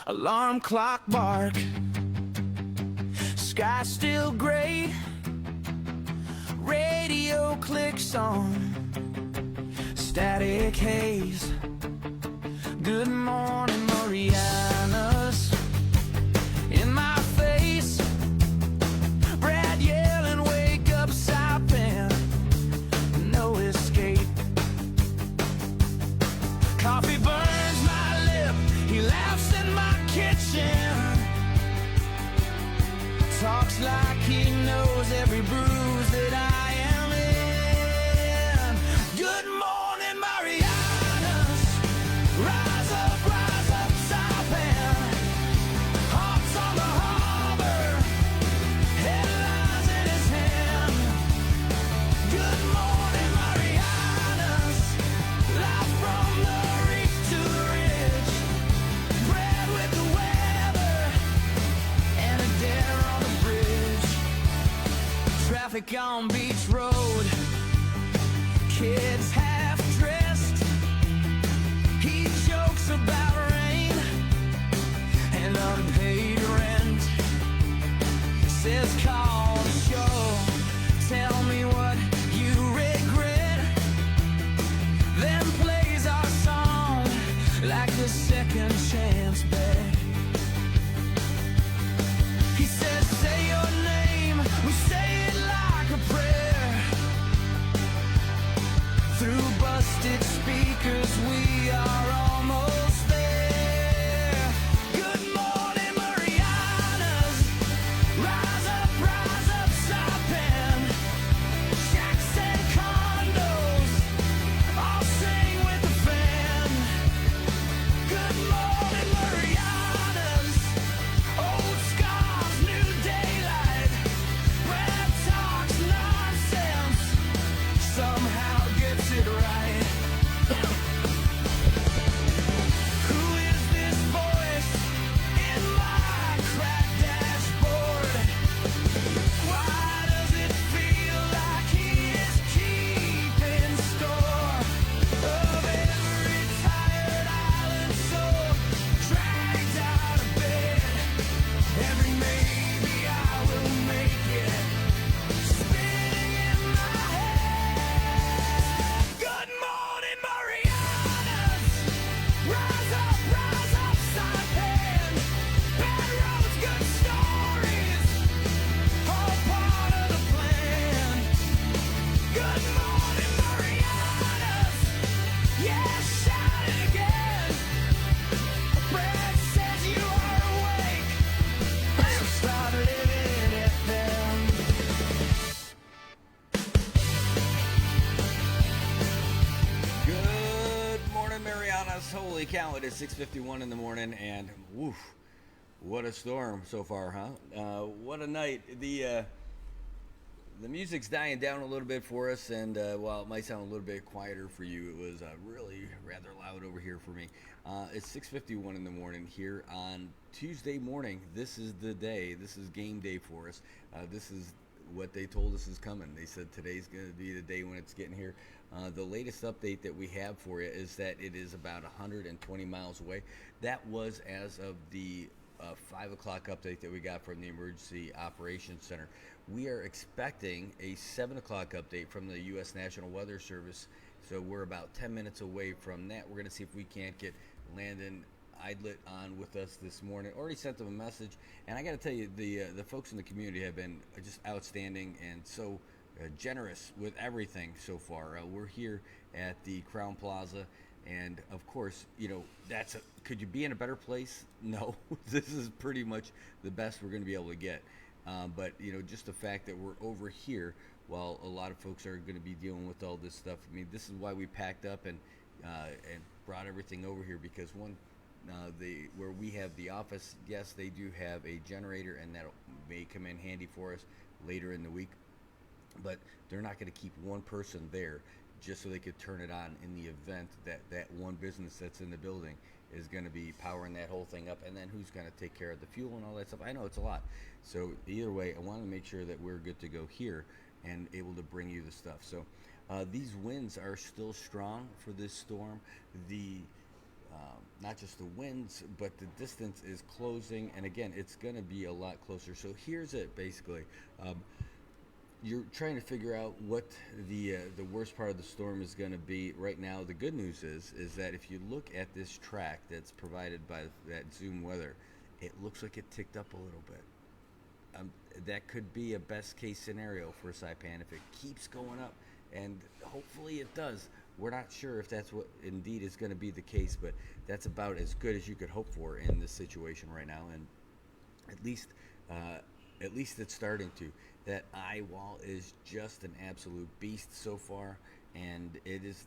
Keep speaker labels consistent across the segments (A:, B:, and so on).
A: Alarm clock bark, sky still gray, radio clicks on, static haze. Good morning, Marianas, in my face. Brad yelling, wake up, Saipan, no escape. Coffee burns my lip, he laughs in my kitchen, talks like he knows every bruise that I am in. Good morning, Marianas, rise up, Saipan, hearts on the harbor, headlines in his hand. Good morning, Marianas, live from the reef to the ridge, bread with the weather, and a dare on the bridge. Traffic on Beach Road, kids half dressed. He jokes about rain and unpaid rent. Says call the show, tell me what you regret. Then plays our song like the second chance bet. He says, say your name, we say it like a prayer. Through busted speakers, we are almost there. Good morning, Marianas, rise up, Saipan. Shacks and condos, all sing with the fan. Good morning, Marianas, old scars, new daylight. Brad talks nonsense, somehow gets it right. Who is this voice in my cracked dashboard? Why does it feel like he is keeping score of every tired island soul dragged out of bed? Every maybe I will make it spinning in my head. Good morning, Marianas, rise up, Saipan. Bad roads, good stories, all part of the plan. Good morning, Marianas, yeah, shout it again. Brad says you are awake, so start living it then.
B: Good morning, Marianas. Holy cow, it is 6:51 in the morning, and woof, what a storm so far, huh? What a night. The music's dying down a little bit for us, and while it might sound a little bit quieter for you, it was really rather loud over here for me. It's 6:51 in the morning here on Tuesday morning. This is the day. This is game day for us. This is what they told us is coming. They said today's going to be the day when it's getting here. The latest update that we have for you is that it is about 120 miles away. That was as of the 5 o'clock update that we got from the Emergency Operations Center. We are expecting a 7 o'clock update from the U.S. National Weather Service, so we're about 10 minutes away from that. We're going to see if we can't get Landon Idlet on with us this morning. Already sent them a message, and I got to tell you, the folks in the community have been just outstanding and so generous with everything so far. We're here at the Crown Plaza, and of course, you know, could you be in a better place? No. This is pretty much the best we're going to be able to get. But you know, just the fact that we're over here while a lot of folks are going to be dealing with all this stuff. I mean, this is why we packed up and brought everything over here, because where we have the office, yes, they do have a generator, and that may come in handy for us later in the week. But they're not going to keep one person there just so they could turn it on in the event that that one business that's in the building is going to be powering that whole thing up, and then who's going to take care of the fuel and all that stuff. I know it's a lot. So either way, I want to make sure that we're good to go here and able to bring you the stuff. So these winds are still strong for this storm. The not just the winds, but the distance is closing. And again, it's going to be a lot closer. So here's it basically. You're trying to figure out what the worst part of the storm is going to be right now. The good news is that if you look at this track that's provided by that Zoom weather, it looks like it ticked up a little bit. That could be a best case scenario for Saipan if it keeps going up, and hopefully it does. We're not sure if that's what indeed is going to be the case, but that's about as good as you could hope for in this situation right now. And at least it's starting to. That eye wall is just an absolute beast so far, and it's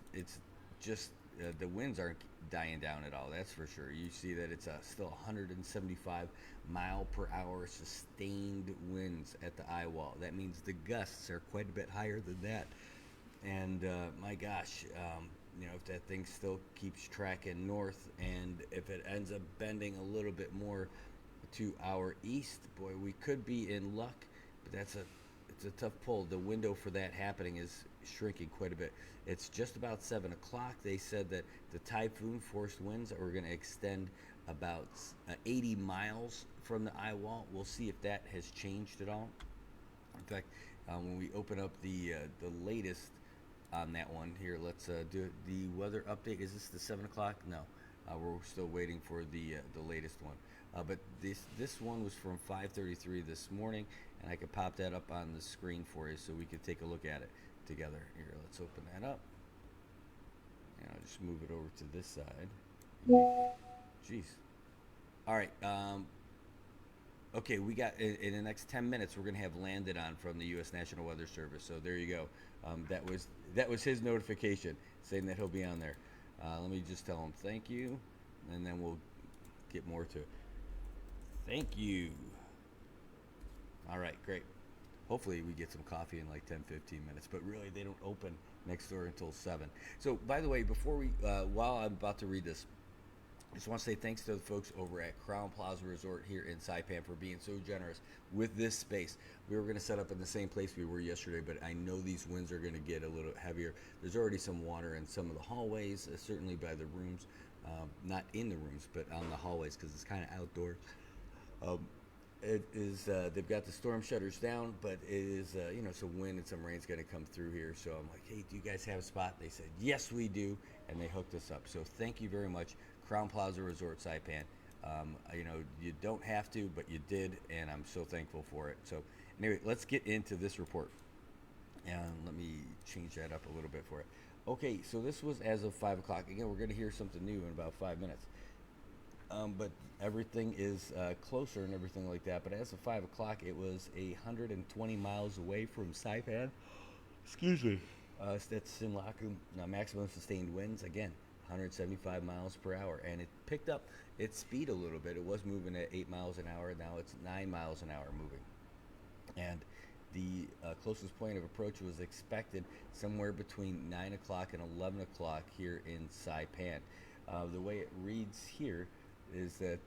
B: just the winds aren't dying down at all. That's for sure. You see that it's still 175 mile per hour sustained winds at the eye wall. That means the gusts are quite a bit higher than that. And my gosh, if that thing still keeps tracking north, and if it ends up bending a little bit more to our east, boy, we could be in luck. But it's a tough pull. The window for that happening is shrinking quite a bit. It's just about 7 o'clock. They said that the typhoon force winds are going to extend about 80 miles from the eye wall. We'll see if that has changed at all. In fact, when we open up the latest on that one here, let's do the weather update. Is this the 7 o'clock? No, we're still waiting for the latest one. But this one was from 5:33 this morning, and I could pop that up on the screen for you so we could take a look at it together. Here, let's open that up. And I'll just move it over to this side. Jeez. All right. Okay, we got in the next 10 minutes we're going to have landed on from the U.S. National Weather Service. So there you go. That was his notification saying that he'll be on there. Let me just tell him thank you, and then we'll get more to it. Thank you. All right, great. Hopefully we get some coffee in like 10, 15 minutes, but really they don't open next door until 7. So by the way, before while I'm about to read this, I just want to say thanks to the folks over at Crown Plaza Resort here in Saipan for being so generous with this space. We were going to set up in the same place we were yesterday, but I know these winds are going to get a little heavier. There's already some water in some of the hallways, certainly by the rooms. Not in the rooms, but on the hallways because it's kind of outdoors. It is. They've got the storm shutters down, but it is. Some wind and some rain's going to come through here. So I'm like, hey, do you guys have a spot? They said, yes, we do, and they hooked us up. So thank you very much, Crown Plaza Resort Saipan. You don't have to, but you did, and I'm so thankful for it. So anyway, let's get into this report, and let me change that up a little bit for it. Okay, so this was as of 5 o'clock. Again, we're going to hear something new in about 5 minutes. But everything is closer and everything like that. But as of 5 o'clock, it was 120 miles away from Saipan. Excuse me. That's Sinlaku. Now, maximum sustained winds, again, 175 miles per hour. And it picked up its speed a little bit. It was moving at 8 miles an hour. Now it's 9 miles an hour moving. And the closest point of approach was expected somewhere between 9 o'clock and 11 o'clock here in Saipan. The way it reads here is that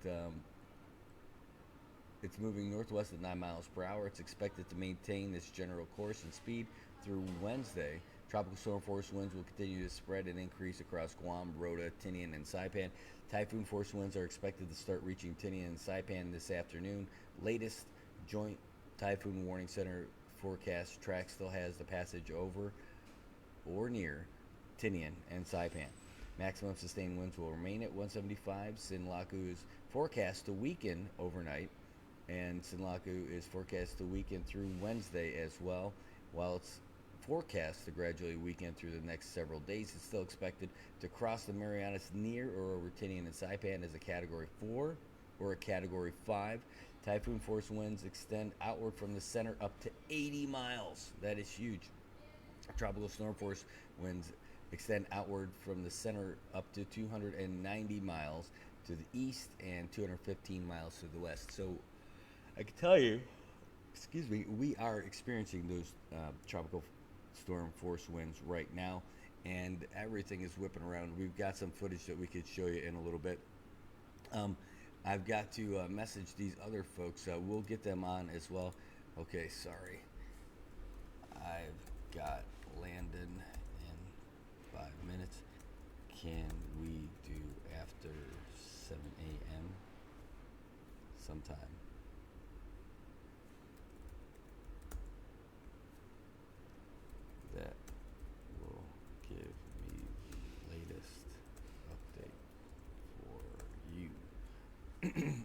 B: it's moving northwest at 9 miles per hour. It's expected to maintain this general course and speed through Wednesday. Tropical storm force winds will continue to spread and increase across Guam, Rota, Tinian, and Saipan. Typhoon force winds are expected to start reaching Tinian and Saipan this afternoon. Latest Joint Typhoon Warning Center forecast track still has the passage over or near Tinian and Saipan. Maximum sustained winds will remain at 175. Sinlaku is forecast to weaken overnight, and Sinlaku is forecast to weaken through Wednesday as well. While it's forecast to gradually weaken through the next several days, it's still expected to cross the Marianas near or over Tinian and Saipan as a Category 4 or a Category 5. Typhoon force winds extend outward from the center up to 80 miles. That is huge. Tropical storm force winds extend outward from the center up to 290 miles to the east and 215 miles to the west. So I can tell you, we are experiencing those tropical storm force winds right now, and everything is whipping around. We've got some footage that we could show you in a little bit. I've got to message these other folks. We'll get them on as well. Okay, sorry. I've got Landon in 5 minutes. Can we do after time. That will give me the latest update for you.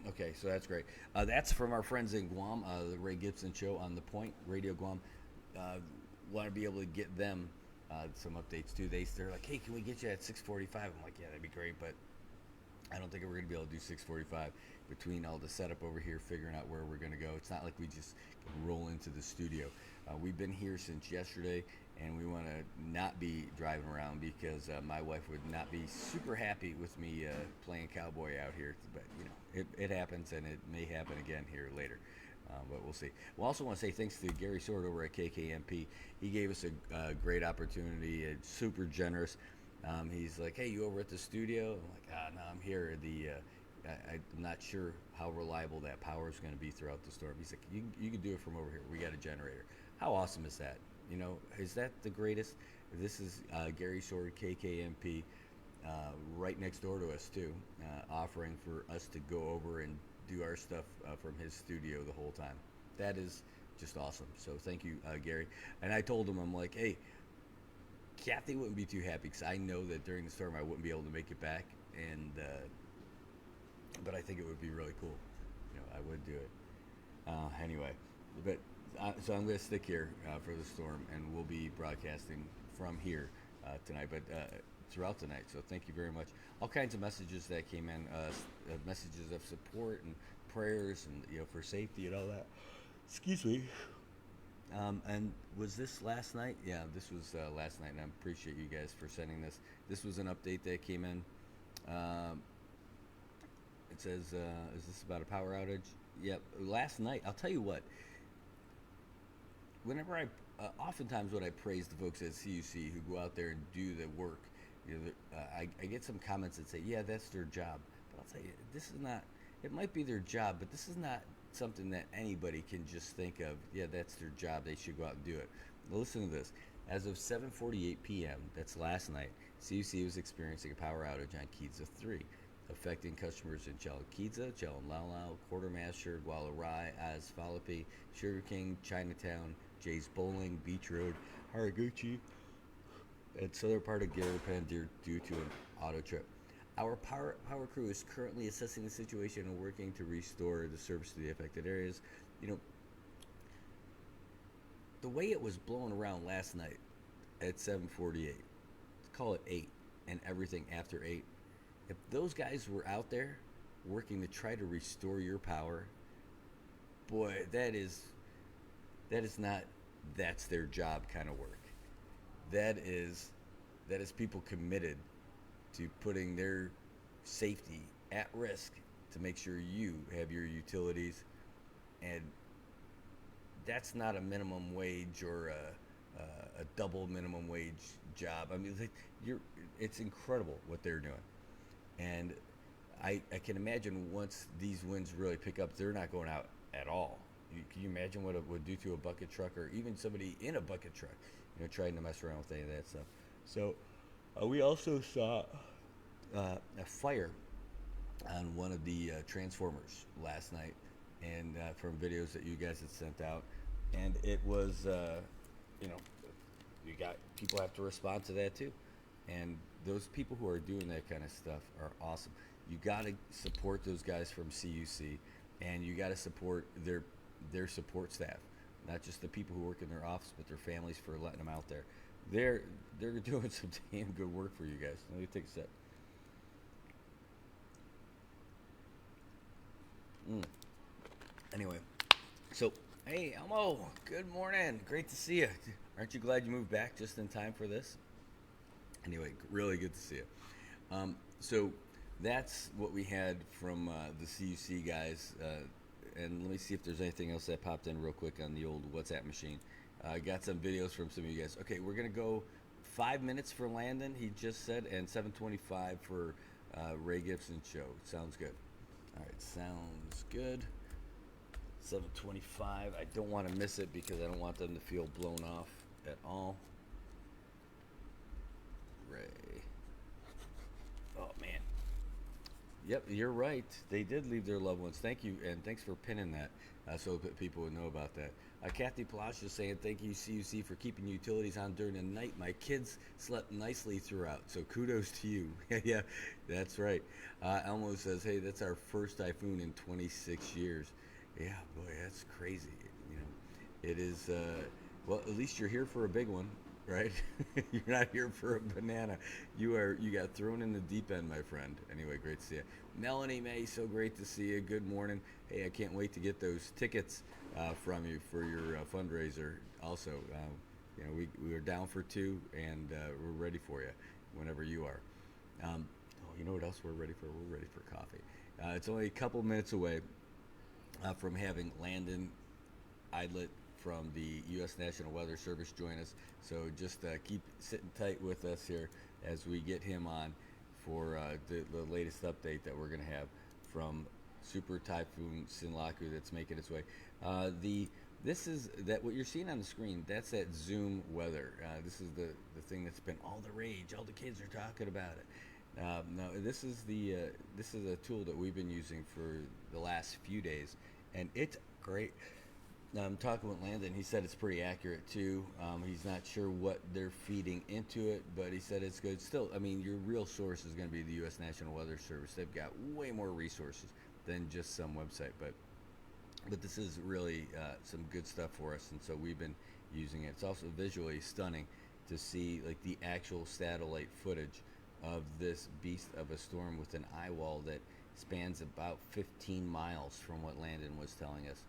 B: Okay, so that's great. That's from our friends in Guam, the Ray Gibson Show on The Point Radio Guam. Want to be able to get them some updates too. They're like, hey, can we get you at 6:45? I'm like, yeah, that'd be great, but I don't think we're going to be able to do 6:45 between all the setup over here, figuring out where we're going to go. It's not like we just can roll into the studio. We've been here since yesterday, and we want to not be driving around because my wife would not be super happy with me playing cowboy out here. But, you know, it happens, and it may happen again here later. But we'll see. We also want to say thanks to Gary Sword over at KKMP. He gave us a great opportunity, super generous. He's like, hey, you over at the studio? I'm like, no, I'm here. I'm not sure how reliable that power is going to be throughout the storm. He's like, you can do it from over here. We got a generator. How awesome is that? You know, is that the greatest? This is Gary Sword, KKMP, right next door to us too, offering for us to go over and do our stuff from his studio the whole time. That is just awesome. So thank you, Gary. And I told him, I'm like, hey, Kathy wouldn't be too happy because I know that during the storm I wouldn't be able to make it back, and but I think it would be really cool. You know, I would do it anyway. But so I'm going to stick here for the storm, and we'll be broadcasting from here tonight, but throughout the night. So thank you very much. All kinds of messages that came in, messages of support and prayers, and for safety and all that. Excuse me. And was this last night? Yeah, this was last night, and I appreciate you guys for sending this. This was an update that came in. It says, is this about a power outage? Yep, last night. I'll tell you what. Whenever oftentimes when I praise the folks at CUC who go out there and do the work, I get some comments that say, yeah, that's their job. But I'll tell you, this is not, it might be their job, but this is not something that anybody can just think of, yeah, that's their job, they should go out and do it. Well, listen to this. As of 7:48 p.m., that's last night, CUC was experiencing a power outage on Keatsa 3, affecting customers in Chalakitsa, Chalanlau, Quartermaster, Gualarai, Asfalapi, Sugar King, Chinatown, Jay's Bowling, Beach Road, Haraguchi, and southern part of Garapan due to an auto trip. Our power crew is currently assessing the situation and working to restore the service to the affected areas. The way it was blowing around last night at 7:48, call it 8, and everything after 8, if those guys were out there working to try to restore your power, boy, that is not that's their job kind of work. That is people committed to putting their safety at risk to make sure you have your utilities, and that's not a minimum wage or a double minimum wage job. I mean, it's incredible what they're doing, and I can imagine once these winds really pick up, they're not going out at all. Can you imagine what it would do to a bucket truck, or even somebody in a bucket truck, trying to mess around with any of that stuff? So we also saw a fire on one of the transformers last night, and from videos that you guys had sent out, and it was, you got people have to respond to that too, and those people who are doing that kind of stuff are awesome. You got to support those guys from CUC, and you got to support their support staff, not just the people who work in their office, but their families for letting them out there. They're doing some damn good work for you guys. Let me take a sip. Anyway, so hey Elmo, good morning. Great to see you. Aren't you glad you moved back just in time for this? Anyway, really good to see you. So that's what we had from the CUC guys. And let me see if there's anything else that popped in real quick on the old WhatsApp machine. I got some videos from some of you guys. Okay, we're going to go 5 minutes for Landon, he just said, and 7:25 for Ray Gibson show. Sounds good. All right, sounds good. 7:25. I don't want to miss it because I don't want them to feel blown off at all. Ray. Oh, man. Yep, you're right. They did leave their loved ones. Thank you, and thanks for pinning that, so that people would know about that. Kathy Palash is saying, thank you, CUC, for keeping utilities on during the night. My kids slept nicely throughout, so kudos to you. Yeah, that's right. Elmo says, hey, that's our first typhoon in 26 years. Yeah, boy, that's crazy. You know, it is, well, at least you're here for a big one, right? You're not here for a banana. You got thrown in the deep end, my friend. Anyway, great to see you. Melanie May, so great to see you. Good morning. Hey, I can't wait to get those tickets from you for your fundraiser. Also, you know, we are down for two, and we're ready for you whenever you are. Oh, you know what else we're ready for? We're ready for coffee. It's only a couple minutes away from having Landon Idlet from the U.S. National Weather Service join us. So just keep sitting tight with us here as we get him on for the latest update that we're going to have from Super Typhoon Sinlaku that's making its way. The This is that what you're seeing on the screen. That's that Zoom weather. This is the thing that's been all the rage. All the kids are talking about it. No, this is a tool that we've been using for the last few days, and it's great. I'm talking with Landon. He said it's pretty accurate too. He's not sure what they're feeding into it, but he said it's good. Still, I mean, your real source is going to be the U.S. National Weather Service. They've got way more resources than just some website, but this is really some good stuff for us, and so we've been using it. It's also visually stunning to see like the actual satellite footage of this beast of a storm with an eye wall that spans about 15 miles from what Landon was telling us.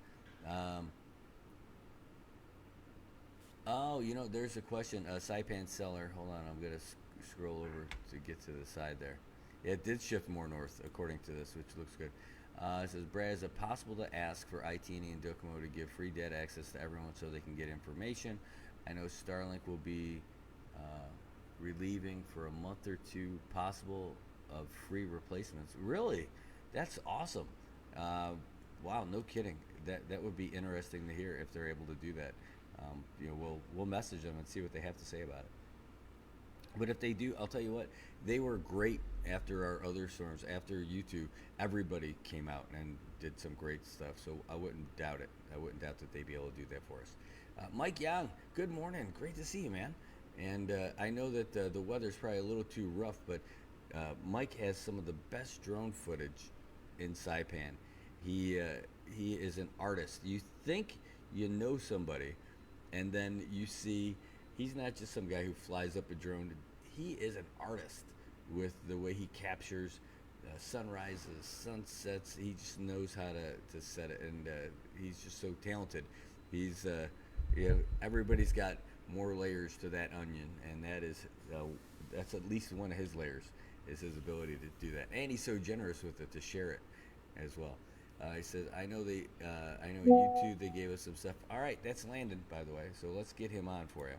B: Oh, you know, there's a question. Saipan seller. Hold on, I'm gonna scroll over to get to the side there. Yeah, it did shift more north according to this, which looks good. It says, Brad, is it possible to ask for IT&E and Docomo to give free data access to everyone so they can get information? I know Starlink will be relieving for a month or two, possible of free replacements. Really? That's awesome. Wow, no kidding. That would be interesting to hear if they're able to do that. You know, we'll message them and see what they have to say about it. But if they do, I'll tell you what, they were great after our other storms. After U2, everybody came out and did some great stuff. So I wouldn't doubt it. I wouldn't doubt that they'd be able to do that for us. Mike Young, good morning. Great to see you, man. And I know that the weather's probably a little too rough, but Mike has some of the best drone footage in Saipan. He is an artist. You think you know somebody, and then you see he's not just some guy who flies up a drone. He is an artist with the way he captures sunrises, sunsets. He just knows how to set it, and he's just so talented. He's you know, everybody's got more layers to that onion, and that's at least one of his layers is his ability to do that, and he's so generous with it to share it as well. He says, I know you two, they gave us some stuff. All right, that's Landon, by the way, so let's get him on for you.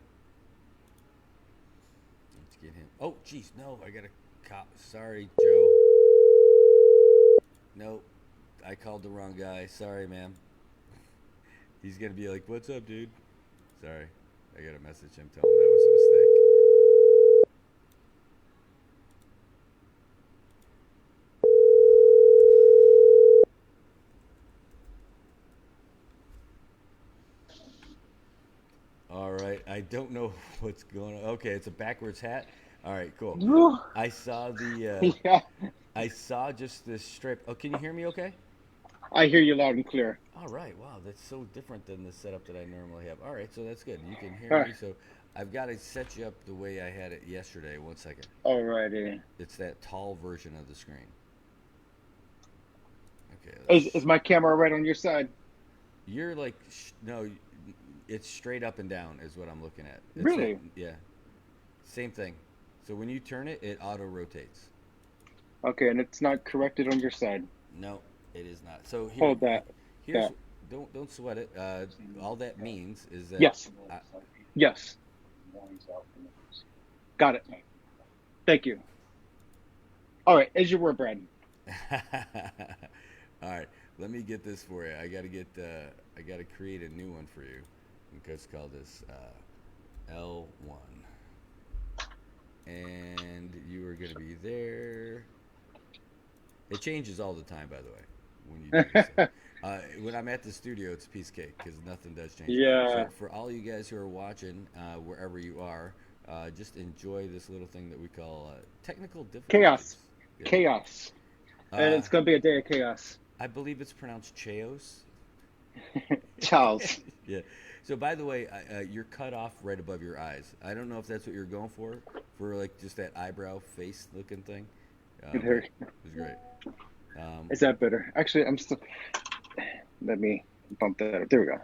B: Let's get him. Oh, geez, no, I got a cop. Sorry, Joe. Nope, I called the wrong guy. Sorry, ma'am. He's going to be like, what's up, dude? Sorry, I got to message him, tell him that was a mistake. All right, I don't know what's going on. Okay, it's a backwards hat. All right, cool. I saw
C: Yeah,
B: I saw just this strip. Oh, can you hear me? Okay.
C: I hear you loud and clear.
B: All right. Wow, that's so different than the setup that I normally have. All right, so that's good. You can hear
C: All
B: me. So I've got to set you up the way I had it yesterday. One second.
C: righty.
B: It's that tall version of the screen. Okay.
C: Is my camera right on your side?
B: You're like no, it's straight up and down is what I'm looking at. It's that
C: Really?
B: yeah, same thing. So when you turn it, it auto rotates.
C: Okay, and it's not corrected on your side.
B: No, it is not. So
C: Hold that.
B: here's
C: That.
B: don't sweat it. All that means is that
C: Yes. Yes. Got it. Thank you. All right, as you were, Brad.
B: all right, let me get this for you. I gotta create a new one for you. Let's call this L1, and you are gonna be there. It changes all the time, by the way, when you do it. So, when I'm at the studio, it's a piece of cake because nothing does change.
C: Yeah.
B: So for all you guys who are watching, wherever you are, just enjoy this little thing that we call technical
C: Chaos.
B: difficulties. Yeah.
C: Chaos. And
B: Uh,
C: it's going to be a day of chaos.
B: I believe it's pronounced Chaos.
C: Charles.
B: Yeah. So by the way, you're cut off right above your eyes. I don't know if that's what you're going for like just that eyebrow face looking thing. But
C: There.
B: it was great.
C: Is that better? Actually, I'm still. Let me bump that up. There we go.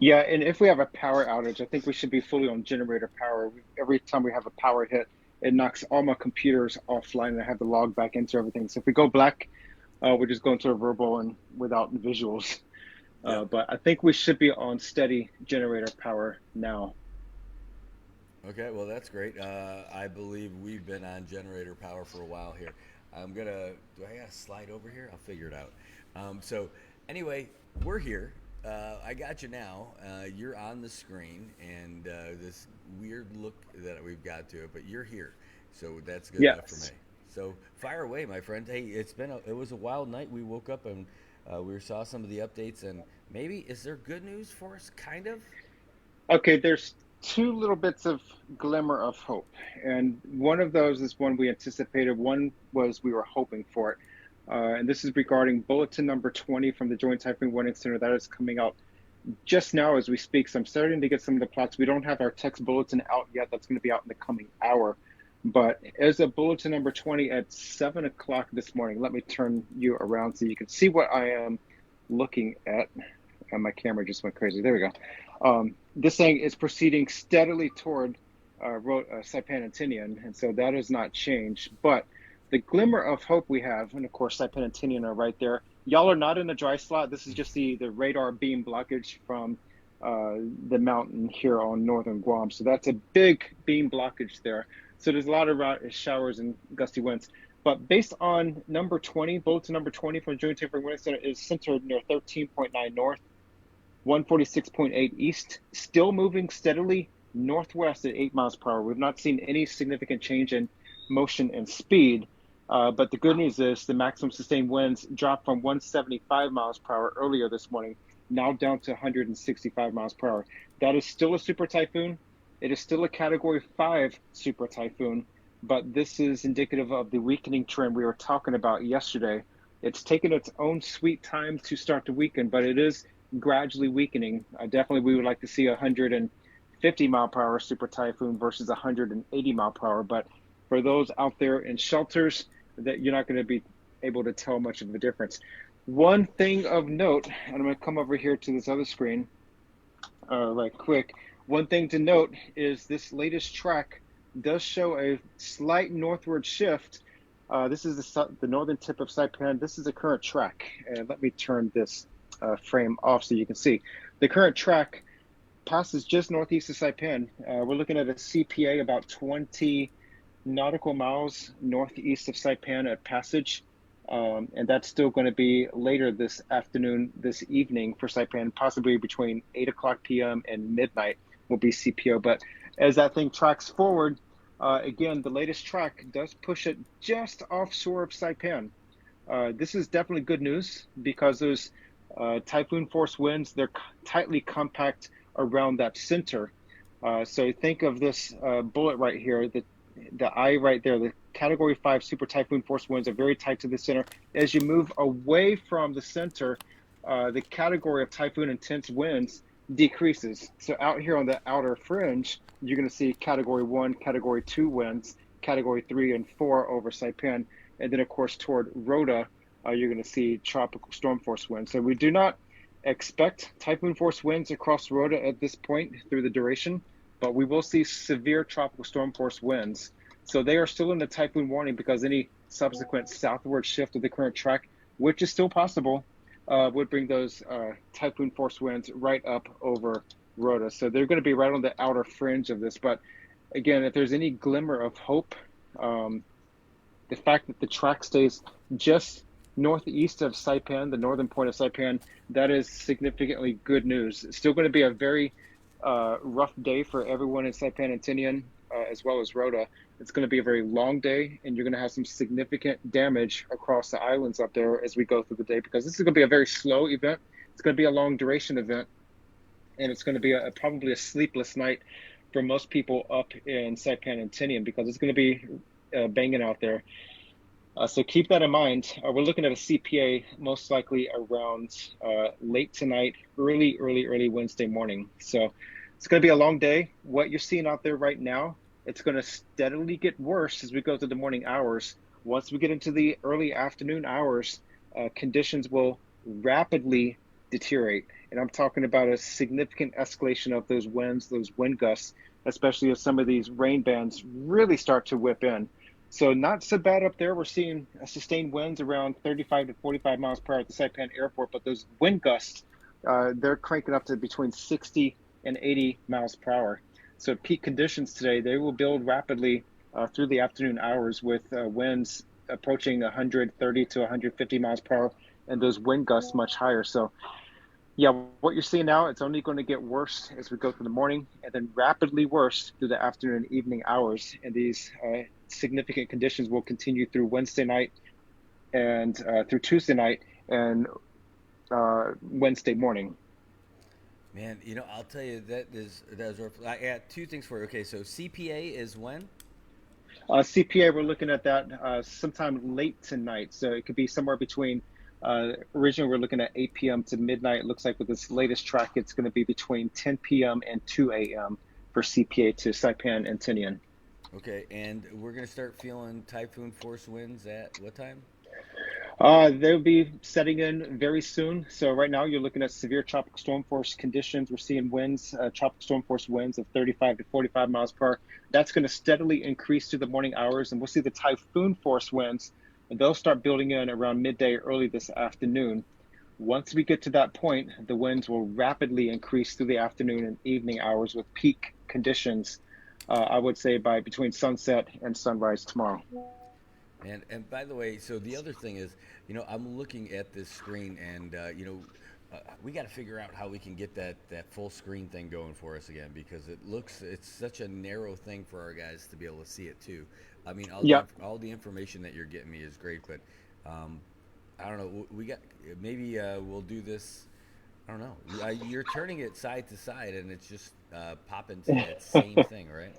C: Yeah, and if we have a power outage, I think we should be fully on generator power. Every time we have a power hit, it knocks all my computers offline and I have to log back into everything. So if we go black, we're just going to a verbal and without visuals.
B: Yep.
C: But I think we should be on steady generator power now.
B: Okay, well that's great. I believe we've been on generator power for a while here. Do I gotta slide over here? I'll figure it out. So anyway, we're here. I got you now. You're on the screen, and this weird look that we've got to it, but you're here, so that's good enough for
C: Yes.
B: me. So fire away, my friend. Hey, it was a wild night. We woke up and we saw some of the updates, and maybe is there good news for us? Kind of.
C: Okay, there's two little bits of glimmer of hope. And one of those is one we anticipated. One was we were hoping for it. And this is regarding bulletin number 20 from the Joint Typhoon Warning Center. That is coming out just now as we speak. So I'm starting to get some of the plots. We don't have our text bulletin out yet. That's going to be out in the coming hour. But as of bulletin number 20 at 7 o'clock this morning, let me turn you around so you can see what I am looking at. And my camera just went crazy. There we go. This thing is proceeding steadily toward Saipan and Tinian, and so that has not changed. But the glimmer of hope we have, and of course Saipan and Tinian are right there. Y'all are not in the dry slot. This is just the radar beam blockage from the mountain here on northern Guam. So that's a big beam blockage there. So there's a lot of showers and gusty winds. But based on number 20, bulletin number 20 from the Joint Typhoon Warning Center is centered near 13.9 north. 146.8 east, still moving steadily northwest at 8 miles per hour. We've not seen any significant change in motion and speed, but the good news is the maximum sustained winds dropped from 175 miles per hour earlier this morning, now down to 165 miles per hour. That is still a super typhoon. It is still a Category 5 super typhoon, but this is indicative of the weakening trend we were talking about yesterday. It's taken its own sweet time to start to weaken, but it is gradually weakening. Definitely we would like to see 150 mile per hour super typhoon versus 180 mile per hour, but for those out there in shelters, that you're not going to be able to tell much of a difference. One thing of note, and I'm going to come over here to this other screen right quick. One thing to note is this latest track does show a slight northward shift. This is the northern tip of Saipan. This is the current track, and let me turn this frame off so you can see. The current track passes just northeast of Saipan. We're looking at a CPA about 20 nautical miles northeast of Saipan at passage. And that's still going to be later this afternoon, this evening for Saipan, possibly between 8 o'clock p.m. and midnight will be CPO. But as that thing tracks forward, again, the latest track does push it just offshore of Saipan. This is definitely good news because those typhoon force winds, they're tightly compact around that center. So think of this bullet right here, the eye right there, the Category 5 super typhoon force winds are very tight to the center. As you move away from the center, the category of typhoon intense winds decreases. So out here on the outer fringe, you're going to see Category 1, Category 2 winds, Category 3 and 4 over Saipan. And then, of course, toward Rota, you're going to see tropical storm force winds. So we do not expect typhoon force winds across Rota at this point through the duration, but we will see severe tropical storm force winds. So they are still in the typhoon warning because any subsequent southward shift of the current track, which is still possible, would bring those typhoon force winds right up over Rota. So they're going to be right on the outer fringe of this. But again, if there's any glimmer of hope, the fact that the track stays just northeast of Saipan, the northern point of Saipan, that is significantly good news. It's still going to be a very rough day for everyone in Saipan and Tinian. as well as Rhoda. It's going to be a very long day, and you're going to have some significant damage across the islands up there as we go through the day, because this is going to be a very slow event. It's going to be a long duration event, and it's going to be probably a sleepless night for most people up in Saipan and Tinian, because it's going to be banging out there. So keep that in mind. We're looking at a CPA most likely around late tonight, early Wednesday morning. So it's going to be a long day. What you're seeing out there right now, it's going to steadily get worse as we go through the morning hours. Once we get into the early afternoon hours, conditions will rapidly deteriorate. And I'm talking about a significant escalation of those winds, those wind gusts, especially as some of these rain bands really start to whip in. So not so bad up there. We're seeing sustained winds around 35 to 45 miles per hour at the Saipan airport, but those wind gusts, they're cranking up to between 60 and 80 miles per hour. So peak conditions today, they will build rapidly through the afternoon hours with winds approaching 130 to 150 miles per hour, and those wind gusts much higher. So yeah, what you're seeing now, it's only going to get worse as we go through the morning, and then rapidly worse through the afternoon and evening hours. And these significant conditions will continue through Wednesday night and through Tuesday night and Wednesday morning.
B: Man, I'll tell you that is rough. I add two things for you. Okay, so CPA is when?
C: CPA, we're looking at that sometime late tonight. So it could be somewhere between, originally we're looking at 8 p.m. to midnight. It looks like with this latest track, it's going to be between 10 p.m. and 2 a.m. for CPA to Saipan and Tinian.
B: Okay, and we're going to start feeling typhoon force winds at what time?
C: They'll be setting in very soon. So right now you're looking at severe tropical storm force conditions. We're seeing winds, tropical storm force winds of 35 to 45 miles per hour. That's going to steadily increase through the morning hours, and we'll see the typhoon force winds, and they'll start building in around midday early this afternoon. Once we get to that point, the winds will rapidly increase through the afternoon and evening hours with peak conditions, I would say by between sunset and sunrise tomorrow.
B: And by the way, so the other thing is, I'm looking at this screen, and we got to figure out how we can get that full screen thing going for us again, because it's such a narrow thing for our guys to be able to see it too. I mean, all the information that you're getting me is great, but I don't know. Maybe we'll do this. I don't know. You're turning it side to side, and it's just popping to that same thing, right?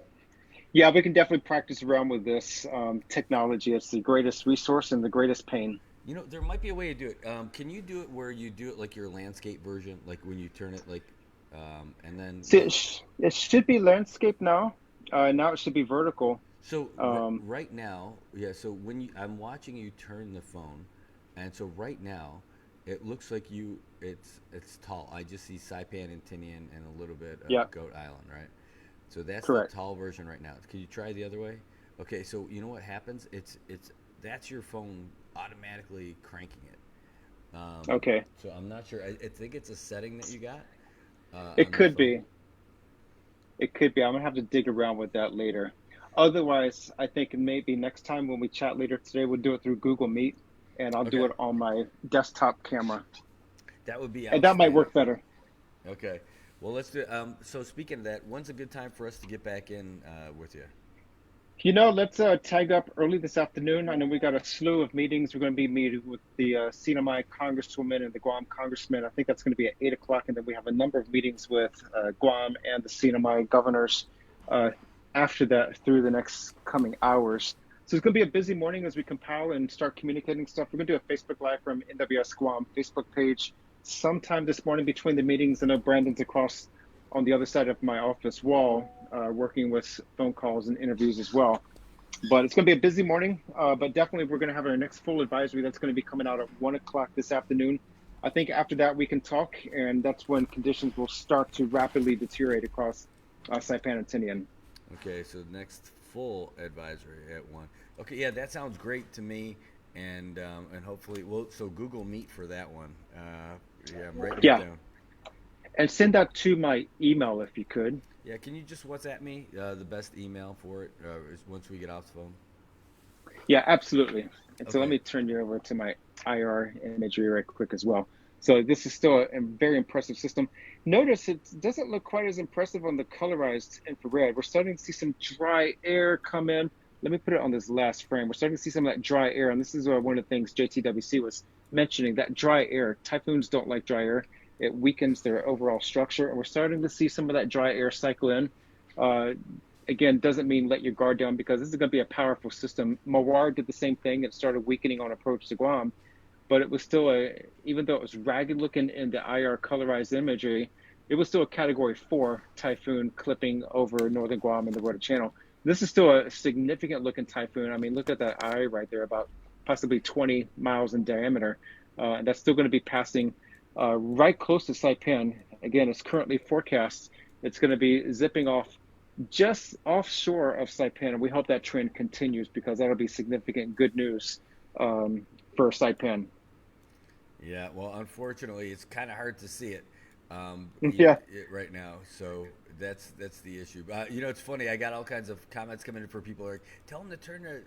C: Yeah, we can definitely practice around with this technology. It's the greatest resource and the greatest pain.
B: There might be a way to do it. Can you do it where you do it like your landscape version, like when you turn it and then?
C: See, it should be landscape now. Now it should be vertical.
B: So right now, yeah. So when I'm watching you turn the phone, and so right now, it looks like it's tall. I just see Saipan and Tinian and a little bit of Goat Island, right? So that's
C: correct.
B: The tall version right now. Can you try the other way? Okay, so you know what happens? That's your phone automatically cranking it.
C: Okay.
B: So I'm not sure. I think it's a setting that you got.
C: It could be. It could be. I'm gonna have to dig around with that later. Otherwise, I think maybe next time when we chat later today, we'll do it through Google Meet, and I'll do it on my desktop camera.
B: That would be.
C: And that might work better.
B: Okay. Well, let's do. So speaking of that, when's a good time for us to get back in with you?
C: Let's tag up early this afternoon. I know we got a slew of meetings. We're going to be meeting with the CNMI Congresswoman and the Guam Congressman. I think that's going to be at 8 o'clock. And then we have a number of meetings with Guam and the CNMI governors after that through the next coming hours. So it's going to be a busy morning as we compile and start communicating stuff. We're going to do a Facebook Live from NWS Guam Facebook page sometime this morning between the meetings. I know Brandon's across on the other side of my office wall, working with phone calls and interviews as well. But it's going to be a busy morning, but definitely we're going to have our next full advisory that's going to be coming out at 1 o'clock this afternoon. I think after that we can talk, and that's when conditions will start to rapidly deteriorate across Saipan and Tinian.
B: Okay, so next full advisory at 1. Okay, yeah, that sounds great to me, and hopefully, so Google Meet for that one. I'm writing it down.
C: And send that to my email if you could.
B: Yeah, can you just WhatsApp me the best email for it is once we get off the phone?
C: Yeah, absolutely. And so let me turn you over to my IR imagery right quick as well. So this is still a very impressive system. Notice it doesn't look quite as impressive on the colorized infrared. We're starting to see some dry air come in. Let me put it on this last frame. We're starting to see some of that dry air, and this is one of the things JTWC was mentioning, that dry air. Typhoons don't like dry air. It weakens their overall structure, and we're starting to see some of that dry air cycle in. Again, doesn't mean let your guard down, because this is going to be a powerful system. Mawar did the same thing. It started weakening on approach to Guam, but it was still even though it was ragged looking in the IR colorized imagery, it was still a Category 4 typhoon clipping over northern Guam and the Rota Channel. This is still a significant looking typhoon. I mean, look at that eye right there, about possibly 20 miles in diameter. And that's still going to be passing right close to Saipan. Again, it's currently forecast it's going to be zipping off just offshore of Saipan, and we hope that trend continues, because that'll be significant good news for Saipan.
B: Yeah, well, unfortunately, it's kind of hard to see it,
C: Yeah.
B: right now. So that's the issue. It's funny. I got all kinds of comments coming in for people like, tell him to turn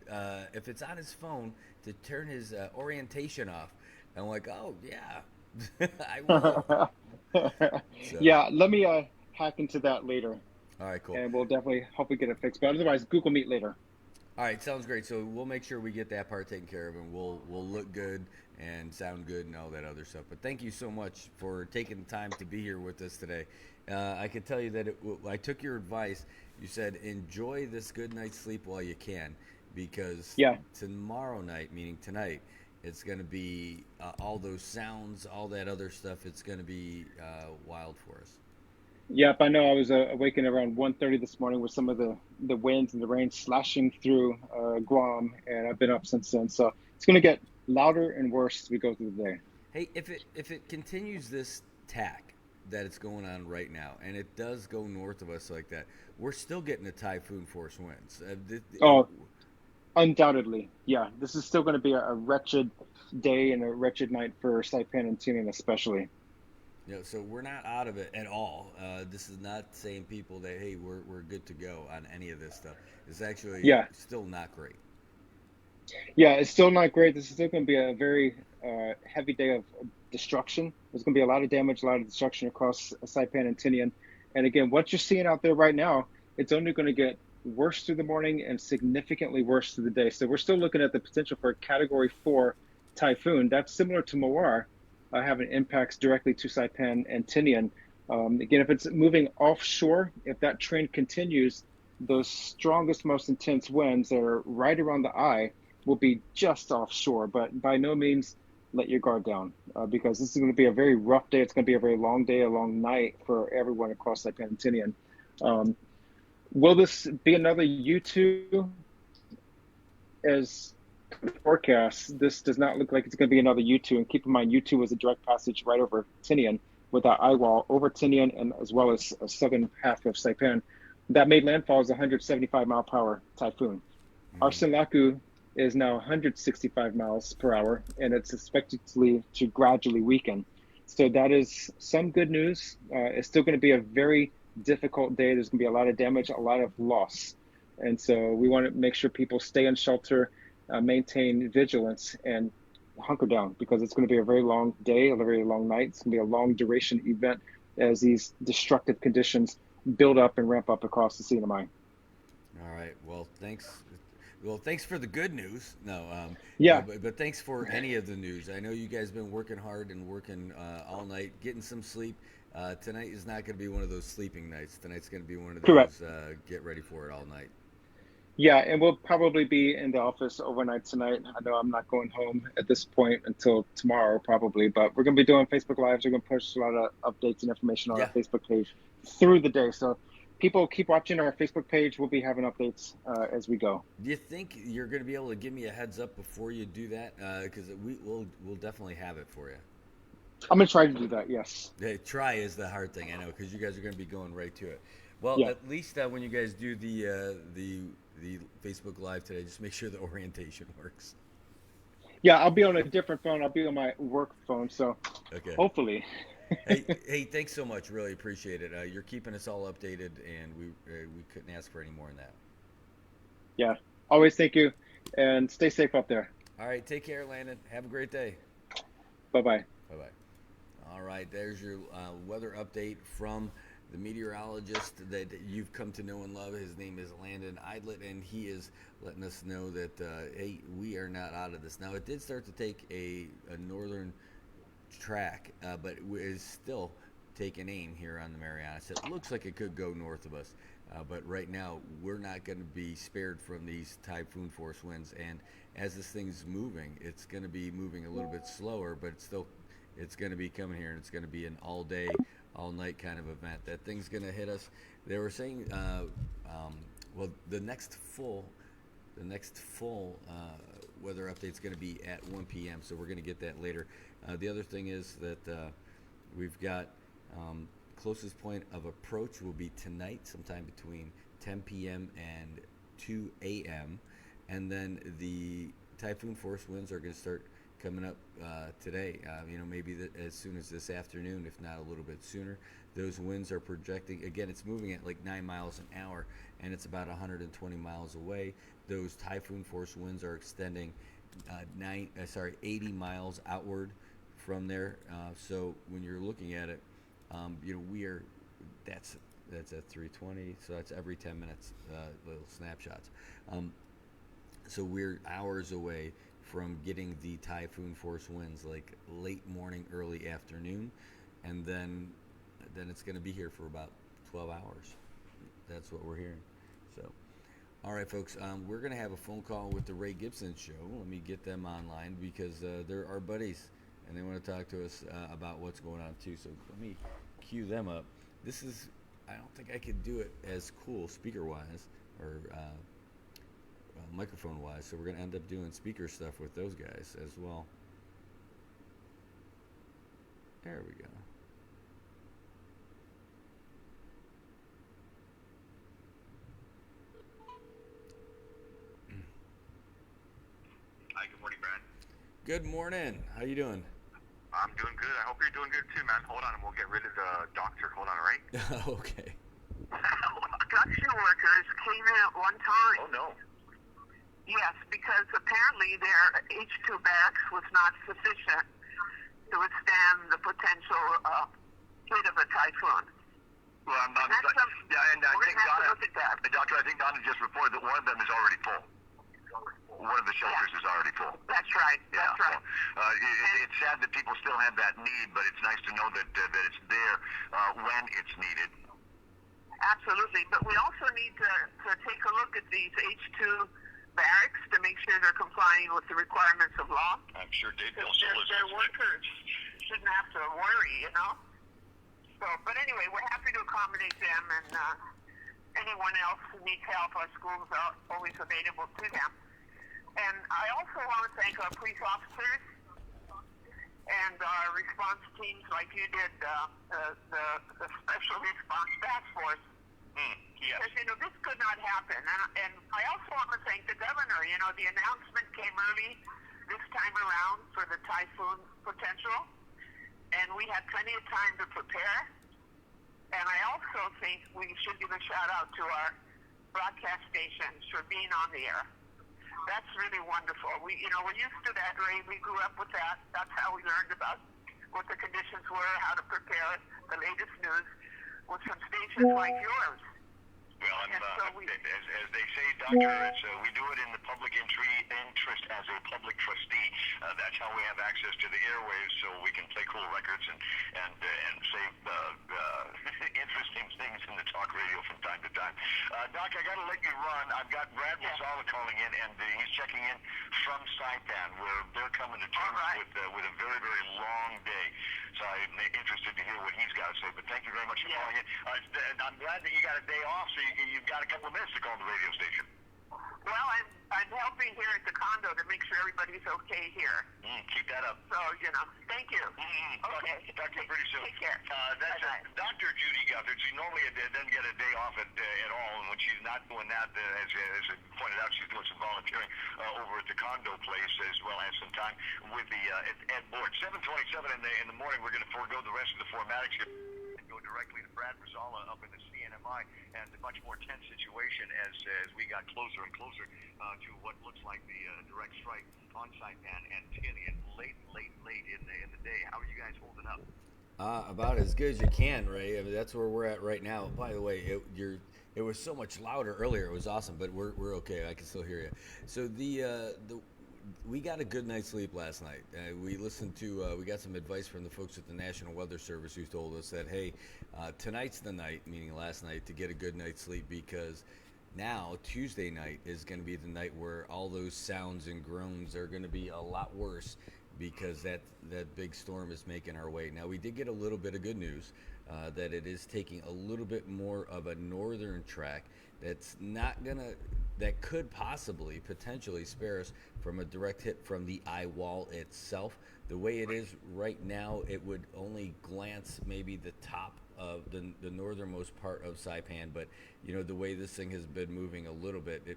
B: if it's on his phone, to turn his orientation off. And I'm like, oh yeah, I will. So,
C: Yeah, let me hack into that later,
B: all right, cool.
C: and we'll definitely hopefully get it fixed. But otherwise, Google Meet later.
B: All right, sounds great. So we'll make sure we get that part taken care of, and we'll look good and sound good and all that other stuff. But thank you so much for taking the time to be here with us today. I can tell you that I took your advice. You said enjoy this good night's sleep while you can, because
C: Yeah.
B: tomorrow night, meaning tonight, it's going to be all those sounds, all that other stuff. It's going to be wild for us.
C: Yep, I know. I was awakened around 1:30 this morning with some of the winds and the rain slashing through Guam, and I've been up since then. So it's going to get louder and worse as we go through the day.
B: Hey, if it continues this tack that it's going on right now, and it does go north of us like that, we're still getting the typhoon force winds.
C: Oh, undoubtedly. Yeah, this is still going to be a wretched day and a wretched night for Saipan and Tinian especially.
B: So we're not out of it at all. This is not saying people that, hey, we're good to go on any of this stuff. It's actually
C: Yeah.
B: still not great.
C: Yeah, it's still not great. This is still going to be a very heavy day of destruction. There's going to be a lot of damage, a lot of destruction across Saipan and Tinian. And again, what you're seeing out there right now, it's only going to get worse through the morning and significantly worse through the day. So we're still looking at the potential for a Category 4 typhoon. That's similar to Mawar, having impacts directly to Saipan and Tinian. Again, if it's moving offshore, if that trend continues, those strongest, most intense winds that are right around the eye will be just offshore, but by no means let your guard down, because this is going to be a very rough day. It's going to be a very long day, a long night for everyone across Saipan and Tinian. Will this be another U2 as forecast? This does not look like it's going to be another U2. And keep in mind, U2 was a direct passage right over Tinian with that eye wall over Tinian, and as well as a southern half of Saipan. That made landfall as a 175 mile per hour typhoon. Our Sinlaku is now 165 miles per hour, and it's expected to gradually weaken. So that is some good news. It's still going to be a very difficult day. There's going to be a lot of damage, a lot of loss. And so we want to make sure people stay in shelter, maintain vigilance, and hunker down, because it's going to be a very long day, a very long night. It's going to be a long duration event as these destructive conditions build up and ramp up across the CNMI.
B: All right. Well, thanks. Well, thanks for the good news. No,
C: Yeah.
B: but thanks for any of the news. I know you guys have been working hard and working all night, getting some sleep. Tonight is not going to be one of those sleeping nights. Tonight's going to be one of
C: Correct.
B: those get ready for it all night.
C: Yeah, and we'll probably be in the office overnight tonight. I know I'm not going home at this point until tomorrow, probably, but we're going to be doing Facebook Lives. We're going to push a lot of updates and information on our Facebook page through the day. So people keep watching our Facebook page. We'll be having updates as we go.
B: Do you think you're going to be able to give me a heads up before you do that? Because we'll definitely have it for you.
C: I'm going to try to do that, yes.
B: Try is the hard thing, I know, because you guys are going to be going right to it. Well,
C: Yeah.
B: at least when you guys do the Facebook Live today, just make sure the orientation works.
C: Yeah, I'll be on a different phone. I'll be on my work phone, so
B: Okay.
C: hopefully.
B: hey, thanks so much. Really appreciate it. You're keeping us all updated, and we couldn't ask for any more than that.
C: Yeah, always thank you, and stay safe up there.
B: All right, take care, Landon. Have a great day.
C: Bye-bye.
B: Bye-bye. All right, there's your weather update from the meteorologist that you've come to know and love. His name is Landon Idlet, and he is letting us know that, hey, we are not out of this. Now, it did start to take a northern track, but it is still taking aim here on the Marianas. It looks like it could go north of us, but right now we're not going to be spared from these typhoon force winds. And as this thing's moving, it's going to be moving a little bit slower, but it's going to be coming here, and it's going to be an all day, all night kind of event. That thing's going to hit us. They were saying, well, the next full weather update is going to be at 1 p.m. So we're going to get that later. The other thing is that we've got closest point of approach will be tonight, sometime between 10 p.m. and 2 a.m. And then the typhoon force winds are going to start coming up today. Maybe as soon as this afternoon, if not a little bit sooner. Those winds are projecting. Again, it's moving at like 9 miles an hour, and it's about 120 miles away. Those typhoon force winds are extending 80 miles outward from there. So when you're looking at it, that's at 320. So that's every 10 minutes, little snapshots. So we're hours away from getting the typhoon force winds, like late morning, early afternoon, and then it's going to be here for about 12 hours. That's what we're hearing. So, all right, folks, we're going to have a phone call with the Ray Gibson Show. Let me get them online because they're our buddies, and they want to talk to us about what's going on too. So let me cue them up. I don't think I could do it as cool speaker-wise or microphone-wise, so we're going to end up doing speaker stuff with those guys as well. There we go.
D: Hi, good morning, Brad.
B: Good morning. How you doing?
D: I'm doing good. I hope you're doing good too, man. Hold on, and we'll get rid of the doctor. Hold on, all right?
B: Okay.
E: Construction workers came in at one time.
D: Oh, no.
E: Yes, because apparently their H2 barracks was not sufficient to withstand the potential hit of a typhoon.
D: Well, I'm not.
E: And that's
D: Yeah, and I
E: we're
D: think
E: gonna have to
D: Donna,
E: look at that.
D: the doctor, I think Donna just reported that one of them is already full. One of the shelters is already full.
E: That's right.
D: Yeah,
E: That's right.
D: it's sad that people still have that need, but it's nice to know that it's there when it's needed.
E: Absolutely. But we also need to take a look at these H2 barracks to make sure they're complying with the requirements of law.
D: I'm sure Dave
E: Their
D: Bill
E: workers shouldn't have to worry, So, but anyway, we're happy to accommodate them, and anyone else who needs help, our schools are always available to them. And I also want to thank our police officers and our response teams, like you did, the Special Response Task Force.
D: Yes.
E: Because, this could not happen. And I also want to thank the governor. The announcement came early this time around for the typhoon potential, and we had plenty of time to prepare. And I also think we should give a shout out to our broadcast stations for being on the air. That's really wonderful. We're used to that, Ray. We grew up with that. That's how we learned about what the conditions were, how to prepare the latest news with some stations like yours.
D: Well,
E: And so
D: as they say, Doctor, we do it in the public interest as a public trustee. That's how we have access to the airwaves, so we can play cool records and say interesting things in the talk radio from time to time. Doc, I got to let you run. I've got Brad Mazzala calling in, and he's checking in from Saipan, where they're coming to terms with a very, very long day. So I'm interested to hear what he's got to say. But thank you very much for calling in. I'm glad that you got a day off, so you've got a couple of minutes to call the radio station.
E: Well, I'm helping here at the condo to make sure everybody's okay here.
D: Keep that up.
E: So, thank you. Okay.
D: Talk to you pretty soon.
E: Take care.
D: That's Dr. Judy Guthrie. She normally doesn't get a day off at all, and when she's not doing that, as I pointed out, she's doing some volunteering over at the condo place, as well as some time with the Ed board. 7:27 in the morning, we're going to forego the rest of the formatics here and go directly to Brad Mazzala up in the CNMI, and a much more tense situation as we got closer and closer to what looks like the direct strike on Saipan and Tinian late in the day. How are you guys holding up?
B: About as good as you can, right? I mean, that's where we're at right now. By the way, it was so much louder earlier. It was awesome, but we're okay. I can still hear you. So the we got a good night's sleep last night. We listened to we got some advice from the folks at the National Weather Service who told us that hey, tonight's the night, meaning last night, to get a good night's sleep because now Tuesday night is going to be the night where all those sounds and groans are going to be a lot worse because that big storm is making our way. Now we did get a little bit of good news that it is taking a little bit more of a northern track. That's not gonna that could possibly potentially spare us from a direct hit from the eye wall itself. The way it is right now, it would only glance maybe the top of the northernmost part of Saipan, but you know the way this thing has been moving a little bit,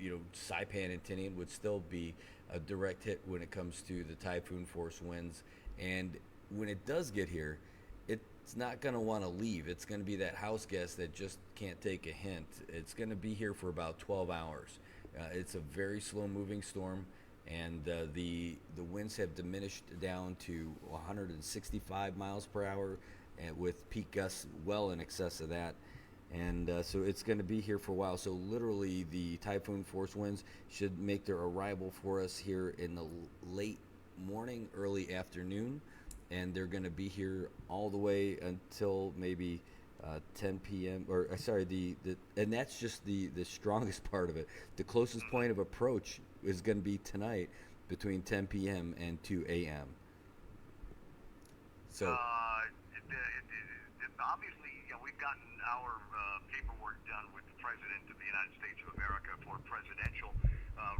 B: you know Saipan and Tinian would still be a direct hit when it comes to the typhoon force winds, and when it does get here, it's not going to want to leave. It's going to be that house guest that just can't take a hint. It's going to be here for about 12 hours. It's a very slow moving storm, and the winds have diminished down to 165 miles per hour, and with peak gusts well in excess of that. And so it's going to be here for a while. So literally, the typhoon force winds should make their arrival for us here in the late morning, early afternoon, and they're going to be here all the way until maybe 10 p.m. or sorry, and that's just the strongest part of it. The closest point of approach is going to be tonight between 10 p.m. and 2 a.m. So
D: Obviously, we've gotten our paperwork done with the President of the United States of America for presidential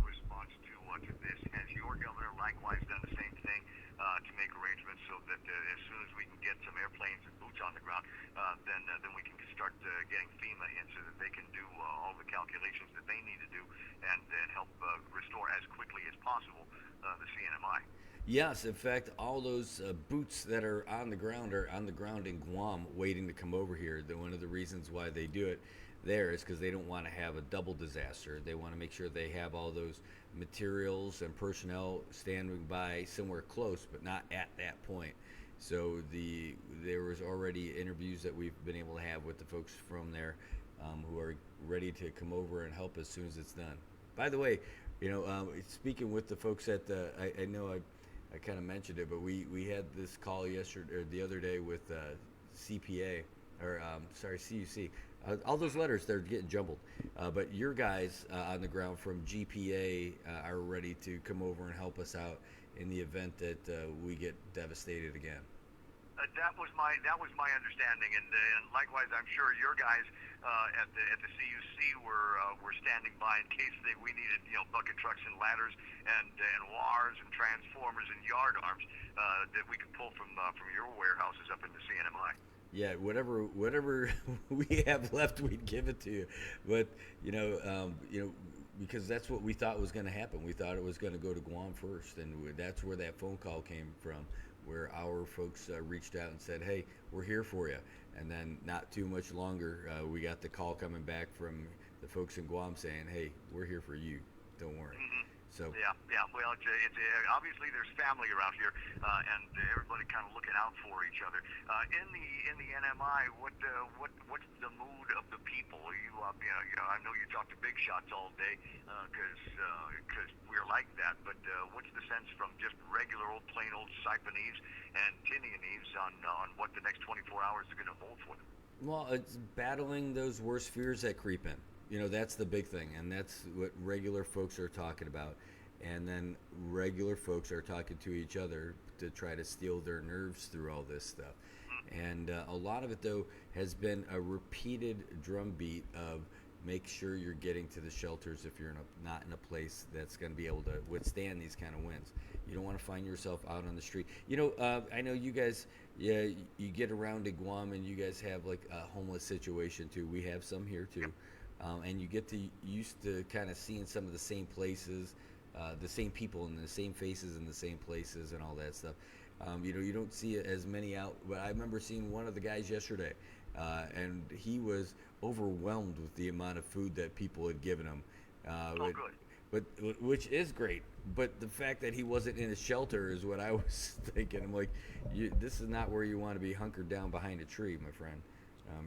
D: response to this. Has your governor likewise done the same thing to make arrangements so that as soon as we can get some airplanes and boots on the ground, then we can start getting FEMA in so that they can do all the calculations that they need to do and help restore as quickly as possible the CNMI.
B: yes, in fact, all those boots that are on the ground in Guam, waiting to come over here. One of the reasons why they do it there is because they don't want to have a double disaster. They want to make sure they have all those materials and personnel standing by somewhere close, but not at that point. So there was already interviews that we've been able to have with the folks from there who are ready to come over and help as soon as it's done. By the way, you know, speaking with the folks at the, I know I kind of mentioned it, but we had this call yesterday or the other day with CPA or sorry CUC. All those letters they're getting jumbled, but your guys on the ground from GPA are ready to come over and help us out in the event that we get devastated again.
D: That was my understanding, and likewise, I'm sure your guys at the CUC were standing by in case we needed bucket trucks and ladders and wires and transformers and yard arms that we could pull from your warehouses up in the CNMI.
B: Yeah, whatever we have left, we'd give it to you. But because that's what we thought was going to happen. We thought it was going to go to Guam first, and that's where that phone call came from, where our folks reached out and said, "Hey, we're here for you." And then not too much longer, we got the call coming back from the folks in Guam saying, "Hey, we're here for you. Don't worry."
D: Mm-hmm.
B: So
D: yeah. Well, it's obviously there's family around here, and everybody kind of looking out for each other. In the NMI, what's the mood of the people? I know you talk to big shots all day because we're like that. But what's the sense from just regular old plain old Saipanese and Tinianese on what the next 24 hours are going to hold for them?
B: well, it's battling those worst fears that creep in. You know, that's the big thing, and that's what regular folks are talking about. And then regular folks are talking to each other to try to steal their nerves through all this stuff. And a lot of it, though, has been a repeated drumbeat of make sure you're getting to the shelters if you're not in a place that's going to be able to withstand these kind of winds. You don't want to find yourself out on the street. I know you guys, yeah, you get around to Guam and you guys have like a homeless situation too. We have some here too. And you get to used to kind of seeing some of the same places, the same people and the same faces in the same places and all that stuff. You don't see as many out, but I remember seeing one of the guys yesterday, and he was overwhelmed with the amount of food that people had given him.
D: Oh, good.
B: but which is great. But the fact that he wasn't in a shelter is what I was thinking. I'm like, this is not where you want to be hunkered down behind a tree, my friend.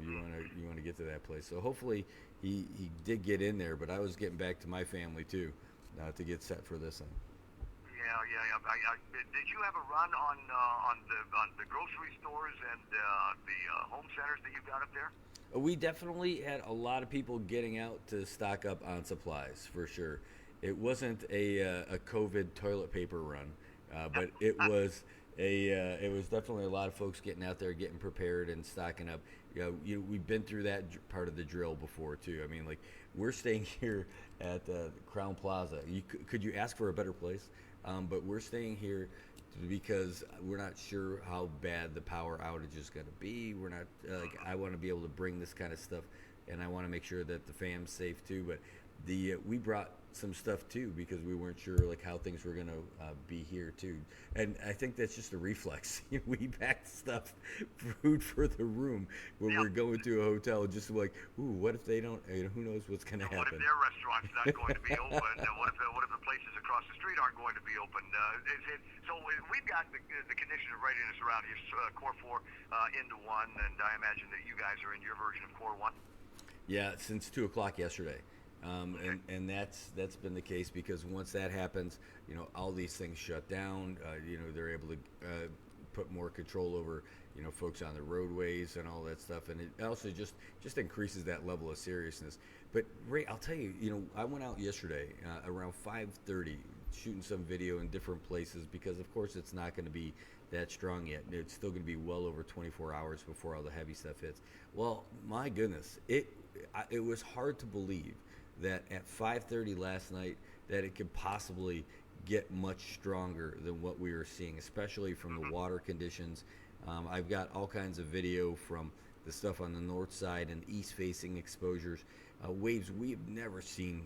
B: You want to get to that place. So hopefully he did get in there. But I was getting back to my family too, to get set for this thing.
D: Yeah. Did you have a run on the grocery stores and the home centers that you got up there?
B: We definitely had a lot of people getting out to stock up on supplies for sure. It wasn't a COVID toilet paper run, but it was definitely a lot of folks getting out there, getting prepared, and stocking up. We've been through that part of the drill before too. I mean, like we're staying here at Crown Plaza. Could you ask for a better place? But we're staying here because we're not sure how bad the power outage is going to be. We're not I want to be able to bring this kind of stuff, and I want to make sure that the fam's safe too. But we brought some stuff too because we weren't sure like how things were going to be here too. And I think that's just a reflex. We packed stuff, food for the room when we're going to a hotel, just like, ooh, what if they don't? Who knows what's going to happen?
D: What if their restaurant's not going to be open? What if the places across the street aren't going to be open? So we've got the condition of readiness around here, Core 4 into 1, and I imagine that you guys are in your version of Core 1.
B: Yeah, since 2:00 yesterday. And that's been the case because once that happens, all these things shut down. They're able to put more control over, folks on the roadways and all that stuff, and it also just increases that level of seriousness. But Ray, I'll tell you, I went out yesterday around 5:30, shooting some video in different places because, of course, it's not going to be that strong yet. It's still going to be well over 24 hours before all the heavy stuff hits. Well, my goodness, it was hard to believe that at 5:30 last night that it could possibly get much stronger than what we were seeing, especially from the water conditions. I've got all kinds of video from the stuff on the north side and east-facing exposures, waves we've never seen.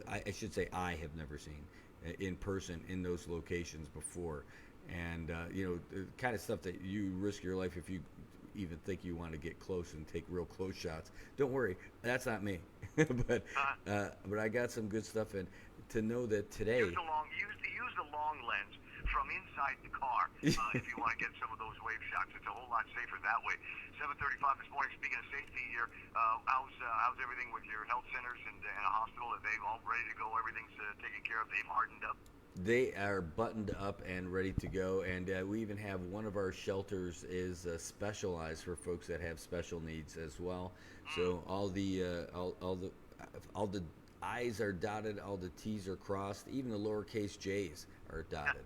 B: I should say I have never seen in person in those locations before, and the kind of stuff that you risk your life if you even think you want to get close and take real close shots. Don't worry, that's not me. but I got some good stuff, and to know that today
D: use the long lens from inside the car if you want to get some of those wave shots. It's a whole lot safer that way. 7:35 this morning. Speaking of safety here, how's everything with your health centers and a hospital? Are they all ready to go? Everything's taken care of. They've hardened up.
B: They are buttoned up and ready to go, and we even have one of our shelters is specialized for folks that have special needs as well. So all the I's are dotted, all the T's are crossed, even the lowercase J's are dotted.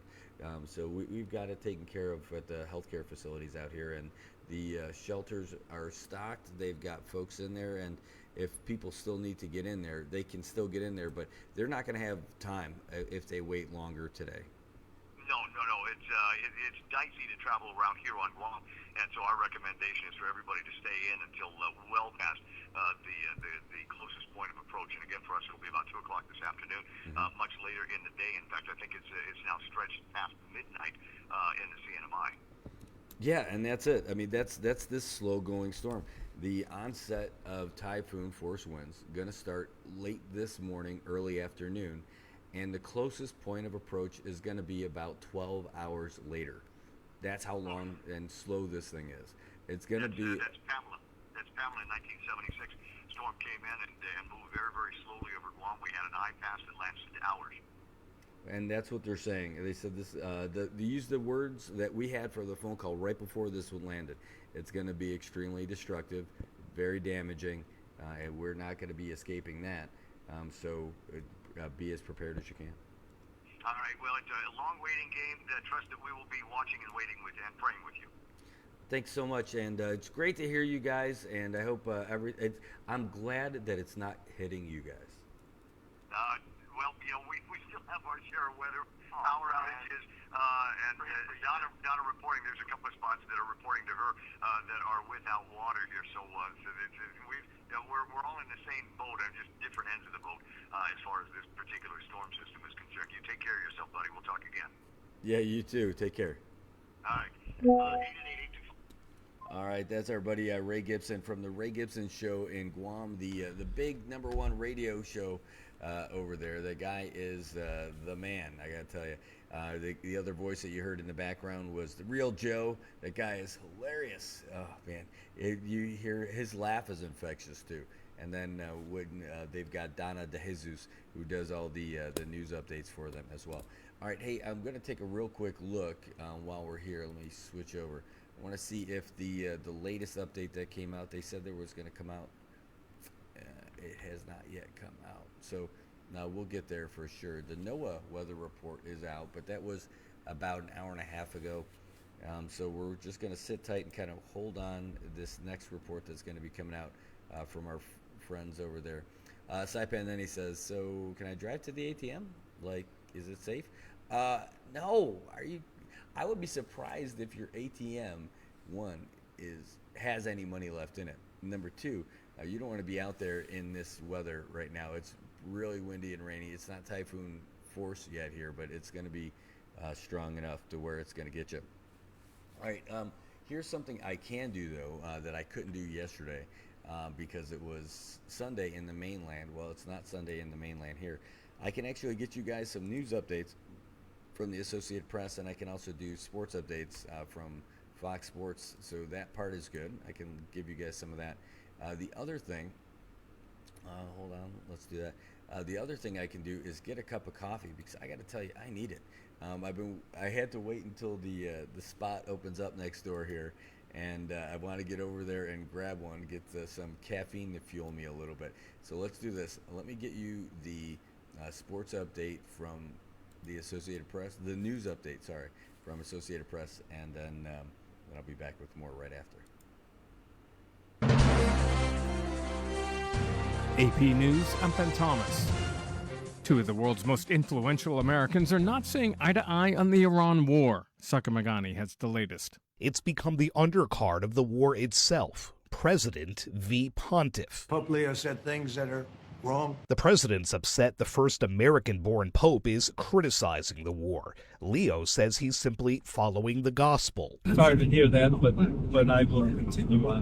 B: So we've got it taken care of at the healthcare facilities out here, and the shelters are stocked. They've got folks in there, and if people still need to get in there, they can still get in there, but they're not going to have time if they wait longer today.
D: No. It's dicey to travel around here on Guam, and so our recommendation is for everybody to stay in until well past the closest point of approach. And again, for us, it'll be about 2:00 this afternoon, much later in the day. In fact, I think it's now stretched past midnight in the CNMI.
B: Yeah, and that's it. I mean, that's this slow-going storm. The onset of typhoon force winds going to start late this morning, early afternoon, and the closest point of approach is going to be about 12 hours later. That's how long and slow this thing is. It's going to be.
D: That's Pamela. That's Pamela in 1976. Storm came in and moved very, very slowly over Guam. We had an eye pass that lasted hours.
B: And that's what they're saying. They said this. They used the words that we had for the phone call right before this one landed. It's going to be extremely destructive, very damaging, and we're not going to be escaping that. So be as prepared as you can.
D: All right. Well, it's a long waiting game. Trust that we will be watching and waiting with and praying with you.
B: Thanks so much, and it's great to hear you guys. And I hope I'm glad that it's not hitting you guys.
D: Well, we still have our share of weather, power outages, and Donna reporting. There's a couple of spots that are reporting to her that are without water here. So we're all in the same boat, and just different ends of the boat as far as this particular storm system is concerned. You take care of yourself, buddy. We'll talk again.
B: Yeah, you too. Take care.
D: All right. 888-825.
B: All right, that's our buddy Ray Gibson from the Ray Gibson Show in Guam, the big #1 radio show over there. The guy is the man, I gotta tell you. The other voice that you heard in the background was the real Joe. That guy is hilarious. Oh man, you hear his laugh is infectious too. And then when they've got Donna DeJesus, who does all the news updates for them as well. All right, hey, I'm going to take a real quick look while we're here. Let me switch over. I want to see if the latest update that came out, they said there was going to come out. It has not yet come out. So now we'll get there for sure. The NOAA weather report is out, but that was about an hour and a half ago. So we're just going to sit tight and kind of hold on this next report that's going to be coming out from our friends over there. Saipan then he says, so can I drive to the ATM? Like, is it safe? No. I would be surprised if your ATM, one, has any money left in it. Number two, you don't want to be out there in this weather right now. It's really windy and rainy. It's not typhoon force yet here, but it's going to be strong enough to where it's going to get you. All right, here's something I can do, though, that I couldn't do yesterday because it was Sunday in the mainland. Well, it's not Sunday in the mainland here. I can actually get you guys some news updates from the Associated Press, and I can also do sports updates from Fox Sports, so that part is good. I can give you guys some of that. The other thing, hold on, let's do that. The other thing I can do is get a cup of coffee, because I got to tell you, I need it. I had to wait until the spot opens up next door here, and I want to get over there and grab one, get some caffeine to fuel me a little bit. So let's do this. Let me get you the sports update from the Associated Press, the news update, sorry, from Associated Press, and then I'll be back with more right after.
F: AP News, I'm Ben Thomas. Two of the world's most influential Americans are not seeing eye to eye on the Iran war. Saka Magani has the latest.
G: It's become the undercard of the war itself. President v. Pontiff.
H: Pope Leo said things that are wrong.
G: The president's upset the first American-born pope is criticizing the war. Leo says he's simply following the gospel.
I: Sorry to hear that, but I will continue on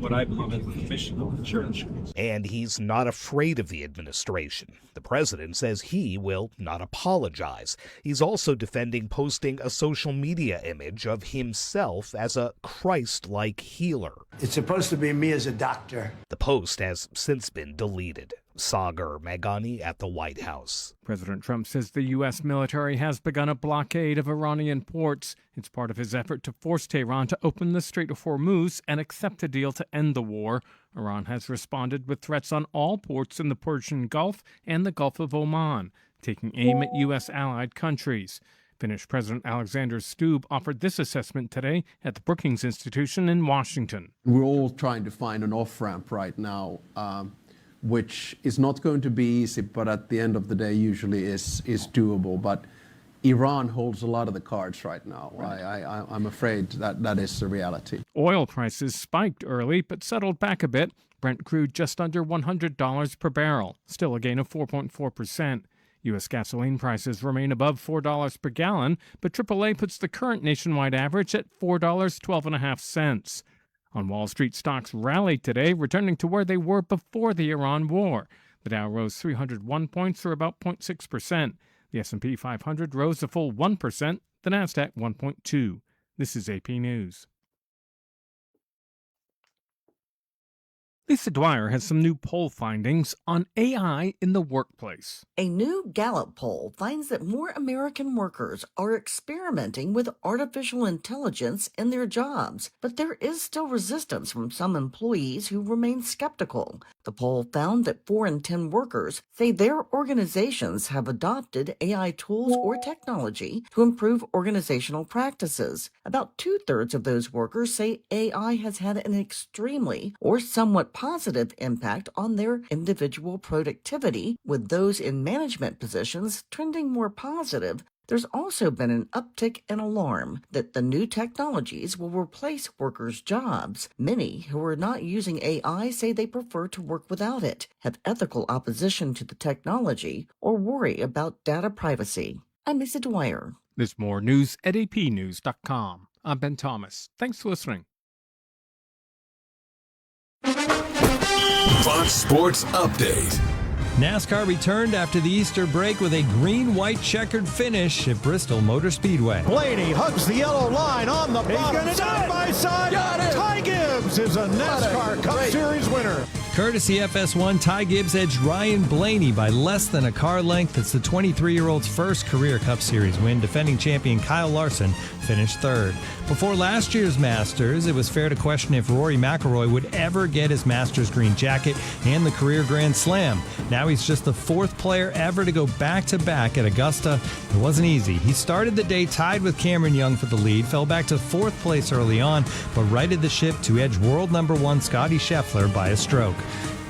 I: what I believe is the mission of the church.
G: And he's not afraid of the administration. The president says he will not apologize. He's also defending posting a social media image of himself as a Christ-like healer.
H: It's supposed to be me as a doctor.
G: The post has since been deleted. Sagar Magani at the White House.
F: President Trump says the U.S. military has begun a blockade of Iranian ports. It's part of his effort to force Tehran to open the Strait of Hormuz and accept a deal to end the war. Iran has responded with threats on all ports in the Persian Gulf and the Gulf of Oman, taking aim at U.S. allied countries. Finnish President Alexander Stubb offered this assessment today at the Brookings Institution in Washington.
J: We're all trying to find an off-ramp right now, which is not going to be easy, but at the end of the day usually is doable. But Iran holds a lot of the cards right now. Right. I'm afraid that is the reality.
F: Oil prices spiked early but settled back a bit. Brent crude just under $100 per barrel, still a gain of 4.4%. U.S. gasoline prices remain above $4 per gallon, but AAA puts the current nationwide average at $4.12.5. On Wall Street, stocks rallied today, returning to where they were before the Iran war. The Dow rose 301 points, or about 0.6%. The S&P 500 rose a full 1%, the Nasdaq 1.2%. This is AP News. Lisa Dwyer has some new poll findings on AI in the workplace.
K: A new Gallup poll finds that more American workers are experimenting with artificial intelligence in their jobs, but there is still resistance from some employees who remain skeptical. The poll found that 4 in 10 workers say their organizations have adopted AI tools or technology to improve organizational practices. About 2/3 of those workers say AI has had an extremely or somewhat positive impact on their individual productivity, with those in management positions trending more positive. There's also been an uptick in alarm that the new technologies will replace workers' jobs. Many who are not using AI say they prefer to work without it, have ethical opposition to the technology, or worry about data privacy. I'm Lisa Dwyer.
F: There's more news at apnews.com. I'm Ben Thomas. Thanks for listening.
L: Fox Sports Update.
M: NASCAR returned after the Easter break with a green-white checkered finish at Bristol Motor Speedway.
N: Blaney hugs the yellow line on the bottom, side by side. Ty Gibbs is a NASCAR Cup Series winner.
M: Courtesy FS1, Ty Gibbs edged Ryan Blaney by less than a car length. It's the 23-year-old's first career Cup Series win. Defending champion Kyle Larson finished third. Before last year's Masters, it was fair to question if Rory McIlroy would ever get his Masters green jacket and the career Grand Slam. Now he's just the fourth player ever to go back-to-back at Augusta. It wasn't easy. He started the day tied with Cameron Young for the lead, fell back to fourth place early on, but righted the ship to edge world number one Scottie Scheffler by a stroke.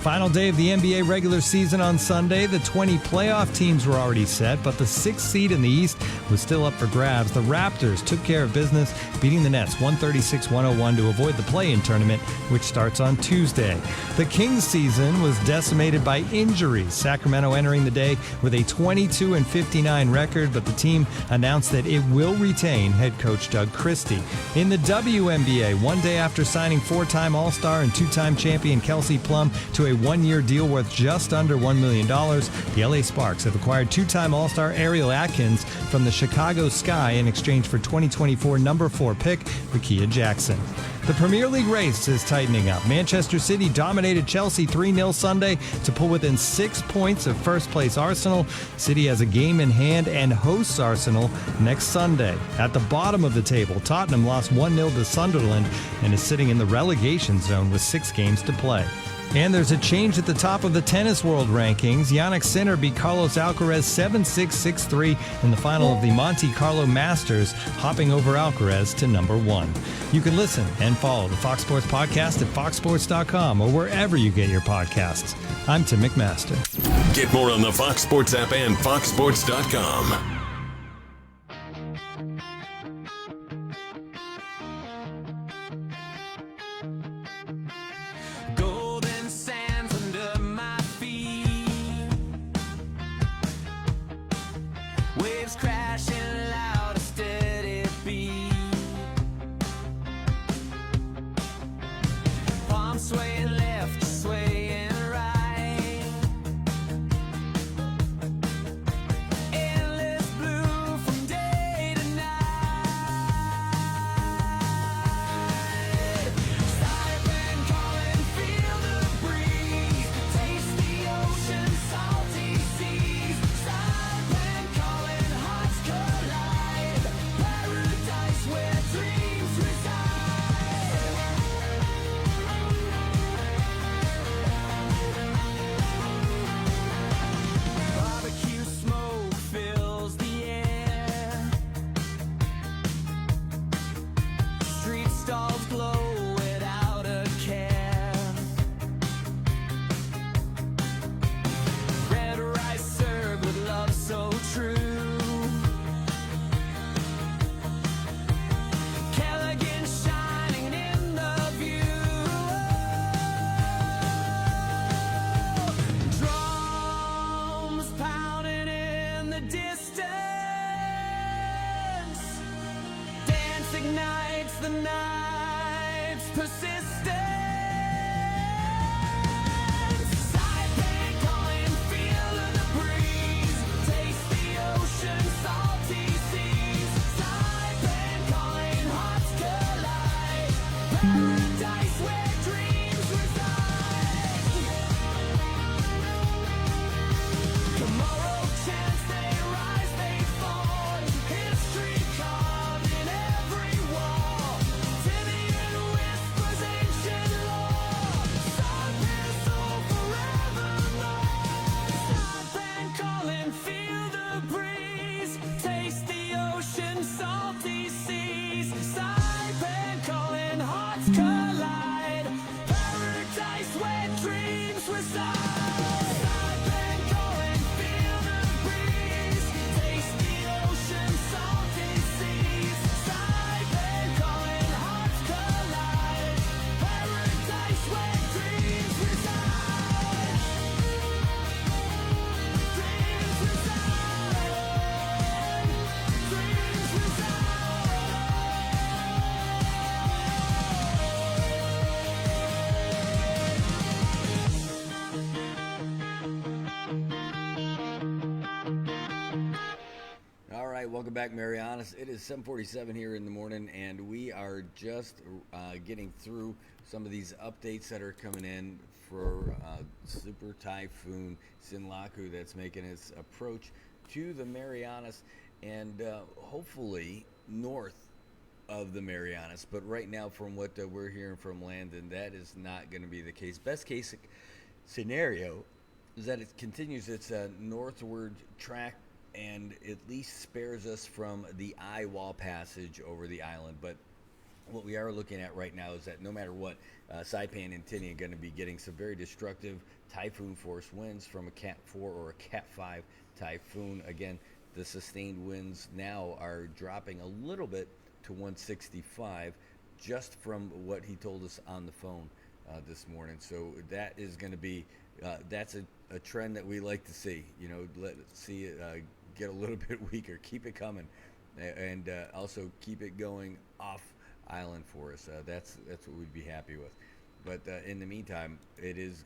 M: Final day of the NBA regular season on Sunday. The 20 playoff teams were already set, but the 6th seed in the East was still up for grabs. The Raptors took care of business, beating the Nets 136-101 to avoid the play-in tournament, which starts on Tuesday. The Kings season was decimated by injuries. Sacramento entering the day with a 22-59 record, but the team announced that it will retain head coach Doug Christie. In the WNBA, one day after signing 4-time All-Star and 2-time champion Kelsey Plum to a one-year deal worth just under $1 million, the LA Sparks have acquired 2-time All-Star Ariel Atkins from the Chicago Sky in exchange for 2024 number 4 pick Rickea Jackson. The Premier League race is tightening up. Manchester City dominated Chelsea 3-0 Sunday to pull within 6 points of first-place Arsenal. City has a game in hand and hosts Arsenal next Sunday. At the bottom of the table, Tottenham lost 1-0 to Sunderland and is sitting in the relegation zone with 6 games to play. And there's a change at the top of the tennis world rankings. Jannik Sinner beat Carlos Alcaraz 7-6, 6-3 in the final of the Monte Carlo Masters, hopping over Alcaraz to number 1. You can listen and follow the Fox Sports Podcast at foxsports.com or wherever you get your podcasts. I'm Tim McMaster.
L: Get more on the Fox Sports app and foxsports.com.
B: Welcome back, Marianas. It is 7:47 here in the morning, and we are just getting through some of these updates that are coming in for Super Typhoon Sinlaku that's making its approach to the Marianas and hopefully north of the Marianas. But right now, from what we're hearing from Landon, that is not going to be the case. Best case scenario is that it continues its northward track and at least spares us from the eye wall passage over the island. But what we are looking at right now is that no matter what, Saipan and Tinian are going to be getting some very destructive typhoon force winds from a Cat 4 or a Cat 5 typhoon. Again, the sustained winds now are dropping a little bit to 165 just from what he told us on the phone this morning. So that is going to be that's a trend that we like to see. Let's see it get a little bit weaker, keep it coming, and also keep it going off island for us. That's what we'd be happy with. But in the meantime, it's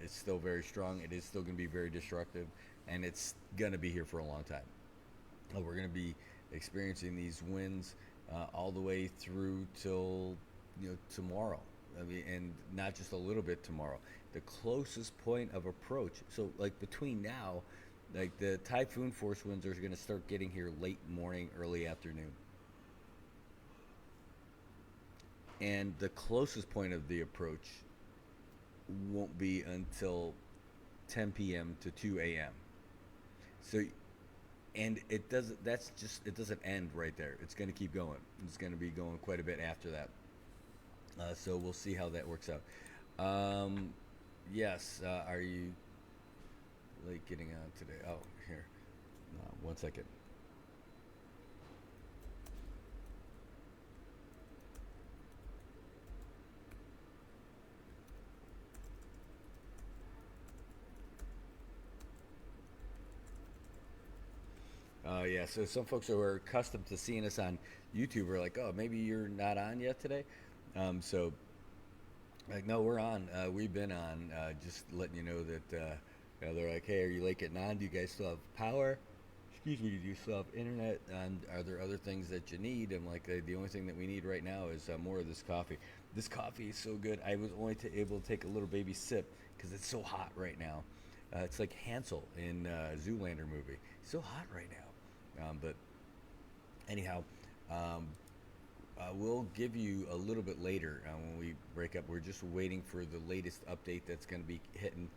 B: still very strong. It is still going to be very destructive, and it's going to be here for a long time. We're going to be experiencing these winds all the way through till tomorrow. I mean, and not just a little bit tomorrow. The closest point of approach. So, like between now, like the typhoon force winds are going to start getting here late morning, early afternoon. And the closest point of the approach won't be until 10 p.m. to 2 a.m. So, and it doesn't. It doesn't end right there. It's going to keep going. It's going to be going quite a bit after that. So we'll see how that works out. Yes. Are you late getting on today? Oh, here. 1 second. Yeah, so some folks who are accustomed to seeing us on YouTube are like, oh, maybe you're not on yet today. So, like, no, we're on. We've been on. Just letting you know that they're like, hey, are you late getting on? Do you guys still have power? Excuse me, do you still have internet? And are there other things that you need? I'm like, the only thing that we need right now is more of this coffee. This coffee is so good. I was only able to take a little baby sip because it's so hot right now. It's like Hansel in Zoolander movie. It's so hot right now. But anyhow, we'll give you a little bit later when we break up. We're just waiting for the latest update that's going to be hitting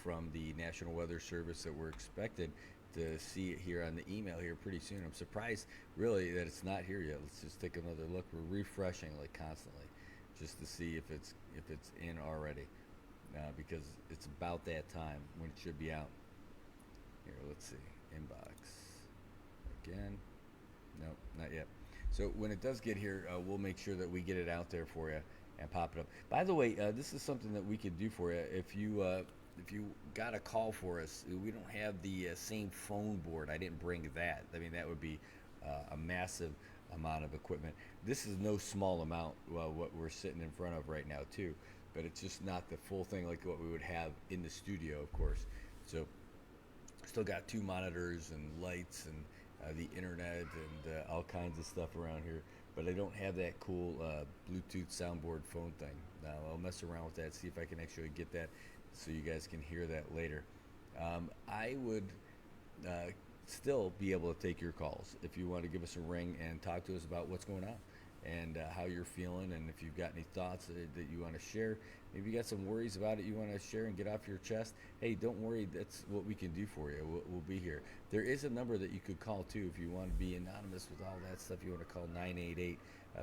B: from the National Weather Service that we're expected to see it here on the email here pretty soon. I'm surprised, really, that it's not here yet. Let's just take another look. We're refreshing like constantly just to see if it's in already because it's about that time when it should be out. Here, let's see. Inbox. Again. Nope, not yet. So when it does get here, we'll make sure that we get it out there for you and pop it up. By the way, this is something that we could do for you. If you got a call for us, we don't have the same phone board. I didn't bring that. I mean, that would be a massive amount of equipment. This is no small amount, what we're sitting in front of right now, too. But it's just not the full thing like what we would have in the studio, of course. So still got 2 monitors and lights and the internet and all kinds of stuff around here, but I don't have that cool Bluetooth soundboard phone thing. I'll mess around with that, see if I can actually get that so you guys can hear that later. I would still be able to take your calls if you want to give us a ring and talk to us about what's going on and how you're feeling, and if you've got any thoughts that you want to share. Maybe you got some worries about it you want to share and get off your chest. Hey, don't worry, that's what we can do for you. We'll be here. There is a number that you could call too if you want to be anonymous with all that stuff. You want to call 988.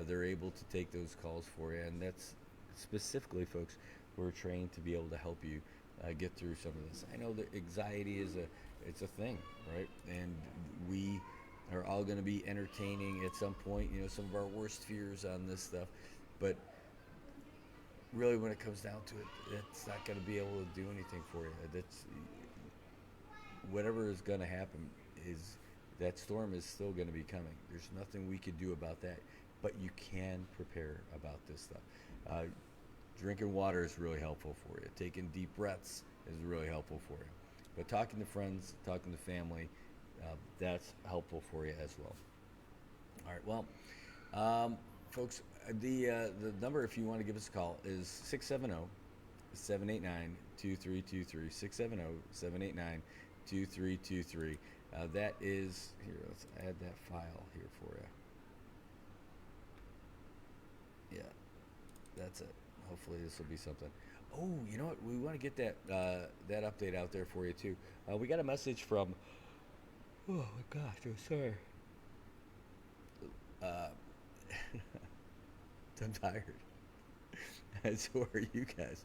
B: They're able to take those calls for you, and that's specifically, folks, we're trained to be able to help you get through some of this. I know that anxiety is a thing, right? And we are all going to be entertaining at some point, some of our worst fears on this stuff, but really when it comes down to it, it's not going to be able to do anything for you. That's whatever is going to happen is that storm is still going to be coming. There's nothing we could do about that, but you can prepare about this stuff. Drinking water is really helpful for you. Taking deep breaths is really helpful for you. But talking to friends, talking to family, that's helpful for you as well. All right, well, folks, the number, if you want to give us a call, is 670-789-2323. 670-789-2323. That is, here, let's add that file here for you. Yeah, that's it. Hopefully this will be something. Oh, you know what? We want to get that that update out there for you too. We got a message from. Oh my gosh, I'm sorry. I'm tired. So are you guys.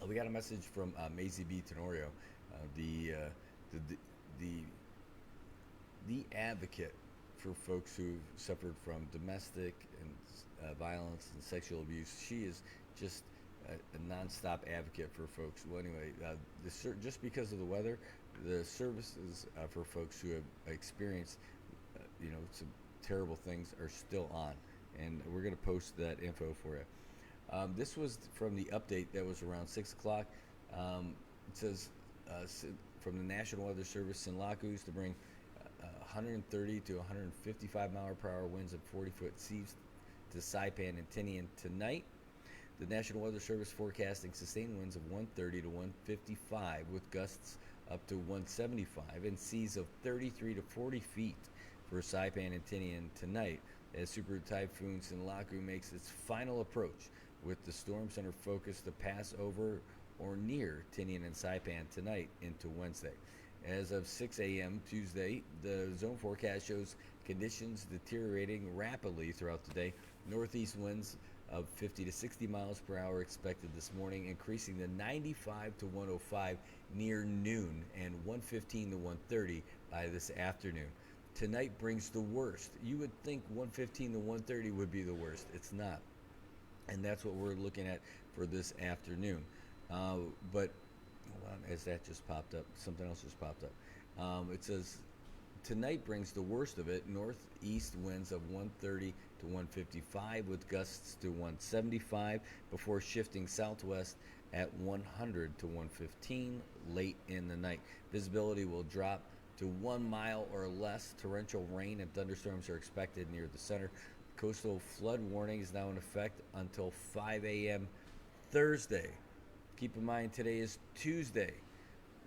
B: We got a message from Maisie B. Tenorio, the advocate for folks who've suffered from domestic and violence and sexual abuse. She is just a nonstop advocate for folks. Well, anyway, just because of the weather, the services for folks who have experienced, some terrible things are still on, and we're going to post that info for you. This was from the update that was around 6 o'clock. It says from the National Weather Service, Sinlaku is to bring 130 to 155 mile-per-hour winds and 40-foot seas to Saipan and Tinian tonight. The National Weather Service forecasting sustained winds of 130 to 155 with gusts up to 175 and seas of 33 to 40 feet for Saipan and Tinian tonight as Super Typhoon Sinlaku makes its final approach, with the storm center focused to pass over or near Tinian and Saipan tonight into Wednesday. As of 6 a.m. Tuesday, the zone forecast shows conditions deteriorating rapidly throughout the day. Northeast winds of 50 to 60 miles per hour expected this morning, increasing to 95 to 105 near noon and 115 to 130 by this afternoon. Tonight brings the worst. You would think 115 to 130 would be the worst. It's not. And that's what we're looking at for this afternoon. But hold on, as that just popped up, something else just popped up. It says tonight brings the worst of it. Northeast winds of 130 to 155 with gusts to 175 before shifting southwest at 100 to 115 late in the night. Visibility will drop to 1 mile or less. Torrential rain and thunderstorms are expected near the center. Coastal flood warning is now in effect until 5 a.m. Thursday. Keep in mind today is Tuesday,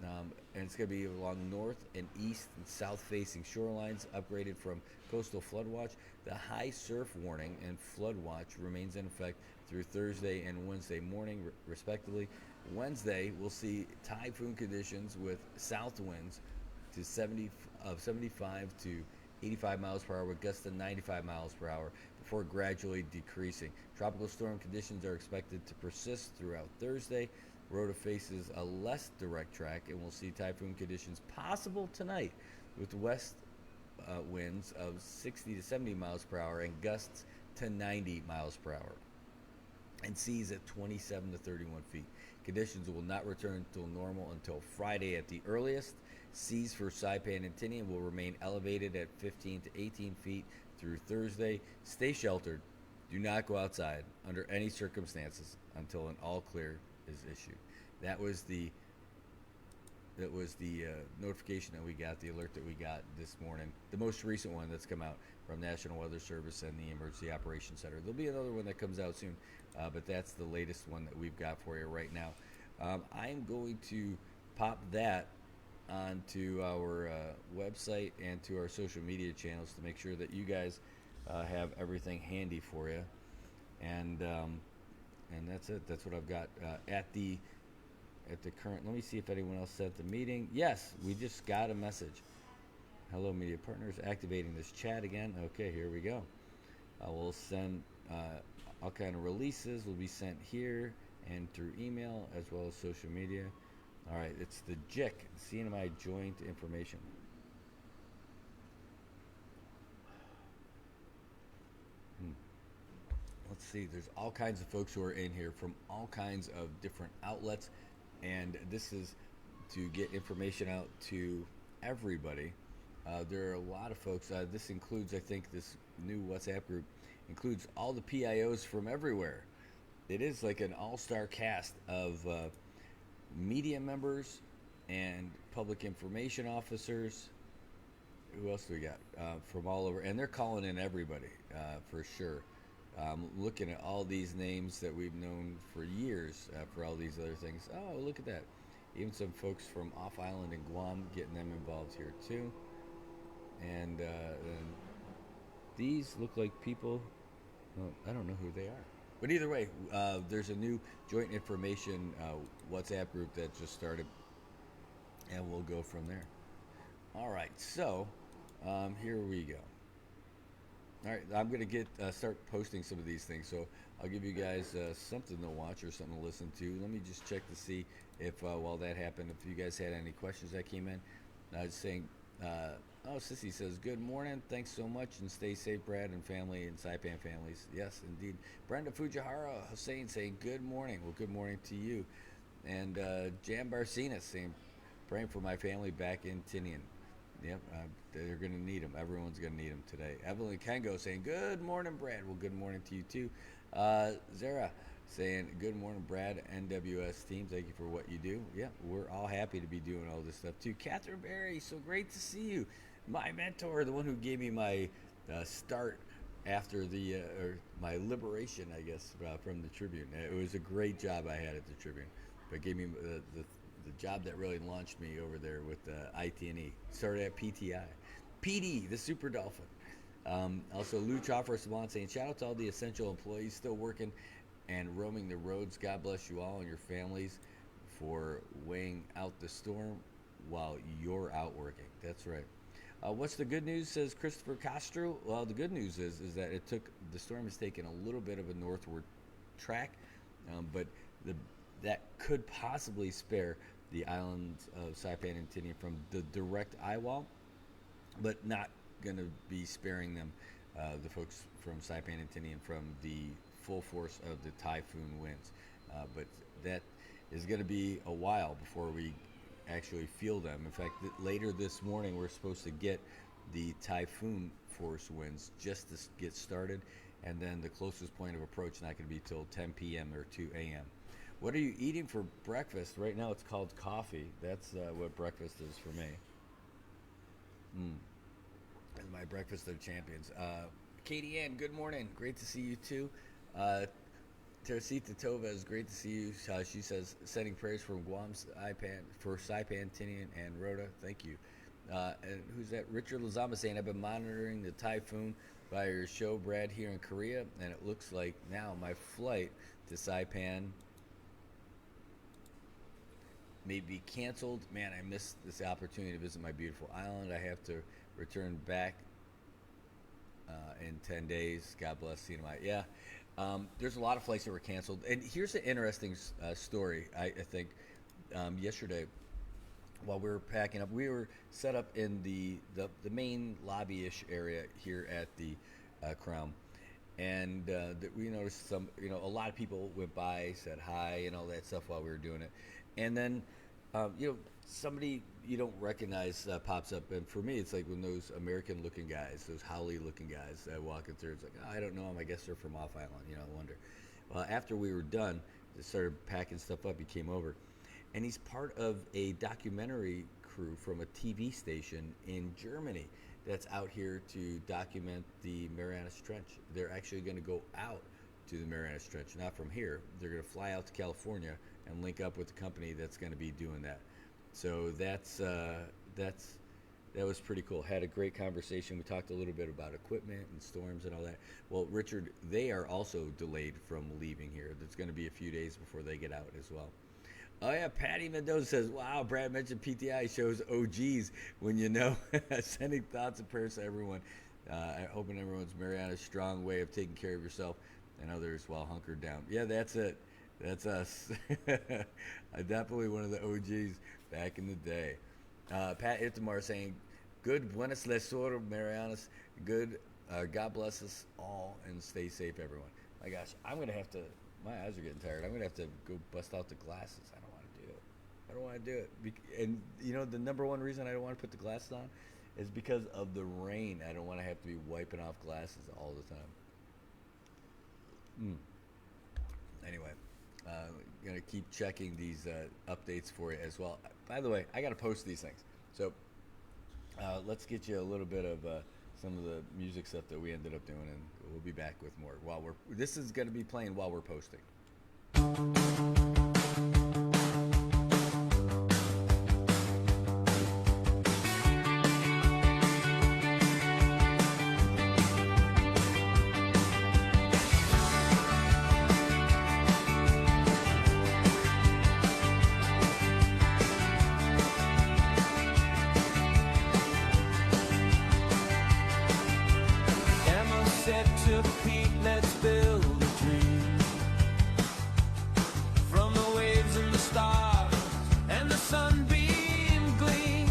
B: and it's going to be along north and east and south facing shorelines, upgraded from coastal flood watch. The high surf warning and flood watch remains in effect through Thursday and Wednesday morning respectively. Wednesday we'll see typhoon conditions with south winds to 75 to 85 miles per hour with gusts to 95 miles per hour before gradually decreasing. Tropical storm conditions are expected to persist throughout Thursday. Rota faces a less direct track, and we'll see typhoon conditions possible tonight with west winds of 60 to 70 miles per hour and gusts to 90 miles per hour, and seas at 27 to 31 feet. Conditions will not return to normal until Friday at the earliest. Seas for Saipan and Tinian will remain elevated at 15 to 18 feet through Thursday. Stay sheltered. Do not go outside under any circumstances until an all clear is issued. That was the notification that we got, the alert that we got this morning. The most recent one that's come out from National Weather Service and the Emergency Operations Center. There'll be another one that comes out soon, but that's the latest one that we've got for you right now. I'm going to pop that onto our website and to our social media channels to make sure that you guys have everything handy for you. And that's it. That's what I've got at the current. Let me see if anyone else sent the meeting. Yes, we just got a message. Hello, media partners. Activating this chat again. Okay, here we go. We'll send all kind of releases will be sent here and through email as well as social media. All right, it's the JIC, CNMI Joint Information. Let's see, there's all kinds of folks who are in here from all kinds of different outlets, and this is to get information out to everybody. There are a lot of folks. This includes, I think, this new WhatsApp group includes all the PIOs from everywhere. It is like an all-star cast of media members and public information officers. Who else do we got? From all over, and they're calling in everybody for sure. Looking at all these names that we've known for years for all these other things. Oh, look at that. Even some folks from off island in Guam, getting them involved here too. And these look like people, well, I don't know who they are. But either way, there's a new joint information WhatsApp group that just started, and we'll go from there. All right, so here we go. All right, I'm going to start posting some of these things, so I'll give you guys something to watch or something to listen to. Let me just check to see if, while that happened, if you guys had any questions that came in. I was saying, Sissy says, good morning, thanks so much, and stay safe, Brad and family and Saipan families. Yes, indeed. Brenda Fujihara Hussein saying, good morning. Well, good morning to you. And Jan Barcina saying, praying for my family back in Tinian. Yep, they're going to need them. Everyone's going to need them today. Evelyn Kengo saying, good morning, Brad. Well, good morning to you, too. Zara saying, good morning, Brad, NWS team. Thank you for what you do. Yeah, we're all happy to be doing all this stuff, too. Catherine Berry, so great to see you. My mentor, the one who gave me my start after or my liberation, I guess, from the Tribune. It was a great job I had at the Tribune, but gave me the job that really launched me over there with IT&E. Started at PTI. PD, the Super Dolphin. Also, Lou Choffer Savant saying, shout out to all the essential employees still working and roaming the roads. God bless you all and your families for weighing out the storm while you're out working. That's right. What's the good news, says Christopher Castro? Well, the good news is that the storm has taken a little bit of a northward track, but that could possibly spare the islands of Saipan and Tinian from the direct eye wall, but not going to be sparing them, the folks from Saipan and Tinian, from the full force of the typhoon winds. But that is going to be a while before we actually feel them. In fact, later this morning we're supposed to get the typhoon force winds just to get started, and then the closest point of approach not going to be till 10 p.m. or 2 a.m. What are you eating for breakfast? Right now it's called coffee. That's what breakfast is for me. It's my breakfast of champions. Katie Ann, good morning. Great to see you too. Teresita Tovez, great to see you. She says, sending prayers from Guam's for Saipan, Tinian, and Rhoda. Thank you. And who's that? Richard Lazama saying, I've been monitoring the typhoon by your show, Brad, here in Korea, and it looks like now my flight to Saipan may be canceled. Man, I missed this opportunity to visit my beautiful island. I have to return back in 10 days. God bless CNMI. Yeah, there's a lot of flights that were canceled. And here's an interesting story, I think. Yesterday, while we were packing up, we were set up in the main lobby-ish area here at the Crown. And we noticed a lot of people went by, said hi, and all that stuff while we were doing it. And then, somebody you don't recognize pops up. And for me, it's like when those American-looking guys, those Howley-looking guys walking through, it's like, oh, I don't know them. I guess they're from off island. I wonder. Well, after we were done, they started packing stuff up. He came over. And he's part of a documentary crew from a TV station in Germany that's out here to document the Marianas Trench. They're actually going to go out to the Marianas Trench, not from here. They're going to fly out to California and link up with the company that's going to be doing that. So that was pretty cool. Had a great conversation. We talked a little bit about equipment and storms and all that. Well, Richard, they are also delayed from leaving here. It's going to be a few days before they get out as well. Oh, yeah, Patty Mendoza says, wow, Brad mentioned PTI shows OGs when you know. Sending thoughts and prayers to everyone. Hoping everyone's Mariana's strong way of taking care of yourself and others while hunkered down. Yeah, that's it. That's us. Definitely one of the OGs back in the day. Pat Itamar saying, good Buenos Lesor, Marianas. Good. God bless us all and stay safe, everyone. My gosh, I'm going to have to, my eyes are getting tired. I'm going to have to go bust out the glasses. I don't want to do it. And, the number one reason I don't want to put the glasses on is because of the rain. I don't want to have to be wiping off glasses all the time. Anyway, gonna keep checking these updates for you as well. By the way, I gotta post these things, so let's get you a little bit of some of the music stuff that we ended up doing, and we'll be back with more. This is gonna be playing while we're posting.
A: Emma said to Pete, let's build a dream from the waves and the stars and the sunbeam gleam.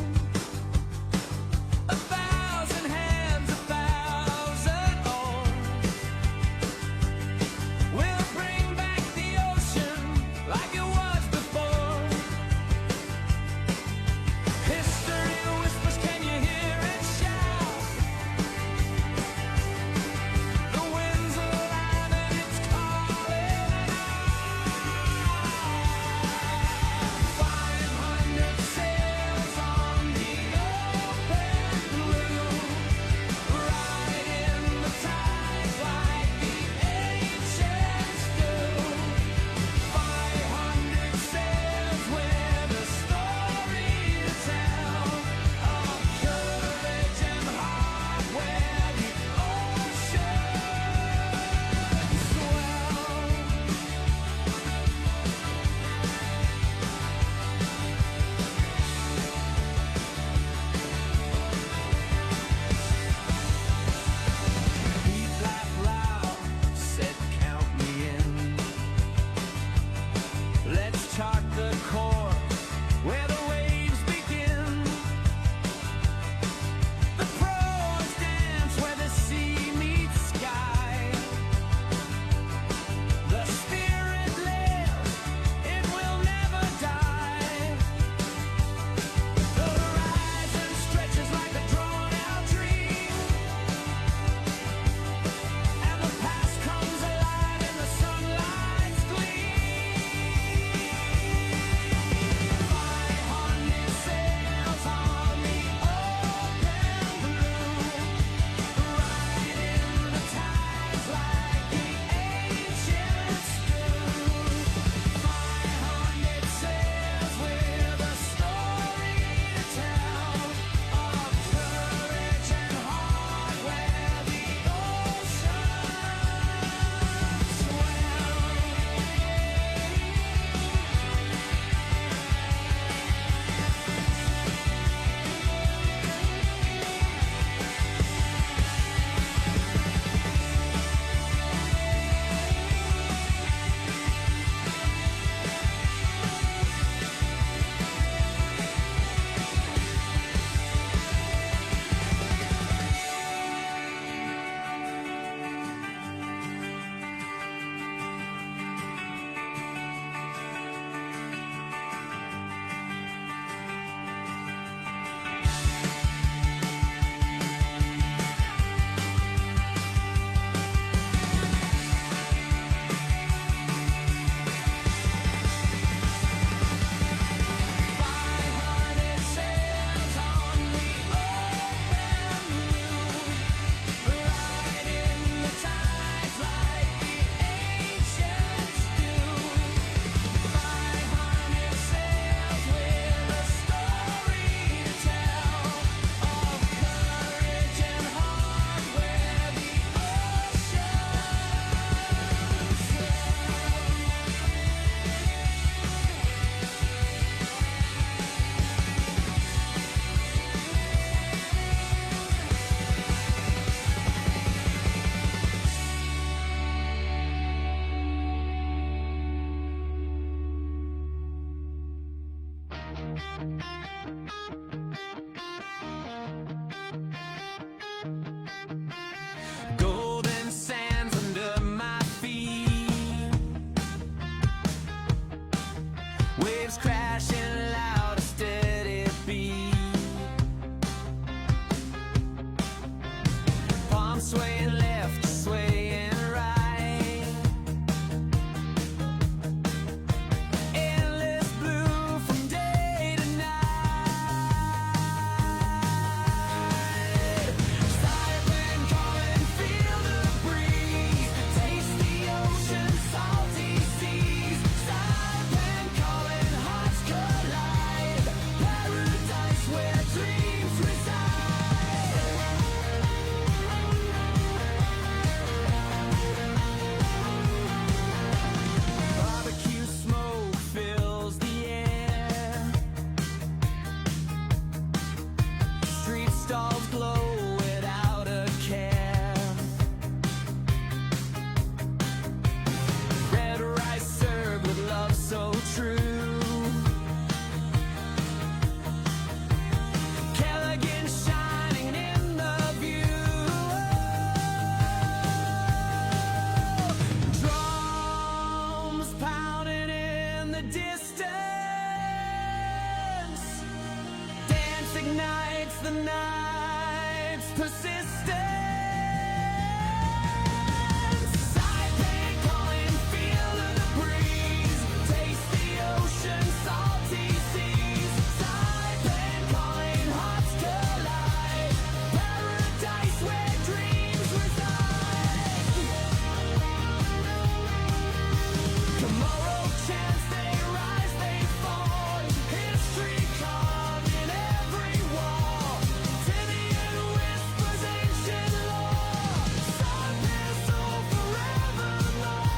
A: 1,000 hands, 1,000 arms will bring back the ocean like it was before. History whispers, can you hear it shout? The winds are alive and it's calling out. 500 sails on the open blue, riding the tides like the ancients do. 500 sails with a story to tell of courage and heart where the oceans swell. Pete laughed loud, said count me in. Let's chart the course where the waves begin. The pros dance where the sea meets sky. The spirit lives, it will never die. The horizon stretches like a drawn-out dream, and the past comes alive in the sunlight's gleam. 500 sails on the open blue, riding the tides like the ancients do. 500 sails with a story to tell of courage and heart where the oceans golden sands under my feet, waves crashing loud, a steady beat, palms swaying left, swaying right, ignites the night's persistence. Saipan calling, feel the breeze, taste the ocean, salty seas. Saipan calling, hearts collide, paradise where dreams reside. Tomorrow chance, they rise, they fall. History carved in every wall. Tibian whispers, ancient lore. Saipan soul forevermore.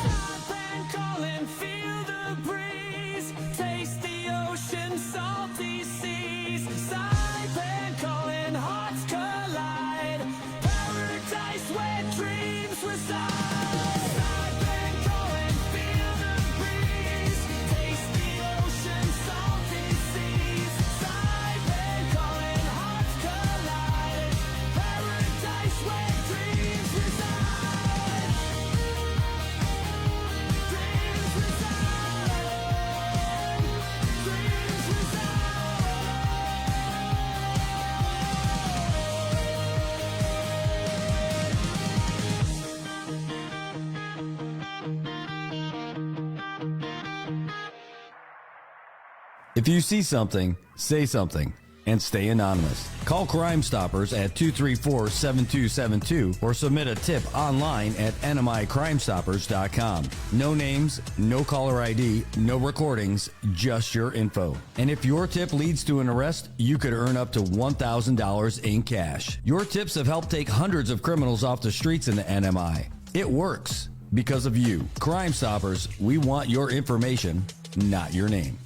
A: Saipan calling, feel the breeze, taste the ocean, salty seas. Saipan calling, hearts collide, paradise where dreams reside. Saipan calling, feel the breeze, taste the ocean, salty seas. Saipan calling, hearts collide, paradise where dreams reside. Dreams reside. Dreams
B: If you see something, say something, and stay anonymous. Call Crime Stoppers at 234-7272 or submit a tip online at nmicrimestoppers.com. No names, no caller ID, no recordings, just your info. And if your tip leads to an arrest, you could earn up to $1,000 in cash. Your tips have helped take hundreds of criminals off the streets in the NMI. It works because of you. Crime Stoppers, we want your information, not your name.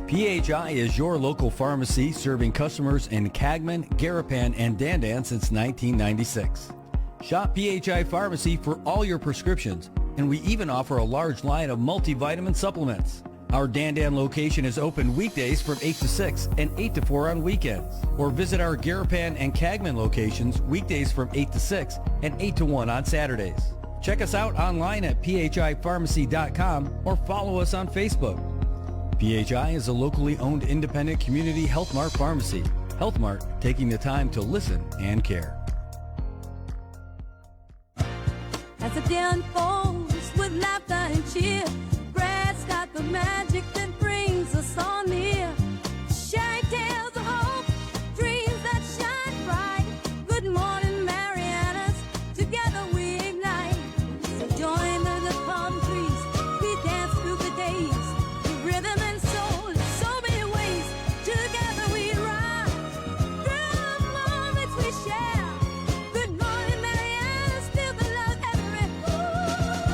B: PHI is your local pharmacy serving customers in Cagman, Garapan, and Dandan since 1996. Shop PHI Pharmacy for all your prescriptions, and we even offer a large line of multivitamin supplements. Our Dandan location is open weekdays from 8 to 6 and 8 to 4 on weekends. Or visit our Garapan and Cagman locations weekdays from 8 to 6 and 8 to 1 on Saturdays. Check us out online at phipharmacy.com or follow us on Facebook. PHI is a locally owned independent community Health Mart pharmacy. Health Mart, taking the time to listen and care.
O: As the day unfolds with laughter and cheer, Brad's got the magic that brings us all near. Sharing tales of hope, dreams that shine bright. Good morning, Marianas, together we ignite. So join the palm trees, we dance through the days. The rhythm and soul in so many ways. Together we rise through the moments we share. Good morning, Marianas, feel the love everywhere.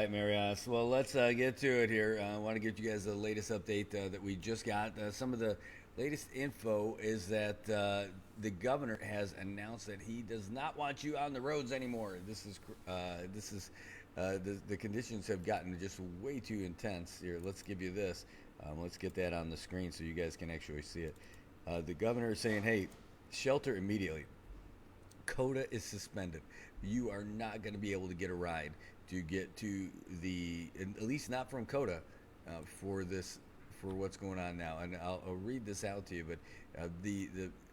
B: right, Marianas. Well, let's get to it here. I want to get you guys the latest update that we just got. Some of the latest info is that the governor has announced that he does not want you on the roads anymore. This is the conditions have gotten just way too intense. Here, let's give you this. Let's get that on the screen so you guys can actually see it. The governor is saying, hey, shelter immediately. COTA is suspended. You are not going to be able to get a ride to get to at least not from COTA, for what's going on now. And I'll read this out to you, but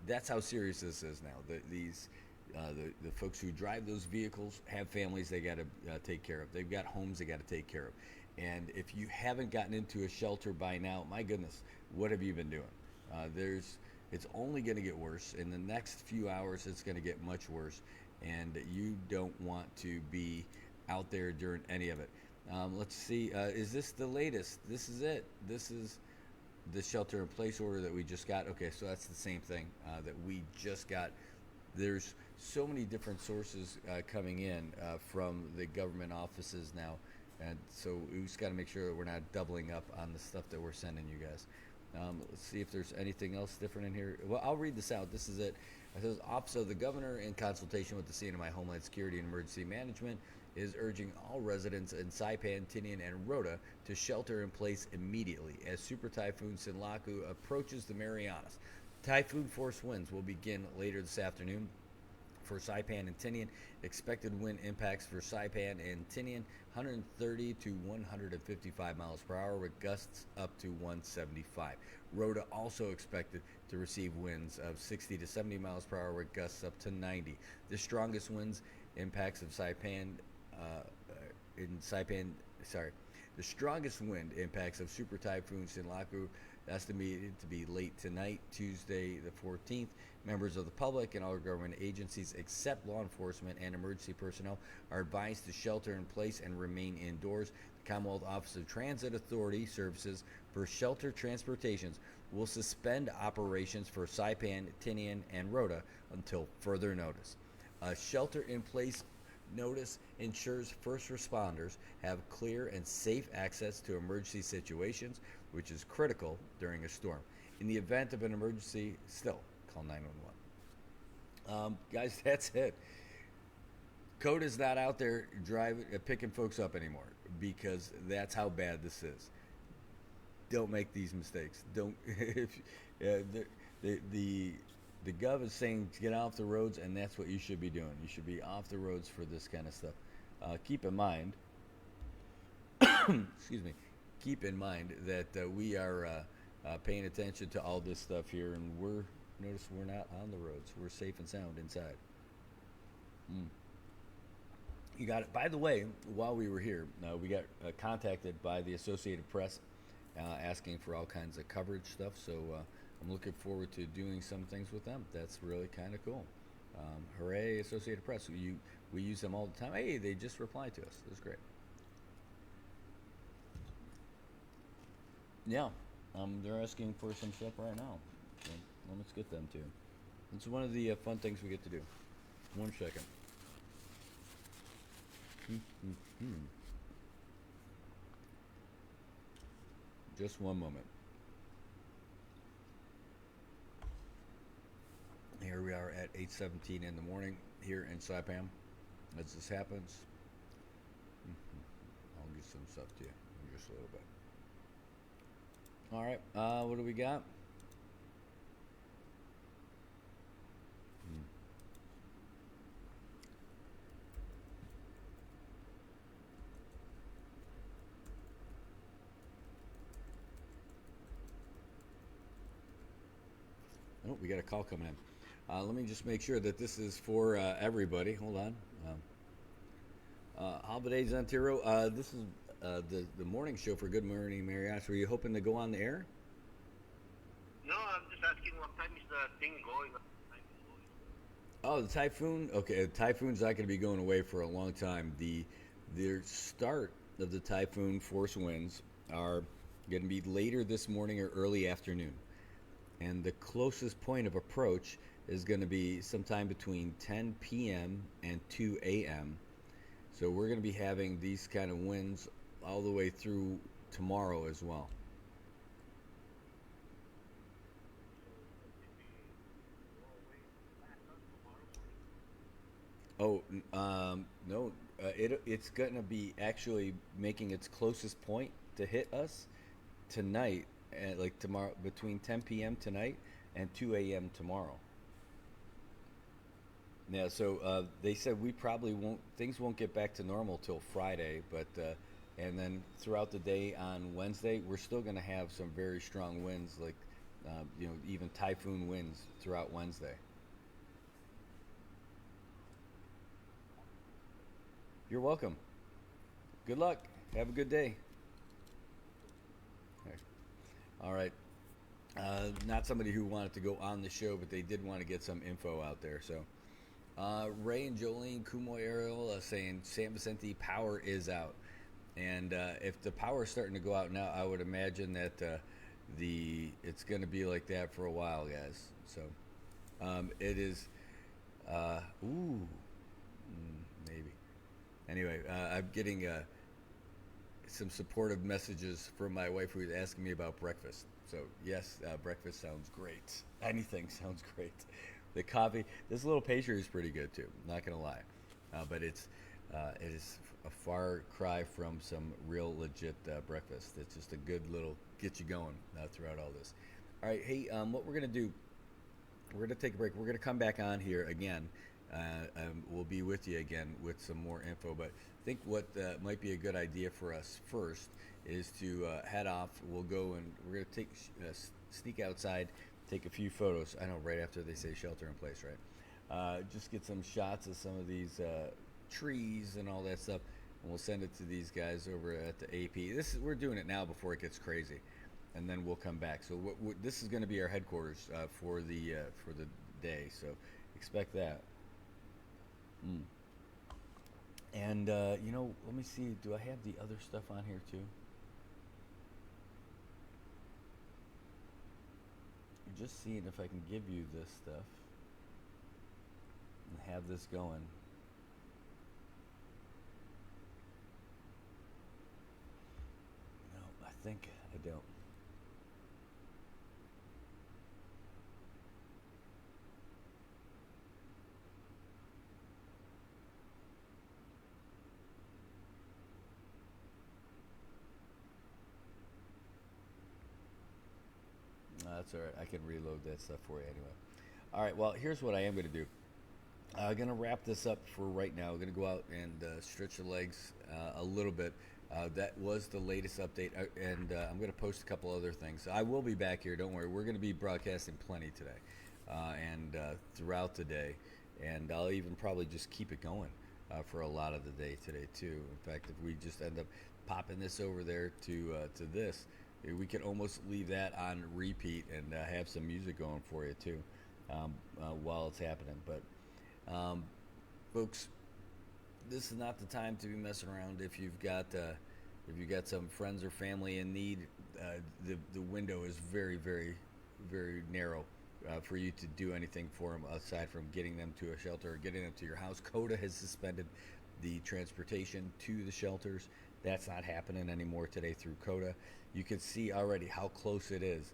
B: that's how serious this is now. The folks who drive those vehicles have families they got to take care of. They've got homes they got to take care of. And if you haven't gotten into a shelter by now, my goodness, what have you been doing? It's only going to get worse. In the next few hours, it's going to get much worse. And you don't want to be out there during any of it. Let's see. Is this the latest? This is it. This is the shelter-in-place order that we just got. Okay, so that's the same thing that we just got. There's so many different sources coming in from the government offices now. And so we just got to make sure that we're not doubling up on the stuff that we're sending you guys. Let's see if there's anything else different in here. Well, I'll read this out. This is it. It says, Office of the Governor, in consultation with the CNMI Homeland Security and Emergency Management, is urging all residents in Saipan, Tinian, and Rota to shelter in place immediately as Super Typhoon Sinlaku approaches the Marianas. Typhoon force winds will begin later this afternoon for Saipan and Tinian. Expected wind impacts for Saipan and Tinian, 130 to 155 miles per hour with gusts up to 175. Rota also expected to receive winds of 60 to 70 miles per hour with gusts up to 90. The strongest winds impacts of Saipan the strongest wind impacts of Super Typhoon Sinlaku estimated to be late tonight, Tuesday the 14th. Members of the public and all government agencies except law enforcement and emergency personnel are advised to shelter in place and remain indoors. The Commonwealth Office of Transit Authority Services for Shelter Transportations will suspend operations for Saipan, Tinian, and Rota until further notice. A shelter in place notice ensures first responders have clear and safe access to emergency situations, which is critical during a storm. In the event of an emergency, still call 911. Guys, that's it. COTA is not out there picking folks up anymore because that's how bad this is. Don't make these mistakes. Don't. The gov is saying to get off the roads, and that's what you should be doing. You should be off the roads for this kind of stuff. Keep in mind, excuse me, keep in mind that we are paying attention to all this stuff here, and notice we're not on the roads. We're safe and sound inside. You got it. By the way, while we were here, we got contacted by the Associated Press asking for all kinds of coverage stuff, so I'm looking forward to doing some things with them. That's really kind of cool. Hooray, Associated Press. We use them all the time. Hey, they just replied to us. That's great. Yeah, they're asking for some stuff right now. So let's get them to. It's one of the fun things we get to do. 1 second. Just one moment. Here we are at 8:17 in the morning here in Saipan. As this happens, I'll get some stuff to you in just a little bit. All right, what do we got? Oh, we got a call coming in. Let me just make sure that this is for everybody. Hold on. Holidays Antiro. This is the morning show for Good Morning Marianas. Were you hoping to go on the air?
P: No, I'm just asking what time is the thing going.
B: Oh, the typhoon? Okay, the typhoon's not going to be going away for a long time. The start of the typhoon force winds are going to be later this morning or early afternoon. And the closest point of approach is going to be sometime between 10 p.m. and 2 a.m. So we're going to be having these kind of winds all the way through tomorrow as well. Oh, no, it's going to be actually making its closest point to hit us tonight, like tomorrow, between 10 p.m. tonight and 2 a.m. tomorrow. Yeah, so they said we probably won't, things won't get back to normal till Friday, but and then throughout the day on Wednesday, we're still going to have some very strong winds, like even typhoon winds throughout Wednesday. You're welcome. Good luck. Have a good day. All right. Not somebody who wanted to go on the show, but they did want to get some info out there. So, Ray and Jolene Kumo Ariel saying San Vicente power is out, and if the power is starting to go out now, I would imagine that it's going to be like that for a while, guys. So, it is. Maybe. Anyway, I'm getting some supportive messages from my wife who is asking me about breakfast. So yes, breakfast sounds great. Anything sounds great. The coffee, this little pastry is pretty good too. Not gonna lie, but it is a far cry from some real legit breakfast. It's just a good little get you going throughout all this. All right, hey, what we're gonna do? We're gonna take a break. We're gonna come back on here again. We'll be with you again with some more info, but I think what might be a good idea for us first is to head off. We'll go and we're going to sneak outside, take a few photos. I know, right after they say shelter in place, right? Just get some shots of some of these trees and all that stuff, and we'll send it to these guys over at the AP. We're doing it now before it gets crazy, and then we'll come back. So this is going to be our headquarters for the day, so expect that. And let me see, do I have the other stuff on here too? I'm just seeing if I can give you this stuff and have this going. No, I think I don't. That's all right. I can reload that stuff for you anyway. All right. Well, here's what I am going to do. I'm going to wrap this up for right now. I'm going to go out and stretch the legs a little bit. That was the latest update, and I'm going to post a couple other things. I will be back here. Don't worry. We're going to be broadcasting plenty today and throughout the day, and I'll even probably just keep it going for a lot of the day today too. In fact, if we just end up popping this over there to this, we could almost leave that on repeat and have some music going for you too while it's happening. But folks, this is not the time to be messing around. If you've got some friends or family in need, the window is very, very, very narrow for you to do anything for them aside from getting them to a shelter or getting them to your house. CODA has suspended the transportation to the shelters. That's not happening anymore today through CODA. You can see already how close it is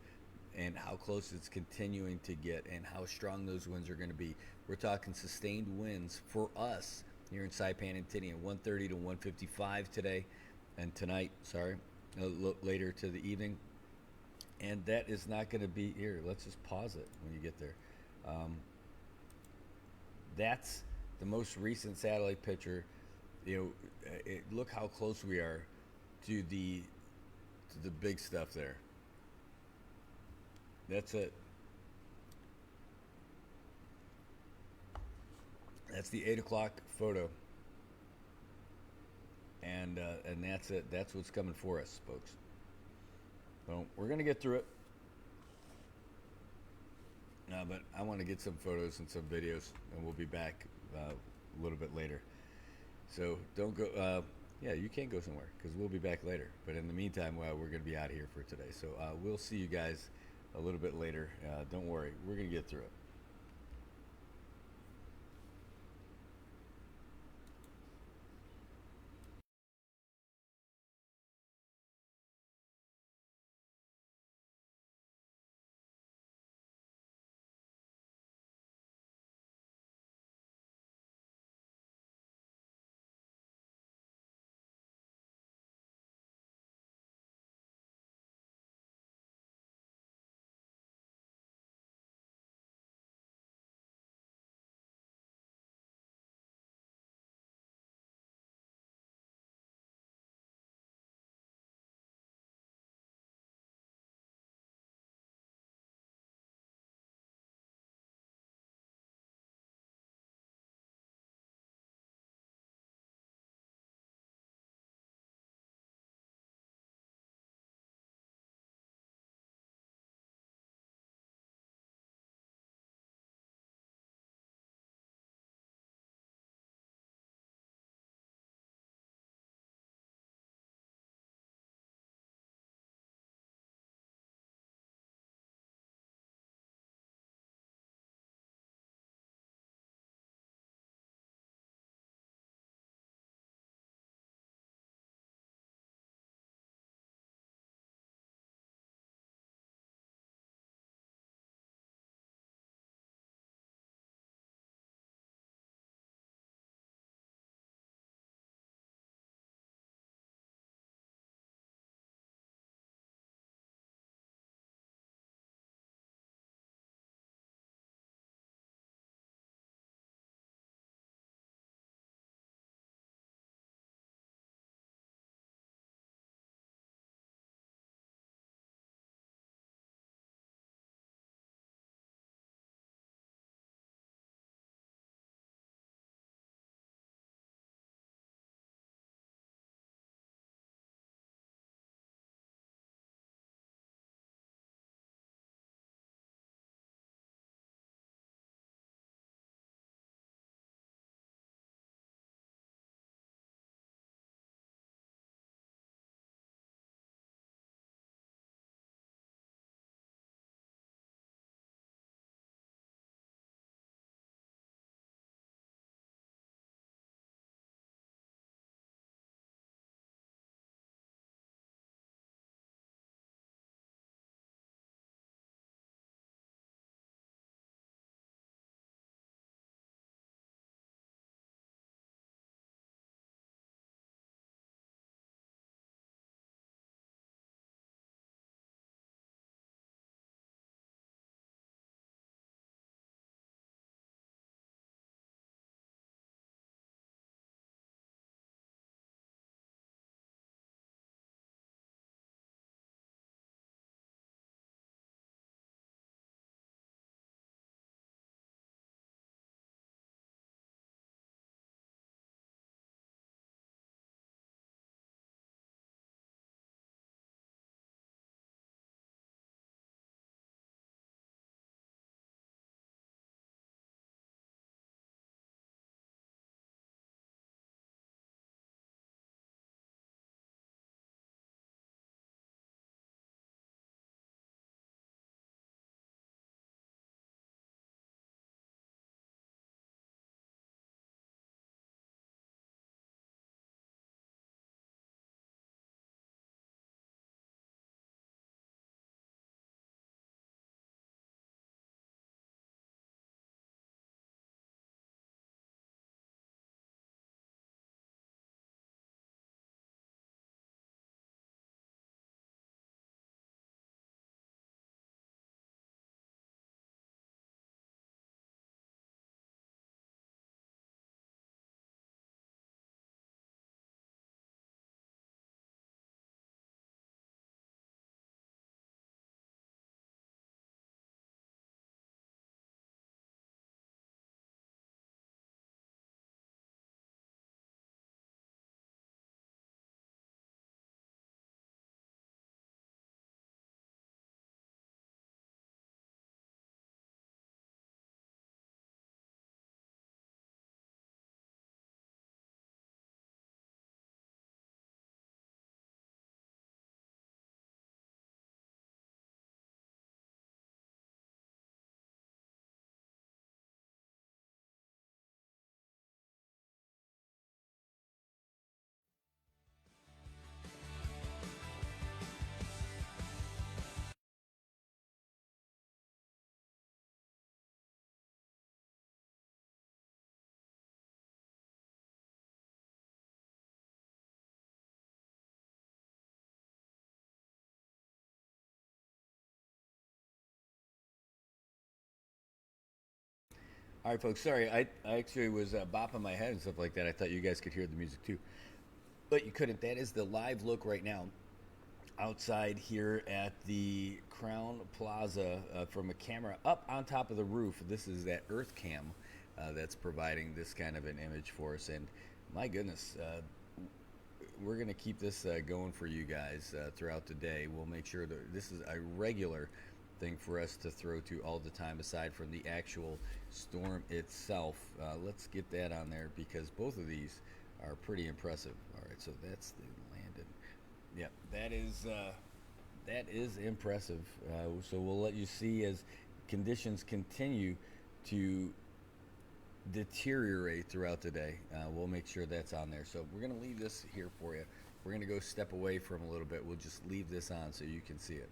B: and how close it's continuing to get and how strong those winds are going to be. We're talking sustained winds for us here in Saipan and Tinian, 130 to 155 today and tonight, later to the evening. And that is not going to be here. Let's just pause it when you get there. That's the most recent satellite picture. Look how close we are to the big stuff there. That's it. That's the 8 o'clock photo, and that's it. That's what's coming for us, folks. So we're gonna get through it. But I want to get some photos and some videos, and we'll be back a little bit later. So don't go. Yeah, you can go somewhere because we'll be back later. But in the meantime, we're going to be out of here for today. So we'll see you guys a little bit later. Don't worry. We're going to get through it. All right, folks. Sorry, I actually was bopping my head and stuff like that. I thought you guys could hear the music too, but you couldn't. That is the live look right now outside here at the Crown Plaza from a camera up on top of the roof. This is that Earth Cam that's providing this kind of an image for us. And my goodness, we're going to keep this going for you guys throughout the day. We'll make sure that this is a regular thing for us to throw to all the time, aside from the actual storm itself. Let's get that on there because both of these are pretty impressive. All right, so that's the Landon. Yep, that is impressive. So we'll let you see as conditions continue to deteriorate throughout the day. We'll make sure that's on there. So we're going to leave this here for you. We're going to go step away from a little bit. We'll just leave this on so you can see it.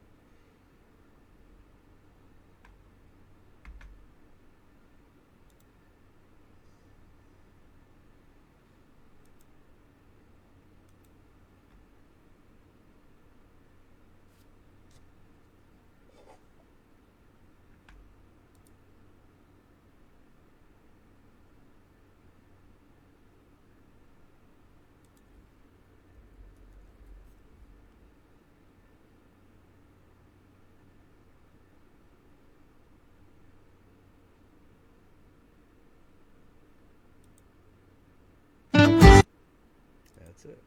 B: That's it.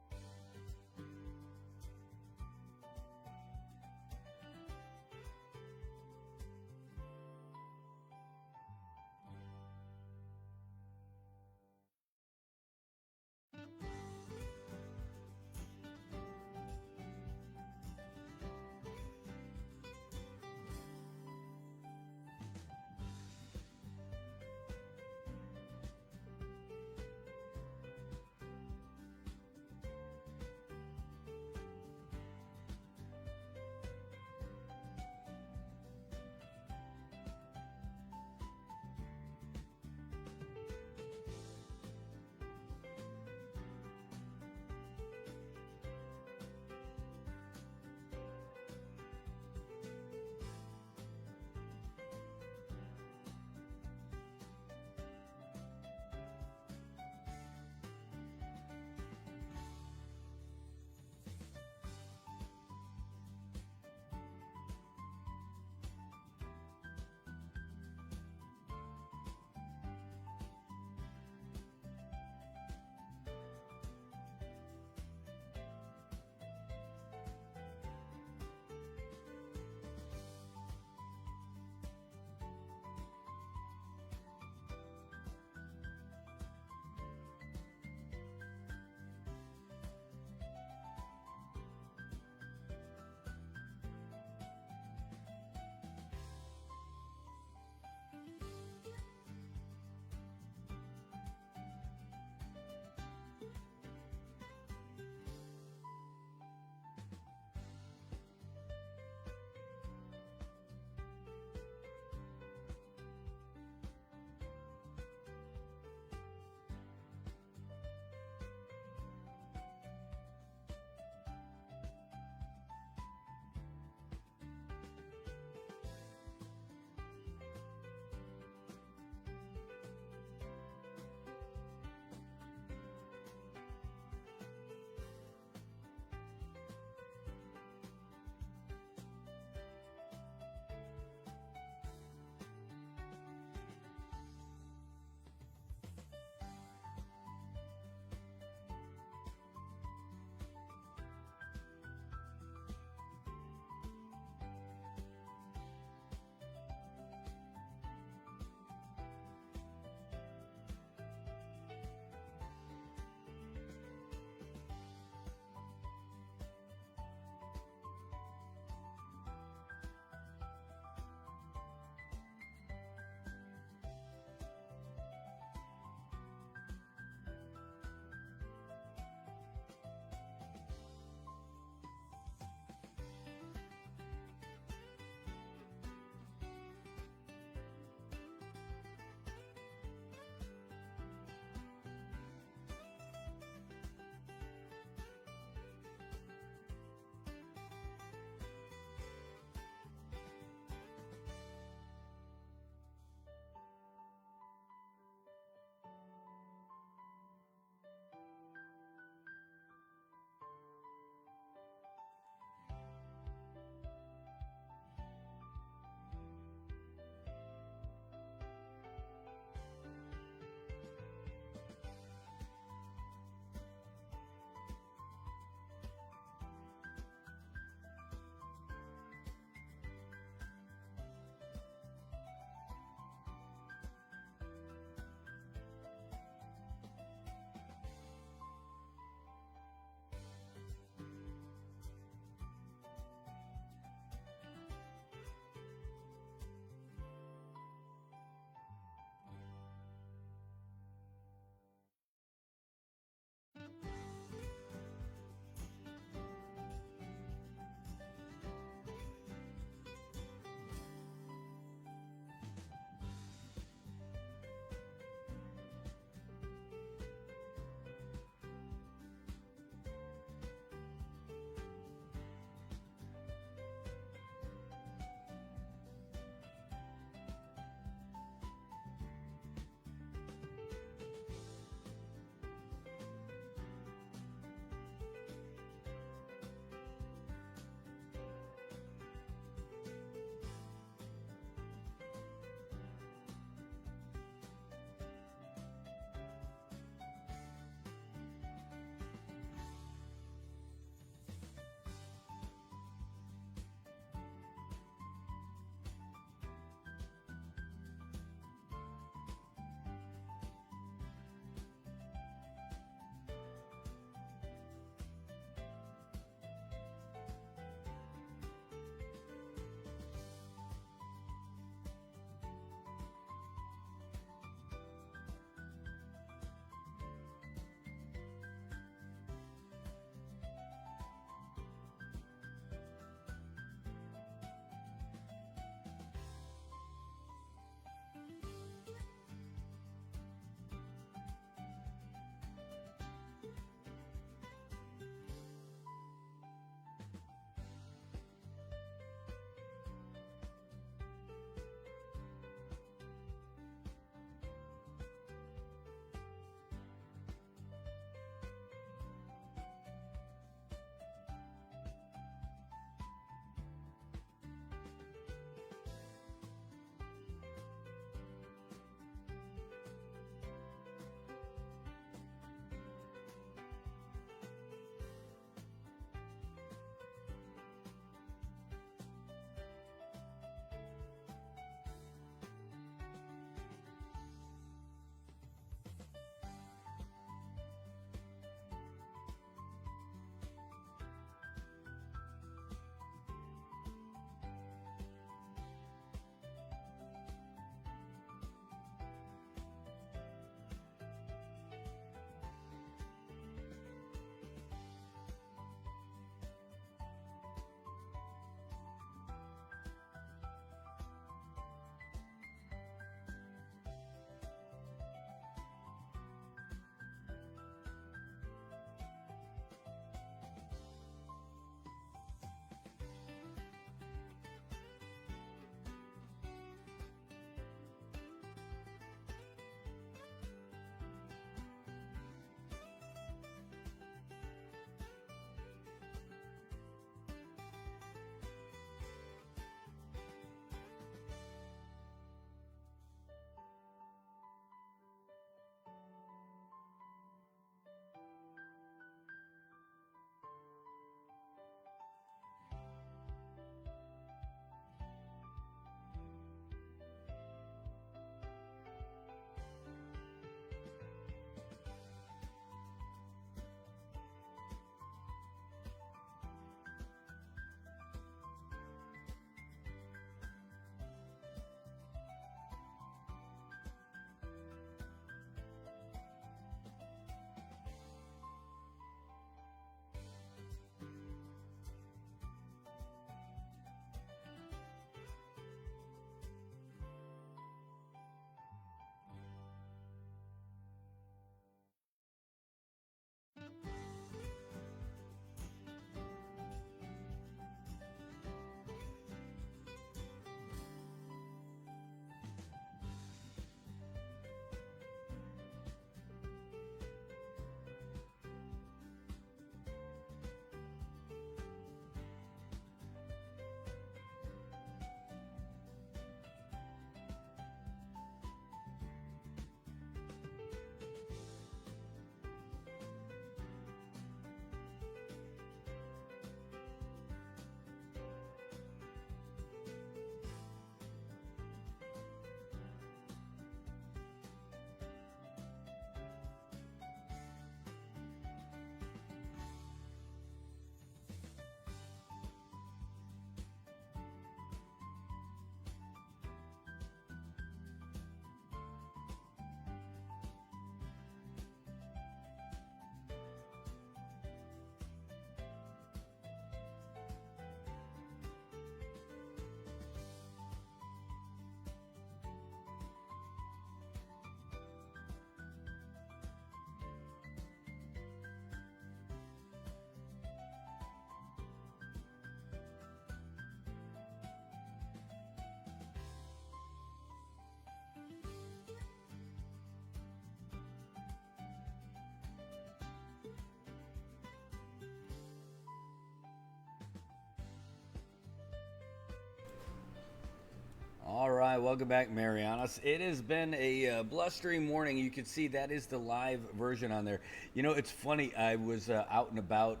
B: Hi, welcome back, Marianas. It has been a blustering morning. You can see that is the live version on there. You know, it's funny. I was out and about,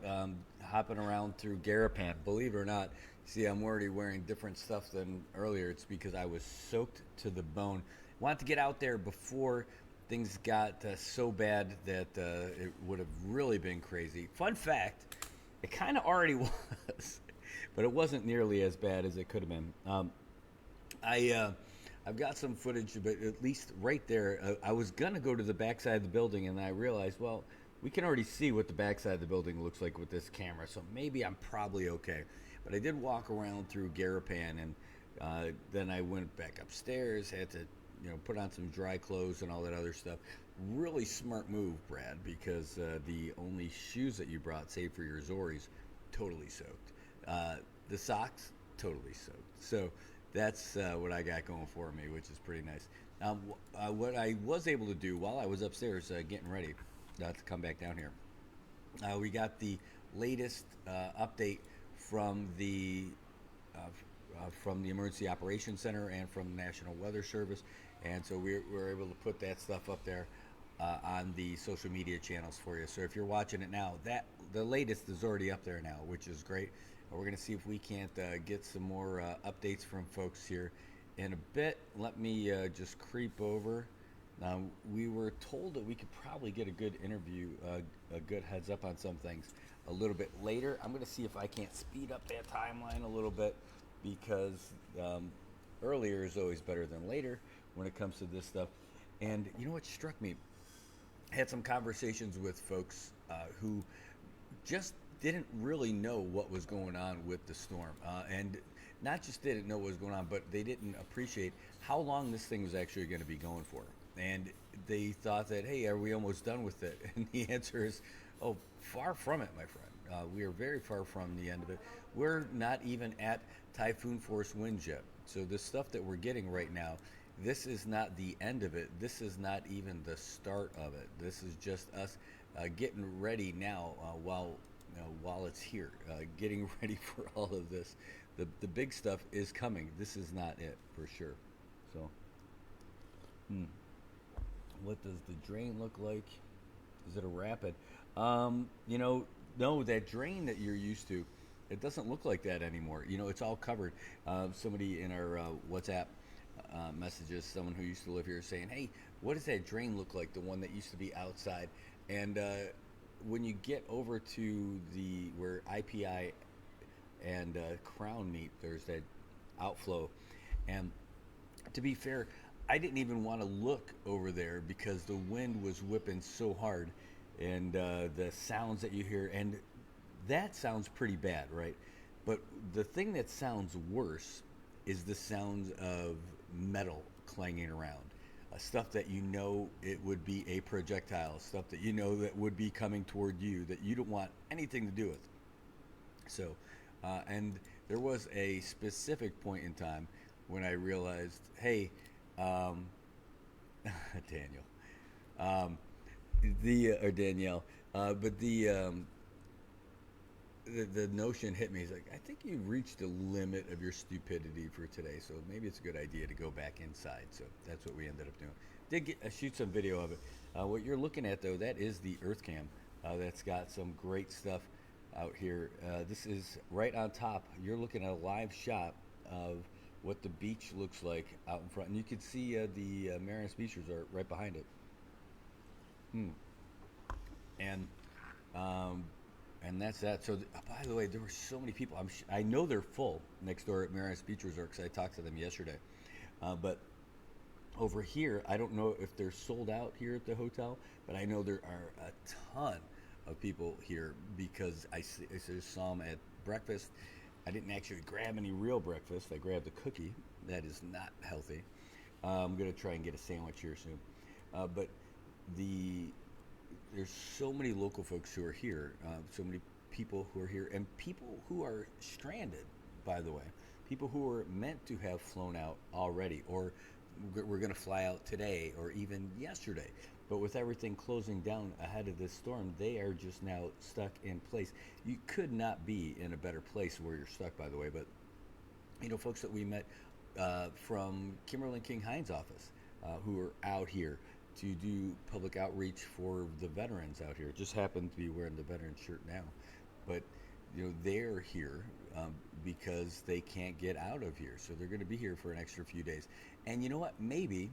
B: hopping around through Garapan. Believe it or not, see, I'm already wearing different stuff than earlier. It's because I was soaked to the bone. Wanted to get out there before things got so bad that it would have really been crazy. Fun fact, it kind of already was, but it wasn't nearly as bad as it could have been. I've got some footage, but at least right there, I was gonna go to the backside of the building, and I realized, well, we can already see what the backside of the building looks like with this camera, so maybe I'm probably okay. But I did walk around through Garapan, and then I went back upstairs, had to, put on some dry clothes and all that other stuff. Really smart move, Brad, because the only shoes that you brought, save for your Zoris, totally soaked. The socks, totally soaked. So that's what I got going for me, which is pretty nice. What I was able to do while I was upstairs getting ready to come back down here, we got the latest update from the Emergency Operations Center and from the National Weather Service, and so we were able to put that stuff up there on the social media channels for you. So if you're watching it now, the latest is already up there now, which is great. We're going to see if we can't get some more updates from folks here in a bit. Let me just creep over. We were told that we could probably get a good interview, a good heads up on some things a little bit later. I'm going to see if I can't speed up that timeline a little bit, because earlier is always better than later when it comes to this stuff. And you know what struck me? I had some conversations with folks who just didn't really know what was going on with the storm, and not just didn't know what was going on, but they didn't appreciate how long this thing was actually going to be going for. And they thought that, hey, are we almost done with it? And the answer is, oh, far from it, my friend. We are very far from the end of it. We're not even at typhoon force winds yet. So the stuff that we're getting right now, this is not the end of it. This is not even the start of it. This is just us getting ready now while it's here, getting ready for all of this. The big stuff is coming. This is not it for sure. So, what does the drain look like? Is it a rapid? No, that drain that you're used to, it doesn't look like that anymore. It's all covered. Somebody in our WhatsApp messages, someone who used to live here, saying, hey, what does that drain look like, the one that used to be outside? And when you get over to where IPI and Crown meet, there's that outflow. And to be fair, I didn't even want to look over there because the wind was whipping so hard, and the sounds that you hear, and that sounds pretty bad, right? But the thing that sounds worse is the sounds of metal clanging around. Stuff that it would be a projectile, stuff that that would be coming toward you, that you don't want anything to do with. So, and there was a specific point in time when I realized, hey, Daniel, or Danielle, but the notion hit me. He's like, I think you've reached the limit of your stupidity for today, so maybe it's a good idea to go back inside. So that's what we ended up doing. Did shoot some video of it. What you're looking at, though, that is the Earth Cam. That's got some great stuff out here. This is right on top. You're looking at a live shot of what the beach looks like out in front, and you can see the Marianas Beach Resort right behind it. And that's that. So, by the way, there were so many people. I know they're full next door at Marianas Beach Resort because I talked to them yesterday. But over here, I don't know if they're sold out here at the hotel, but I know there are a ton of people here because I just saw them at breakfast. I didn't actually grab any real breakfast. I grabbed a cookie. That is not healthy. I'm going to try and get a sandwich here soon. But there's so many local folks who are here, so many people who are here, and people who are stranded, by the way. People who were meant to have flown out already, or were going to fly out today, or even yesterday. But with everything closing down ahead of this storm, they are just now stuck in place. You could not be in a better place where you're stuck, by the way. But, folks that we met from Kimberly King Hines' office, who are out here to do public outreach for the veterans out here. Just happen to be wearing the veteran shirt now, but they're here because they can't get out of here, so they're going to be here for an extra few days. And you know what? Maybe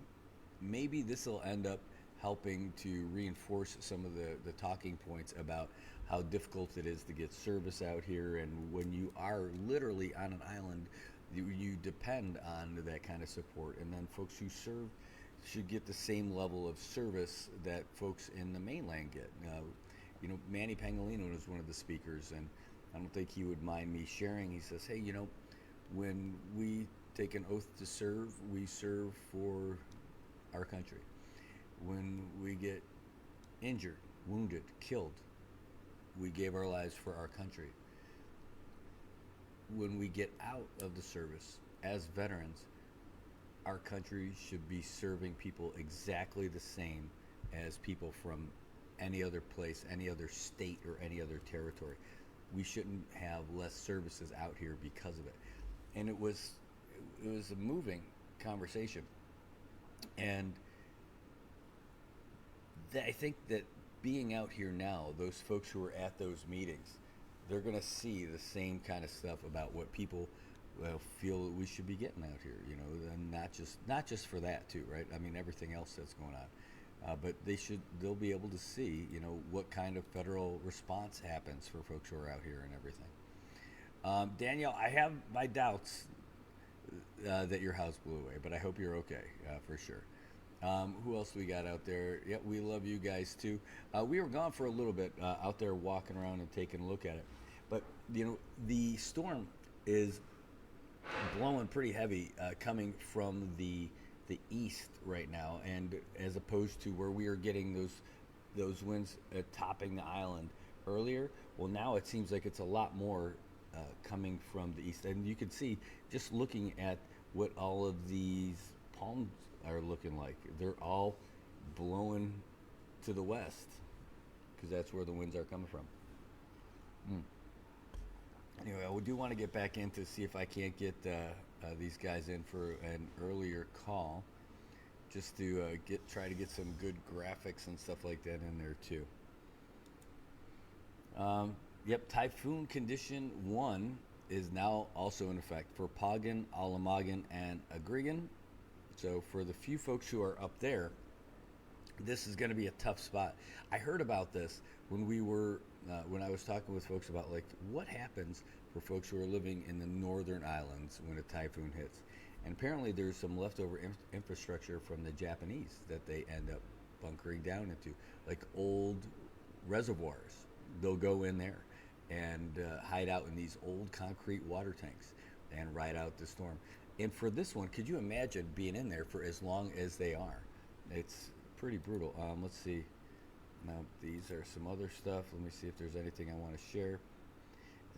B: this will end up helping to reinforce some of the talking points about how difficult it is to get service out here, and when you are literally on an island, you depend on that kind of support. And then folks who serve should get the same level of service that folks in the mainland get. Manny Pangolino was one of the speakers, and I don't think he would mind me sharing. He says, hey, when we take an oath to serve, we serve for our country. When we get injured, wounded, killed, we gave our lives for our country. When we get out of the service as veterans, our country should be serving people exactly the same as people from any other place, any other state, or any other territory. We shouldn't have less services out here because of it. And it was a moving conversation. And I think that being out here now, those folks who are at those meetings, they're going to see the same kind of stuff about what people feel that we should be getting out here, and not just for that too, right? I mean, everything else that's going on, but they'll be able to see, what kind of federal response happens for folks who are out here and everything. Danielle, I have my doubts that your house blew away, but I hope you're okay for sure. Who else we got out there? Yeah, we love you guys too. We were gone for a little bit, out there walking around and taking a look at it, but the storm is blowing pretty heavy, coming from the east right now, and as opposed to where we are getting those winds topping the island earlier. Well, now it seems like it's a lot more coming from the east, and you can see just looking at what all of these palms are looking like. They're all blowing to the west because that's where the winds are coming from. Anyway, I do want to get back in to see if I can't get these guys in for an earlier call, just to try to get some good graphics and stuff like that in there too. Yep, Typhoon Condition 1 is now also in effect for Pagan, Alamagan, and Agrigan. So for the few folks who are up there, this is going to be a tough spot. I heard about this when I was talking with folks about what happens for folks who are living in the northern islands when a typhoon hits. And apparently there's some leftover infrastructure from the Japanese that they end up bunkering down into, like old reservoirs. They'll go in there and hide out in these old concrete water tanks and ride out the storm. And for this one, could you imagine being in there for as long as they are? It's pretty brutal. Let's see. Now, these are some other stuff. Let me see if there's anything I want to share.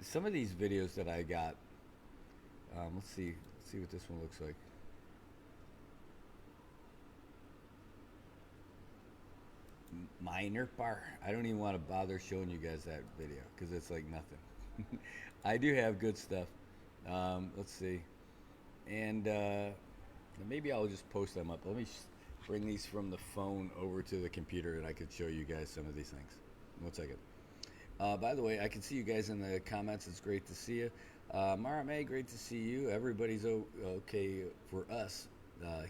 B: Some of these videos that I got, let's see what this one looks like. Minor bar. I don't even want to bother showing you guys that video because it's like nothing. I do have good stuff. Let's see. And maybe I'll just post them up. Let me bring these from the phone over to the computer and I could show you guys some of these things. 1 second. By the way, I can see you guys in the comments. It's great to see you. Mara May, great to see you. Everybody's okay for us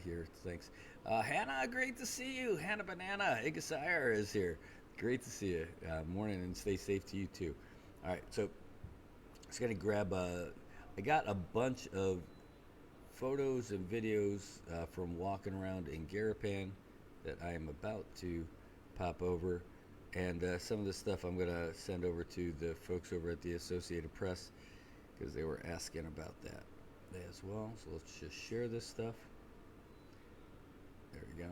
B: here. Thanks. Hannah, great to see you. Hannah Banana Igasire is here. Great to see you. Morning, and stay safe to you too. All right, so just gonna grab I got a bunch of photos and videos from walking around in Garapan that I am about to pop over, and some of the stuff I'm going to send over to the folks over at the Associated Press because they were asking about that as well. So let's just share this stuff. There we go.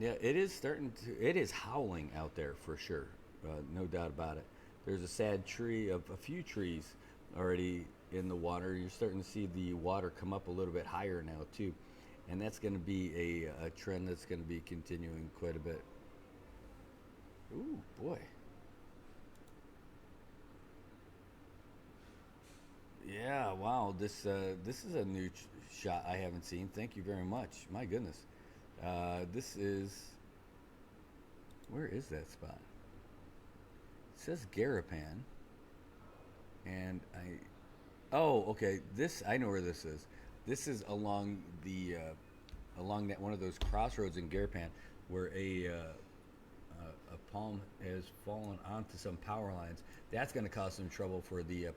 B: Yeah, it is howling out there for sure, no doubt about it. There's a sad tree of a few trees already in the water. You're starting to see the water come up a little bit higher now too, and that's going to be a trend that's going to be continuing quite a bit. Ooh boy, yeah, wow, this is a new shot I haven't seen. Thank you very much. My goodness. This is, where is that spot? It says Garapan. And oh, okay. This, I know where this is. This is along the, along that one of those crossroads in Garapan where a palm has fallen onto some power lines. That's going to cause some trouble for the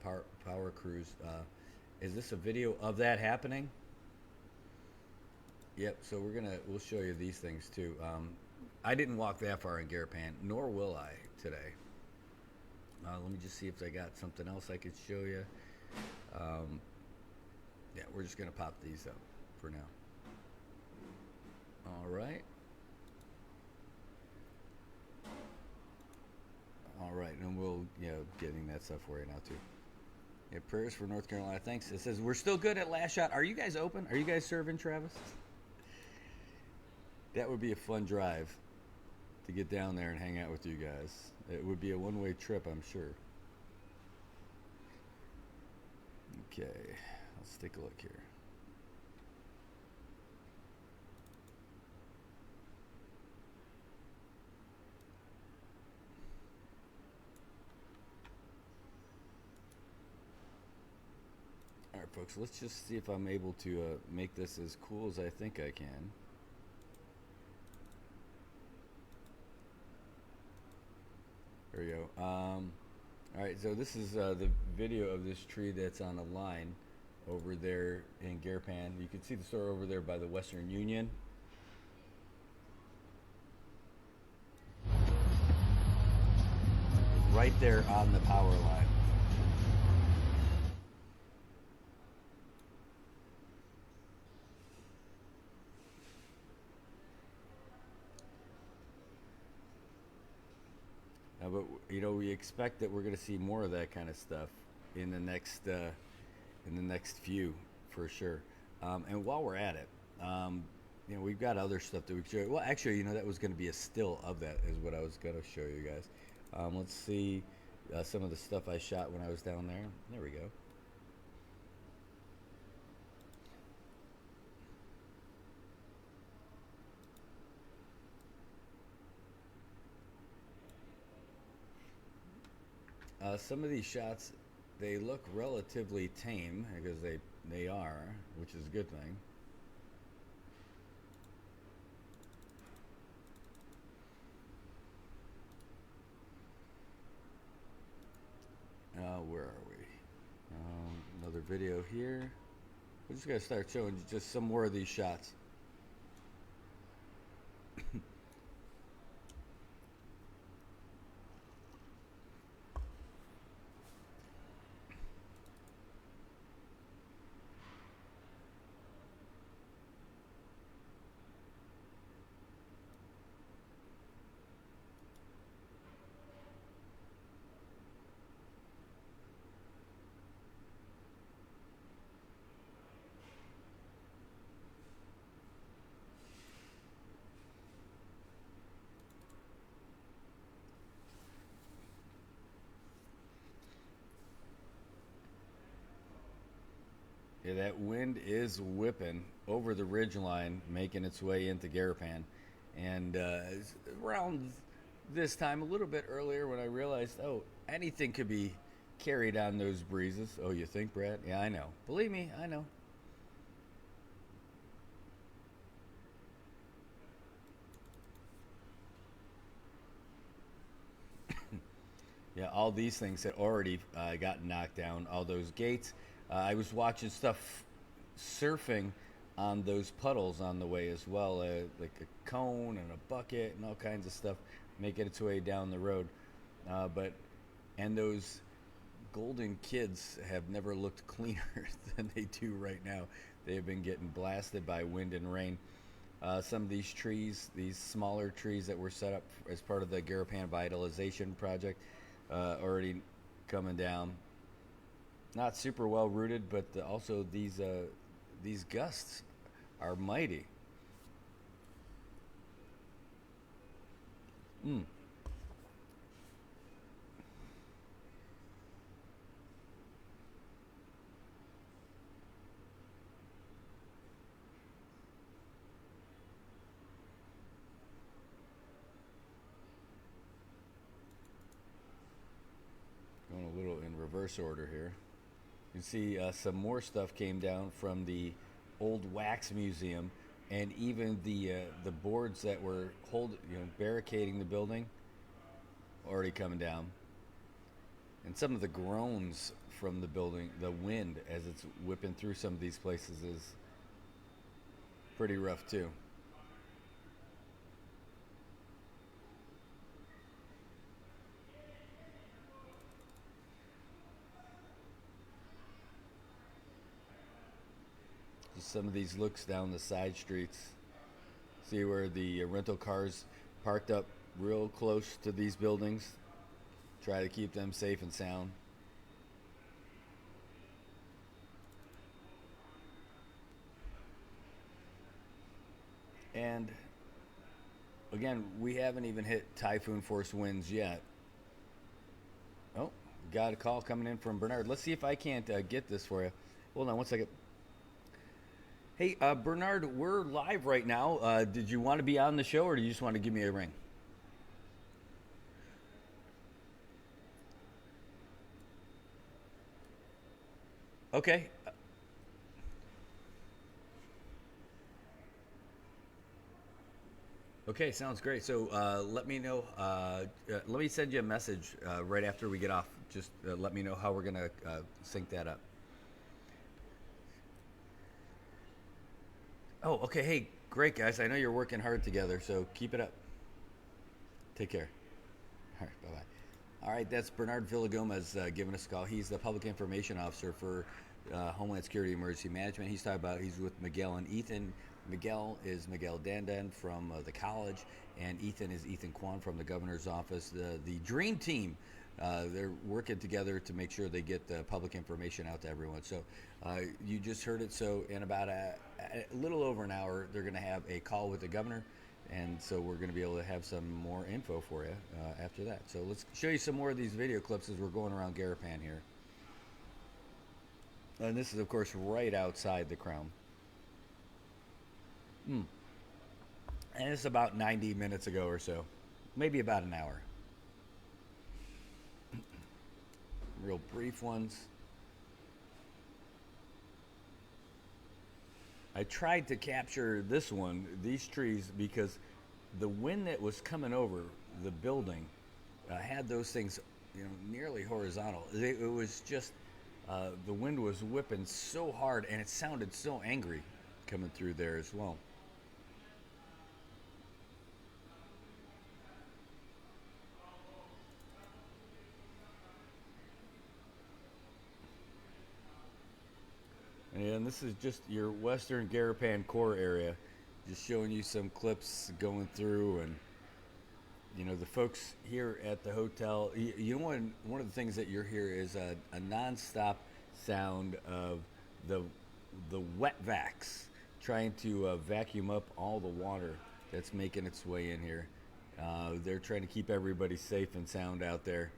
B: power crews. Is this a video of that happening? Yep. So we'll show you these things too. I didn't walk that far in Garapan, nor will I today. Let me just see if I got something else I could show you. Yeah, we're just going to pop these up for now. All right. All right, and we'll, getting that stuff for you now too. Yeah, prayers for North Carolina. Thanks. It says we're still good at last shot. Are you guys open? Are you guys serving, Travis? That would be a fun drive to get down there and hang out with you guys. It would be a one-way trip, I'm sure. Okay, let's take a look here. All right, folks, let's just see if I'm able to make this as cool as I think I can. There we go. All right, so this is the video of this tree that's on a line over there in Garapan. You can see the store over there by the Western Union. Right there on the power line. But we expect that we're going to see more of that kind of stuff in the next few, for sure. And while we're at it, we've got other stuff that we can show you. Well, actually, that was going to be a still of that is what I was going to show you guys. Let's see some of the stuff I shot when I was down there. There we go. Some of these shots, they look relatively tame because they are, which is a good thing. Where are we? Another video here. We're just gonna start showing just some more of these shots. Yeah, that wind is whipping over the ridge line, making its way into Garapan. And around this time, a little bit earlier, when I realized, anything could be carried on those breezes. Oh, you think, Brad? Yeah, I know. Believe me, I know. Yeah, all these things had already gotten knocked down. All those gates. I was watching stuff surfing on those puddles on the way as well, like a cone and a bucket and all kinds of stuff making its way down the road. And those golden kids have never looked cleaner than they do right now. They have been getting blasted by wind and rain. Some of these trees, these smaller trees that were set up as part of the Garapan Vitalization Project, already coming down. Not super well rooted, but also these gusts are mighty. reverse order here. You see some more stuff came down from the old wax museum, and even the boards that were barricading the building already coming down. And some of the groans from the building, the wind as it's whipping through some of these places is pretty rough too. Just some of these looks down the side streets. See where the rental cars parked up real close to these buildings. Try to keep them safe and sound. And again, we haven't even hit typhoon force winds yet. Oh, got a call coming in from Bernard. Let's see if I can't get this for you. Hold on one second. Hey, Bernard, we're live right now. Did you want to be on the show, or do you just want to give me a ring? Okay. Okay, sounds great. So let me know. Let me send you a message right after we get off. Just let me know how we're going to sync that up. Oh, okay. Hey, great, guys. I know you're working hard together, so keep it up. Take care. All right, bye-bye. All right, that's Bernard Villagomez giving us a call. He's the Public Information Officer for Homeland Security Emergency Management. He's with Miguel and Ethan. Miguel is Miguel Dandan from the college, and Ethan is Ethan Kwan from the governor's office. The dream team, they're working together to make sure they get the public information out to everyone. So you just heard it. So in about a little over an hour, they're going to have a call with the governor, and so we're going to be able to have some more info for you after that. So let's show you some more of these video clips as we're going around Garapan here. And this is, of course, right outside the Crown. And it's about 90 minutes ago or so, maybe about an hour. Real brief ones. I tried to capture this one, these trees, because the wind that was coming over the building had those things, nearly horizontal. It was just the wind was whipping so hard, and it sounded so angry coming through there as well. And this is just your western Garapan core area, just showing you some clips going through, and the folks here at the hotel. One of the things that you're here is a nonstop sound of the wet vacs trying to vacuum up all the water that's making its way in here. They're trying to keep everybody safe and sound out there.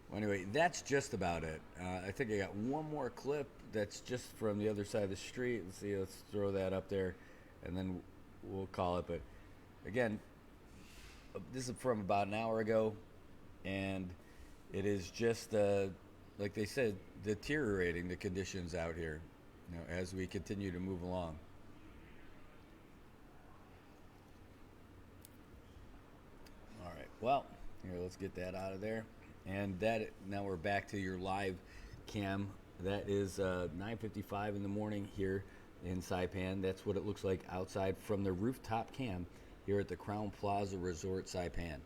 B: Well, anyway, that's just about it. I think I got one more clip that's just from the other side of the street. Let's throw that up there, and then we'll call it. But again, this is from about an hour ago, and it is just, like they said, deteriorating the conditions out here, as we continue to move along. All right, well, here, let's get that out of there. And now we're back to your live cam. That is 9:55 in the morning here in Saipan. That's what it looks like outside from the rooftop cam here at the Crown Plaza Resort Saipan.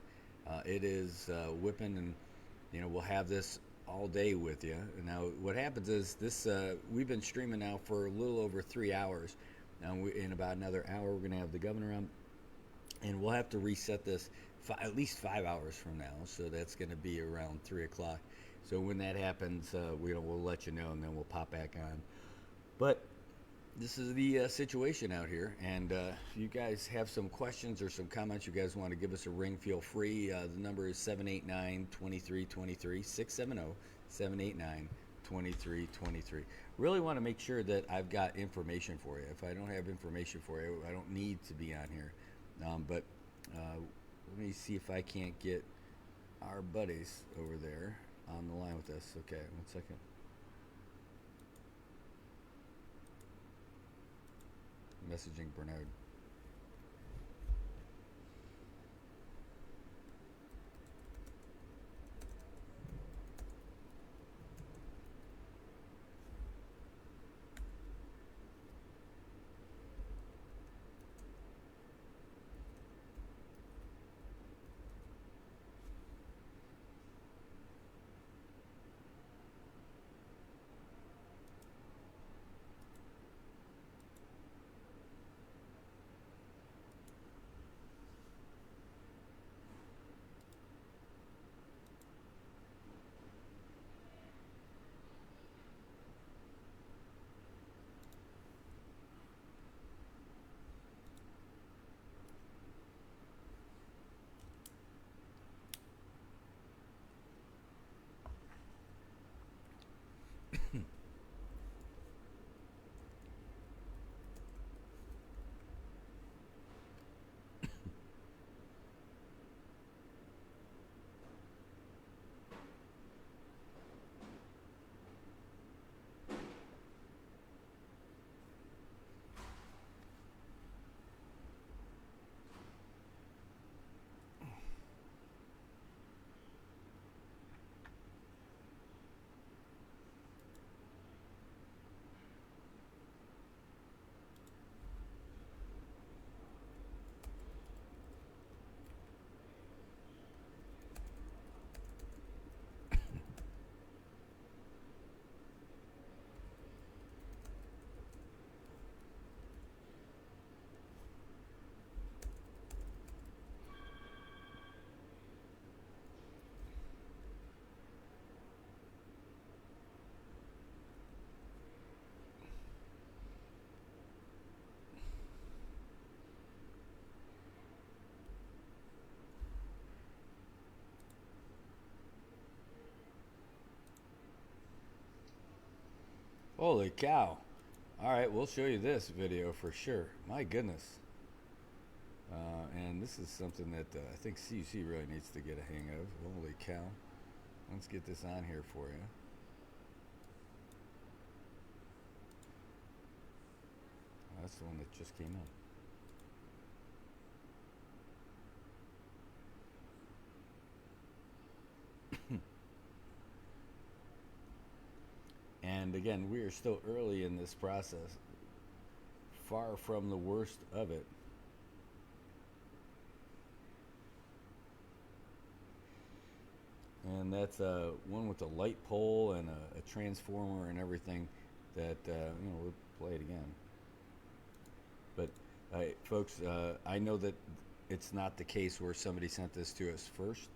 B: It is whipping, and we'll have this all day with you. Now, what happens is this, we've been streaming now for a little over 3 hours. Now, in about another hour, we're going to have the governor on, and we'll have to reset this at least 5 hours from now. So that's going to be around 3 o'clock. So when that happens, we'll let you know, and then we'll pop back on. But this is the situation out here, and if you guys have some questions or some comments you guys want to give us a ring, feel free. The number is 789-2323, 670-789-2323. Really want to make sure that I've got information for you. If I don't have information for you, I don't need to be on here. But let me see if I can't get our buddies over there. on the line with us. Okay, 1 second. Messaging Bernard. Holy cow. All right, we'll show you this video for sure. My goodness. And this is something that I think CUC really needs to get a hang of. Holy cow. Let's get this on here for you. That's the one that just came in. And again, we are still early in this process. Far from the worst of it. And that's one with a light pole and a transformer and everything that, we'll play it again. But folks, I know that it's not the case where somebody sent this to us first,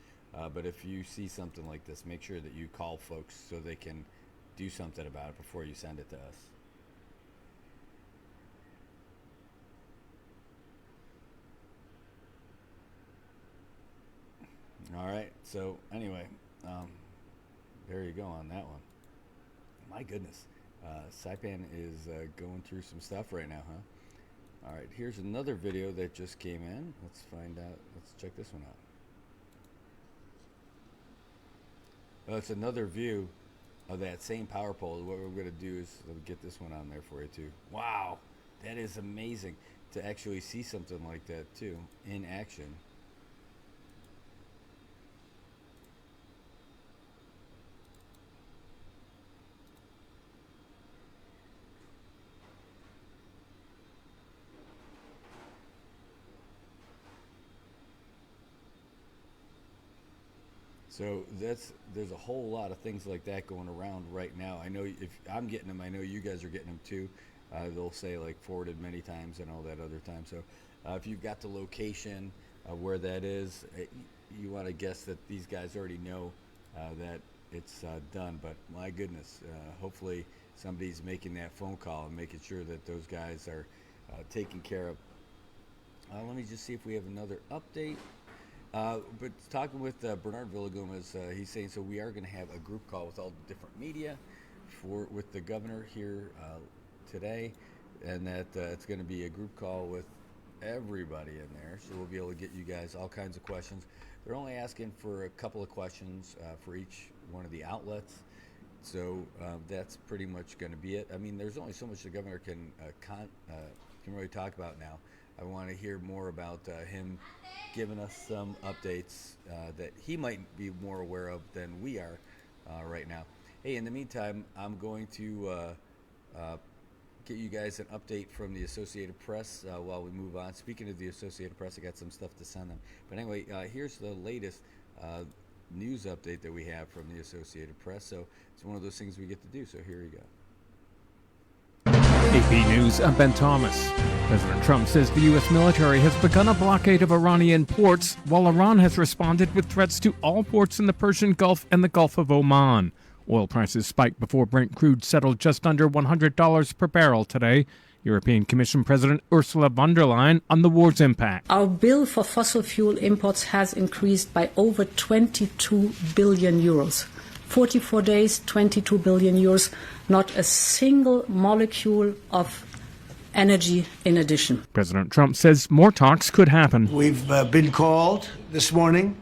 B: but if you see something like this, make sure that you call folks so they can do something about it before you send it to us. All right, so anyway, there you go on that one. My goodness, Saipan is going through some stuff right now, huh? All right, here's another video that just came in. Let's find out. Let's check this one out. Oh, it's another view of that same power pole. What we're going to do is get this one on there for you too. Wow, that is amazing to actually see something like that too in action. So there's a whole lot of things like that going around right now. I know if I'm getting them, I know you guys are getting them too. They'll say like forwarded many times and all that other time. So if you've got the location where that is, you want to guess that these guys already know that it's done. But my goodness, hopefully somebody's making that phone call and making sure that those guys are taken care of. Let me just see if we have another update. But talking with Bernard Villagomez, he's saying so we are going to have a group call with all the different media with the governor here today, and that it's going to be a group call with everybody in there, so we'll be able to get you guys all kinds of questions. They're only asking for a couple of questions for each one of the outlets. So that's pretty much going to be it. I mean, there's only so much the governor can really talk about now. I want to hear more about him giving us some updates that he might be more aware of than we are right now. Hey, in the meantime, I'm going to get you guys an update from the Associated Press while we move on. Speaking of the Associated Press, I got some stuff to send them. But anyway, here's the latest news update that we have from the Associated Press. So it's one of those things we get to do. So here you go.
F: AP News, I'm Ben Thomas. President Trump says the U.S. military has begun a blockade of Iranian ports, while Iran has responded with threats to all ports in the Persian Gulf and the Gulf of Oman. Oil prices spiked before Brent crude settled just under $100 per barrel today. European Commission President Ursula von der Leyen on the war's impact.
Q: Our bill for fossil fuel imports has increased by over 22 billion euros. 44 days, 22 billion euros, not a single molecule of energy in addition.
F: President Trump says more talks could happen.
H: We've been called this morning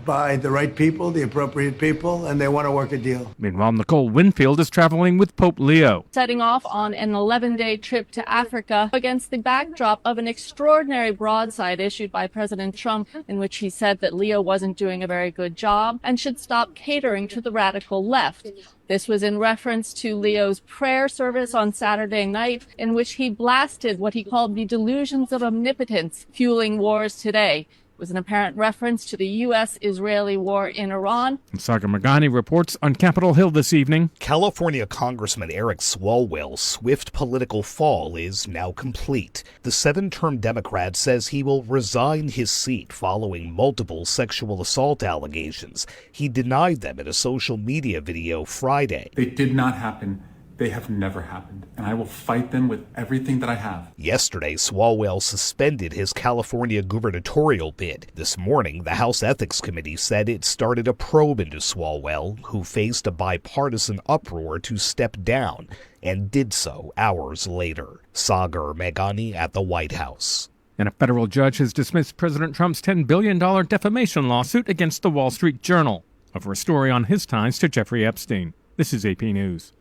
H: by the right people, the appropriate people, and they want to work a deal.
F: Meanwhile, Nicole Winfield is traveling with Pope Leo.
R: Setting off on an 11-day trip to Africa against the backdrop of an extraordinary broadside issued by President Trump in which he said that Leo wasn't doing a very good job and should stop catering to the radical left. This was in reference to Leo's prayer service on Saturday night, in which he blasted what he called the delusions of omnipotence fueling wars today. It was an apparent reference to the U.S.-Israeli war in Iran.
F: Saga Magani reports on Capitol Hill this evening.
G: California Congressman Eric Swalwell's swift political fall is now complete. The 7-term Democrat says he will resign his seat following multiple sexual assault allegations. He denied them in a social media video Friday.
S: They did not happen. They have never happened, and I will fight them with everything that I have.
G: Yesterday, Swalwell suspended his California gubernatorial bid. This morning, the House Ethics Committee said it started a probe into Swalwell, who faced a bipartisan uproar to step down, and did so hours later. Sagar Meghani at the White House.
F: And a federal judge has dismissed President Trump's $10 billion defamation lawsuit against the Wall Street Journal. Over a story on his ties to Jeffrey Epstein. This is AP News.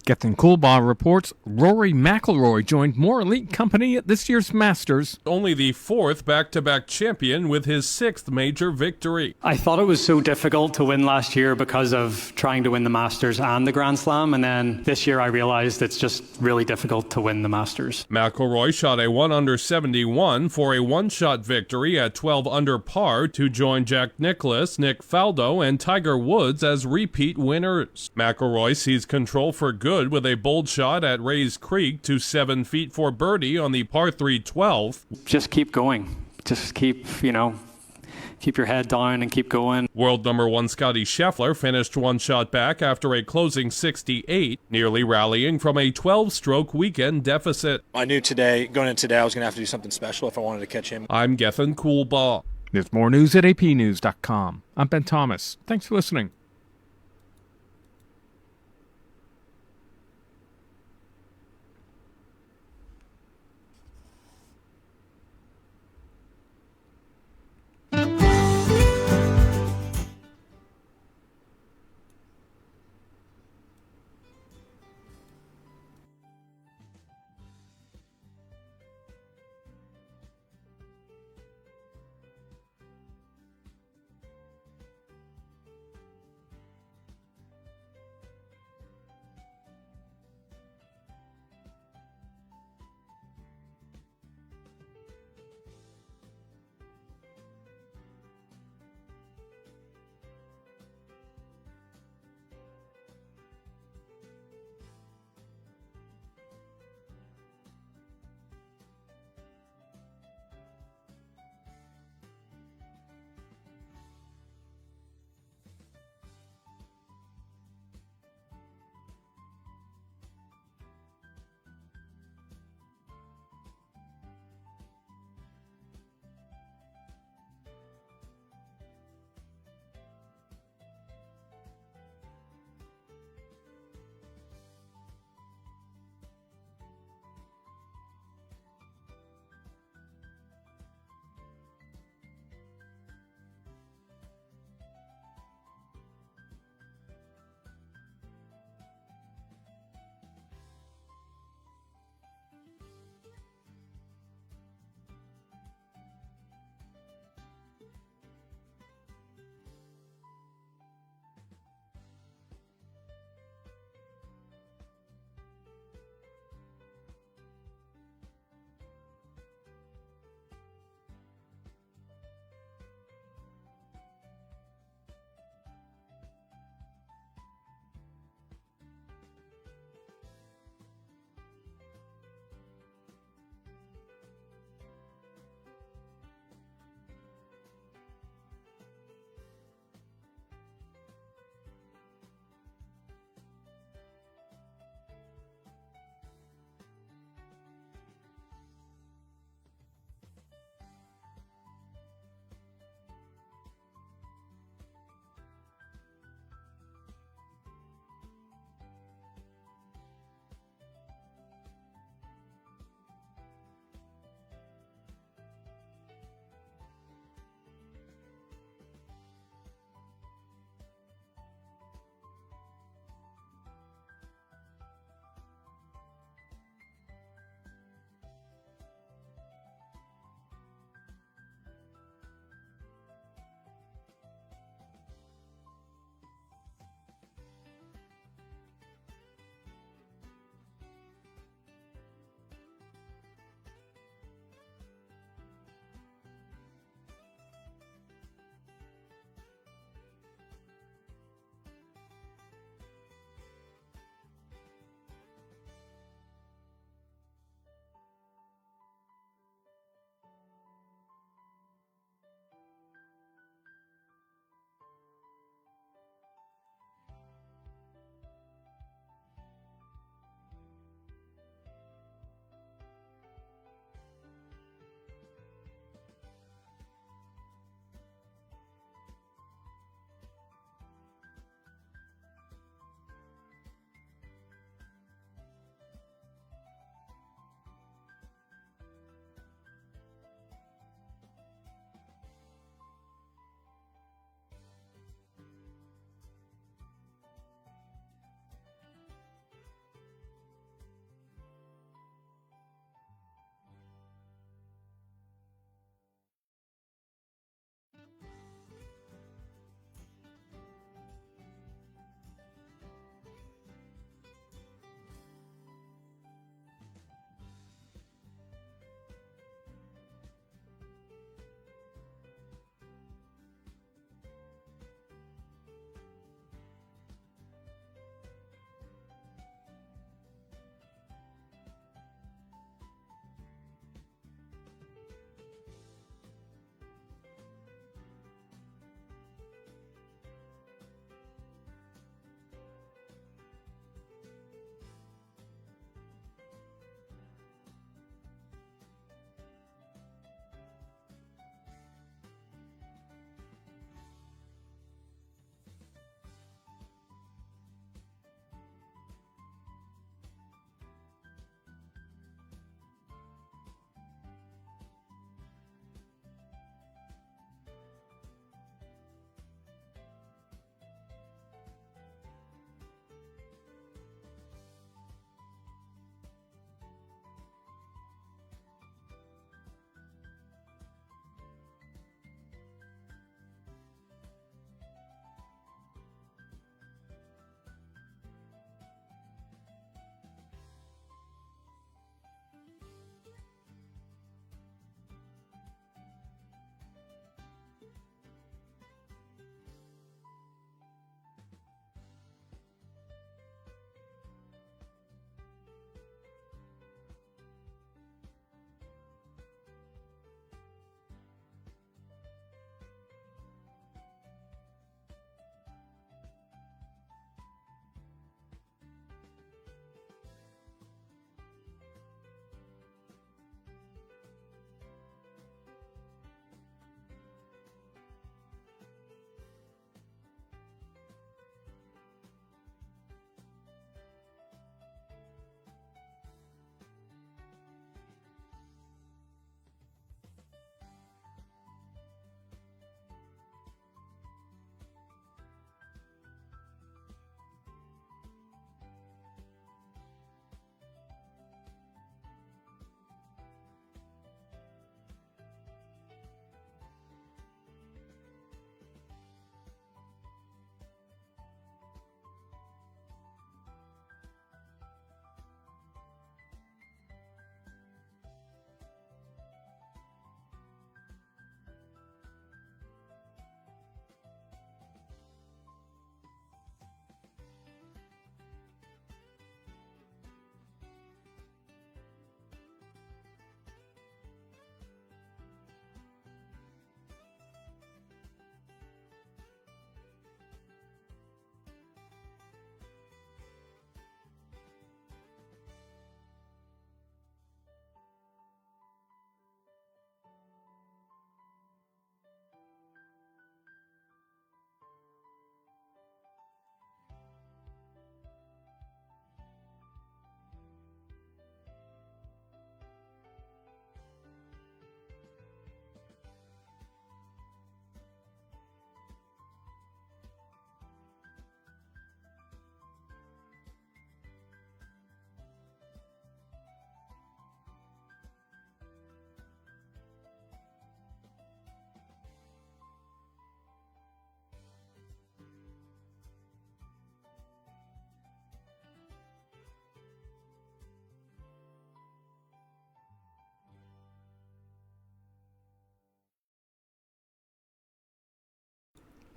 F: Gethin Coolbaugh reports Rory McIlroy joined more elite company at this year's Masters.
T: Only the fourth back-to-back champion with his sixth major victory.
U: I thought it was so difficult to win last year because of trying to win the Masters and the Grand Slam, and then this year I realized it's just really difficult to win the Masters.
T: McIlroy shot a 1 under 71 for a one-shot victory at 12 under par to join Jack Nicklaus, Nick Faldo, and Tiger Woods as repeat winners. McIlroy sees control for good with a bold shot at Rays Creek to 7 feet for birdie on the par 3 12th.
U: Just keep going. Just keep your head down and keep going.
T: World number 1 Scotty Scheffler finished one shot back after a closing 68, nearly rallying from a 12-stroke weekend deficit.
V: I knew going in today, I was going to have to do something special if I wanted to catch him.
T: I'm Gethin Coolbaugh.
F: There's more news at apnews.com. I'm Ben Thomas. Thanks for listening.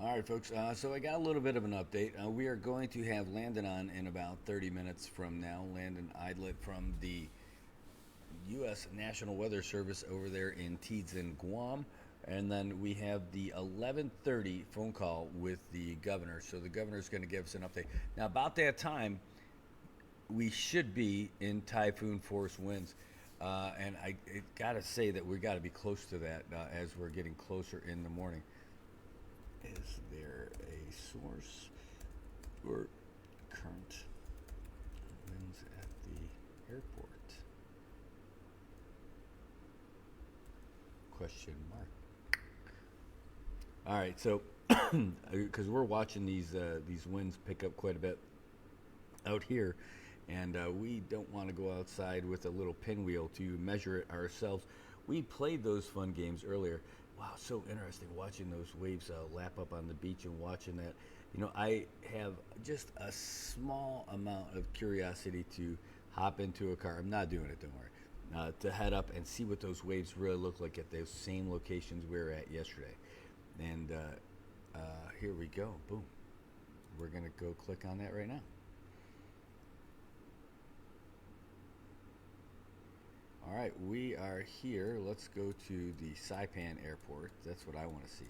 B: All right, folks. So I got a little bit of an update. We are going to have Landon on in about 30 minutes from now. Landon Idlet from the U.S. National Weather Service over there in Tiedzin, Guam. And then we have the 11:30 phone call with the governor. So the governor is going to give us an update. Now, about that time, we should be in typhoon force winds. And I got to say that we got to be close to that as we're getting closer in the morning. Is there a source or current winds at the airport? Question mark. All right, so because we're watching these winds pick up quite a bit out here, and we don't want to go outside with a little pinwheel to measure it ourselves. We played those fun games earlier. Wow, so interesting watching those waves lap up on the beach and watching that. You know, I have just a small amount of curiosity to hop into a car. I'm not doing it, don't worry. To head up and see what those waves really look like at those same locations we were at yesterday. And here we go. Boom. We're going to go click on that right now. All right, we are here. Let's go to the Saipan Airport. That's what I want to see.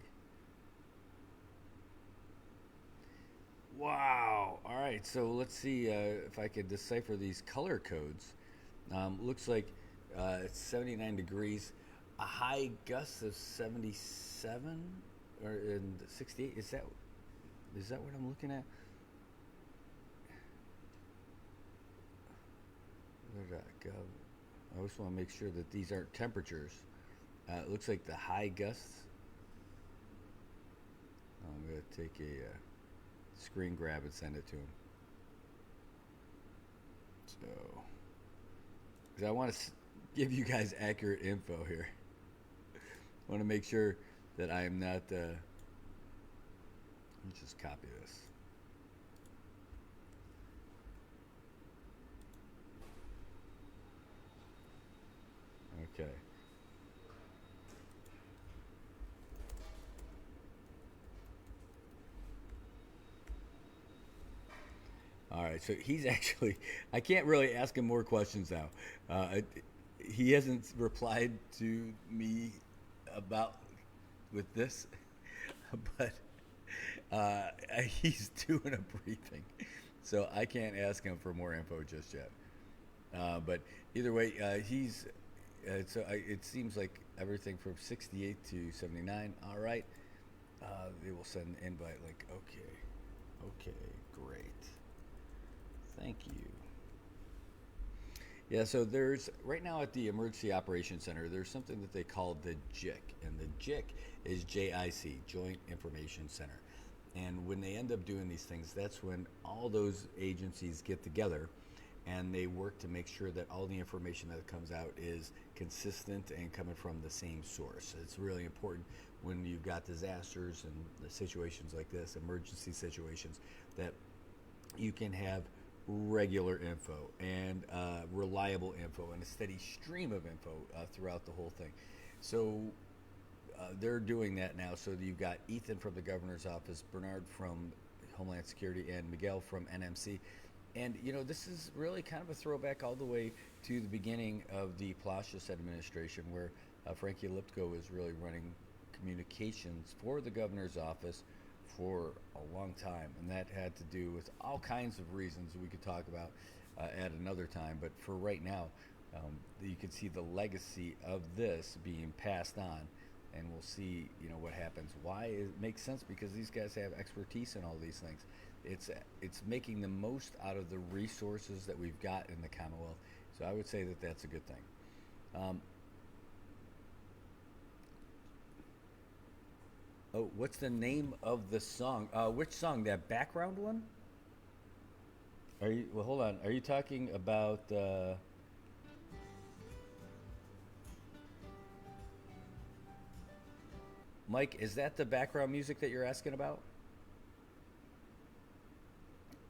B: Wow. All right, so let's see if I could decipher these color codes. Looks like it's 79 degrees, a high gust of 77 or 68. Is that what I'm looking at? Where.gov. I just want to make sure that these aren't temperatures. It looks like the high gusts. I'm going to take a screen grab and send it to him. So, because I want to give you guys accurate info here. I want to make sure that I am not. Let me just copy this. Okay. All right, so he's actually, I can't really ask him more questions now. He hasn't replied to me about with this, but he's doing a briefing, so I can't ask him for more info just yet. But either way, he's. It seems like everything from 68 to 79. All right. They will send an invite link. Okay, great. Thank you. Yeah, so there's, right now at the Emergency Operations Center, there's something that they call the JIC. And the JIC is JIC, Joint Information Center. And when they end up doing these things, that's when all those agencies get together and they work to make sure that all the information that comes out is consistent and coming from the same source. It's really important when you've got disasters and the situations like this, emergency situations, that you can have regular info and reliable info and a steady stream of info throughout the whole thing. So they're doing that now. So you've got Ethan from the governor's office, Bernard from Homeland Security, and Miguel from NMC. And, you know, this is really kind of a throwback all the way to the beginning of the Palacios administration, where Frankie Lipko was really running communications for the governor's office for a long time. And that had to do with all kinds of reasons we could talk about at another time. But for right now, you can see the legacy of this being passed on. And we'll see, you know, what happens. Why it makes sense, because these guys have expertise in all these things. It's making the most out of the resources that we've got in the Commonwealth. So I would say that that's a good thing. Oh, what's the name of the song? Which song? That background one? Well, hold on. Are you talking about? Mike, is that the background music that you're asking about?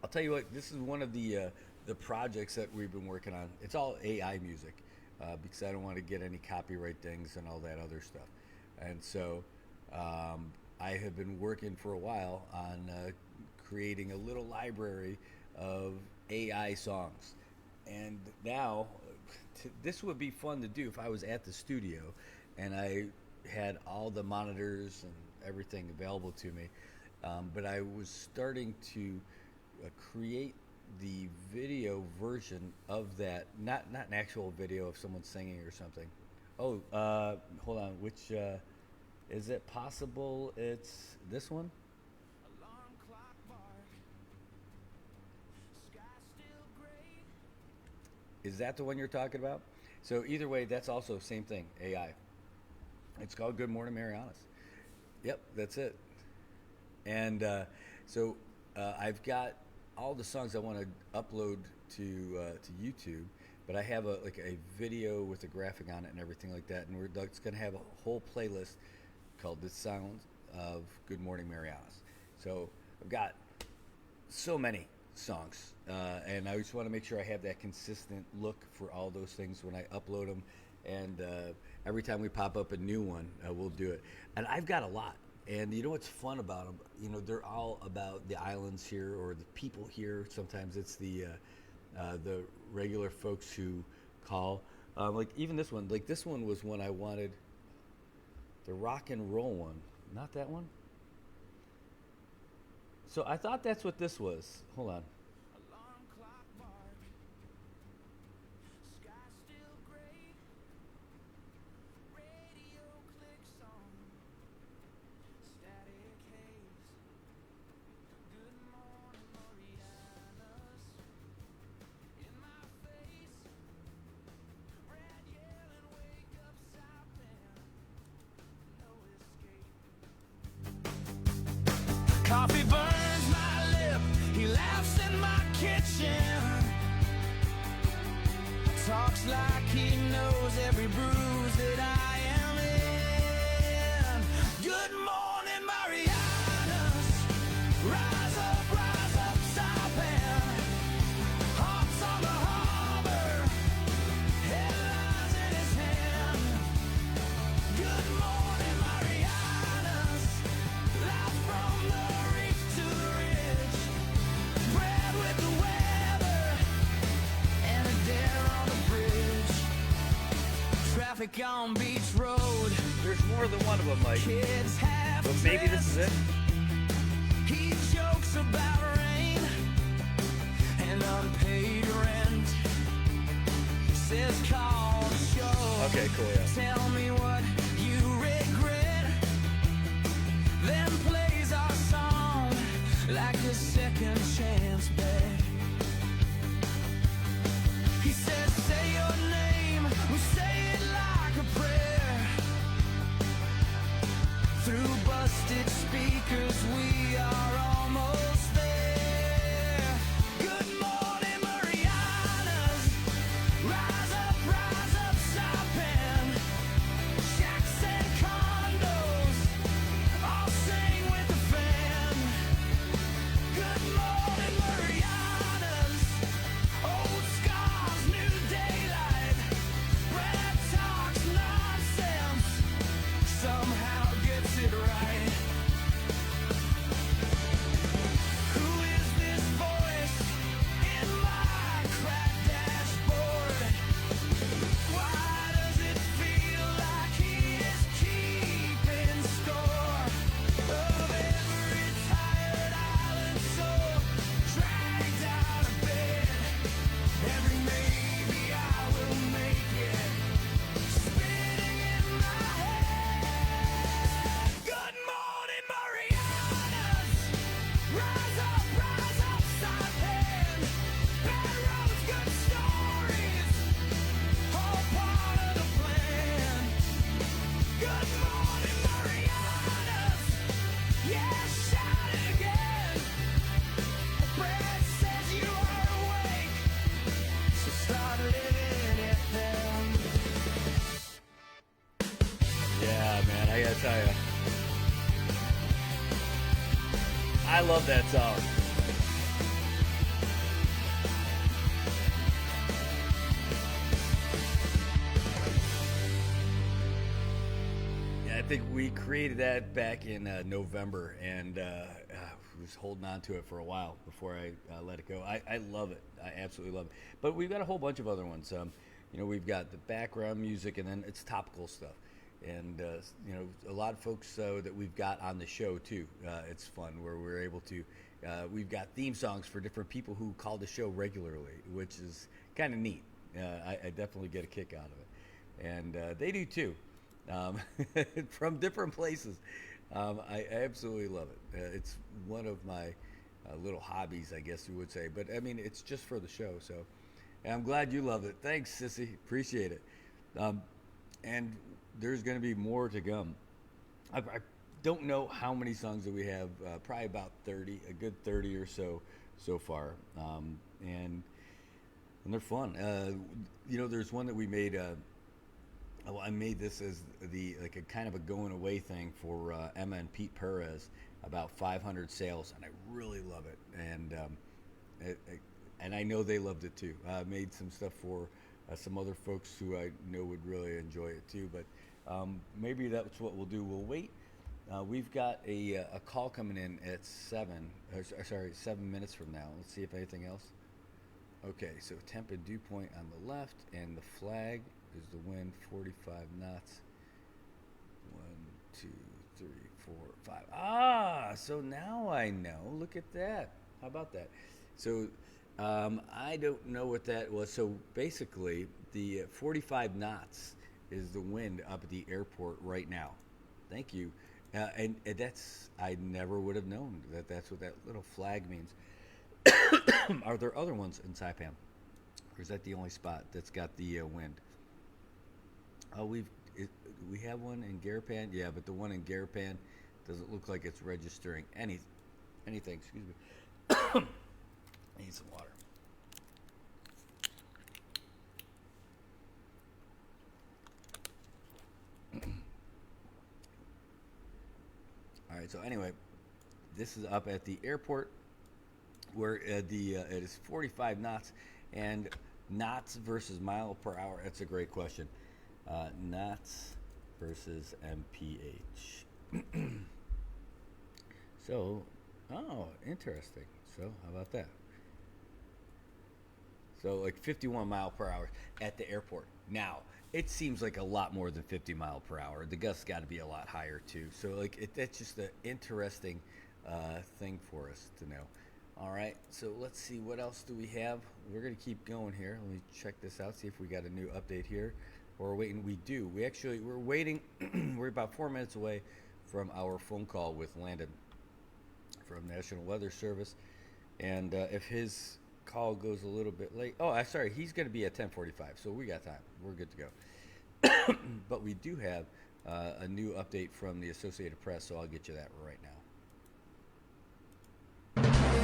B: I'll tell you what, this is one of the projects that we've been working on. It's all AI music because I don't want to get any copyright things and all that other stuff. And so I have been working for a while on creating a little library of AI songs. And now, this would be fun to do if I was at the studio and I had all the monitors and everything available to me. But I was starting to create the video version of that, not an actual video of someone singing or something. Oh, hold on, which, is it possible it's this one? Is that the one you're talking about? So either way, that's also same thing, AI. It's called Good Morning Marianas. Yep, that's it. And so I've got all the songs I want to upload to YouTube, but I have a video with a graphic on it and everything like that, and it's going to have a whole playlist called "The Sound of Good Morning Marianas." So I've got so many songs, and I just want to make sure I have that consistent look for all those things when I upload them, and every time we pop up a new one, we'll do it. And I've got a lot. And you know what's fun about them? You know, they're all about the islands here or the people here. Sometimes it's the regular folks who call. Like even this one. Like this one was one I wanted. The rock and roll one, not that one. So I thought that's what this was. Hold on.
A: Coffee burns my lip, he laughs in my kitchen, talks like he knows every bruise that I am in. Good morning, Marianas, rise up, stop and hearts on the harbor, headlines in his hand. Good morning, Marianas, live from the traffic on Beach Road.
B: There's more than one of them, Mike.
A: Kids have
B: but maybe this is it.
A: He jokes about rain and unpaid rent. Says call the show.
B: Okay, cool, yeah.
A: Tell me what you regret. Then plays our song like a second chance bet. He says, say your name, we say it like a prayer. Through busted speakers, we are almost there. Good morning, Marianas. Rise up, stop and shacks and condos all sing with the fan. Good morning, Marianas. Old scars, new daylight. Brad talks nonsense, somehow gets it right. Who is this voice in my cracked dashboard? Why does it feel like he is keeping score of every tired island soul dragged out of bed? Every maybe I will make it spinning in my head. Good morning, Marianas. Rise up, stop and bad roads, good stories, all part of the plan. Good morning, Marianas. Yeah, shout it again. Brad says you are awake, so start living it then.
B: Yeah, man, I gotta tell you, I love that song. Yeah, think we created that back in November, and was holding on to it for a while before I let it go. I love it. I absolutely love it. But we've got a whole bunch of other ones. We've got the background music, and then it's topical stuff. And, a lot of folks that we've got on the show, too. It's fun where we're able to, we've got theme songs for different people who call the show regularly, which is kind of neat. I definitely get a kick out of it. And they do, too. From different places. I absolutely love it. It's one of my little hobbies, I guess you would say. But, I mean, it's just for the show. So I'm glad you love it. Thanks, Sissy. Appreciate it. And there's going to be more to come. I don't know how many songs that we have. Probably about 30, a good 30 or so far. And they're fun. There's one that we made. I made this as a kind of a going away thing for Emma and Pete Perez, about 500 sales, and I really love it. And I know they loved it too. I made some stuff for some other folks who I know would really enjoy it too. But maybe that's what we'll do. We'll wait. We've got a call coming in at 7 minutes from now. Let's see if anything else. Okay, so temp and dew point on the left, and the flag is the wind, 45 knots. 1, 2, 3, 4, 5. So now I know. Look at that. How about that? So I don't know what that was. So basically, the 45 knots is the wind up at the airport right now. Thank you. And that's, I never would have known that's what that little flag means. Are there other ones in Saipan? Or is that the only spot that's got the wind? We have one in Garapan, yeah, but the one in Garapan doesn't look like it's registering anything. Excuse me. I need some water. All right. So anyway, this is up at the airport where it is 45 knots, and knots versus mile per hour. That's a great question. Knots versus mph. So, interesting. So, how about that? So, like 51 mile per hour at the airport. Now, it seems like a lot more than 50 mile per hour. The gusts got to be a lot higher too. So, like, that's just an interesting thing for us to know. All right, so let's see, what else do we have? We're going to keep going here. Let me check this out, see if we got a new update here. Or we're waiting. We do. We're waiting. We're about 4 minutes away from our phone call with Landon from National Weather Service. And if his call goes a little bit late, I'm sorry, he's going to be at 10:45, so we got time. We're good to go. But we do have a new update from the Associated Press, so I'll get you that right now.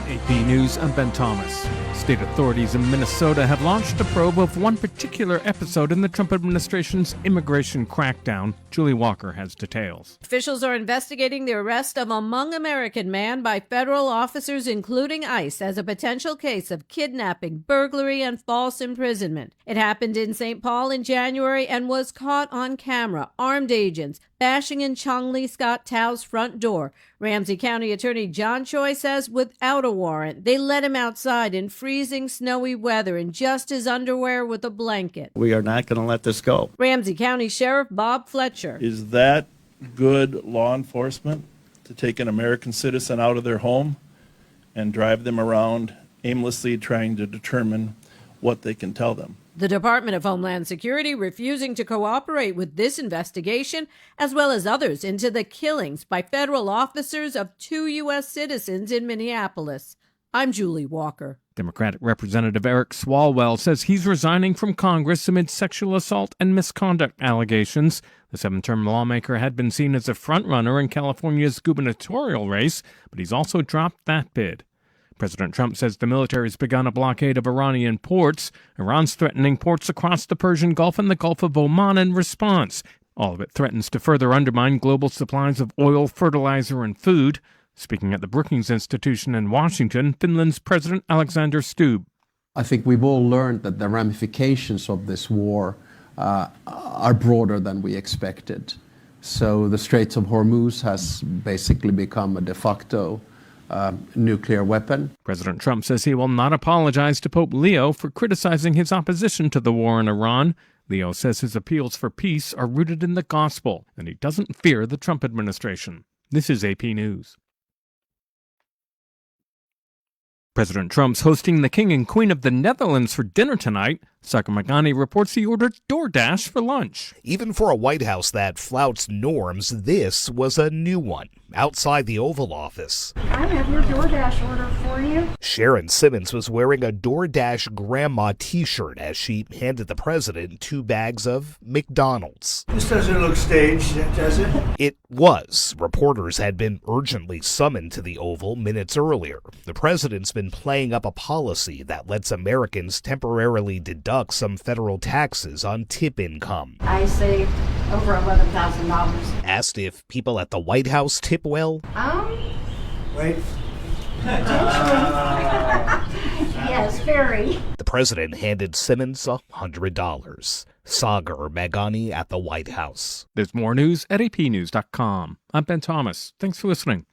F: AP News, I'm Ben Thomas. State authorities in Minnesota have launched a probe of one particular episode in the Trump administration's immigration crackdown. Julie Walker has details.
C: Officials are investigating the arrest of a Hmong American man by federal officers, including ICE, as a potential case of kidnapping, burglary, and false imprisonment. It happened in St. Paul in January and was caught on camera. Armed agents bashing in Chung Lee Scott Tao's front door. Ramsey County Attorney John Choi says without a warrant, they let him outside in freezing, snowy weather in just his underwear with a blanket.
E: We are not going to let this go.
C: Ramsey County Sheriff Bob Fletcher.
E: Is that good law enforcement, to take an American citizen out of their home and drive them around aimlessly trying to determine what they can tell them?
C: The Department of Homeland Security refusing to cooperate with this investigation, as well as others into the killings by federal officers of 2 U.S. citizens in Minneapolis. I'm Julie Walker.
F: Democratic Representative Eric Swalwell says he's resigning from Congress amid sexual assault and misconduct allegations. The 7-term lawmaker had been seen as a frontrunner in California's gubernatorial race, but he's also dropped that bid. President Trump says the military has begun a blockade of Iranian ports. Iran's threatening ports across the Persian Gulf and the Gulf of Oman in response. All of it threatens to further undermine global supplies of oil, fertilizer, and food. Speaking at the Brookings Institution in Washington, Finland's President Alexander Stubb.
J: I think we've all learned that the ramifications of this war are broader than we expected. So the Straits of Hormuz has basically become a de facto nuclear weapon.
F: President Trump says he will not apologize to Pope Leo for criticizing his opposition to the war in Iran. Leo says his appeals for peace are rooted in the gospel, and he doesn't fear the Trump administration. This is AP News. President Trump's hosting the King and Queen of the Netherlands for dinner tonight. Saka Magani reports he ordered DoorDash for lunch.
G: Even for a White House that flouts norms, this was a new one. Outside the Oval Office,
D: I have your DoorDash order for you.
G: Sharon Simmons was wearing a DoorDash grandma t-shirt as she handed the president 2 bags of McDonald's.
H: This doesn't look staged, does it?
G: It was. Reporters had been urgently summoned to the Oval minutes earlier. The president's been playing up a policy that lets Americans temporarily deduct some federal taxes on tip income.
D: I saved over $11,000.
G: Asked if people at the White House tip well.
H: Wait.
D: Yes, very.
G: The president handed Simmons $100. Sagar Magani at the White House.
F: There's more news at apnews.com. I'm Ben Thomas. Thanks for listening.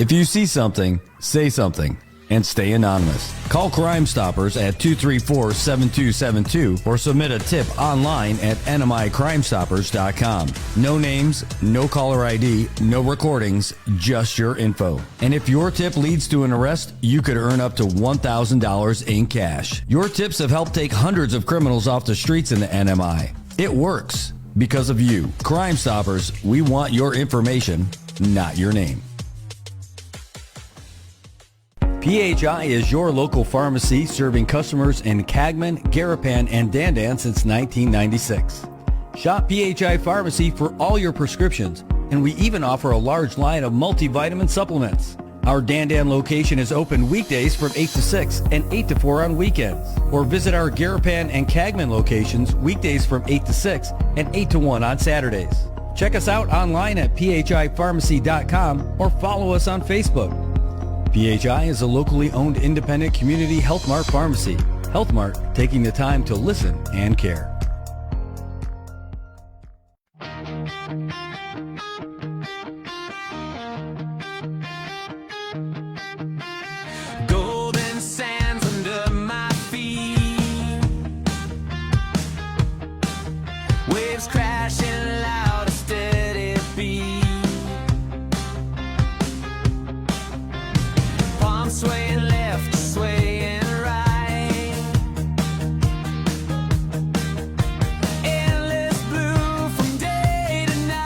B: If you see something, say something, and stay anonymous. Call Crime Stoppers at 234-7272 or submit a tip online at nmicrimestoppers.com. No names, no caller ID, no recordings, just your info. And if your tip leads to an arrest, you could earn up to $1,000 in cash. Your tips have helped take hundreds of criminals off the streets in the NMI. It works because of you. Crime Stoppers, we want your information, not your name. PHI is your local pharmacy serving customers in Cagman, Garapan, and Dandan since 1996. Shop PHI Pharmacy for all your prescriptions, and we even offer a large line of multivitamin supplements. Our Dandan location is open weekdays from 8 to 6 and 8 to 4 on weekends. Or visit our Garapan and Cagman locations weekdays from 8 to 6 and 8 to 1 on Saturdays. Check us out online at phipharmacy.com or follow us on Facebook. PHI is a locally owned independent community Health Mart pharmacy. Health Mart, taking the time to listen and care.
A: Golden sands under my feet, waves crashing loud, a steady beat. Palms swaying left, swaying right. Endless blue from day to night.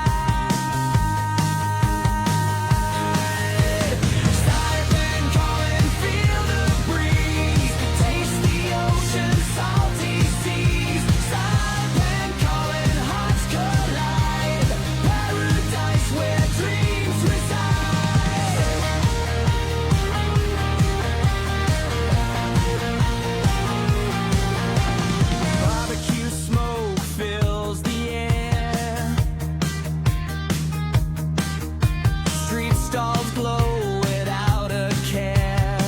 A: Siren calling, feel the breeze. Taste the ocean, salty seas. Siren calling, hearts collide. Paradise where dreams reside. Barbecue smoke fills the air. Street stalls glow without a care.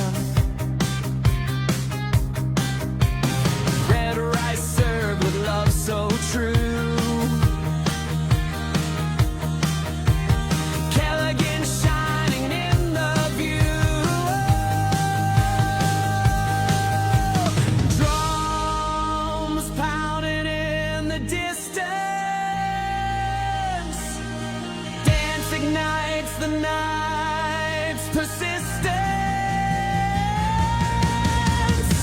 A: Red rice served with love so true. Callaghan shining in the view. Drums pounding in the distance. Dance ignites the night's persistence.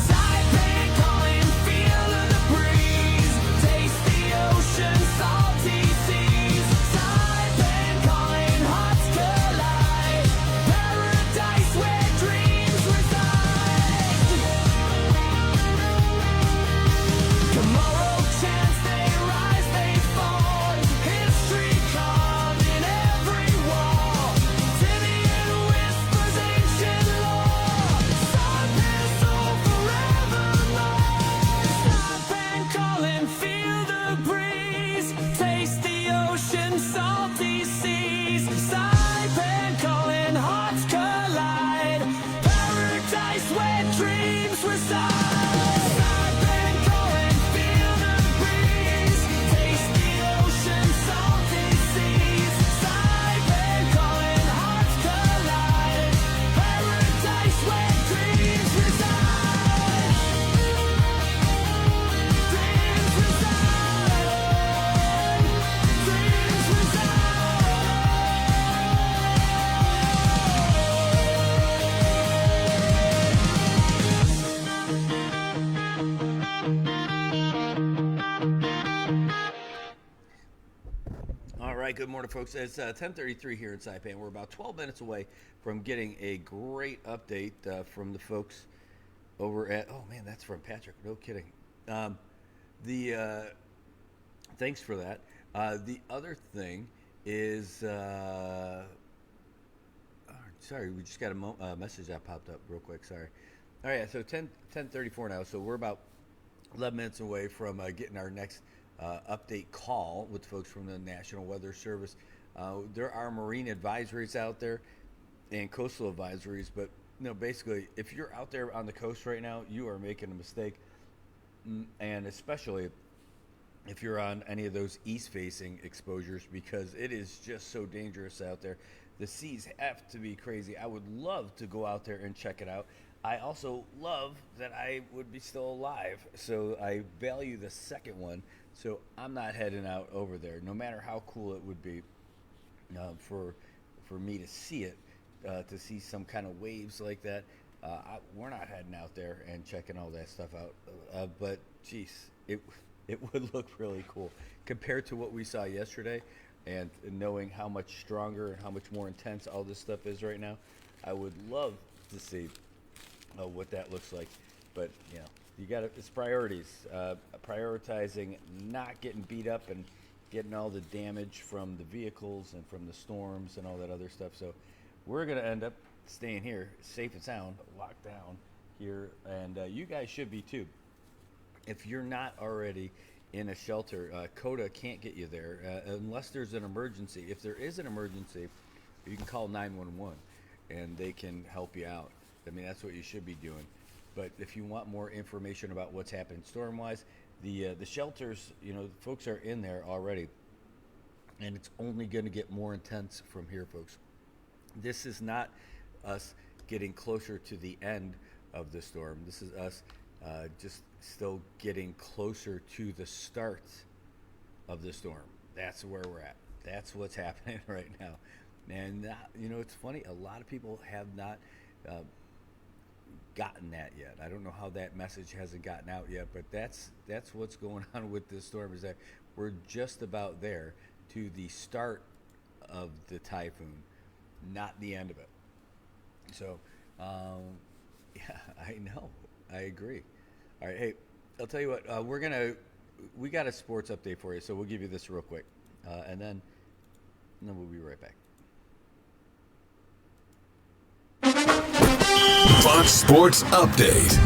A: Siren calling, feel the breeze. Taste the ocean, salty seas. Siren calling, hearts collide. Paradise where dreams reside. Tomorrow chance, they rise, they fall. History carved in every wall. Tinian whispers
B: good morning, folks. It's 10:33 here in Saipan. We're about 12 minutes away from getting a great update from the folks over at. Oh man, that's from Patrick. No kidding. Thanks for that. The other thing is, sorry, we just got a message that popped up real quick. Sorry. All right, so 10:34 now. So we're about 11 minutes away from getting our next update call with folks from the National Weather Service. There are marine advisories out there and coastal advisories, but basically, if you're out there on the coast right now, you are making a mistake, and especially if you're on any of those east-facing exposures, because it is just so dangerous out there. The seas have to be crazy. I would love to go out there and check it out. I also love that I would be still alive, so I value the second one. So I'm not heading out over there, no matter how cool it would be for me to see it, to see some kind of waves like that. We're not heading out there and checking all that stuff out. But geez, it would look really cool compared to what we saw yesterday, and knowing how much stronger and how much more intense all this stuff is right now. I would love to see what that looks like, but you got it's priorities. Prioritizing not getting beat up and getting all the damage from the vehicles and from the storms and all that other stuff. So we're gonna end up staying here, safe and sound, locked down here, and you guys should be too. If you're not already in a shelter, CODA can't get you there unless there's an emergency. If there is an emergency, you can call 911 and they can help you out. I mean, that's what you should be doing. But if you want more information about what's happening storm-wise, the shelters, folks are in there already, and it's only going to get more intense from here, folks. This is not us getting closer to the end of the storm. This is us just still getting closer to the start of the storm. That's where we're at. That's what's happening right now. And, it's funny. A lot of people have not gotten that yet. I don't know how that message hasn't gotten out yet, but that's what's going on with this storm, is that we're just about there to the start of the typhoon, not the end of it. So, yeah, I know. I agree. All right, hey, I'll tell you what, we got a sports update for you, so we'll give you this real quick, and then we'll be right back.
L: Fox Sports Update.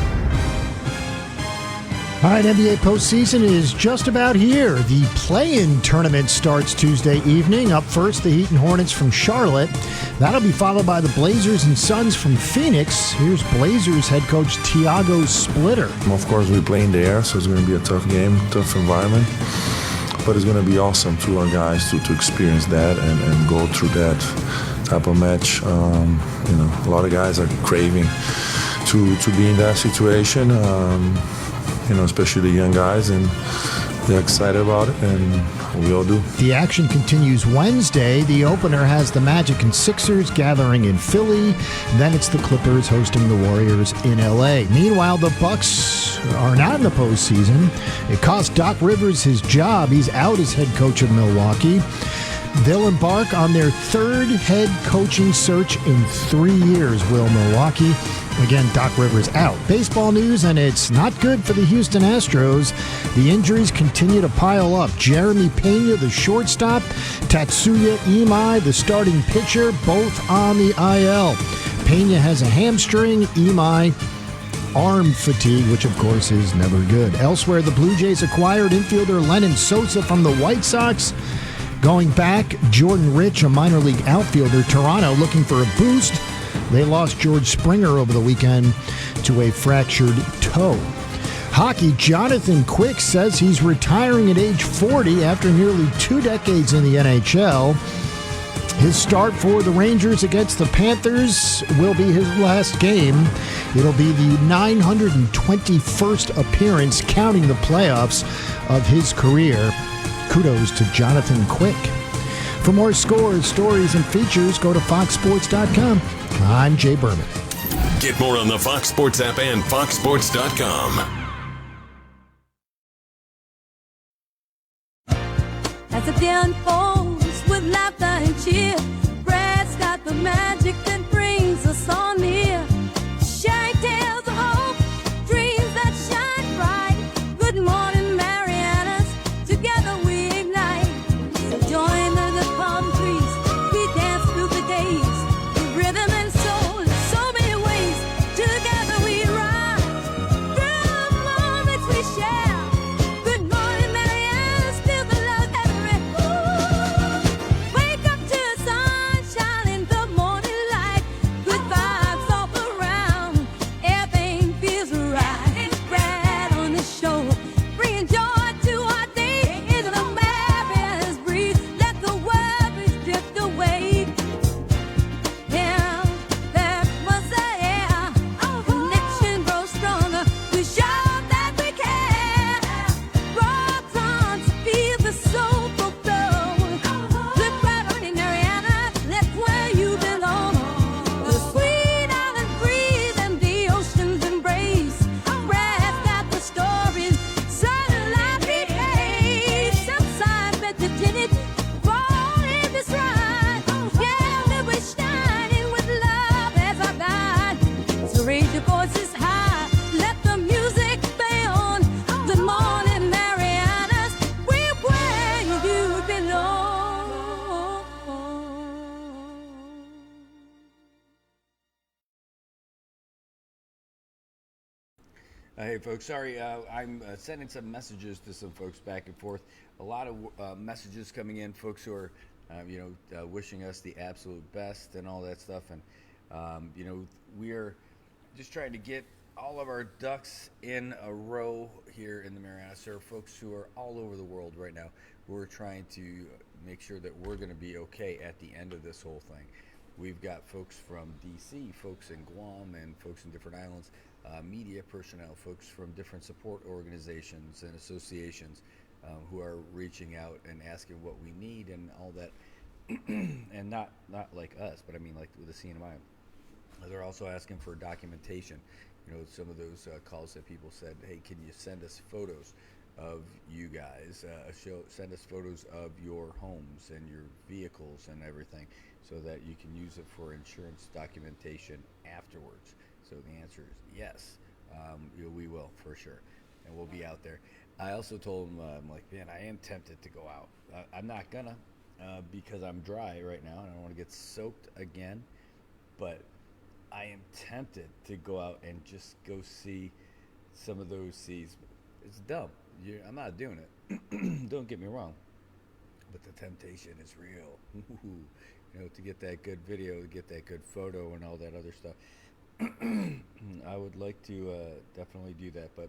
I: All right, NBA postseason is just about here. The play-in tournament starts Tuesday evening. Up first, the Heat and Hornets from Charlotte. That'll be followed by the Blazers and Suns from Phoenix. Here's Blazers head coach Thiago Splitter.
K: Of course, we play in the air, so it's going to be a tough game, tough environment. But it's going to be awesome to our guys to experience that and go through that type of match. A lot of guys are craving to be in that situation. Especially the young guys, and they're excited about it, and we all do.
I: The action continues Wednesday. The opener has the Magic and Sixers gathering in Philly. Then it's the Clippers hosting the Warriors in L.A. Meanwhile, the Bucks are not in the postseason. It cost Doc Rivers his job. He's out as head coach of Milwaukee. They'll embark on their third head coaching search in 3 years, will Milwaukee. Again, Doc Rivers out. Baseball news, and it's not good for the Houston Astros. The injuries continue to pile up. Jeremy Pena, the shortstop, Tatsuya Imai, the starting pitcher, both on the IL. Pena has a hamstring, Imai arm fatigue, which of course is never good. Elsewhere, the Blue Jays acquired infielder Lennon Sosa from the White Sox. Going back, Jordan Rich, a minor league outfielder, Toronto looking for a boost. They lost George Springer over the weekend to a fractured toe. Hockey, Jonathan Quick says he's retiring at age 40 after nearly 2 decades in the NHL. His start for the Rangers against the Panthers will be his last game. It'll be the 921st appearance, counting the playoffs, of his career. Kudos to Jonathan Quick. For more scores, stories, and features, go to foxsports.com. I'm Jay Berman.
L: Get more on the Fox Sports app and foxsports.com.
O: As the day unfolds with laughter and cheer. Brad's got the magic that brings us all near. Sharing tales of hope, dreams that shine bright. Good morning, Marianas, together we ignite. So join the palm trees, we dance through the days. The rhythm and soul, in so many ways. Together we rise, through the moments we share. Good morning, Marianas, feel the love everywhere. Wake up to the sunshine in the morning light. Good vibes all around, everything feels right. Brad on the show, bringing joy to our day. Into the Marianas breeze, let the worries drift away. Yeah, there was a connection grows stronger. We show that we care. Rock on, feel the soulful flow. Look right on in Mariana, that's where you belong. The sweet island breeze and the ocean's embrace. Brad's got the stories, sunlight behave. Some signs bet the tinted, fall in this ride. Yeah, we're shining with love as our guide. So raise your voices high, let the music play on. Good morning, Marianas, we're where you belong.
B: Hey folks, sorry, I'm sending some messages to some folks back and forth. A lot of messages coming in, folks who are, wishing us the absolute best and all that stuff. And, we are just trying to get all of our ducks in a row here in the Marianas. There are folks who are all over the world right now who are trying to make sure that we're going to be okay at the end of this whole thing. We've got folks from DC, folks in Guam, and folks in different islands, media personnel, folks from different support organizations and associations who are reaching out and asking what we need and all that. And not like us, but I mean like with the CNMI. They're also asking for documentation. Some of those calls that people said, hey, can you send us photos of you guys? Send us photos of your homes and your vehicles and everything so that you can use it for insurance documentation afterwards. So the answer is yes, we will for sure, and we'll be out there. I also told him, I'm like, man, I am tempted to go out. I'm not gonna because I'm dry right now and I don't want to get soaked again, but I am tempted to go out and just go see some of those seas. It's dumb. I'm not doing it. Don't get me wrong, but the temptation is real. To get that good video, to get that good photo and all that other stuff. I would like to definitely do that, but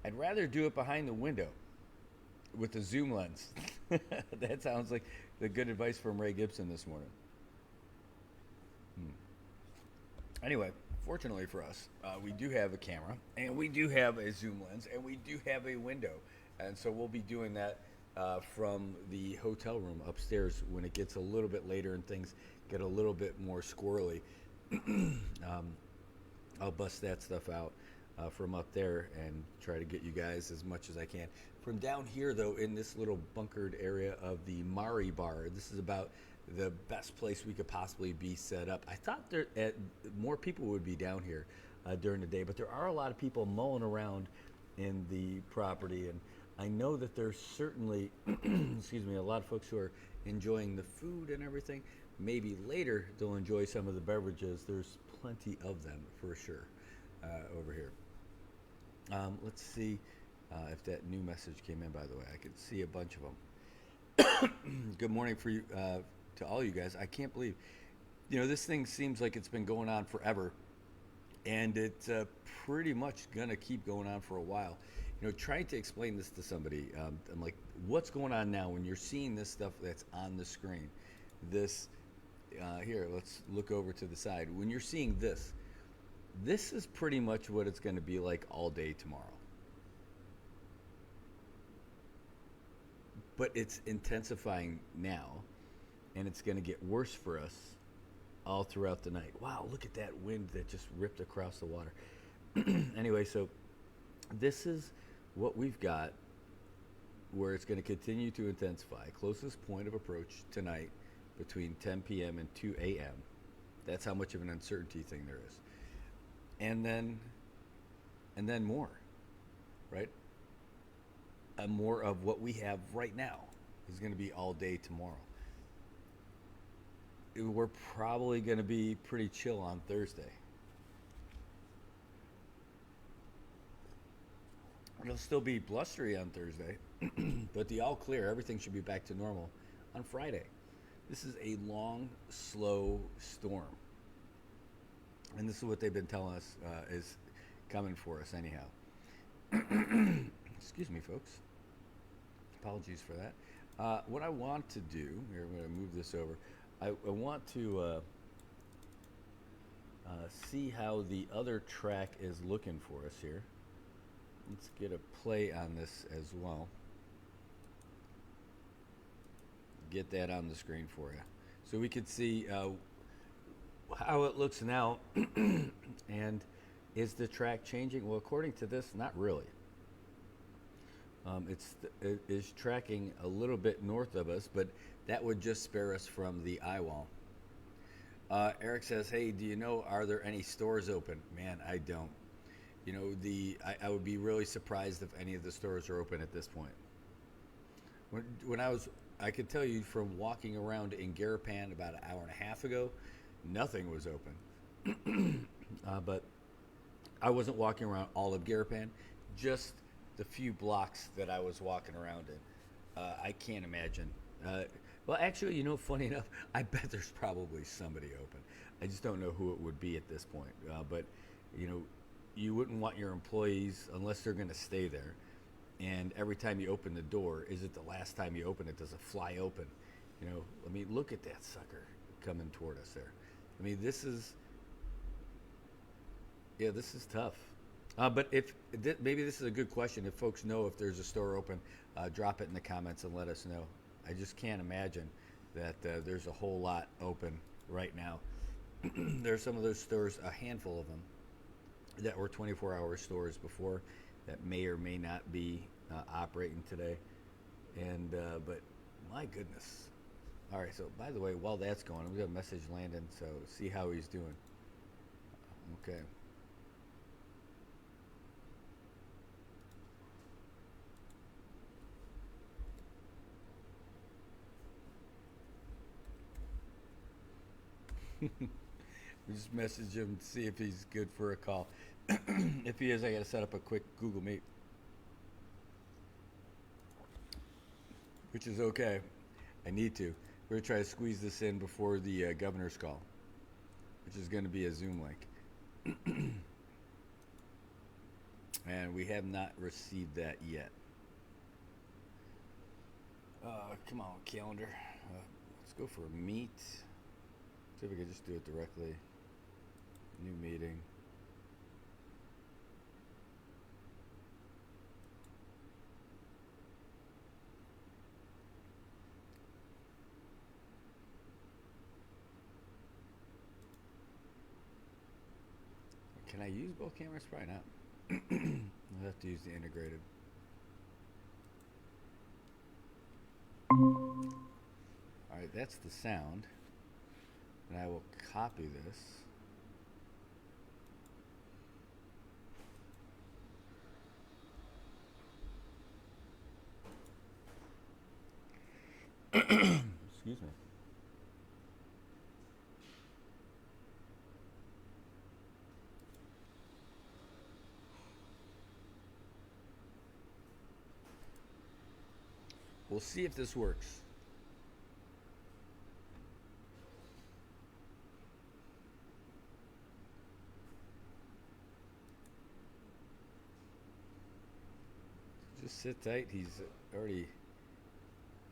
B: I'd rather do it behind the window with the zoom lens. That sounds like the good advice from Ray Gibson this morning. Anyway, fortunately for us, we do have a camera, and we do have a zoom lens, and we do have a window. And so we'll be doing that from the hotel room upstairs when it gets a little bit later and things get a little bit more squirrely. I'll bust that stuff out from up there and try to get you guys as much as I can. From down here, though, in this little bunkered area of the Mari Bar, this is about the best place we could possibly be set up. I thought more people would be down here during the day, but there are a lot of people mulling around in the property, and I know that there's certainly, excuse me, a lot of folks who are enjoying the food and everything. Maybe later they'll enjoy some of the beverages. There's plenty of them for sure over here. Let's see if that new message came in, by the way. I could see a bunch of them. Good morning for you, to all you guys. I can't believe, this thing seems like it's been going on forever, and it's pretty much gonna keep going on for a while. Trying to explain this to somebody, I'm like, what's going on now when you're seeing this stuff that's on the screen? This, here, let's look over to the side. When you're seeing this is pretty much what it's going to be like all day tomorrow. But it's intensifying now, and it's going to get worse for us all throughout the night. Wow, look at that wind that just ripped across the water. Anyway, so this is what we've got where it's going to continue to intensify. Closest point of approach tonight between 10 p.m. and 2 a.m. That's how much of an uncertainty thing there is. And then more, right? And more of what we have right now is going to be all day tomorrow. We're probably going to be pretty chill on Thursday. It'll still be blustery on Thursday, but the all clear, everything should be back to normal on Friday. This is a long, slow storm. And this is what they've been telling us is coming for us anyhow. Excuse me, folks. Apologies for that. What I want to do, here, I'm going to move this over. I want to see how the other track is looking for us here. Let's get a play on this as well. Get that on the screen for you. So we could see how it looks now. And is the track changing? Well, according to this, not really. It is tracking a little bit north of us, but that would just spare us from the eye wall. Eric says, hey, do you know, are there any stores open? Man, I don't. You know, I would be really surprised if any of the stores are open at this point. When I could tell you from walking around in Garapan about an hour and a half ago, nothing was open. But I wasn't walking around all of Garapan, just the few blocks that I was walking around in. I can't imagine. Well, actually, you know, funny enough, I bet there's probably somebody open. I just don't know who it would be at this point. But, you know, you wouldn't want your employees, unless they're going to stay there, and every time you open the door, is it the last time you open it? Does it fly open? You know, I mean, look at that sucker coming toward us there. I mean, this is tough. But maybe this is a good question. If folks know if there's a store open, drop it in the comments and let us know. I just can't imagine that there's a whole lot open right now. There's some of those stores, a handful of them, that were 24-hour stores before that may or may not be operating today. And but my goodness. All right, so by the way, while that's going, we got a message landing, so see how he's doing. Okay. We just message him to see if he's good for a call. If he is, I got to set up a quick Google Meet, which is okay. I need to. We're going to try to squeeze this in before the governor's call, which is going to be a Zoom link. And we have not received that yet. Come on, calendar. Let's go for a meet. See if we can just do it directly. New meeting. Can I use both cameras? Probably not. I'll have to use the integrated. Alright, that's the sound. And I will copy this. Excuse me. We'll see if this works. Just sit tight. He's already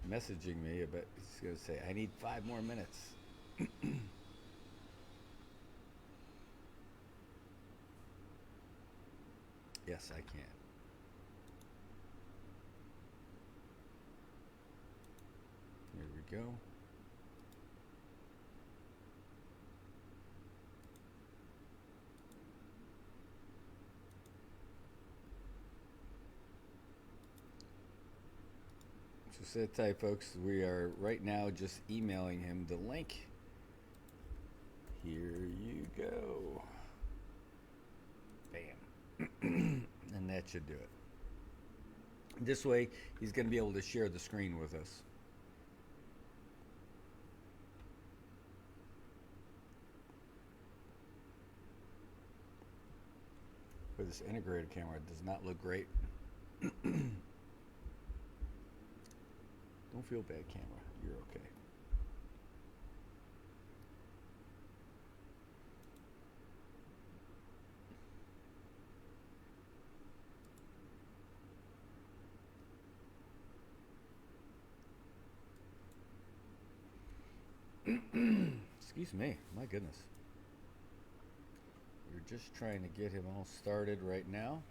B: messaging me, but he's going to say, I need 5 more minutes. Yes, I can. Here we go. So sit tight, folks. We are right now just emailing him the link. Here you go. Bam. And that should do it. This way, he's going to be able to share the screen with us. But this integrated camera does not look great. Don't feel bad, camera. You're okay. Excuse me. My goodness. We're just trying to get him all started right now.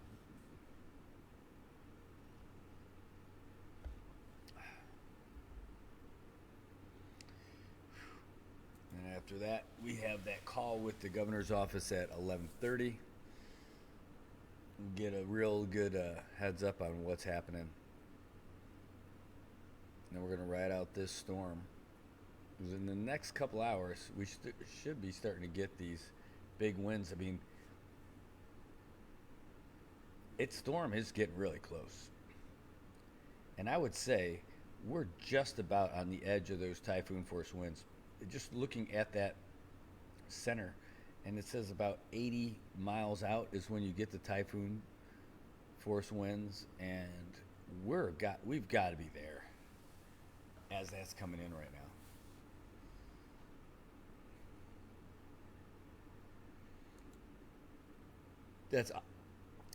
B: And after that, we have that call with the governor's office at 11:30. Get a real good heads up on what's happening. And then we're going to ride out this storm. Because in the next couple hours, we should be starting to get these big winds. I mean, its storm is getting really close. And I would say we're just about on the edge of those typhoon force winds. Just looking at that center, and it says about 80 miles out is when you get the typhoon force winds, and we've got to be there as that's coming in right now. That's,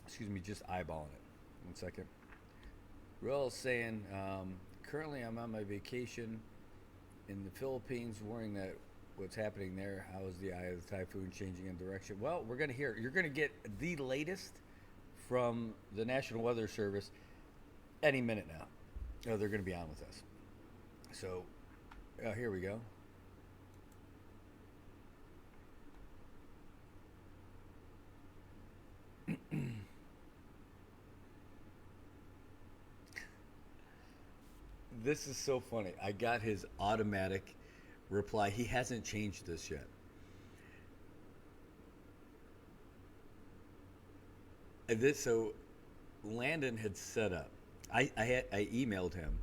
B: excuse me, just eyeballing it. 1 second. Real saying, currently I'm on my vacation in the Philippines, worrying that what's happening there. How is the eye of the typhoon changing in direction? Well, we're going to hear. You're going to get the latest from the National Weather Service any minute now. Oh, they're going to be on with us. So, here we go. This is so funny. I got his automatic reply. He hasn't changed this yet. So Landon had set up. I emailed him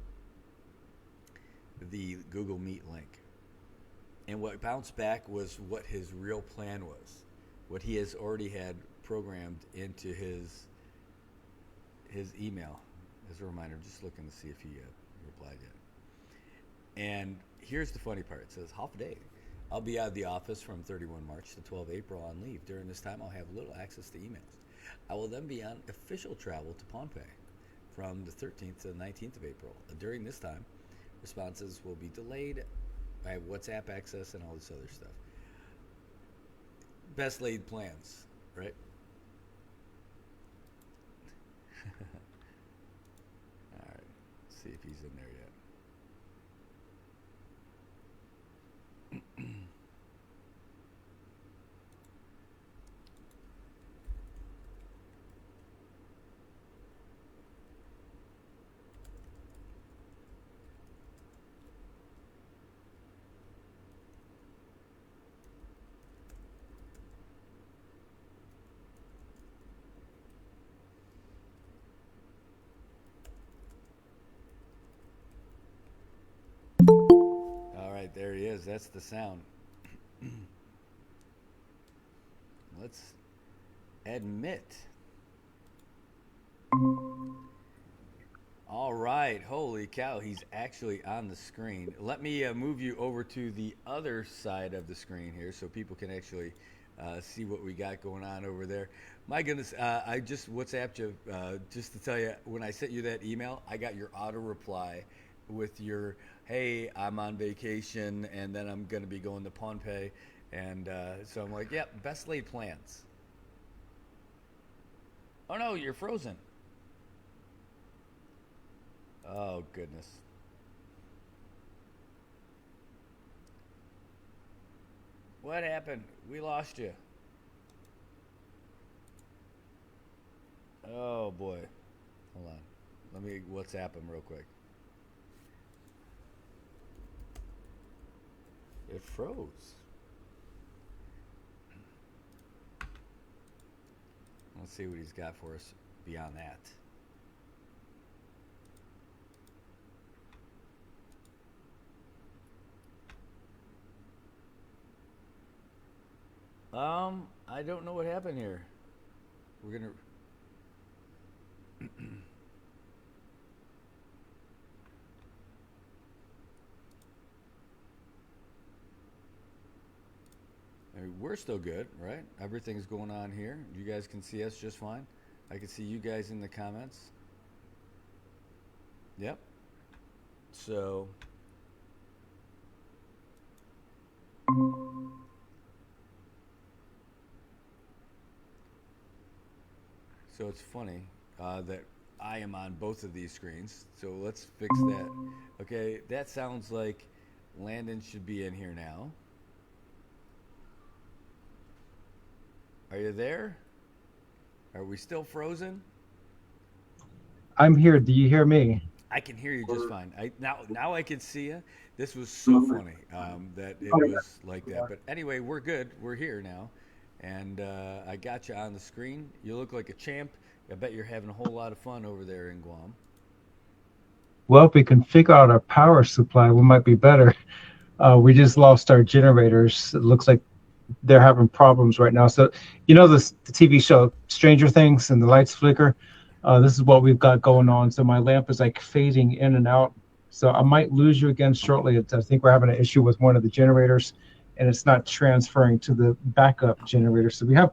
B: the Google Meet link, and what bounced back was what his real plan was, what he has already had programmed into his email as a reminder. I'm just looking to see if he replied yet. And here's the funny part. It says, half a day. I'll be out of the office from 31 March to 12 April on leave. During this time, I'll have little access to emails. I will then be on official travel to Pohnpei from the 13th to the 19th of April. During this time, responses will be delayed. I have WhatsApp access and all this other stuff. Best laid plans, right? All right, let's see if he's in there yet. There he is. That's the sound. Let's admit. All right. Holy cow. He's actually on the screen. Let me move you over to the other side of the screen here so people can actually see what we got going on over there. My goodness. I just WhatsApped you just to tell you, when I sent you that email, I got your auto reply with your, hey, I'm on vacation, and then I'm going to be going to Pohnpei. And so I'm like, yep, best laid plans. Oh, no, you're frozen. Oh, goodness. What happened? We lost you. Oh, boy. Hold on. Let me WhatsApp him real quick. it froze. Let's see what he's got for us beyond that. I don't know what happened here. We're gonna. I mean, we're still good, right? Everything's going on here. You guys can see us just fine. I can see you guys in the comments. Yep. So. So it's funny that I am on both of these screens. So let's fix that. Okay, that sounds like Landon should be in here now. Are you there? Are we still frozen?
M: I'm here. Do you hear me?
B: I can hear you just fine. Now I can see you. This was so funny that it was like that. But anyway, we're good. We're here now. And I got you on the screen. You look like a champ. I bet you're having a whole lot of fun over there in Guam.
M: Well, if we can figure out our power supply, we might be better. We just lost our generators. It looks like they're having problems right now. So, you know, the TV show Stranger Things and the lights flicker. This is what we've got going on. So my lamp is like fading in and out. So I might lose you again shortly. I think we're having an issue with one of the generators, and it's not transferring to the backup generator. So we have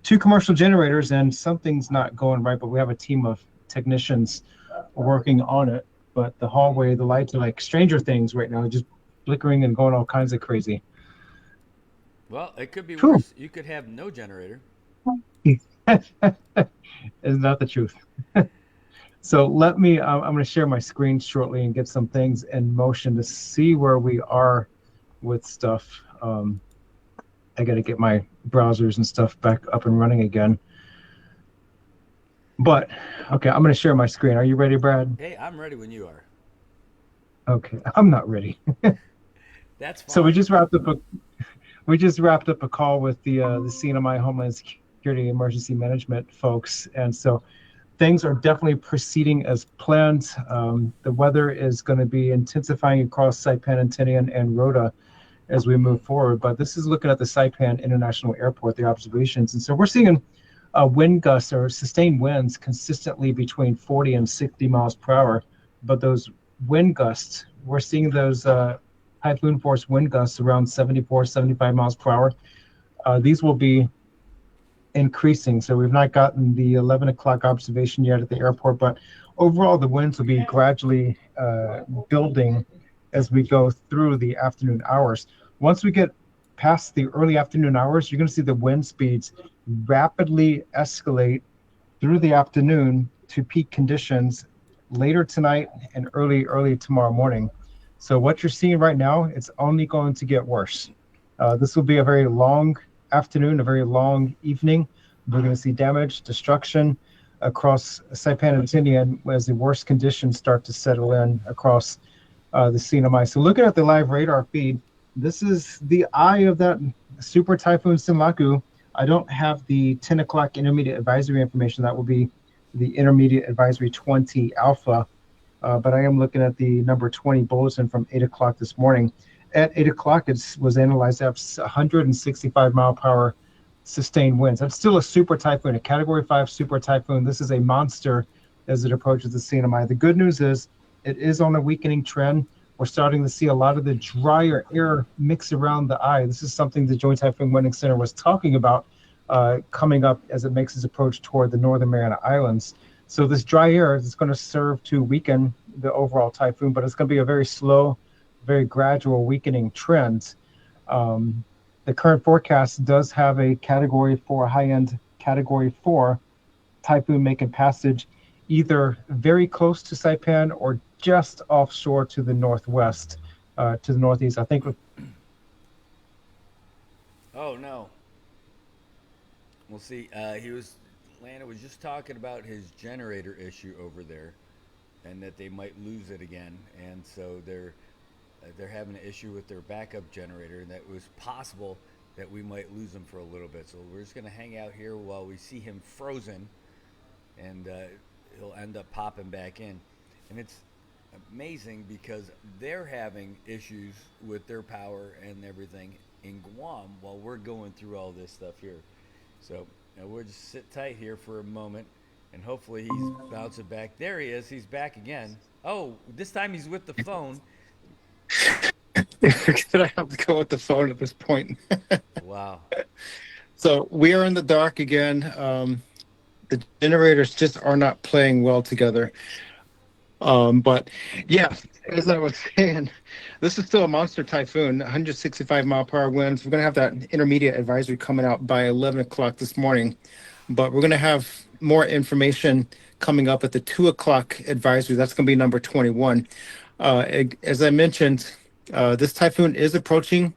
M: 2 commercial generators, and something's not going right, but we have a team of technicians working on it. But the hallway, the lights are like Stranger Things right now, just flickering and going all kinds of crazy.
B: Well, it could be worse. You could have no generator.
M: Is not the truth. So let me, I'm going to share my screen shortly and get some things in motion to see where we are with stuff. I got to get my browsers and stuff back up and running again. But, okay, I'm going to share my screen. Are you ready, Brad?
B: Hey, I'm ready when you are.
M: Okay, I'm not ready.
B: That's fine.
M: So we just wrapped up a call with the CNMI Homeland Security Emergency Management folks, and so things are definitely proceeding as planned. The weather is going to be intensifying across Saipan and Tinian and Rota as we move forward, but this is looking at the Saipan International Airport, the observations, and so we're seeing wind gusts or sustained winds consistently between 40 and 60 miles per hour, but those wind gusts, we're seeing those typhoon force wind gusts around 74, 75 miles per hour. These will be increasing. So we've not gotten the 11 o'clock observation yet at the airport, but overall the winds will be gradually building as we go through the afternoon hours. Once we get past the early afternoon hours, you're going to see the wind speeds rapidly escalate through the afternoon to peak conditions later tonight and early tomorrow morning. So what you're seeing right now, it's only going to get worse. This will be a very long afternoon, a very long evening. We're going to see damage, destruction across Saipan and Tinian as the worst conditions start to settle in across the CNMI. So looking at the live radar feed, this is the eye of that Super Typhoon Sinlaku. I don't have the 10 o'clock intermediate advisory information. That will be the intermediate advisory 20 alpha. But I am looking at the number 20 bulletin from 8 o'clock this morning. At 8 o'clock, it was analyzed at 165 mile per hour sustained winds. That's still a super typhoon, a category 5 super typhoon. This is a monster as it approaches the CNMI. The good news is it is on a weakening trend. We're starting to see a lot of the drier air mix around the eye. This is something the Joint Typhoon Warning Center was talking about coming up as it makes its approach toward the Northern Mariana Islands. So this dry air is going to serve to weaken the overall typhoon, but it's going to be a very slow, very gradual weakening trend. The current forecast does have a Category 4, high-end Category 4 typhoon making passage either very close to Saipan or just offshore to the northwest, to the northeast. I think.
B: Oh, no. We'll see. Lana was just talking about his generator issue over there and that they might lose it again. And so they're they're having an issue with their backup generator, and that it was possible that we might lose him for a little bit. So we're just going to hang out here while we see him frozen, and he'll end up popping back in. And it's amazing because they're having issues with their power and everything in Guam while we're going through all this stuff here. So we'll just sit tight here for a moment, and hopefully he's bouncing back. There he is. He's back again. Oh, this time he's with the phone.
N: Did I have to go with the phone at this point?
B: Wow.
N: So we are in the dark again. The generators just are not playing well together. But yeah, as I was saying, this is still a monster typhoon, 165 mile per hour winds. We're going to have that intermediate advisory coming out by 11 o'clock this morning. But we're going to have more information coming up at the 2 o'clock advisory. That's going to be number 21. As I mentioned, this typhoon is approaching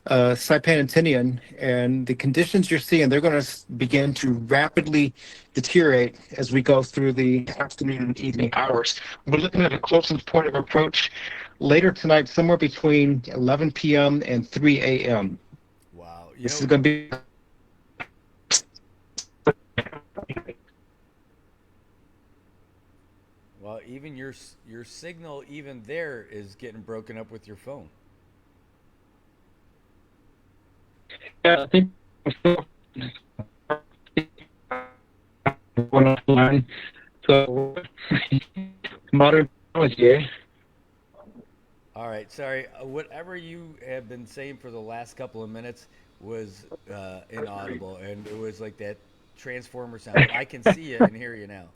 N: Saipan and Tinian, and the conditions you're seeing, they're going to begin to rapidly deteriorate as we go through the afternoon and evening hours. We're looking at a closest point of approach later tonight, somewhere between 11 p.m. and 3 a.m.
B: Wow.
N: This is going to be...
B: Well, even your signal even there is getting broken up with your phone.
N: Yeah, I think one offline. So modern technology.
B: All right, sorry. Whatever you have been saying for the last couple of minutes was inaudible, and it was like that transformer sound. I can see you and hear you now.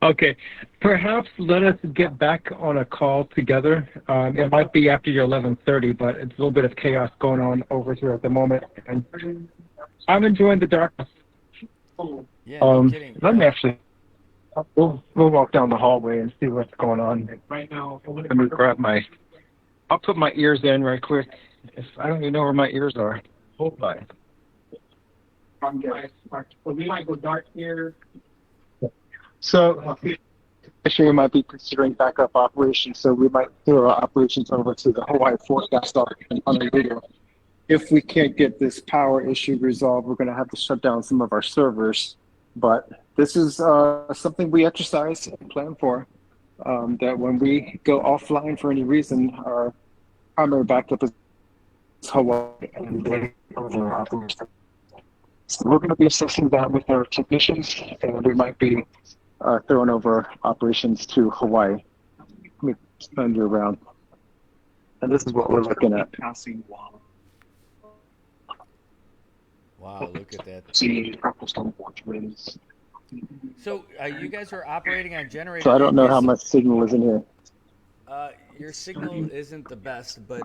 M: Okay, perhaps let us get back on a call together. It might be after your 11:30, but it's a little bit of chaos going on over here at the moment. And I'm enjoying the darkness.
B: Yeah, no kidding.
M: Let me actually. We'll walk down the hallway and see what's going on. Right now, let me grab my. I'll put my ears in right quick. If I don't even know where my ears are. Hold by. We might go dark here. So, actually, we might be considering backup operations. So we might throw our operations over to the Hawaii forecast on the radio. If we can't get this power issue resolved, we're going to have to shut down some of our servers. But this is something we exercise and plan for. That when we go offline for any reason, our primary backup is Hawaii and they over operations. So we're going to be assessing that with our technicians, and we might be throwing over operations to Hawaii. Let me turn you around. And this is what we're looking at. Passing wall.
B: Wow, look at that.
N: See,
B: So you guys are operating on generators.
N: so I don't know how much signal is in here.
B: Your signal isn't the best, but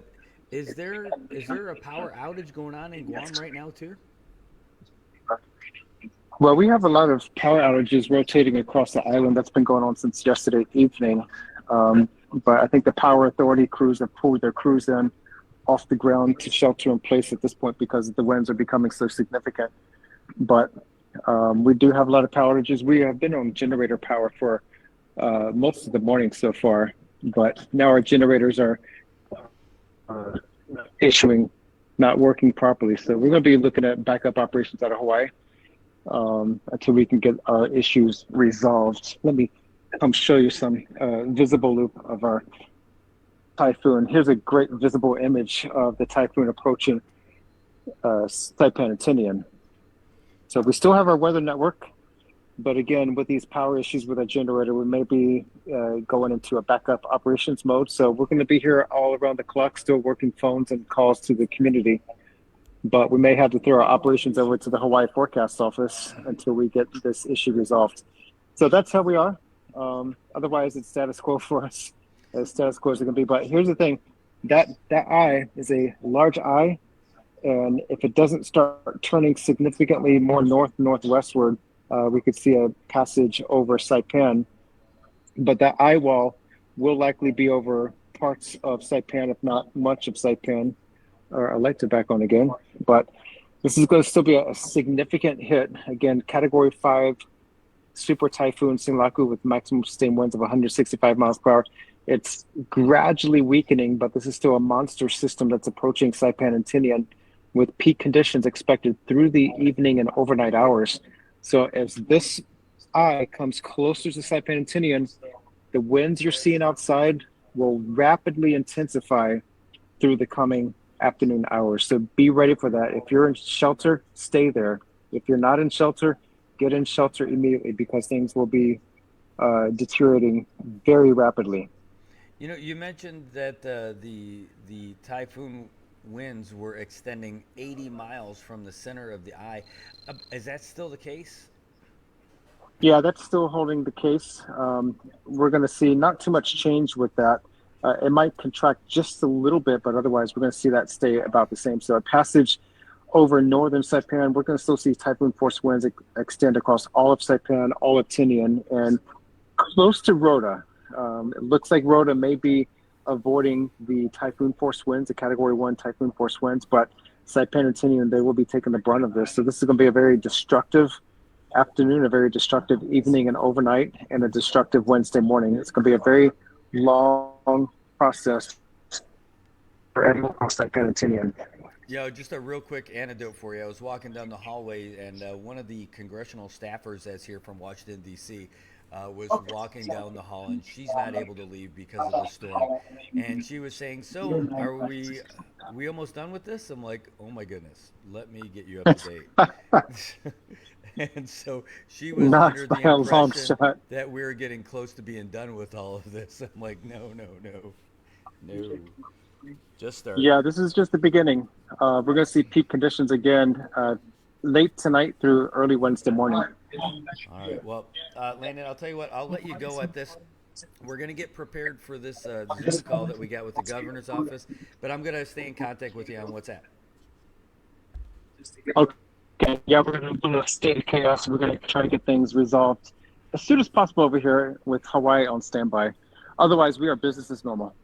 B: is there a power outage going on in Guam right now too?
N: Well, we have a lot of power outages rotating across the island. That's been going on since yesterday evening. But I think the power authority crews have pulled their crews in off the ground to shelter in place at this point because the winds are becoming so significant. But we do have a lot of power outages. We have been on generator power for most of the morning so far, but now our generators are not working properly. So we're going to be looking at backup operations out of Hawaii until we can get our issues resolved. Let me come show you some visible loop of our typhoon. Here's a great visible image of the typhoon approaching Saipan and Tinian. So we still have our weather network, but again, with these power issues with our generator, we may be going into a backup operations mode. So we're going to be here all around the clock, still working phones and calls to the community. But we may have to throw our operations over to the Hawaii forecast office until we get this issue resolved. So that's how we are. Otherwise, it's status quo for us, as status quo is going to be. But here's the thing, that eye is a large eye, and if it doesn't start turning significantly more northwestward, we could see a passage over Saipan. But that eye wall will likely be over parts of Saipan, if not much of Saipan. Or I'd like to back on again, but this is going to still be a significant hit. Again, Category 5 Super Typhoon Sinlaku with maximum sustained winds of 165 miles per hour. It's gradually weakening, but this is still a monster system that's approaching Saipan and Tinian with peak conditions expected through the evening and overnight hours. So as this eye comes closer to Saipan and Tinian, the winds you're seeing outside will rapidly intensify through the coming afternoon hours. So be ready for that. If you're in shelter, stay there. If you're not in shelter, get in shelter immediately because things will be deteriorating very rapidly.
B: You know, you mentioned that the typhoon winds were extending 80 miles from the center of the eye. Is that still the case?
N: Yeah, that's still holding the case. We're going to see not too much change with that. It might contract just a little bit, but otherwise we're going to see that stay about the same. So a passage over northern Saipan, we're going to still see typhoon force winds extend across all of Saipan, all of Tinian, and close to Rota. It looks like Rota may be avoiding the typhoon force winds, the Category 1 typhoon force winds, but Saipan and Tinian, they will be taking the brunt of this. So this is going to be a very destructive afternoon, a very destructive evening and overnight, and a destructive Wednesday morning. It's going to be a very long process for everyone across Saipan and Tinian.
B: Yeah, just a real quick anecdote for you. I was walking down the hallway, and one of the congressional staffers that's here from Washington, D.C., was walking down the hall, and she's not able to leave because of the storm. And she was saying, so are we almost done with this? I'm like, oh, my goodness, let me get you up to date. And so she was
N: Not
B: under
N: by
B: the
N: a long
B: impression
N: shot.
B: that we were getting close to being done with all of this. I'm like, no. Just started.
N: Yeah, this is just the beginning. We're going to see peak conditions again late tonight through early Wednesday morning.
B: All right. Well, Landon, I'll tell you what. I'll let you go at this. We're going to get prepared for this Zoom call that we got with the governor's office, but I'm going to stay in contact with you on WhatsApp.
N: Okay. Yeah, we're going to do a state of chaos. We're going to try to get things resolved as soon as possible over here with Hawaii on standby. Otherwise, we are business as normal.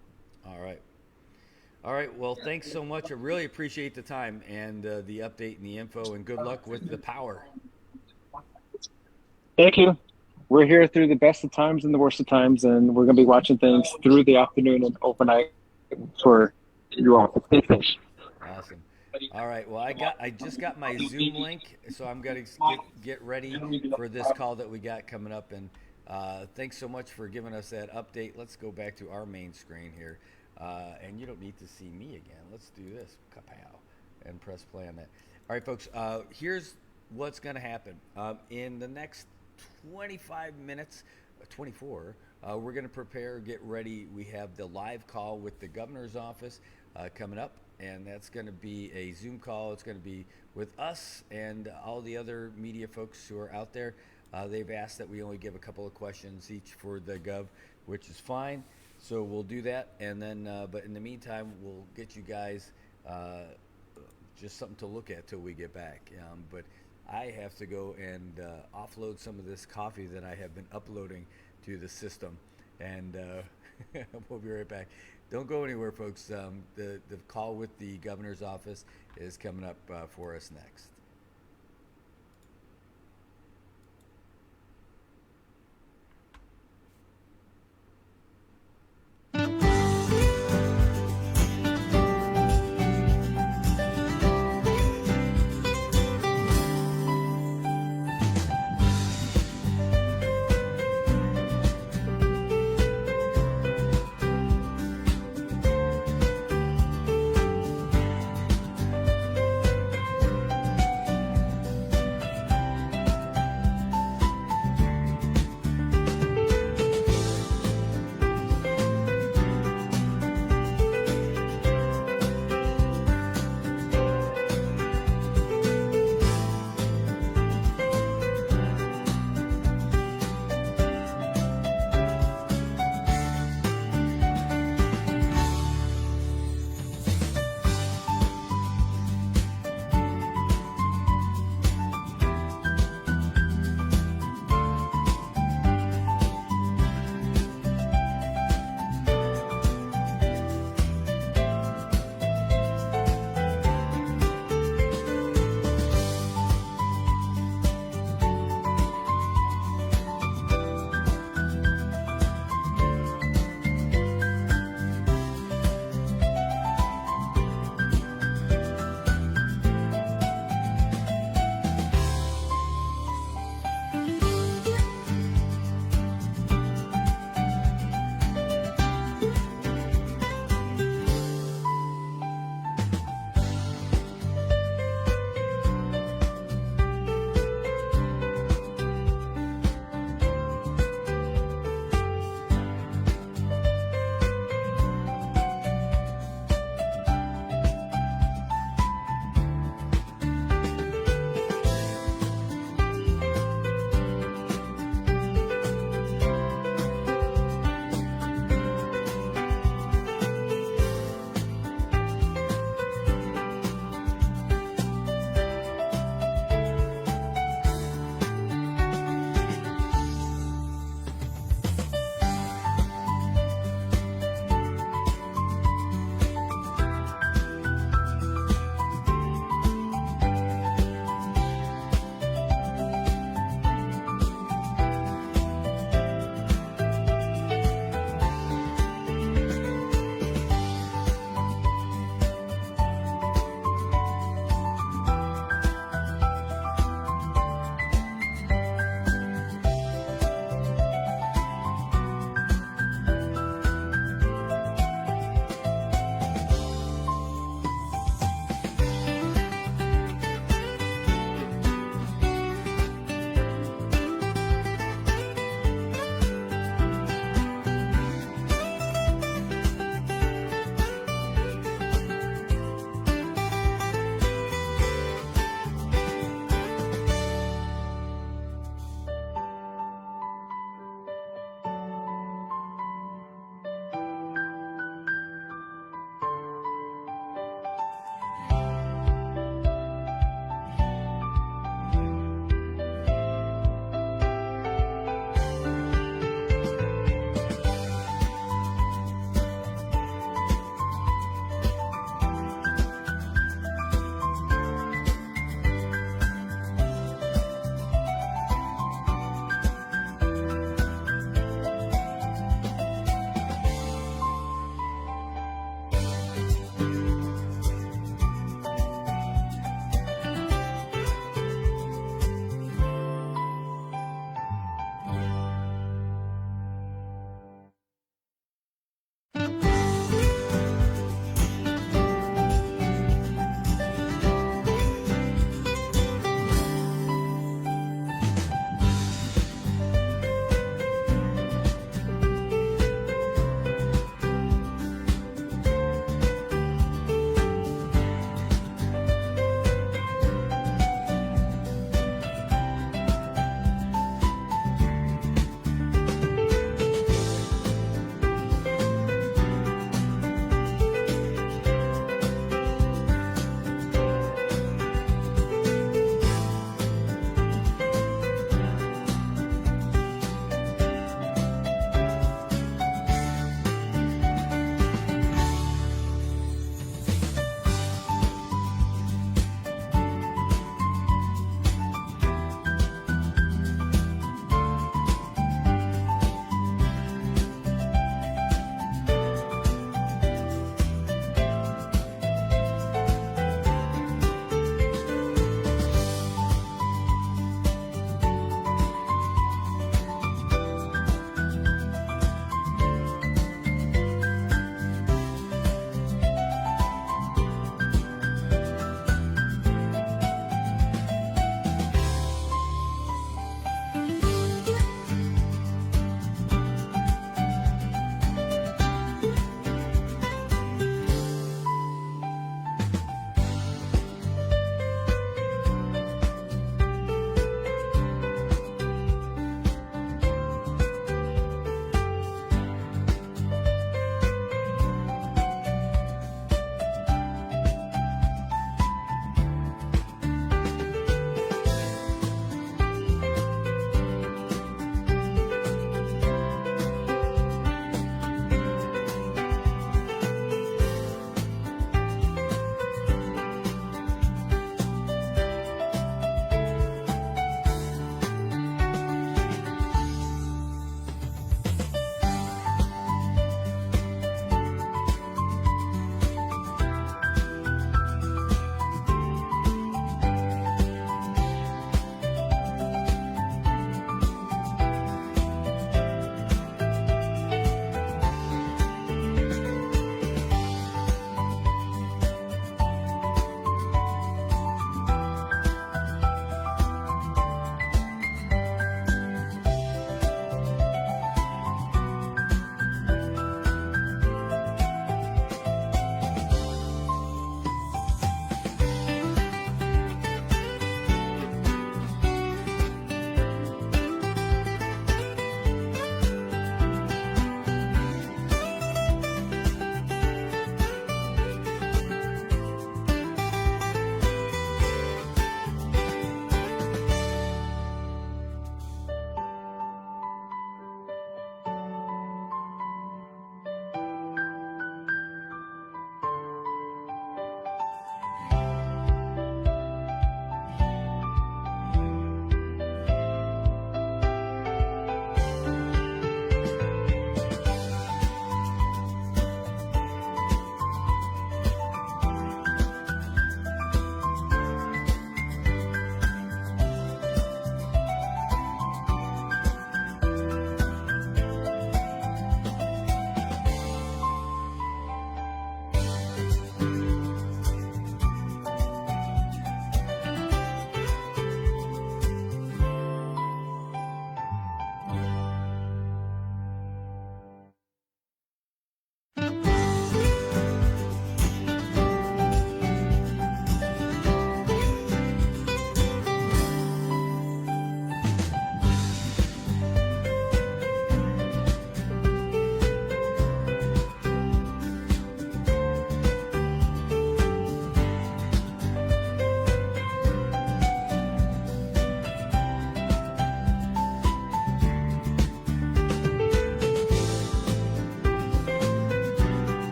B: All right. Well, thanks so much. I really appreciate the time and the update and the info, and good luck with the power.
N: Thank you. We're here through the best of times and the worst of times, and we're going to be watching things through the afternoon and overnight for you all.
B: Awesome. All right. Well, I just got my Zoom link, so I'm going to get ready for this call that we got coming up. And thanks so much for giving us that update. Let's go back to our main screen here. And you don't need to see me again. Let's do this. Kapow. And press play on that. All right, folks. Here's what's going to happen. In the next 25 minutes, 24, we're going to prepare, get ready. We have the live call with the governor's office coming up, and that's going to be a Zoom call. It's going to be with us and all the other media folks who are out there. They've asked that we only give a couple of questions each for the gov, which is fine. So we'll do that, and then, but in the meantime, we'll get you guys just something to look at till we get back. But I have to go and offload some of this coffee that I have been uploading to the system, and we'll be right back. Don't go anywhere, folks. The call with the governor's office is coming up for us next.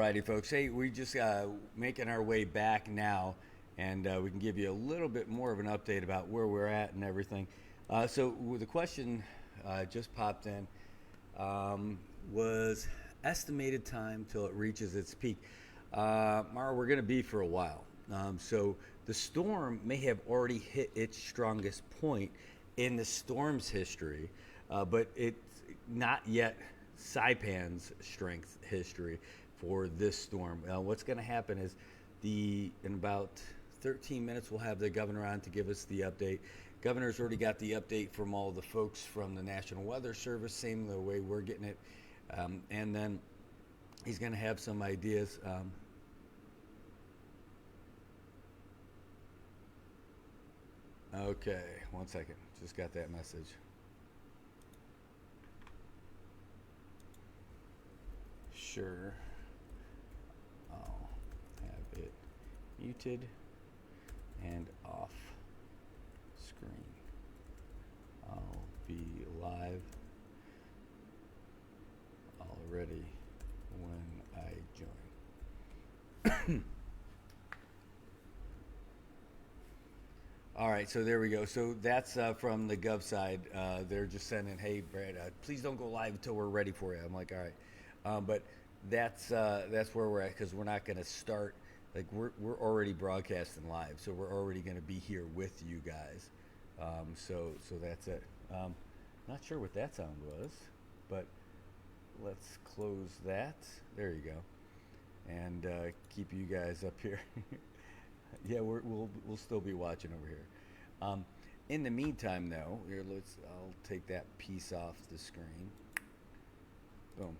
B: righty, folks. Hey, we just making our way back now, and we can give you a little bit more of an update about where we're at and everything. So the question just popped in was estimated time till it reaches its peak. Mara, we're going to be for a while. So the storm may have already hit its strongest point in the storm's history, but it's not yet Saipan's strength history for this storm. What's going to happen is in about 13 minutes, we'll have the governor on to give us the update. Governor's already got the update from all the folks from the National Weather Service, same the way we're getting it. And then he's going to have some ideas. Okay, 1 second. Just got that message. Sure. I'll have it muted and off screen. I'll be live already when I join. All right, so there we go. So that's from the Gov side. They're just sending, hey, Brad, please don't go live until we're ready for you. I'm like, all right. But that's where we're at, because we're not going to start. Like, we're already broadcasting live, so we're already going to be here with you guys. So that's it. Not sure what that sound was, but let's close that. There you go. And keep you guys up here. Yeah, we'll still be watching over here. In the meantime, though, I'll take that piece off the screen. Boom.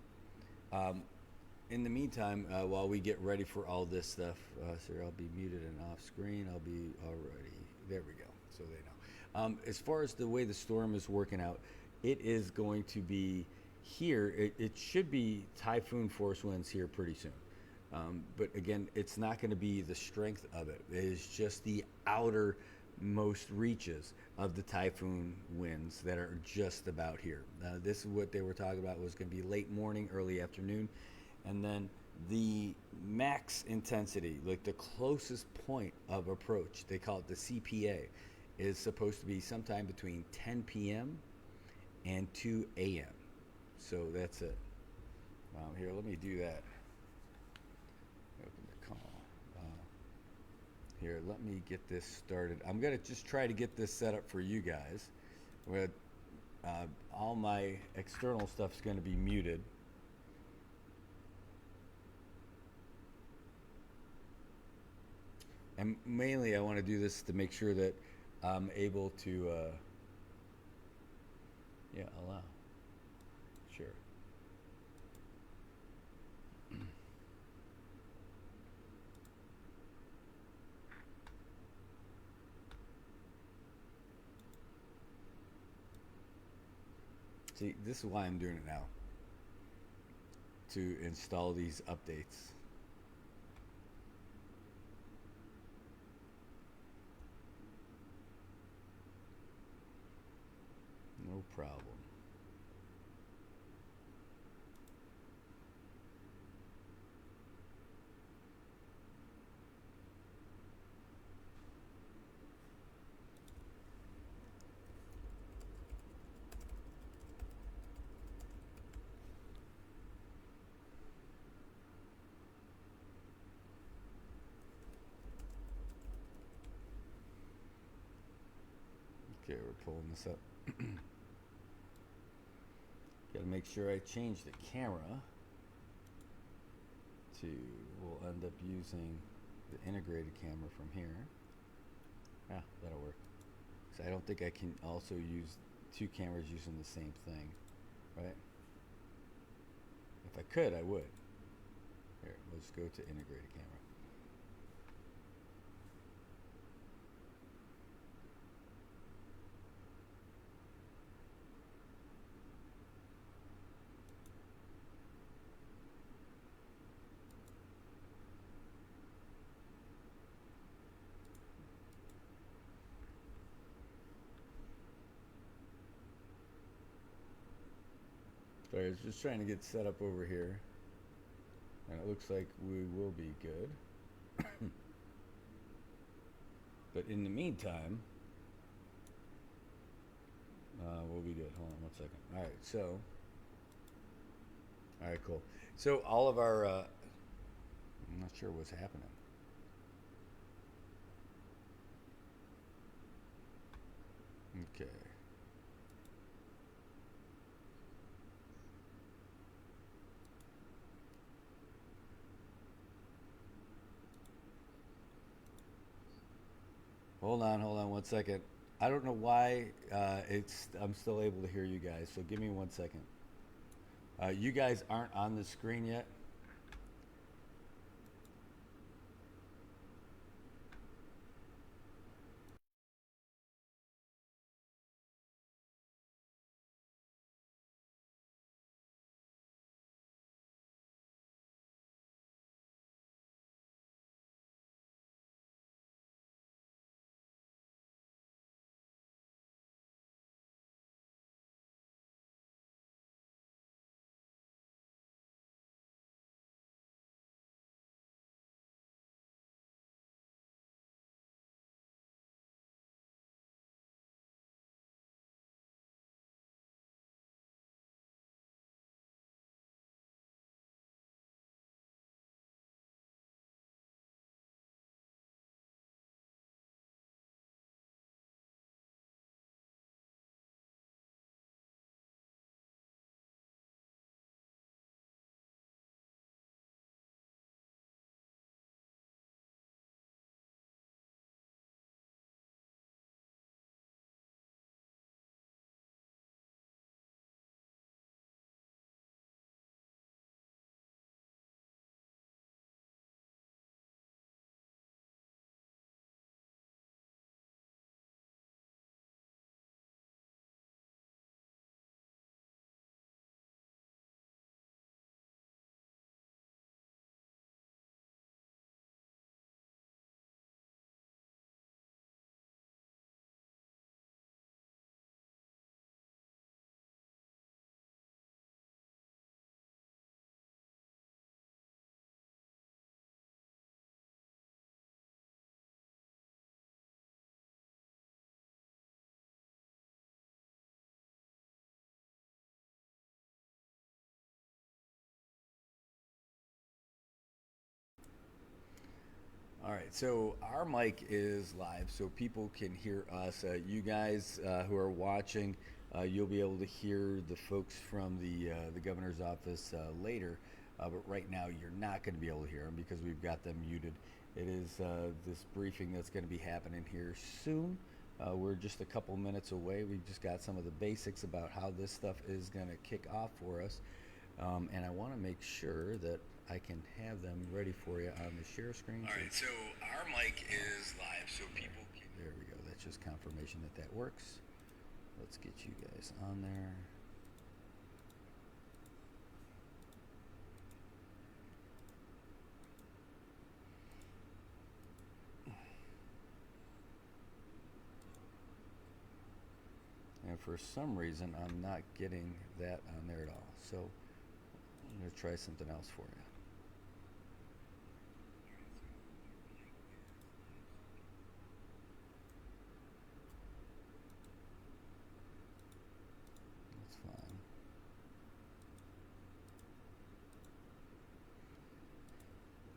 B: In the meantime, while we get ready for all this stuff, so I'll be muted and off screen. I'll be already. There we go. So they know. As far as the way the storm is working out, it is going to be here. It should be typhoon force winds here pretty soon. But again, it's not going to be the strength of it. It is just the outermost reaches of the typhoon winds that are just about here. This is what they were talking about, was going to be late morning, early afternoon. And then the max intensity, like the closest point of approach, they call it the CPA, is supposed to be sometime between 10 p.m. and 2 a.m. So that's it. Here, let me do that. Open the call. Here, let me get this started. I'm going to just try to get this set up for you guys. With all my external stuff is going to be muted. And mainly I want to do this to make sure that I'm able to, allow. Sure. See, this is why I'm doing it now. To install these updates. No problem. Okay, we're pulling this up. Got to make sure I change the camera to, we'll end up using the integrated camera from here. Yeah, that'll work. So I don't think I can also use two cameras using the same thing, right? If I could, I would. Here, let's go to integrated camera. Sorry, I was just trying to get set up over here. And it looks like we will be good. But in the meantime, we'll be good. Hold on one second. All right, so. All right, cool. So all of our, I'm not sure what's happening. Okay. Hold on one second. I don't know why I'm still able to hear you guys, so give me 1 second. You guys aren't on the screen yet. All right, so our mic is live, so people can hear us. You guys who are watching, you'll be able to hear the folks from the governor's office later. But right now, you're not going to be able to hear them because we've got them muted. It is this briefing that's going to be happening here soon. We're just a couple minutes away. We've just got some of the basics about how this stuff is going to kick off for us. And I want to make sure that I can have them ready for you on the share screen. All right, so our mic is live, so people can... There we go. That's just confirmation that that works. Let's get you guys on there. And for some reason, I'm not getting that on there at all. So I'm going to try something else for you. That's fine.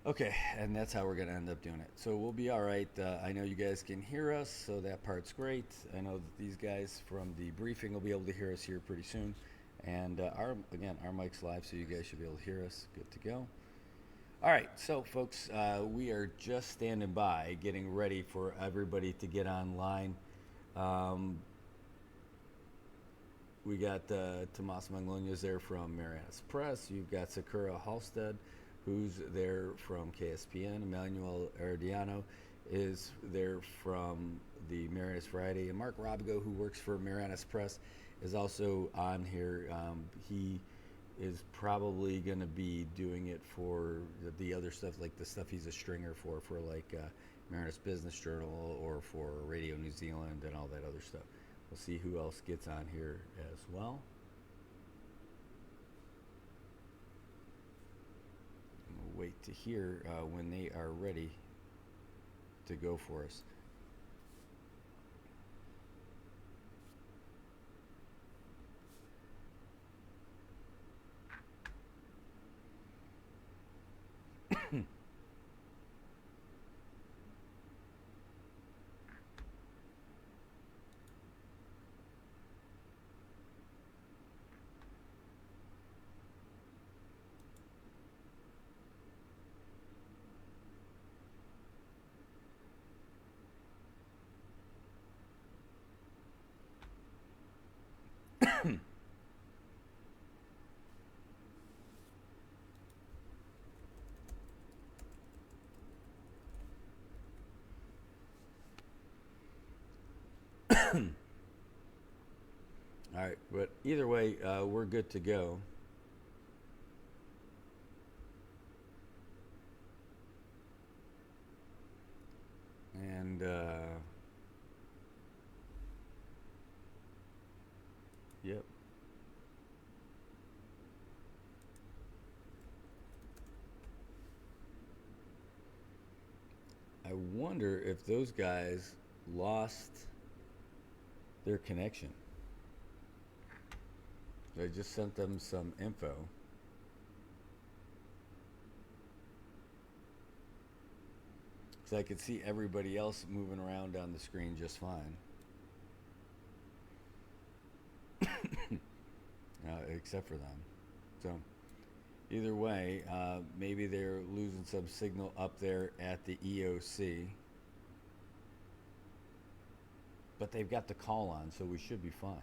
B: Okay, and that's how we're going to end up doing it. So we'll be all right. I know you guys can hear us, so that part's great. I know that these guys from the briefing will be able to hear us here pretty soon. And our mic's live, so you guys should be able to hear us. Good to go. All right, so folks, we are just standing by, getting ready for everybody to get online. We got Tomas Manglonia's there from Marianas Press. You've got Sakura Halstead, who's there from KSPN. Emmanuel Herediano is there from the Marianas Friday. And Mark Robigo, who works for Marianas Press, is also on here. He is probably going to be doing it for the other stuff, like the stuff he's a stringer for like Marianas Business Journal or for Radio New Zealand and all that other stuff. We'll see who else gets on here as well. wait to hear when they are ready to go for us. All right, but either way, we're good to go. And yep. I wonder if those guys lost their connection. I just sent them some info. So I could see everybody else moving around on the screen just fine. Except for them. So either way, maybe they're losing some signal up there at the EOC. But they've got the call on, so we should be fine.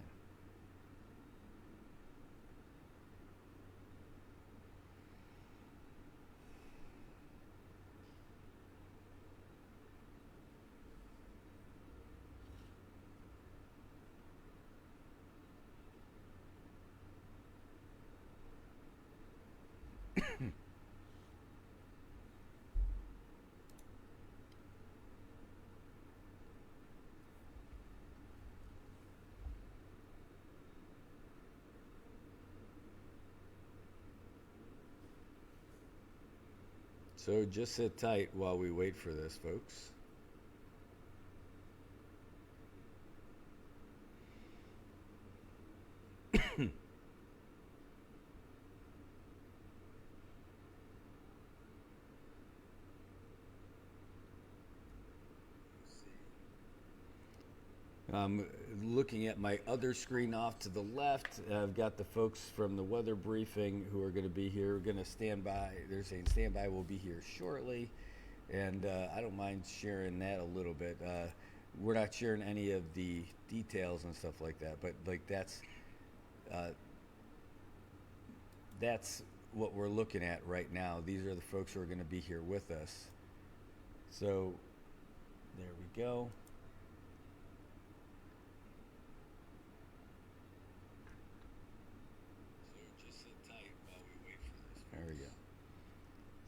B: So just sit tight while we wait for this, folks. I'm looking at my other screen off to the left. I've got the folks from the weather briefing who are going to be here. We're going to stand by. They're saying stand by. We'll be here shortly. And I don't mind sharing that a little bit. We're not sharing any of the details and stuff like that, but like that's what we're looking at right now. These are the folks who are going to be here with us. So there we go. There we go.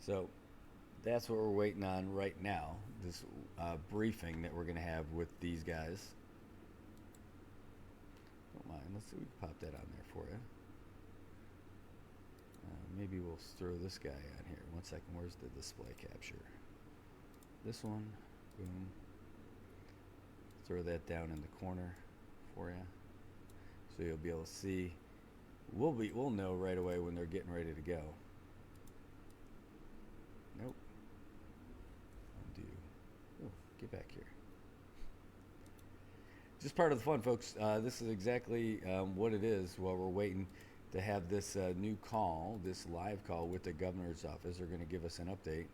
B: So that's what we're waiting on right now, this briefing that we're going to have with these guys. Don't mind. Let's see if we can pop that on there for you. Maybe we'll throw this guy on here. 1 second. Where's the display capture? This one. Boom. Throw that down in the corner for you. So you'll be able to see. We'll know right away when they're getting ready to go. Nope. Undo. Oh, get back here. Just part of the fun, folks. This is exactly what it is while we're waiting to have this new call, this live call with the governor's office. They're going to give us an update.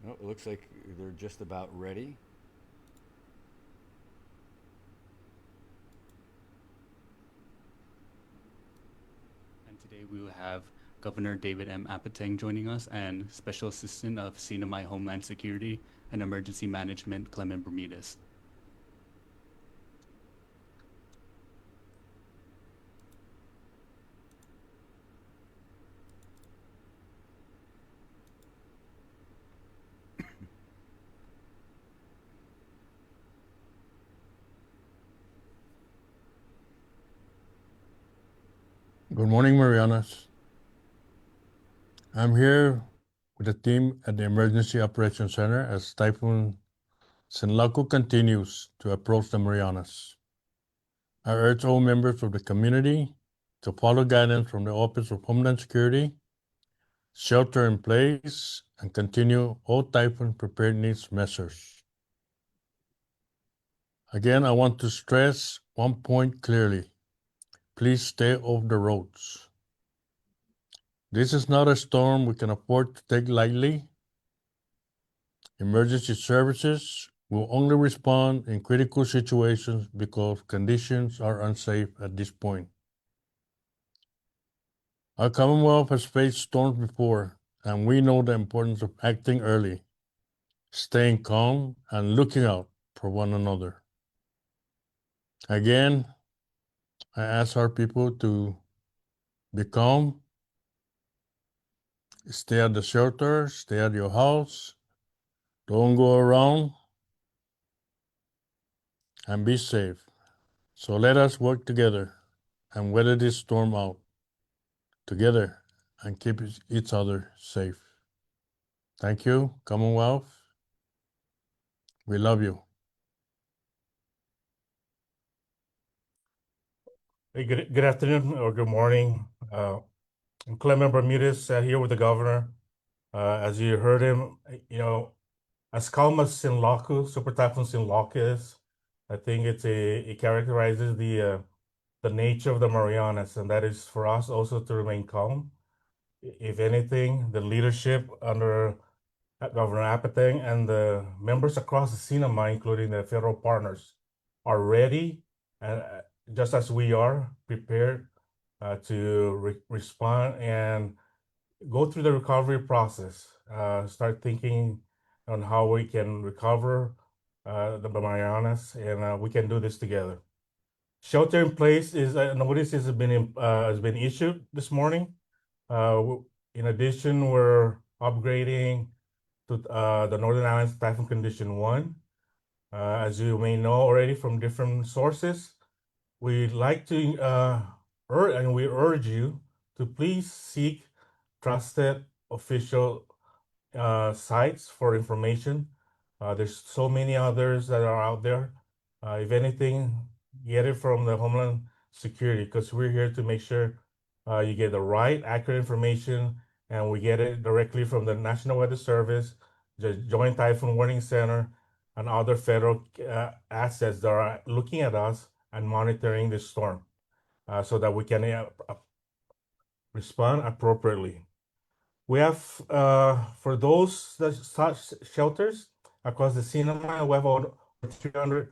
B: Oh, it looks like they're just about ready.
P: And today we will have Governor David M. Apateng joining us and Special Assistant of CNMI Homeland Security and Emergency Management, Clement Bermudez.
Q: Good morning, Marianas. I'm here with the team at the Emergency Operations Center as Typhoon Sinlaku continues to approach the Marianas. I urge all members of the community to follow guidance from the Office of Homeland Security, shelter in place, and continue all typhoon preparedness measures. Again, I want to stress one point clearly. Please stay off the roads. This is not a storm we can afford to take lightly. Emergency services will only respond in critical situations because conditions are unsafe at this point. Our Commonwealth has faced storms before, and we know the importance of acting early, staying calm, and looking out for one another. Again, I ask our people to be calm, stay at the shelter, stay at your house, don't go around, and be safe. So let us work together and weather this storm out together and keep each other safe. Thank you, Commonwealth. We love you.
R: Hey, good afternoon or good morning. I'm Clement Bermudez here with the governor. As you heard him, as calm as Sinlaku, Super Typhoon Sinlaku is, I think it characterizes the nature of the Marianas, and that is for us also to remain calm. If anything, the leadership under Governor Apateng and the members across the CINAMA, including the federal partners, are ready, and just as we are, prepared to respond and go through the recovery process. Start thinking on how we can recover the Marianas, and we can do this together. Shelter in place is a notice has been issued this morning. In addition, we're upgrading to the Northern Islands Typhoon Condition 1. As you may know already from different sources, we'd like to we urge you to please seek trusted official sites for information. There's so many others that are out there. If anything, get it from the Homeland Security, because we're here to make sure you get the right, accurate information, and we get it directly from the National Weather Service, the Joint Typhoon Warning Center, and other federal assets that are looking at us and monitoring this storm so that we can respond appropriately. We have, for those such shelters across the CINAMA, we have over 300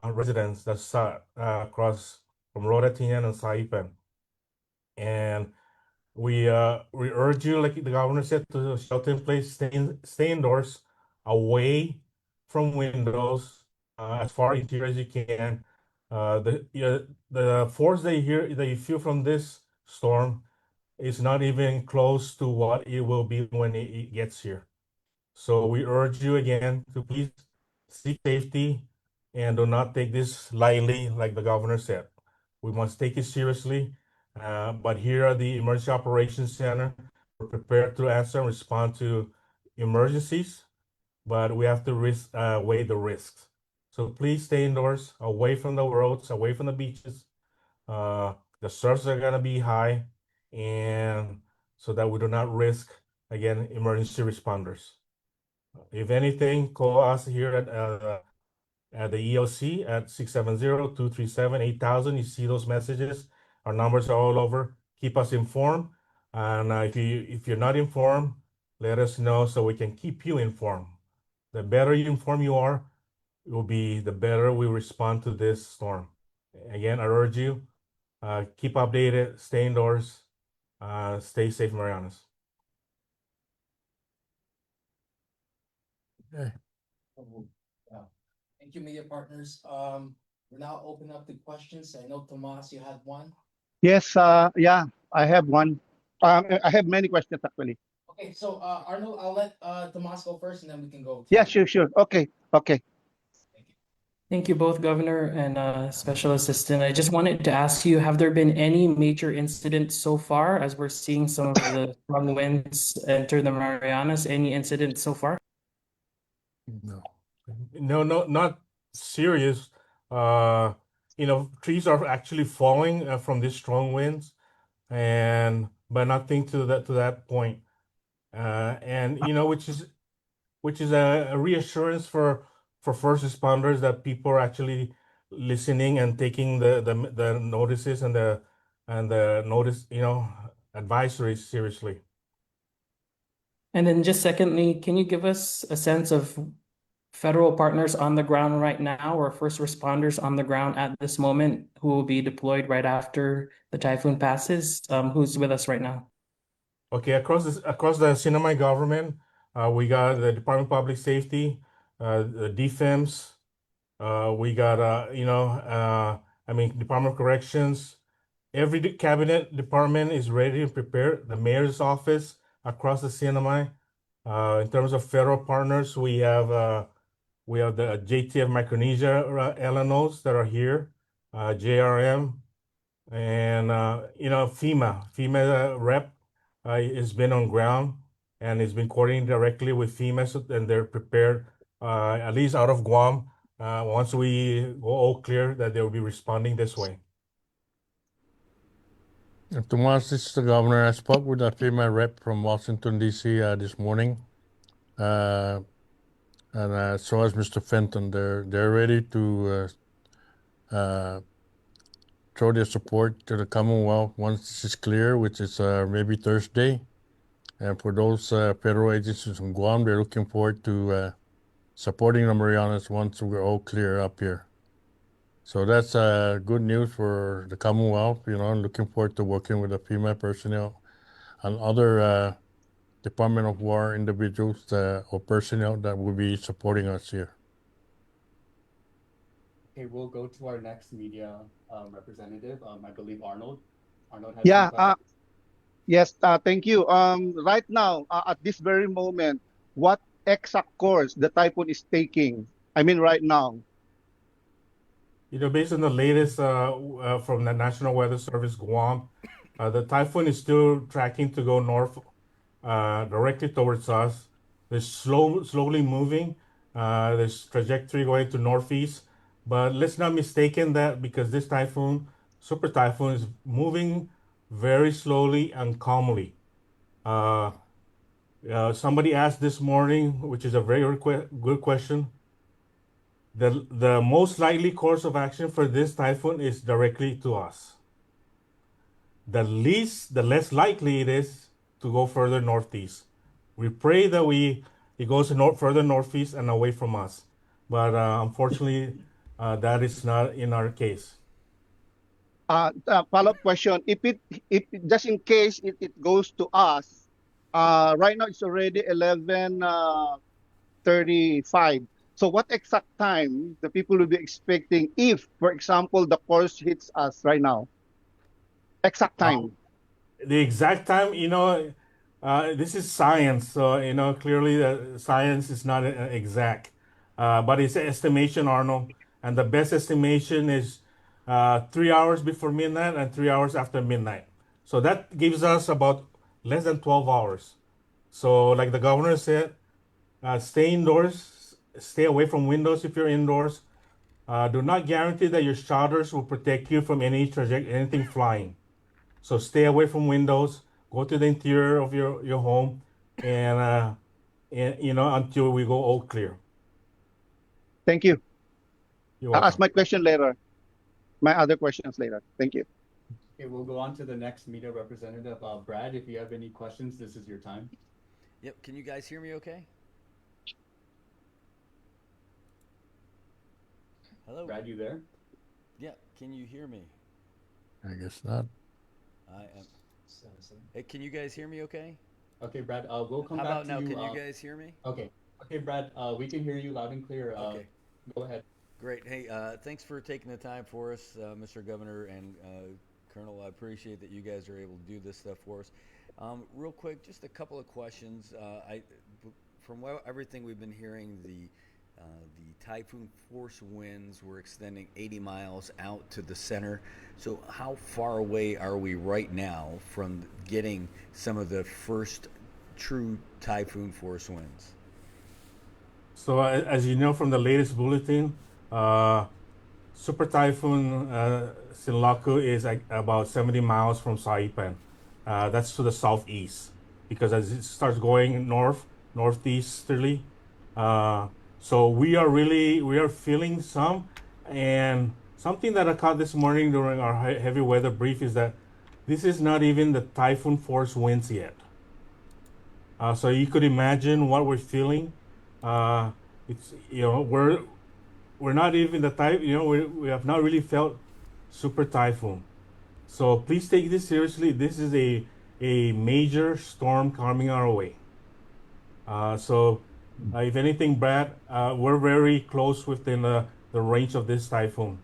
R: residents that's across from Rotatinan and Saipan. And we urge you, like the governor said, to shelter in place, stay indoors, away from windows, as far interior as you can. The force that you feel from this storm is not even close to what it will be when it gets here. So we urge you again to please seek safety and do not take this lightly, like the governor said. We must take it seriously. But here at the Emergency Operations Center, we're prepared to answer and respond to emergencies, but we have to weigh the risks. So please stay indoors, away from the roads, away from the beaches. The surfs are going to be high, and so that we do not risk, again, emergency responders. If anything, call us here at the EOC at 670-237-8000. You see those messages. Our numbers are all over. Keep us informed. And if you're not informed, let us know so we can keep you informed. The better informed you are, it will be the better we respond to this storm. Again, I urge you, keep updated, stay indoors, stay safe, Marianas.
Q: Okay.
W: Thank you, media partners. We're now open up to questions. I know, Tomas, you had one.
X: Yes, yeah, I have one. I have many questions actually.
W: Okay, so Arnold, I'll let Tomas go first, and then we can go.
X: Yeah, sure. Okay.
S: Thank you both, Governor and Special Assistant. I just wanted to ask you, have there been any major incidents so far as we're seeing some of the strong winds enter the Marianas? Any incidents so far?
Q: No.
R: No, no, not serious. Uh, trees are actually falling from these strong winds, and but nothing to that point. And which is a reassurance for first responders that people are actually listening and taking the notices and the notice advisories seriously.
S: And then just secondly, can you give us a sense of federal partners on the ground right now or first responders on the ground at this moment who will be deployed right after the typhoon passes? Who's with us right now?
R: Okay, across the Sinai government, we got the Department of Public Safety, the defense. We got Department of Corrections. Every cabinet department is ready and prepared. The mayor's office across the CNMI. In terms of federal partners, we have the JTF Micronesia LNOs that are here, JRM, and FEMA rep has been on ground and has been coordinating directly with FEMA, and they're prepared, at least out of Guam. Once we go all clear, that they will be responding this way.
Q: Tomas, this is the governor. I spoke with a FEMA rep from Washington, D.C. This morning. And so has Mr. Fenton. They're ready to show their support to the Commonwealth once this is clear, which is maybe Thursday. And for those federal agencies in Guam, they're looking forward to supporting the Marianas once we're all clear up here. So that's good news for the Commonwealth, and looking forward to working with the FEMA personnel and other Department of War individuals or personnel that will be supporting us here.
P: Okay, we'll go to our next media representative. I believe Arnold. Arnold has
X: Yeah,
P: some questions.
X: yes, thank you. Right now, at this very moment, what exact course the typhoon is taking? I mean, right now.
R: Based on the latest from the National Weather Service Guam, the typhoon is still tracking to go north, directly towards us. They're slowly moving. This trajectory going to northeast, but let's not mistaken that because this typhoon, super typhoon, is moving very slowly and calmly. Uh, Somebody asked this morning, which is a very good question. The most likely course of action for this typhoon is directly to us. The less likely it is to go further northeast. We pray that it goes further northeast and away from us, but unfortunately, that is not in our case.
X: Follow-up question: if just in case it goes to us, right now it's already 11:35. So what exact time the people will be expecting if, for example, the course hits us right now? Exact time.
R: The exact time, this is science, so clearly the science is not exact, but it's an estimation, Arnold, and the best estimation is 3 hours before midnight and 3 hours after midnight. So that gives us about less than 12 hours. So, like the governor said, stay indoors, stay away from windows if you're indoors. Do not guarantee that your shutters will protect you from anything flying. So stay away from windows. Go to the interior of your home, and until we go all clear.
X: Thank you.
R: You're
X: I'll ask
R: welcome.
X: my question later. My other questions later. Thank you.
P: Okay, we'll go on to the next media representative. Brad, if you have any questions, this is your time.
B: Yep. Can you guys hear me okay? Hello?
P: Brad, you there?
B: Yeah. Can you hear me?
Q: I guess not.
B: I am. Hey, can you guys hear me okay?
P: Okay, Brad, we'll come
B: How
P: back
B: about
P: to
B: now?
P: you.
B: Can you guys hear me?
P: Okay. Okay, Brad, we can hear you loud and clear.
B: Okay.
P: Go ahead.
B: Great. Hey, thanks for taking the time for us, Mr. Governor and Colonel. I appreciate that you guys are able to do this stuff for us. Real quick, just a couple of questions. From everything we've been hearing, The typhoon force winds were extending 80 miles out to the center. So, how far away are we right now from getting some of the first true typhoon force winds?
R: So, as you know from the latest bulletin, Super Typhoon Sinlaku is about 70 miles from Saipan. That's to the southeast, because as it starts going northeasterly, uh, so we are feeling some. And something that I caught this morning during our heavy weather brief is that this is not even the typhoon force winds yet. So you could imagine what we're feeling. It's we're not even the type, we have not really felt super typhoon. So please take this seriously. This is a major storm coming our way. If anything, Brad, we're very close within the range of this typhoon.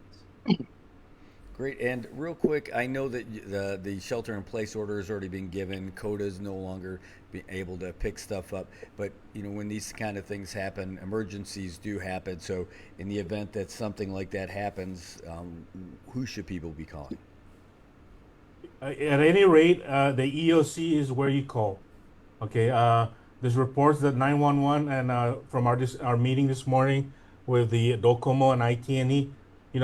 B: Great. And real quick, I know that the shelter in place order has already been given. CODA is no longer able to pick stuff up. But, when these kind of things happen, emergencies do happen. So in the event that something like that happens, who should people be calling?
R: At any rate, the EOC is where you call. Okay. There's reports that 911 and from our meeting this morning with the Docomo and IT&E,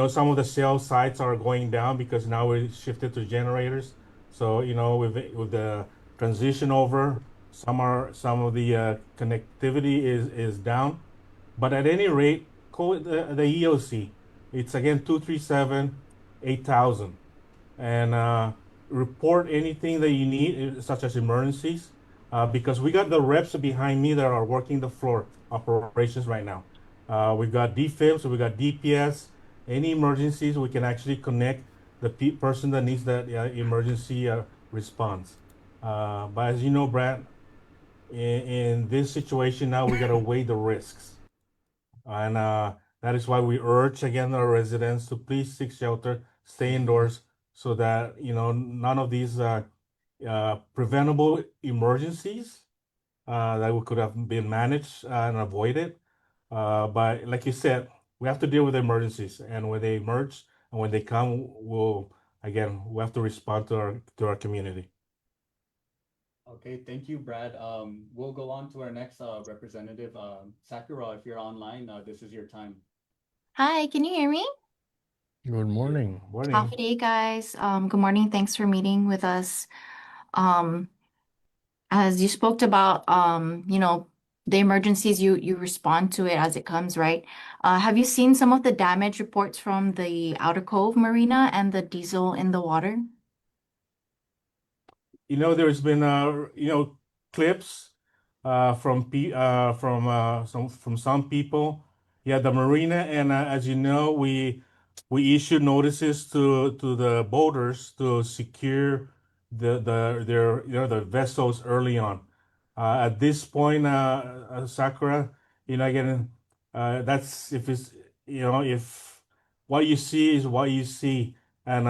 R: some of the cell sites are going down because now we shifted to generators. So with the transition over, some of the connectivity is down. But at any rate, call it the EOC. It's again 237-8000, and report anything that you need, such as emergencies, because we got the reps behind me that are working the floor operations right now. We've got DFIM, so we got DPS. Any emergencies, we can actually connect the person that needs that emergency response. But as you know, Brad, in this situation now, we got to weigh the risks. And that is why we urge again our residents to please seek shelter, stay indoors, so that none of these preventable emergencies that we could have been managed and avoided. But like you said, we have to deal with emergencies, and when they emerge and when they come, we have to respond to our community.
P: Okay, thank you, Brad. We'll go on to our next representative, Sakura. If you're online, this is your time.
E: Hi, can you hear me?
Q: Good morning.
E: Happy day, guys. Good morning. Thanks for meeting with us. Um, as you spoke about, the emergencies, you respond to it as it comes, right? Have you seen some of the damage reports from the Outer Cove Marina and the diesel in the water?
R: There's been clips from some people. Yeah, the marina, and as you know, we issued notices to the boaters to secure the vessels early on. At this point, Sakura, again, that's if what you see is what you see, and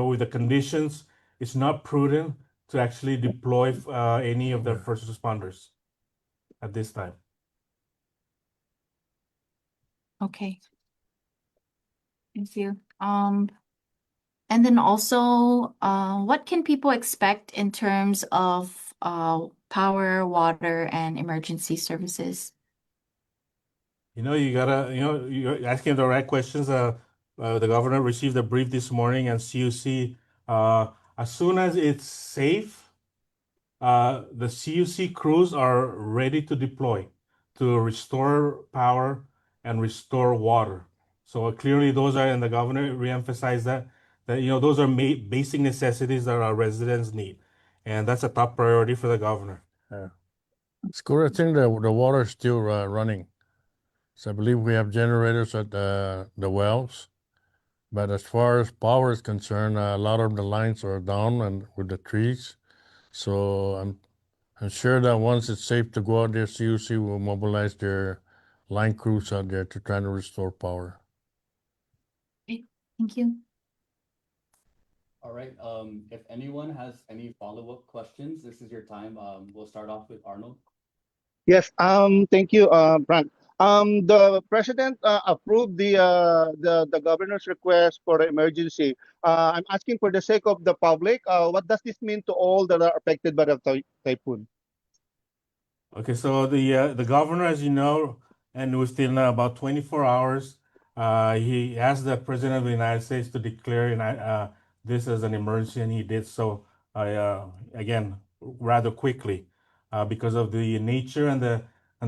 R: with the conditions, it's not prudent to actually deploy any of the first responders at this time.
E: Okay. Thank you. And then also, what can people expect in terms of power, water, and emergency services?
R: You gotta, you're asking the right questions. The governor received a brief this morning, and CUC, as soon as it's safe, the CUC crews are ready to deploy to restore power and restore water. So clearly, those are, and the governor reemphasized that those are basic necessities that our residents need, and that's a top priority for the governor.
Q: Yeah. It's good. I think the water is still running. So I believe we have generators at the wells. But as far as power is concerned, a lot of the lines are down and with the trees. So I'm sure that once it's safe to go out there, CUC will mobilize their line crews out there to try to restore power.
E: Okay, thank you.
P: All right. If anyone has any follow-up questions, this is your time. We'll start off with Arnold.
X: Yes. Thank you, Brad. The president approved the governor's request for the emergency. I'm asking for the sake of the public. What does this mean to all that are affected by the typhoon?
R: Okay, so the governor, as you know, and within about 24 hours, he asked the president of the United States to declare this as an emergency, and he did so again rather quickly because of the nature and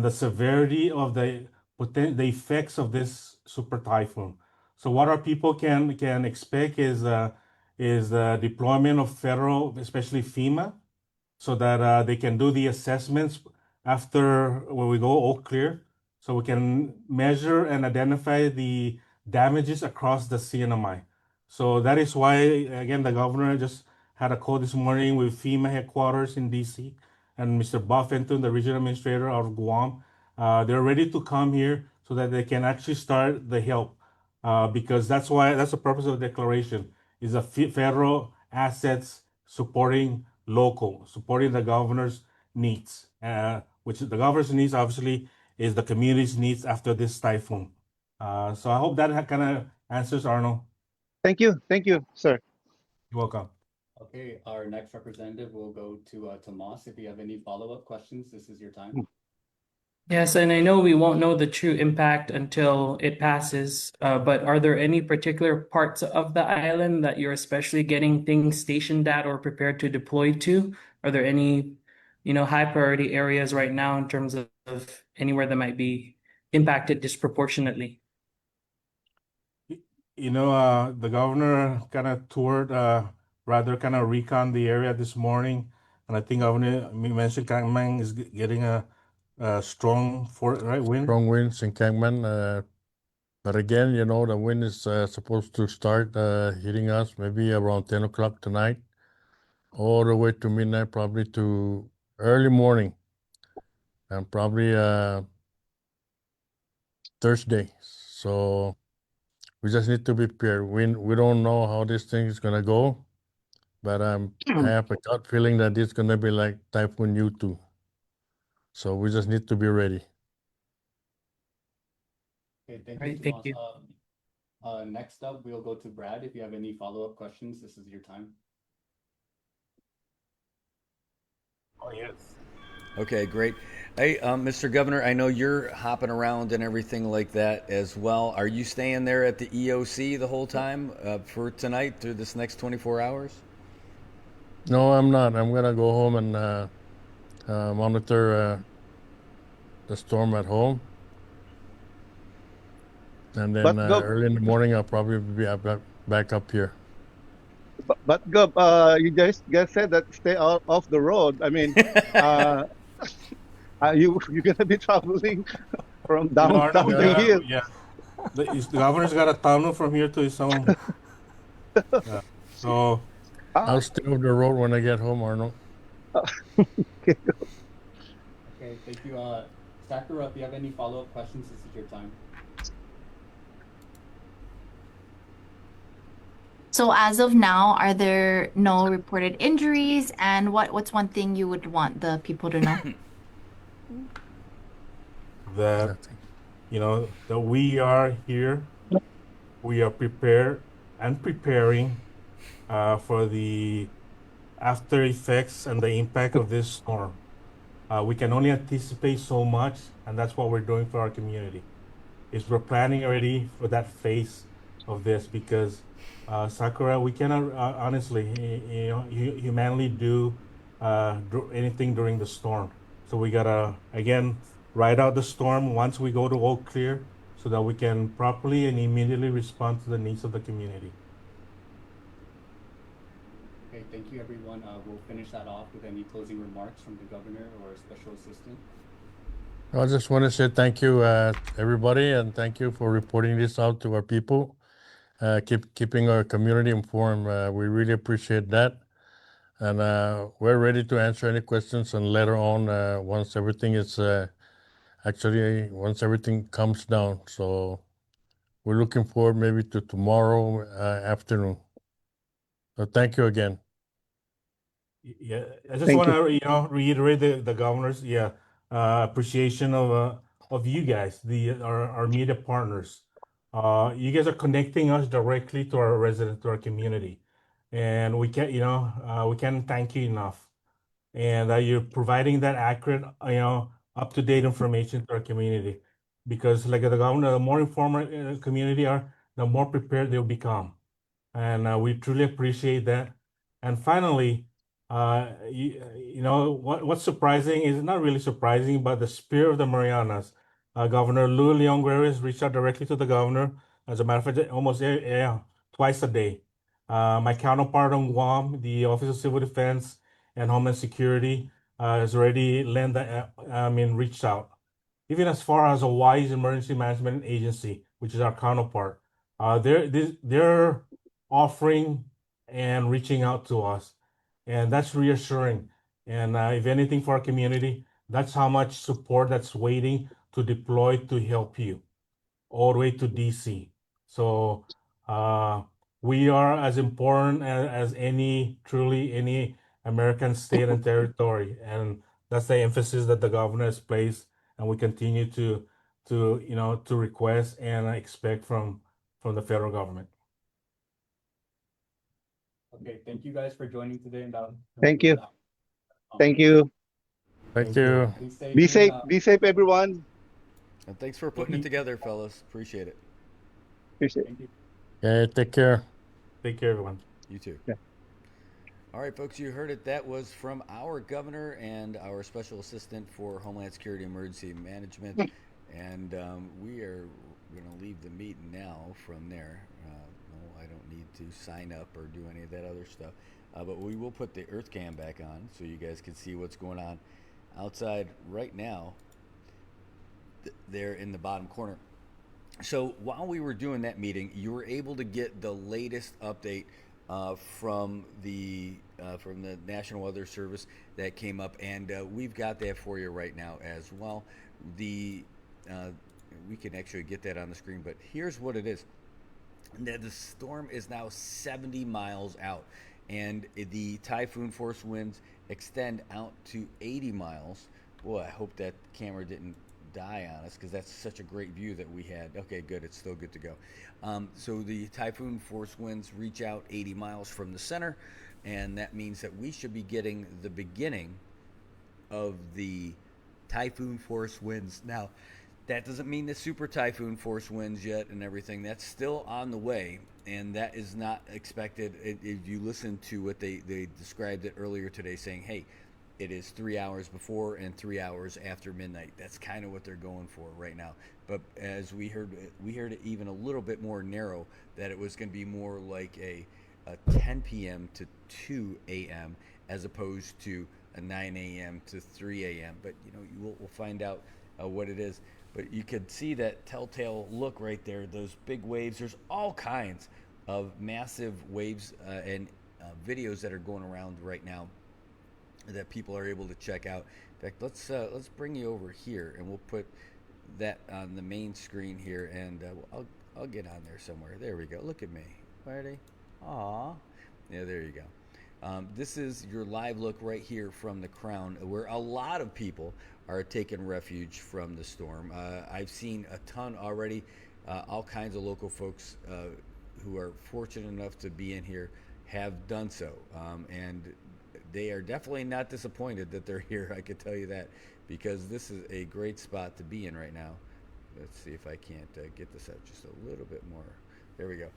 R: the severity of the effects of this super typhoon. So what our people can expect is the deployment of federal, especially FEMA, so that they can do the assessments after when we go all clear, so we can measure and identify the damages across the CNMI. So that is why, again, the governor just had a call this morning with FEMA headquarters in DC and Mr. Bob Fenton, the regional administrator of Guam. They're ready to come here so that they can actually start the help, because that's the purpose of the declaration is a federal assets supporting local, supporting the governor's needs, which the governor's needs obviously is the community's needs after this typhoon. So I hope that kind of answers, Arnold.
X: Thank you, sir.
R: You're welcome.
P: Okay, our next representative will go to Tomas. If you have any follow-up questions, this is your time.
S: Yes, and I know we won't know the true impact until it passes, but are there any particular parts of the island that you're especially getting things stationed at or prepared to deploy to? Are there any, high priority areas right now in terms of anywhere that might be impacted disproportionately?
R: The governor kind of toured, rather kind of recon the area this morning, and I think Governor mentioned Kangmang is getting a strong wind.
Q: Strong winds in Kangman. But again, the wind is supposed to start hitting us maybe around 10 o'clock tonight, all the way to midnight, probably to early morning, and probably Thursday. So we just need to be prepared. We don't know how this thing is gonna go, but I have a gut feeling that it's gonna be like Typhoon U2. So we just need to be ready.
P: Okay, thank
S: Right,
P: you,
S: thank
P: Tomas. Next up, we'll go to Brad. If you have any follow-up questions, this is your time.
R: Oh, yes.
B: Okay, great. Hey, Mr. Governor, I know you're hopping around and everything like that as well. Are you staying there at the EOC the whole time for tonight through this next 24 hours?
Q: No, I'm not. I'm gonna go home and monitor the storm at home. And then early in the morning, I'll probably be back up here.
X: But Gov, you guys said that stay out off the road. I mean, you're gonna be traveling from down the hill.
R: Yeah. The governor's got a tunnel from here to his home. So
Q: I'll stay off the road when I get home, Arnold.
P: Okay, thank you. Sakura, if you have any follow-up questions, this is your time.
E: So as of now, are there no reported injuries? And what's one thing you would want the people to know?
R: that that we are here, we are prepared and preparing for the after effects and the impact of this storm. We can only anticipate so much, and that's what we're doing for our community. Is we're planning already for that phase of this, because Sakura, we cannot honestly, humanly do anything during the storm. So we gotta again ride out the storm once we go to all clear, so that we can properly and immediately respond to the needs of the community.
P: Okay, thank you, everyone. We'll finish that off with any closing remarks from the governor or special assistant.
Q: I just want to say thank you, everybody, and thank you for reporting this out to our people. Keeping our community informed. We really appreciate that. And we're ready to answer any questions, and later on, once everything is once everything comes down. So we're looking forward maybe to tomorrow afternoon. So thank you again.
R: Yeah, I just want to reiterate the governor's appreciation of of you guys, our media partners. You guys are connecting us directly to our residents, to our community, and we can't thank you enough. And you're providing that accurate, up-to-date information to our community, because like the governor, the more informed community are, the more prepared they'll become, and we truly appreciate that. And finally, what's surprising is not really surprising, but the spirit of the Marianas. Governor Lou Leon Guerres reached out directly to the governor. As a matter of fact, almost twice a day. My counterpart on Guam, the Office of Civil Defense and Homeland Security, has already reached out. Even as far as Hawaii's Emergency Management Agency, which is our counterpart, they're offering and reaching out to us, and that's reassuring. And if anything, for our community, that's how much support that's waiting to deploy to help you, all the way to DC. So we are as important as truly any American state and territory, and that's the emphasis that the governor has placed, and we continue to request and expect from the federal government.
P: Okay, thank you guys for joining today. And
X: Thank you. Thank you.
Q: Thank you.
X: Be safe. Be safe, everyone.
B: And thanks for putting it together, fellas. Appreciate it.
X: Appreciate it.
Q: Okay, take care.
R: Take care, everyone.
B: You too.
X: Yeah.
B: All right, folks, you heard it. That was from our governor and our special assistant for Homeland Security Emergency Management. And we are going to leave the meeting now from there. No, I don't need to sign up or do any of that other stuff. But we will put the Earth Cam back on so you guys can see what's going on outside right now there in the bottom corner. So while we were doing that meeting, you were able to get the latest update from the National Weather Service that came up, and we've got that for you right now as well. We can actually get that on the screen, but here's what it is. The storm is now 70 miles out, and the typhoon force winds extend out to 80 miles. Boy, I hope that camera didn't die on us, because that's such a great view that we had. Okay, good. It's still good to go. So the typhoon force winds reach out 80 miles from the center, and that means that we should be getting the beginning of the typhoon force winds. Now, that doesn't mean the super typhoon force winds yet and everything. That's still on the way, and that is not expected. If you listen to what they described it earlier today, saying, hey, it is 3 hours before and 3 hours after midnight. That's kind of what they're going for right now. But as we heard it even a little bit more narrow, that it was going to be more like a 10 p.m. to 2 a.m. as opposed to a 9 a.m. to 3 a.m. But we'll find out what it is. But you could see that telltale look right there. Those big waves. There's all kinds of massive waves and videos that are going around right now that people are able to check out. In fact, let's bring you over here, and we'll put that on the main screen here, and I'll get on there somewhere. There we go. Look at me. Ready? Aw. Yeah, there you go. This is your live look right here from the Crown, where a lot of people are taking refuge from the storm. I've seen a ton already. All kinds of local folks who are fortunate enough to be in here have done so, and they are definitely not disappointed that they're here. I can tell you that, because this is a great spot to be in right now. Let's see if I can't get this out just a little bit more. There we go.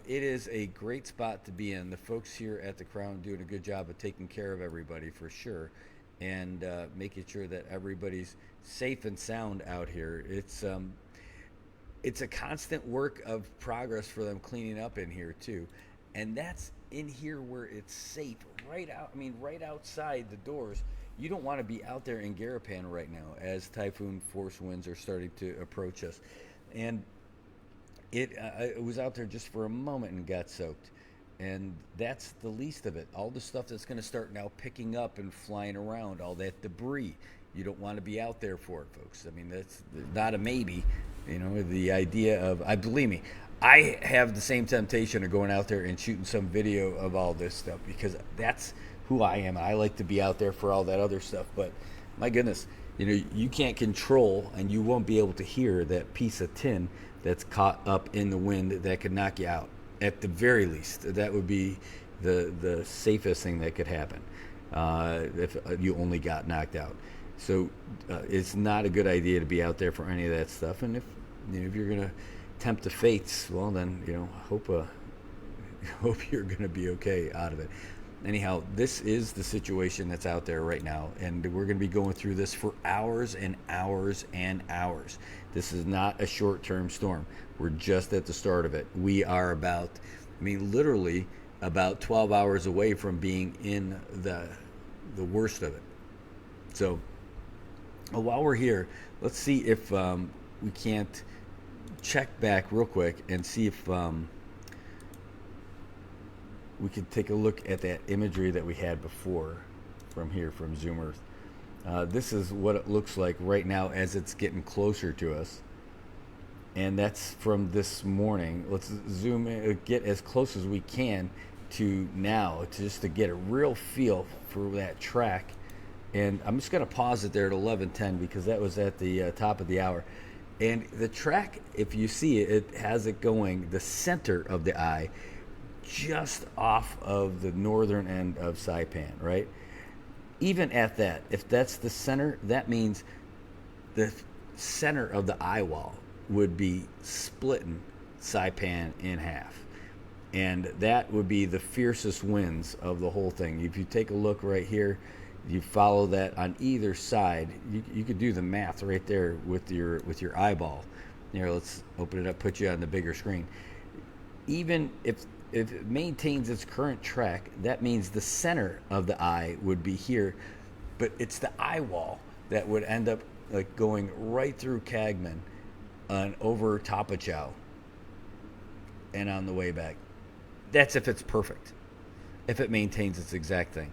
B: It is a great spot to be in. The folks here at the Crown doing a good job of taking care of everybody for sure, and making sure that everybody's safe and sound out here. It's a constant work of progress for them cleaning up in here too, and that's in here where it's safe, right outside the doors. You don't want to be out there in Garapan right now as typhoon force winds are starting to approach us. And it was out there just for a moment and got soaked. And that's the least of it. All the stuff that's going to start now picking up and flying around, all that debris, you don't want to be out there for it, folks. I mean, that's not a maybe. The idea of, believe me, I have the same temptation of going out there and shooting some video of all this stuff, because that's who I am. I like to be out there for all that other stuff. But my goodness, You can't control and you won't be able to hear that piece of tin that's caught up in the wind that could knock you out. At the very least, that would be the safest thing that could happen if you only got knocked out. So it's not a good idea to be out there for any of that stuff. And if you're gonna tempt the fates, well then hope you're gonna be okay out of it. Anyhow, this is the situation that's out there right now, and we're going to be going through this for hours and hours and hours. This is not a short-term storm. We're just at the start of it. We are literally about 12 hours away from being in the worst of it. So while we're here, let's see if we can't check back real quick and see if we could take a look at that imagery that we had before from here, from Zoom Earth. This is what it looks like right now as it's getting closer to us. And that's from this morning. Let's zoom in, get as close as we can to now, just to get a real feel for that track. And I'm just going to pause it there at 11:10 because that was at the top of the hour. And the track, if you see it, it has it going the center of the eye, just off of the northern end of Saipan, right? Even at that, if that's the center, that means the center of the eye wall would be splitting Saipan in half. And that would be the fiercest winds of the whole thing. If you take a look right here, you follow that on either side, you could do the math right there with your eyeball. Here, let's open it up, put you on the bigger screen. Even if it maintains its current track, that means the center of the eye would be here, but it's the eye wall that would end up like going right through Cagman and over Tapachow and on the way back. That's if it's perfect, if it maintains its exact thing.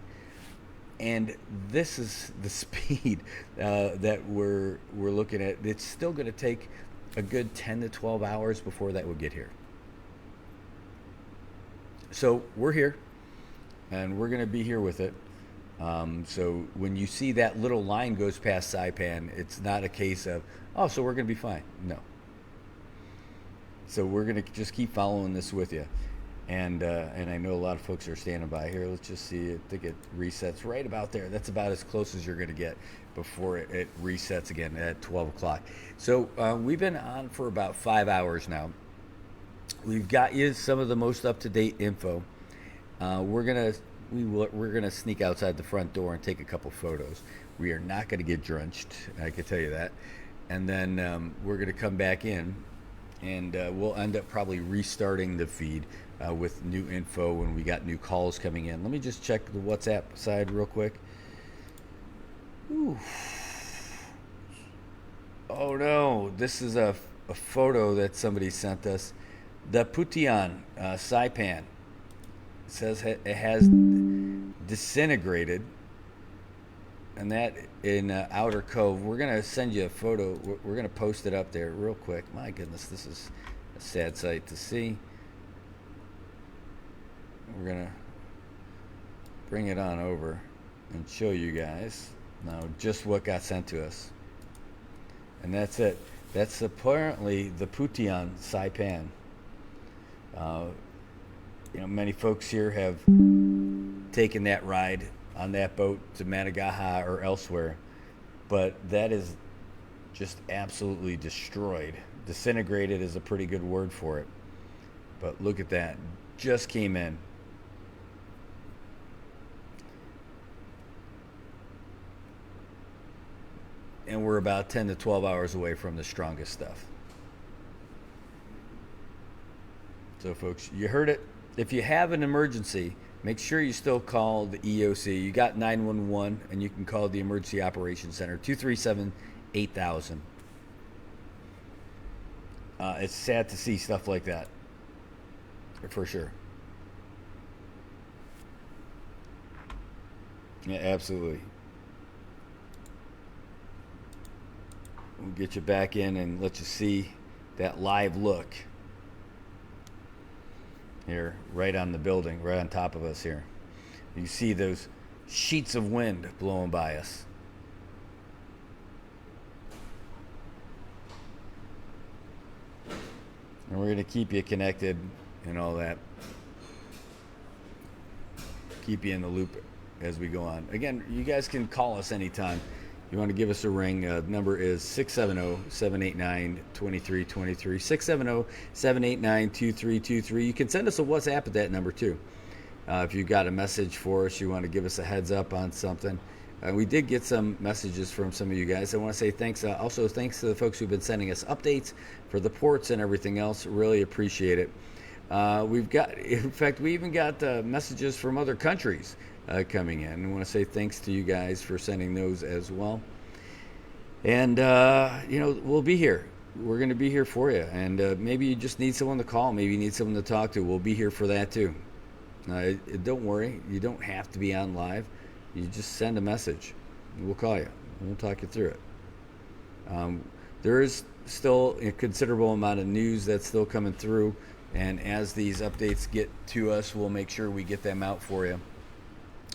B: And this is the speed that we're looking at. It's still going to take a good 10 to 12 hours before that would get here. So we're here, and we're going to be here with it. So when you see that little line goes past Saipan, it's not a case of, oh, so we're going to be fine. No. So we're going to just keep following this with you. And I know a lot of folks are standing by here. Let's just see. I think it resets right about there. That's about as close as you're going to get before it resets again at 12 o'clock. So we've been on for about 5 hours now. We've got you some of the most up-to-date info. We're gonna sneak outside the front door and take a couple photos. We are not going to get drenched, I can tell you that. And then we're going to come back in, and we'll end up probably restarting the feed with new info when we got new calls coming in. Let me just check the WhatsApp side real quick. Ooh. Oh no, this is a photo that somebody sent us. The Putian Saipan says it has disintegrated, and that in Outer Cove. We're going to send you a photo. We're going to post it up there real quick. My goodness, this is a sad sight to see. We're going to bring it on over and show you guys now just what got sent to us. And that's it. That's apparently the Putian Saipan. Many folks here have taken that ride on that boat to Managaha or elsewhere, but that is just absolutely destroyed. Disintegrated is a pretty good word for it. But look at that. Just came in. And we're about 10 to 12 hours away from the strongest stuff. So folks, you heard it. If you have an emergency, make sure you still call the EOC. You got 911, and you can call the Emergency Operations Center, 237-8000. It's sad to see stuff like that, for sure. Yeah, absolutely. We'll get you back in and let you see that live look. Here, right on the building, right on top of us here. You see those sheets of wind blowing by us. And we're going to keep you connected and all that. Keep you in the loop as we go on. Again, you guys can call us anytime. You want to give us a ring. Number is 670-789-2323. 670-789-2323. You can send us a WhatsApp at that number too. If you got a message for us, you want to give us a heads up on something. We did get some messages from some of you guys. I want to say thanks. Also, thanks to the folks who've been sending us updates for the ports and everything else. Really appreciate it. In fact, we even got messages from other countries coming in. I want to say thanks to you guys for sending those as well. And, we'll be here. We're going to be here for you. And maybe you just need someone to call. Maybe you need someone to talk to. We'll be here for that too. Don't worry. You don't have to be on live. You just send a message. We'll call you. We'll talk you through it. There is still a considerable amount of news that's still coming through. And as these updates get to us, we'll make sure we get them out for you.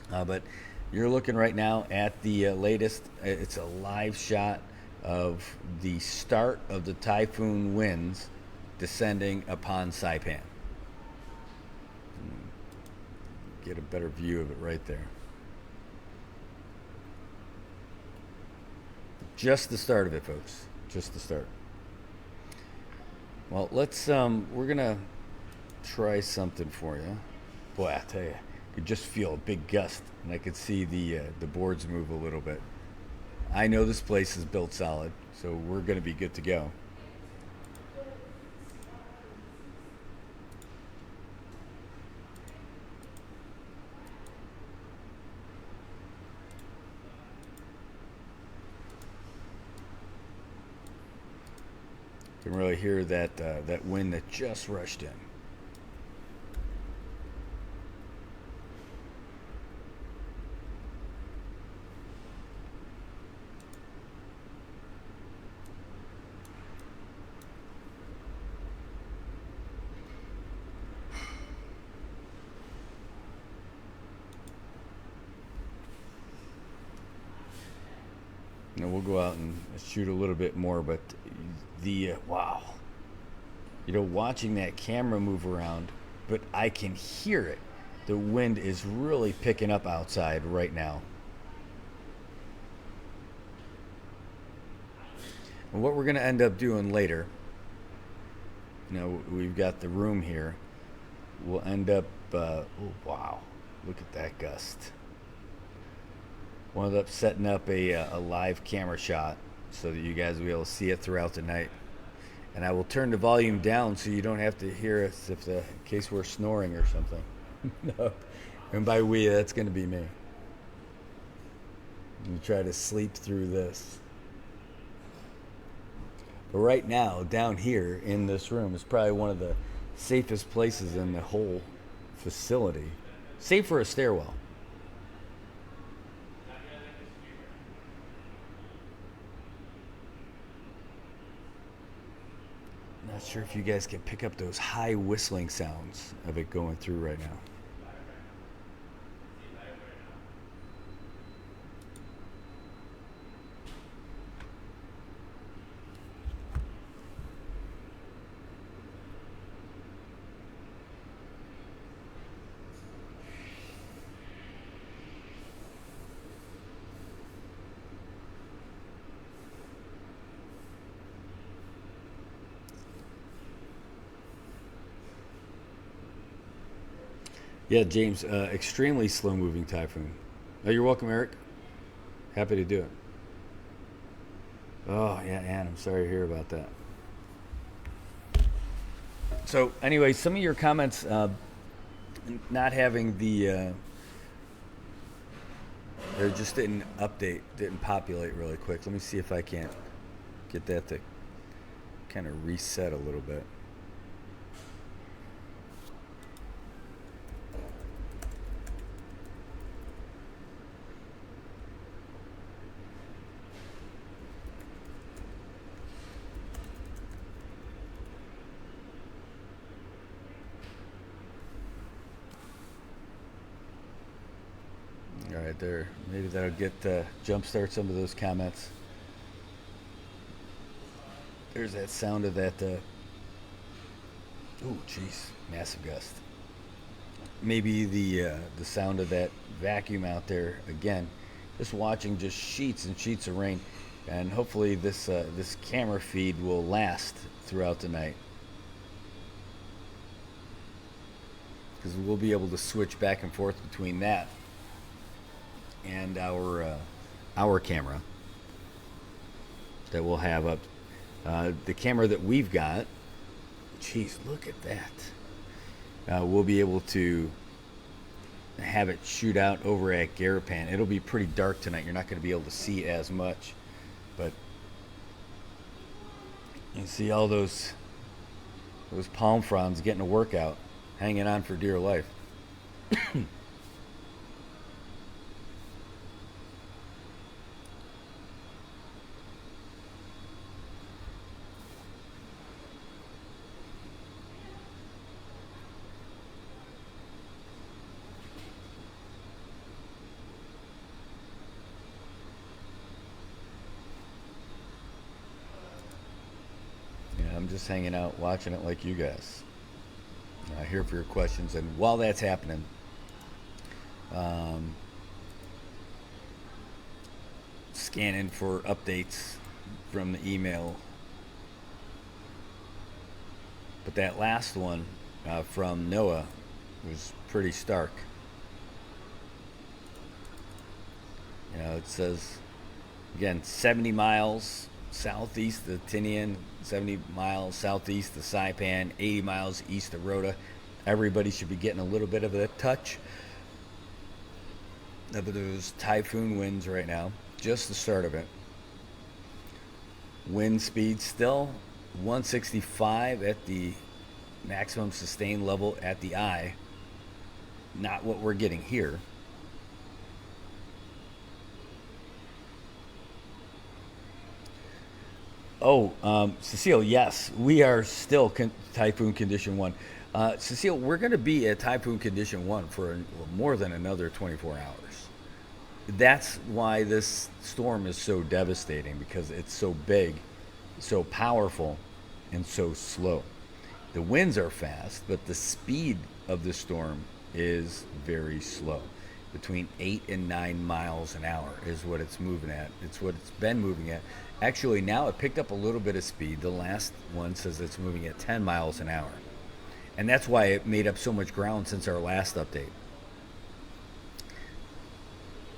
B: But you're looking right now at the latest. It's a live shot of the start of the typhoon winds descending upon Saipan. Get a better view of it right there. Just the start of it, folks. Just the start. Well, we're going to try something for you. Boy, I tell you, I could just feel a big gust, and I could see the boards move a little bit. I know this place is built solid, so we're going to be good to go. You can really hear that wind that just rushed in. We'll go out and shoot a little bit more, but wow, watching that camera move around, but I can hear it. The wind is really picking up outside right now. And what we're going to end up doing later, we've got the room here. We'll end up, oh wow, look at that gust. We'll end up setting up a live camera shot so that you guys will be able to see it throughout the night. And I will turn the volume down so you don't have to hear us in case we're snoring or something. No. And by we, that's going to be me. You try to sleep through this. But right now, down here in this room is probably one of the safest places in the whole facility. Save for a stairwell. Not sure if you guys can pick up those high whistling sounds of it going through right now. Yeah, James, extremely slow-moving typhoon. Oh, you're welcome, Eric. Happy to do it. Oh, yeah, Ann, I'm sorry to hear about that. So, anyway, some of your comments not having the... Or just didn't populate really quick. Let me see if I can't get that to kind of reset a little bit. All right, there. Maybe that'll get jumpstart some of those comments. There's that sound of that Oh, jeez, massive gust. Maybe the sound of that vacuum out there again. Just watching just sheets and sheets of rain, and hopefully this camera feed will last throughout the night, because we'll be able to switch back and forth between that and our camera that we'll have up. The camera that we've got, jeez, look at that. We'll be able to have it shoot out over at Garapan. It'll be pretty dark tonight. You're not going to be able to see as much, but you see all those palm fronds getting a workout, hanging on for dear life. I'm just hanging out, watching it like you guys. Here for your questions. And while that's happening, scanning for updates from the email. But that last one from Noah was pretty stark. It says, again, 70 miles southeast of Tinian, 70 miles southeast of Saipan, 80 miles east of Rota. Everybody should be getting a little bit of a touch of those typhoon winds right now. Just the start of it. Wind speed still 165 at the maximum sustained level at the eye. Not what we're getting here. Cecile, yes, we are still Typhoon Condition 1. Cecile, we're going to be at Typhoon Condition 1 for more than another 24 hours. That's why this storm is so devastating, because it's so big, so powerful, and so slow. The winds are fast, but the speed of the storm is very slow. Between 8 and 9 miles an hour is what it's moving at. It's what it's been moving at. Actually, now it picked up a little bit of speed. The last one says it's moving at 10 miles an hour. And that's why it made up so much ground since our last update.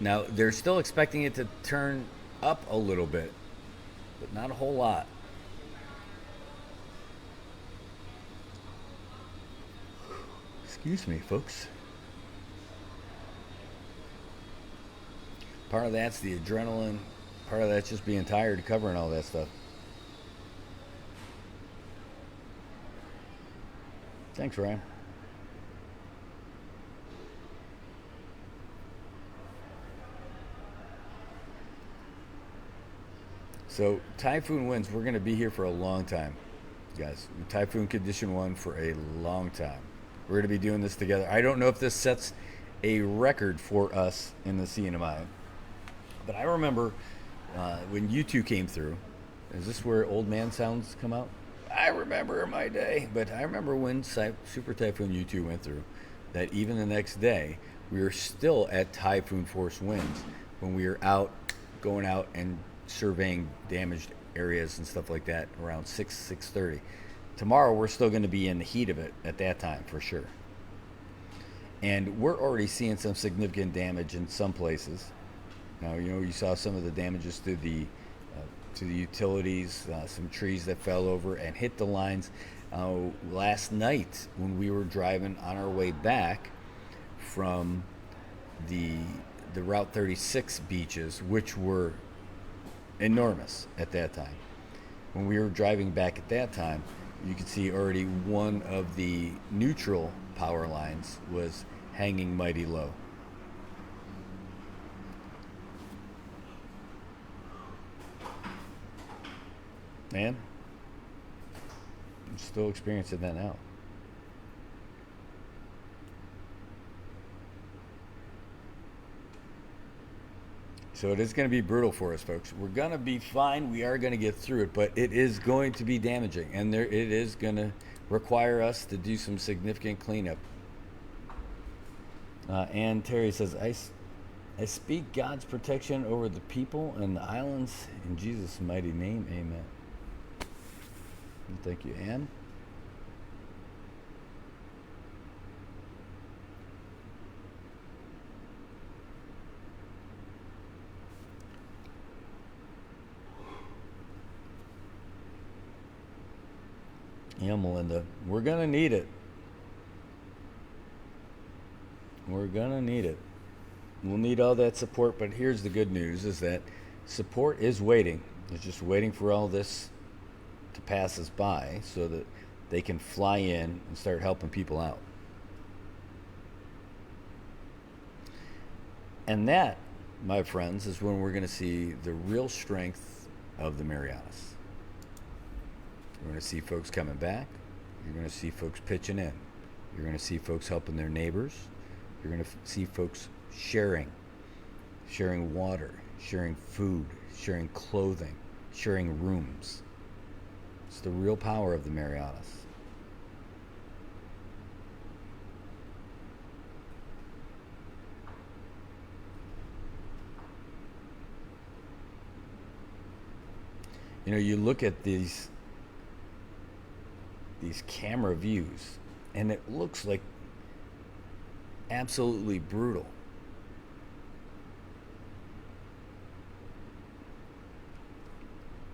B: Now, they're still expecting it to turn up a little bit, but not a whole lot. Excuse me, folks. Part of that's the adrenaline. Part of that's just being tired, covering all that stuff. Thanks, Ryan. So, typhoon winds, we're going to be here for a long time, guys. Typhoon Condition 1 for a long time. We're going to be doing this together. I don't know if this sets a record for us in the CNMI, but I remember when you two came through. Is this where old man sounds come out? I remember my day, but I remember when Super Typhoon U2 went through, that even the next day, we were still at typhoon force winds when we were going out and surveying damaged areas and stuff like that around 6:30. Tomorrow, we're still going to be in the heat of it at that time, for sure. And we're already seeing some significant damage in some places. Now, you saw some of the damages to the utilities, some trees that fell over and hit the lines. Last night, when we were driving on our way back from the Route 36 beaches, which were enormous at that time. When we were driving back at that time, you could see already one of the neutral power lines was hanging mighty low. Man, I'm still experiencing that now. So it is going to be brutal for us, folks. We're going to be fine. We are going to get through it, but it is going to be damaging, and it is going to require us to do some significant cleanup. And Terry says, I speak God's protection over the people and the islands in Jesus' mighty name. Amen. And thank you, Ann. Yeah, Melinda, we're going to need it. We're going to need it. We'll need all that support, but here's the good news is that support is waiting. It's just waiting for all this to pass us by so that they can fly in and start helping people out. And that, my friends, is when we're going to see the real strength of the Marianas. You're going to see folks coming back. You're going to see folks pitching in. You're going to see folks helping their neighbors. You're going to see folks sharing water, sharing food, sharing clothing, sharing rooms. It's the real power of the Marianas. You know, you look at these camera views, and it looks like absolutely brutal.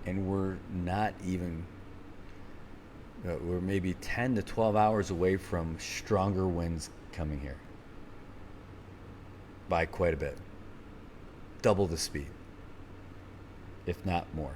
B: And we're not even, we're maybe 10 to 12 hours away from stronger winds coming here by quite a bit. Double the speed, if not more.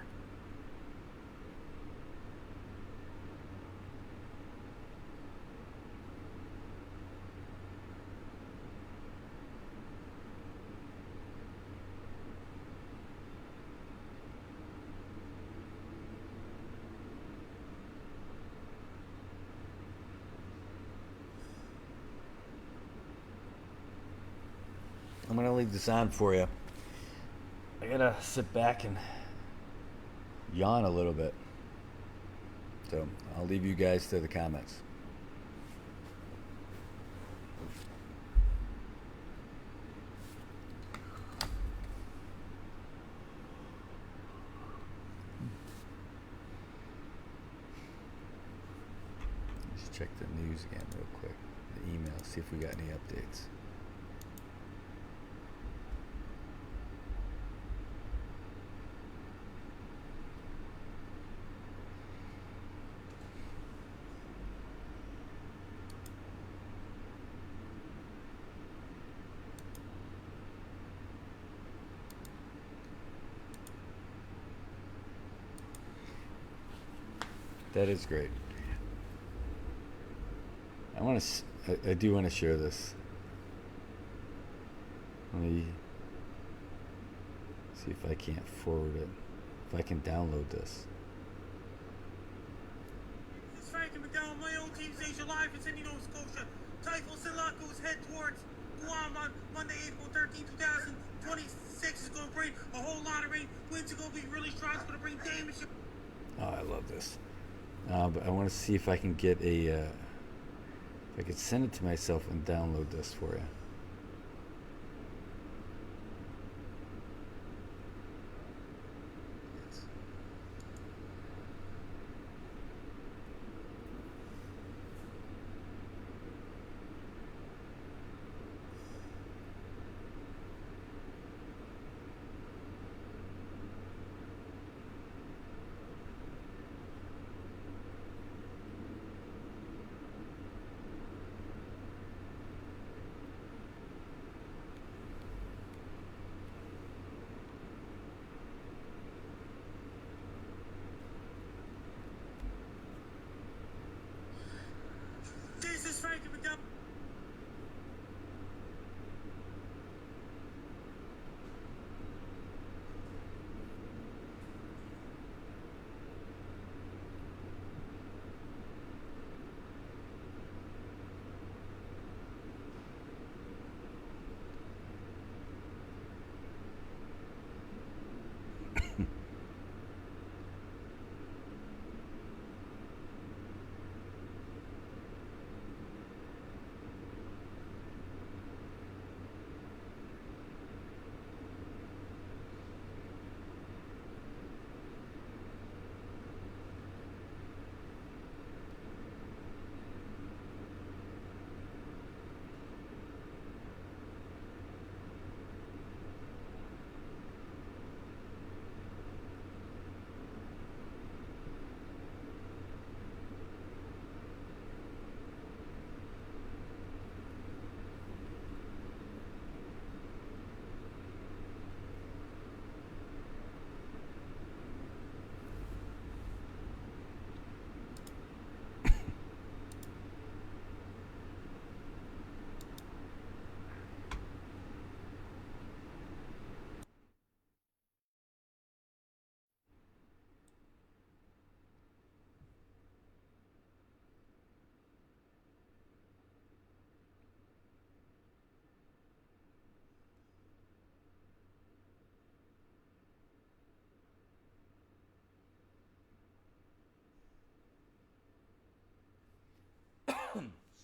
B: I'm going to leave this on for you. I got to sit back and yawn a little bit. So I'll leave you guys to the comments. Let's check the news again real quick. The email, see if we got any updates. That is great. I do want to share this. Let me see if I can't forward it. If I can download this.
C: This is Frankie McDowell. My own team station live in Sydney, Nova Scotia. Typhoon Sinlaku is head towards Guam on Monday, April 13, 2026. Is going to bring a whole lot of rain. Winds are going to be really strong. It's going to bring damage.
B: Oh, I love this. But I want to see if I can get if I could send it to myself and download this for you.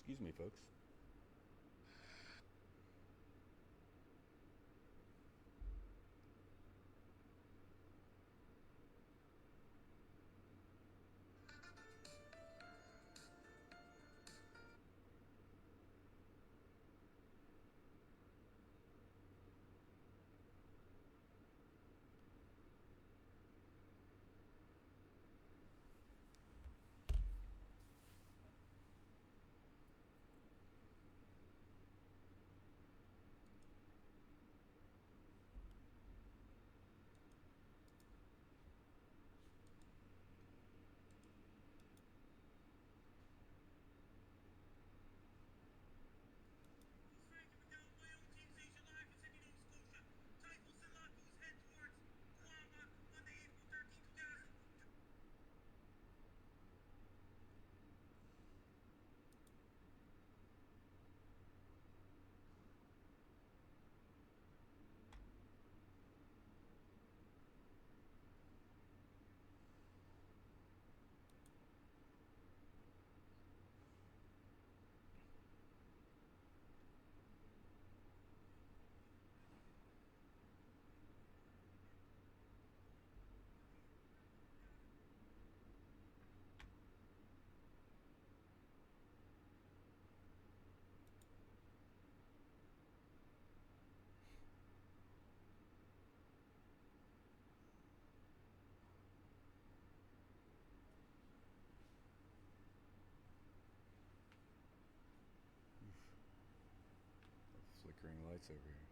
B: Excuse me, folks.
C: Typhoon Sinlaku is head towards Guam on Monday, April 13, 2000.
B: Flickering lights over here.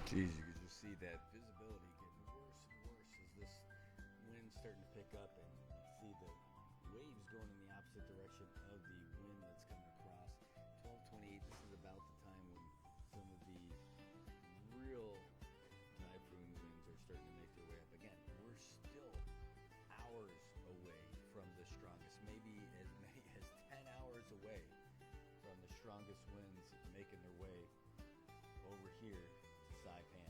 B: Geez, you can just see that visibility getting worse and worse as this wind's starting to pick up, and you can see the waves going in the opposite direction of the wind that's coming across. 12:28, this is about the time when some of the real typhoon winds are starting to make their way up. Again, we're still hours away from the strongest, maybe as many as 10 hours away from the strongest winds making their way over here to Saipan.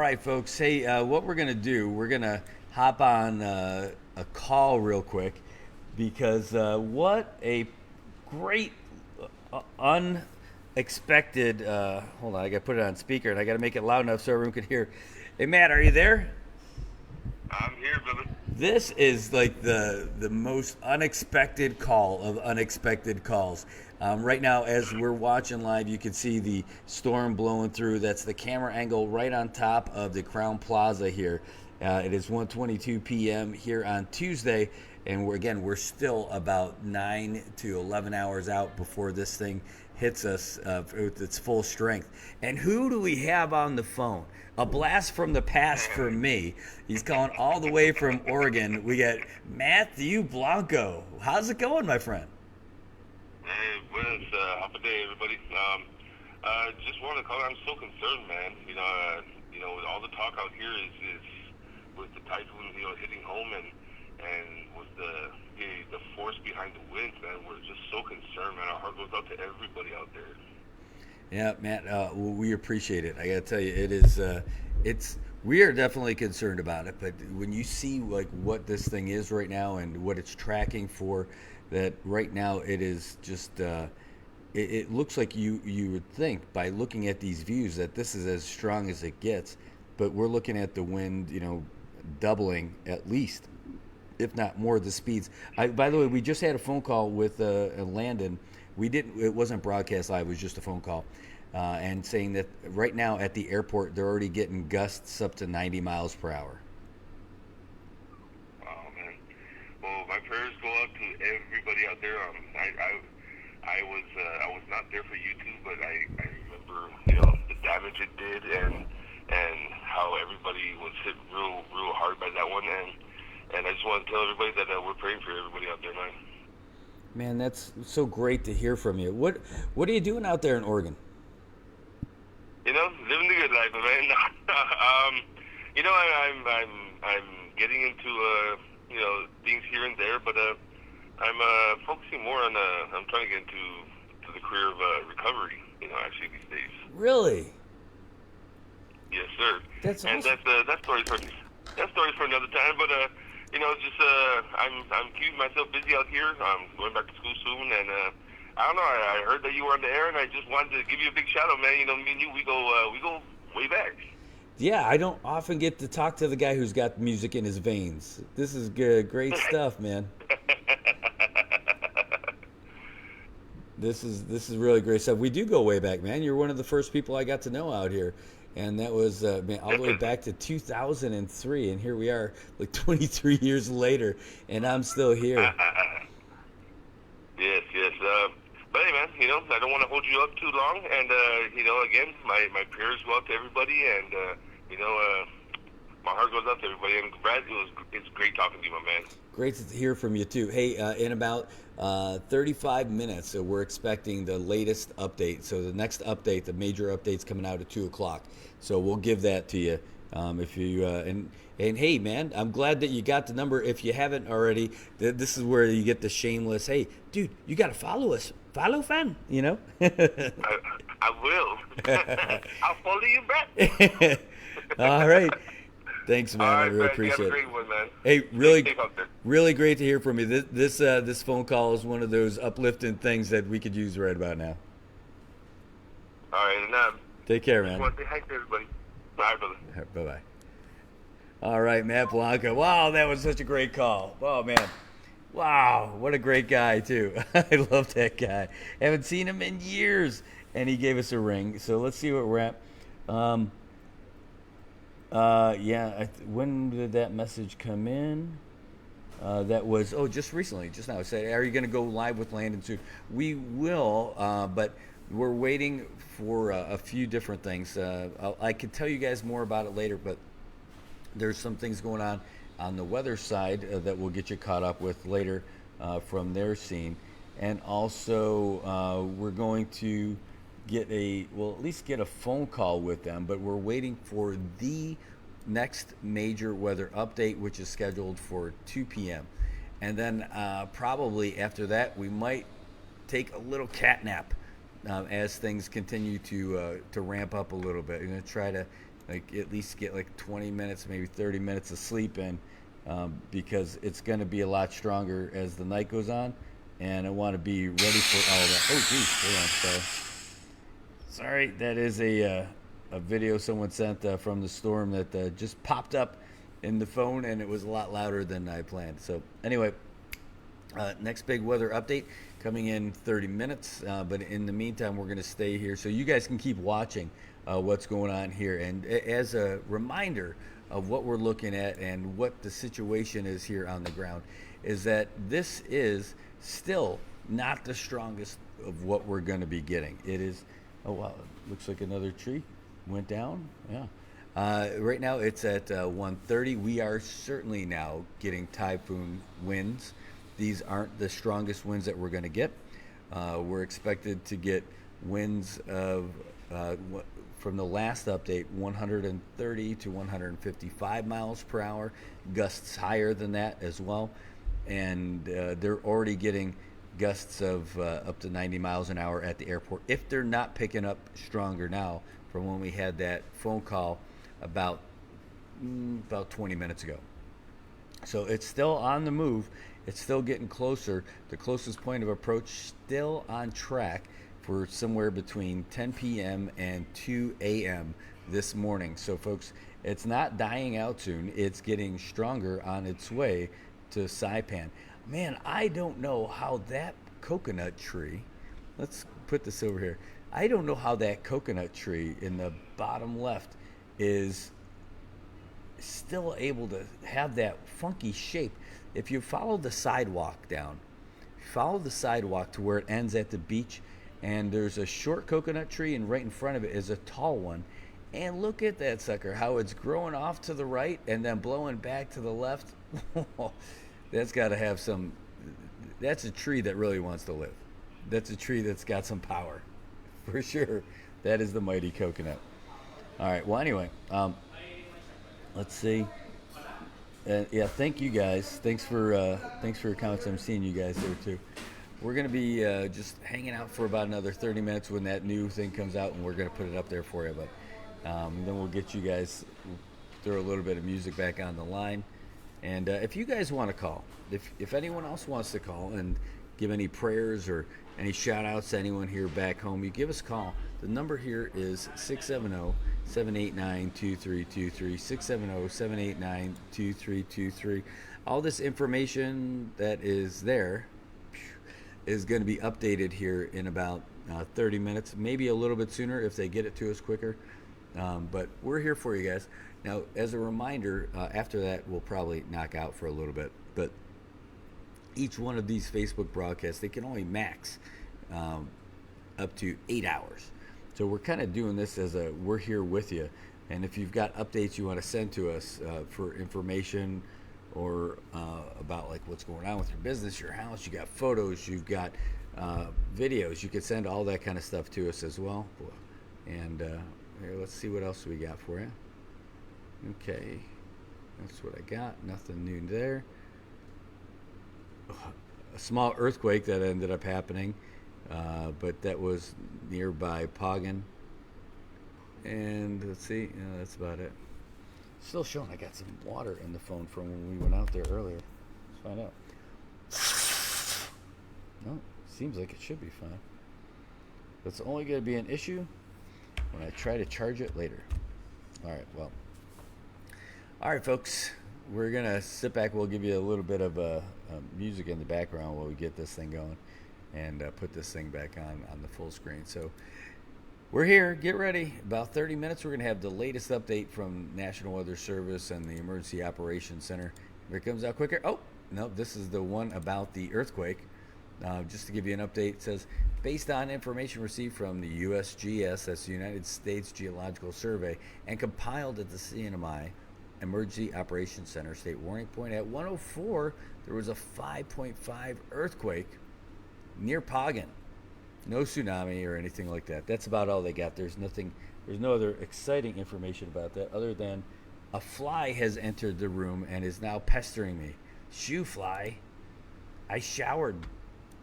B: right, folks. Hey, what we're going to do, we're going to hop on a call real quick because what a great, unexpected. Hold on, I got to put it on speaker and I got to make it loud enough so everyone can hear. Hey, Matt, are you there?
J: I'm here, brother.
B: This is like the most unexpected call of unexpected calls. Right now, as we're watching live, you can see the storm blowing through. That's the camera angle right on top of the Crown Plaza here. It is 1:22 p.m. here on Tuesday, and we're still about 9 to 11 hours out before this thing hits us with its full strength. And who do we have on the phone? A blast from the past for me. He's calling all the way from Oregon. We got Matthew Blanco. How's it going, my friend?
J: Hey, buenas, half a day, everybody. Just want to call. I'm so concerned, man. With all the talk out here is with the typhoon, hitting home and with the force behind the winds, man. We're just so concerned, man. Our heart goes out to everybody out there.
B: Yeah, Matt, well, we appreciate it. I got to tell you, it is, we are definitely concerned about it, but when you see like what this thing is right now and what it's tracking for, that right now it is just, it looks like you would think by looking at these views that this is as strong as it gets, but we're looking at the wind, doubling at least, if not more, the speeds. By the way, we just had a phone call with Landon. It wasn't broadcast live, it was just a phone call. And saying that right now at the airport, they're already getting gusts up to 90 miles per hour.
J: Wow, man. Well, my prayers go out to everybody out there. I was not there for YouTube, but I remember, the damage it did and how everybody was hit real hard by that one. And I just want to tell everybody that we're praying for everybody out there, man.
B: Man, that's so great to hear from you. What are you doing out there in Oregon?
J: Living the good life, man. I'm getting into things here and there, but I'm focusing more on I'm trying to get into the career of recovery. Actually these days.
B: Really?
J: Yes, sir.
B: That's awesome.
J: And that story's for another time, but it's just I'm keeping myself busy out here. I'm going back to school soon, and I don't know. I heard that you were on the air, and I just wanted to give you a big shout out, man. Me and you, we go way back.
B: Yeah, I don't often get to talk to the guy who's got music in his veins. This is good, great stuff, man. This is really great stuff. We do go way back, man. You're one of the first people I got to know out here. And that was all the way back to 2003, and here we are, like 23 years later, and I'm still here.
J: Yes. But hey, man, I don't want to hold you up too long, and again, my prayers go out to everybody, and my heart goes out to everybody. And Brad, it's great talking to you, my man.
B: Great to hear from you too. Hey, in about 35 minutes, so we're expecting the latest update. So the next update, the major update's coming out at 2:00. So we'll give that to you. If you and hey, man, I'm glad that you got the number. If you haven't already, this is where you get the shameless. Hey, dude, you got to follow us. Follow, fam.
J: I will. I'll follow you back.
B: All right. Thanks, man. I really appreciate it.
J: Have a great one, man.
B: Hey, really great to hear from you. This phone call is one of those uplifting things that we could use right about now.
J: All right, and
B: take care, man.
J: Just want to say hi to everybody. Bye, brother.
B: Bye-bye. All right, Matt Blanco. Wow, that was such a great call. Oh, man. Wow, what a great guy, too. I love that guy. Haven't seen him in years, and he gave us a ring. So let's see where we're at. When did that message come in? That was, just recently, just now. It said, are you going to go live with Landon soon? We will, but we're waiting for a few different things. I could tell you guys more about it later, but there's some things going on the weather side that we'll get you caught up with later from their scene. And also, we're going to at least get a phone call with them, but we're waiting for the next major weather update, which is scheduled for 2 p.m. And then probably after that, we might take a little cat nap as things continue to ramp up a little bit. We're going to try to like at least get like 20 minutes, maybe 30 minutes of sleep in, because it's going to be a lot stronger as the night goes on, and I want to be ready for all that. Oh, geez, hold on, sorry, that is a video someone sent from the storm that just popped up in the phone, and it was a lot louder than I planned. So anyway, next big weather update coming in 30 minutes. But in the meantime, we're going to stay here so you guys can keep watching what's going on here. And as a reminder of what we're looking at and what the situation is here on the ground, is that this is still not the strongest of what we're going to be getting. It is, oh wow, it looks like another tree went down. Yeah. Right now it's at 130. We are certainly now getting typhoon winds. These aren't the strongest winds that we're going to get. We're expected to get winds of, from the last update, 130 to 155 miles per hour, gusts higher than that as well. And they're already getting gusts of up to 90 miles an hour at the airport, if they're not picking up stronger now from when we had that phone call about 20 minutes ago. So it's still on the move. It's still getting closer. The closest point of approach still on track for somewhere between 10 p.m. and 2 a.m. this morning. So folks, it's not dying out soon. It's getting stronger on its way to Saipan. Man, I don't know how that coconut tree, let's put this over here. I don't know how that coconut tree in the bottom left is still able to have that funky shape. If you follow the sidewalk down, follow the sidewalk to where it ends at the beach, and there's a short coconut tree, and right in front of it is a tall one. And look at that sucker, how it's growing off to the right and then blowing back to the left. That's got to have some, that's a tree that really wants to live. That's a tree that's got some power, for sure. That is the mighty coconut. All right, well, anyway, let's see. Yeah, thank you guys. Thanks for your comments. I'm seeing you guys there too. We're going to be just hanging out for about another 30 minutes when that new thing comes out, and we're going to put it up there for you. But then we'll get you guys, throw a little bit of music back on the line. And if you guys want to call, if anyone else wants to call and give any prayers or any shout outs to anyone here back home, you give us a call. The number here is 670-789-2323, 670-789-2323. All this information that is there is going to be updated here in about 30 minutes, maybe a little bit sooner if they get it to us quicker. But we're here for you guys. Now, as a reminder, after that, we'll probably knock out for a little bit. But each one of these Facebook broadcasts, they can only max up to 8 hours. So we're kind of doing this as a, we're here with you. And if you've got updates you want to send to us for information or about like what's going on with your business, your house, you got photos, you've got videos, you can send all that kind of stuff to us as well. And here, let's see what else we got for you. Okay, that's what I got. Nothing new there. A small earthquake that ended up happening, but that was nearby Pagan. And let's see, that's about it. Still showing I got some water in the phone from when we went out there earlier. Let's find out. No, seems like it should be fine. That's only going to be an issue when I try to charge it later. All right, well. All right, folks, we're going to sit back. We'll give you a little bit of music in the background while we get this thing going and put this thing back on the full screen. So we're here. Get ready. About 30 minutes, we're going to have the latest update from National Weather Service and the Emergency Operations Center. Here it comes out quicker. Oh, no, this is the one about the earthquake. Just to give you an update, it says, based on information received from the USGS, that's the United States Geological Survey, and compiled at the CNMI Emergency Operations Center state warning point at 1:04, there was a 5.5 earthquake near Pagan. No tsunami or anything like that. That's about all they got. There's no other exciting information about that other than a fly has entered the room and is now pestering me. Shoo fly. I showered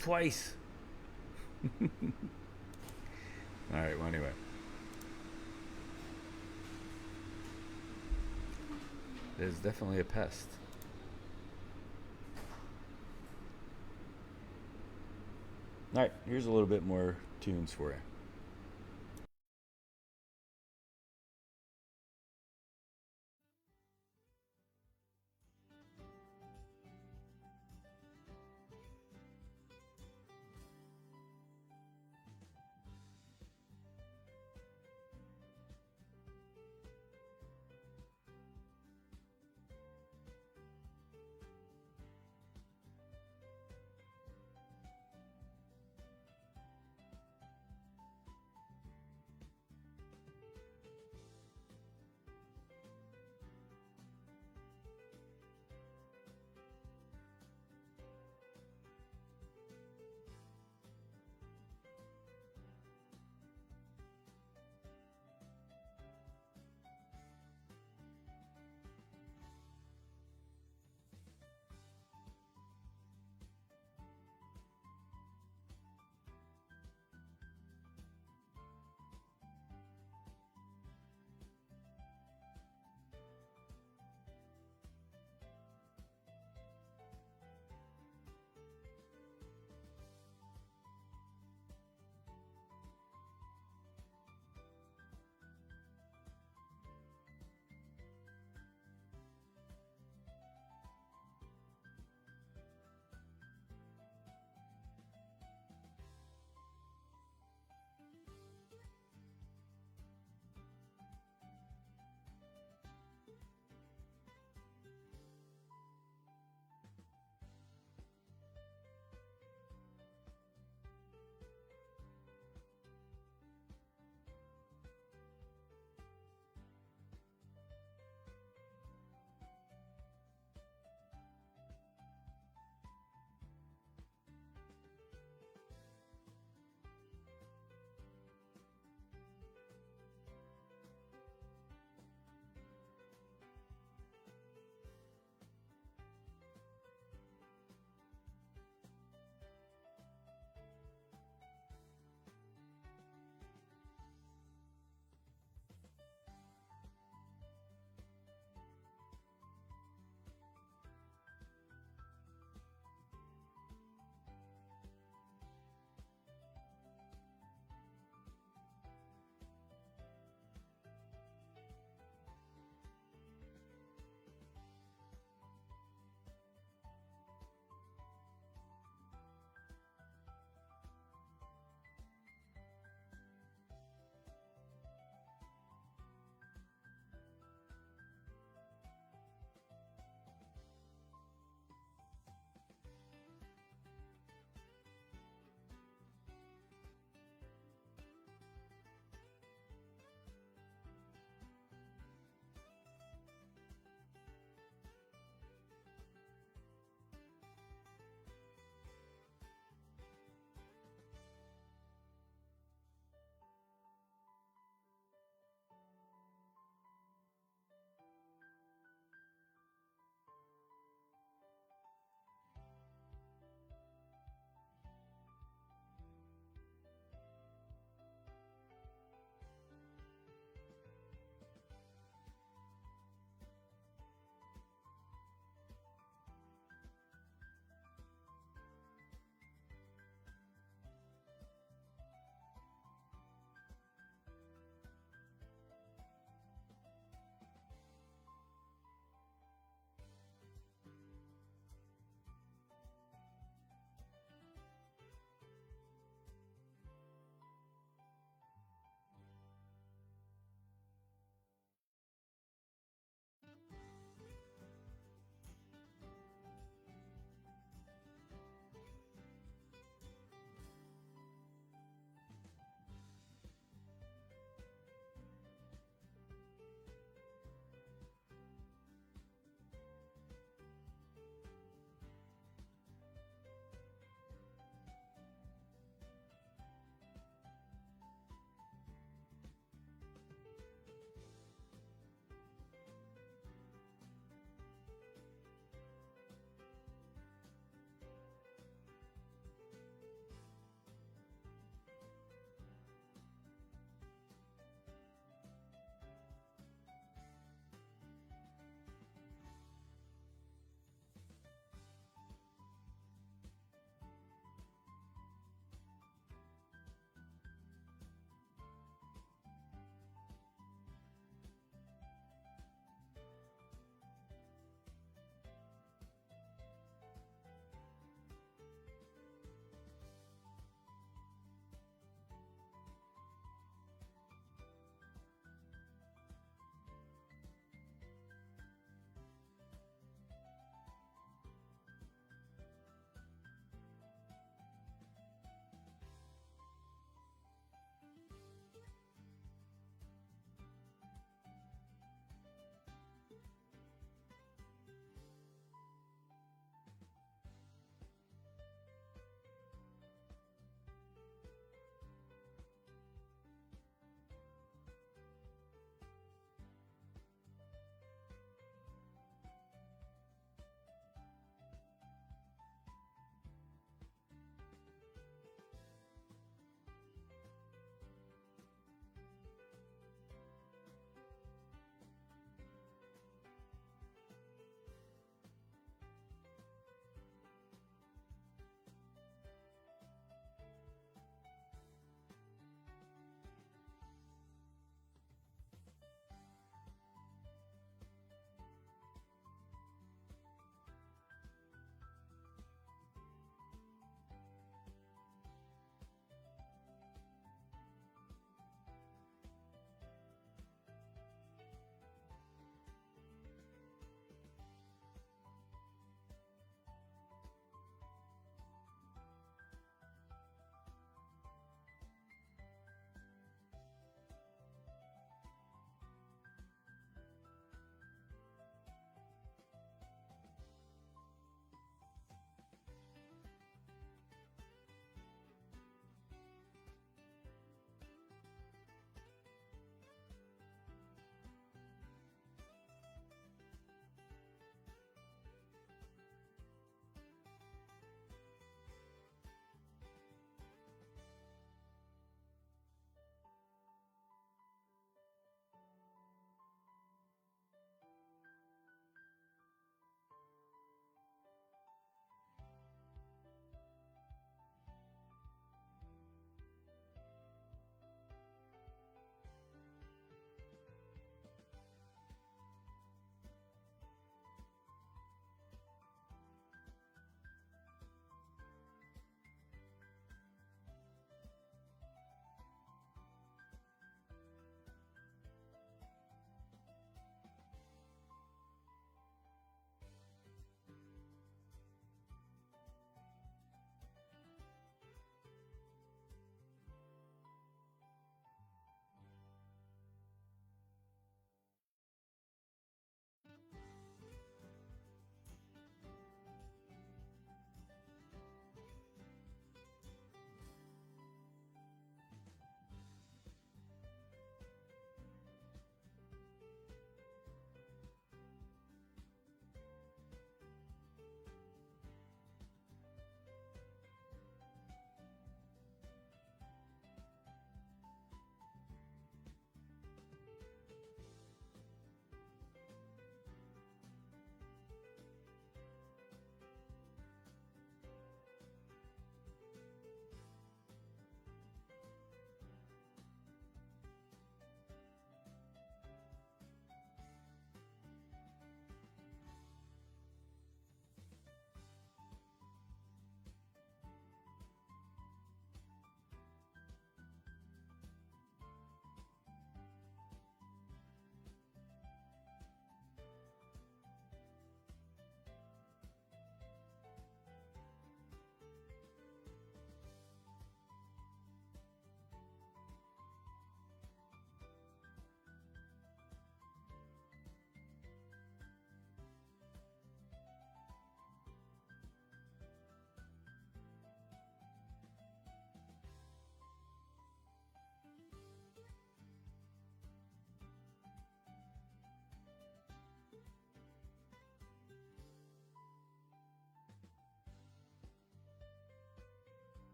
B: twice. All right, well, anyway. It is definitely a pest. All right, here's a little bit more tunes for you.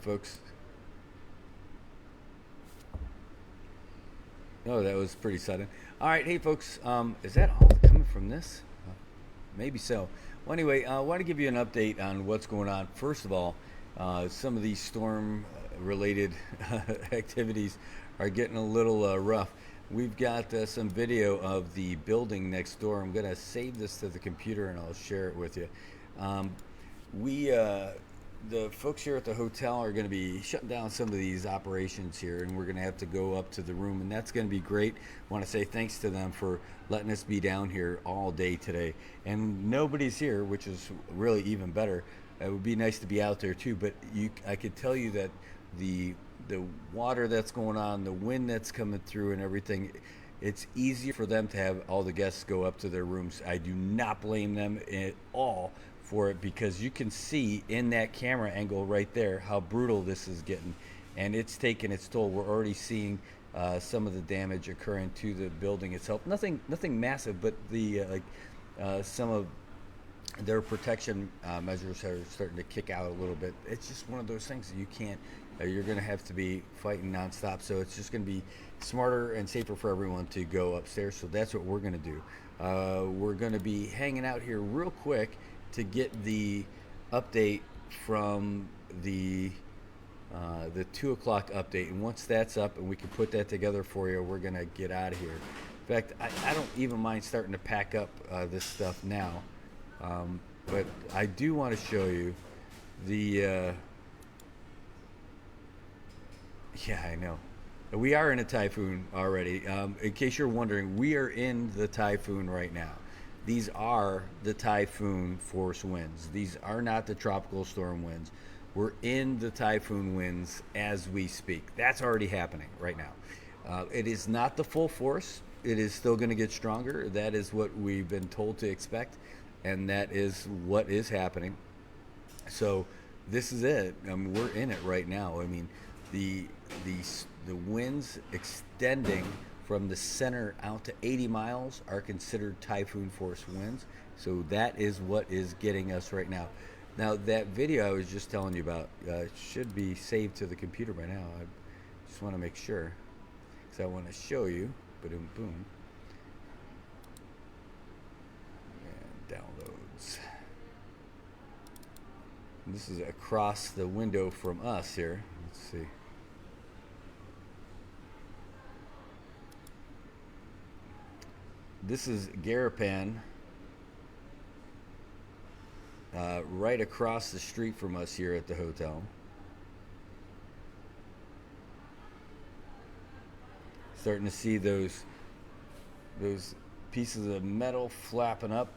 B: folks. Oh, that was pretty sudden. All right, hey, folks. Is that all coming from this? Maybe so. Well, anyway, I want to give you an update on what's going on. First of all, some of these storm-related activities are getting a little rough. We've got some video of the building next door. I'm going to save this to the computer and I'll share it with you. The folks here at the hotel are going to be shutting down some of these operations here, and we're going to have to go up to the room, and that's going to be great. I want to say thanks to them for letting us be down here all day today. And nobody's here, which is really even better. It would be nice to be out there too, but I could tell you that the water that's going on, the wind that's coming through and everything, it's easier for them to have all the guests go up to their rooms. I do not blame them at all for it, because you can see in that camera angle right there how brutal this is getting, and it's taking its toll. We're already seeing some of the damage occurring to the building itself. Nothing massive, but some of their protection measures are starting to kick out a little bit. It's just one of those things that you can't. You're going to have to be fighting nonstop. So it's just going to be smarter and safer for everyone to go upstairs. So that's what we're going to do. We're going to be hanging out here real quick to get the update from the 2 o'clock update, and once that's up and we can put that together for you, we're gonna get out of here. In fact, I don't even mind starting to pack up this stuff now, but I do want to show you the yeah, I know we are in a typhoon already. In case you're wondering, we are in the typhoon right now. These are the typhoon force winds. These are not the tropical storm winds. We're in the typhoon winds as we speak. That's already happening right now. It is not the full force. It is still going to get stronger. That is what we've been told to expect, and that is what is happening. So this is it. I mean, we're in it right now. I mean, the winds extending from the center out to 80 miles are considered typhoon force winds. So that is what is getting us right now. Now, that video I was just telling you about should be saved to the computer by now. I just want to make sure, because I want to show you. Boom, boom. And downloads. And this is across the window from us here. Let's see. This is Garapan, right across the street from us here at the hotel. Starting to see those pieces of metal flapping up.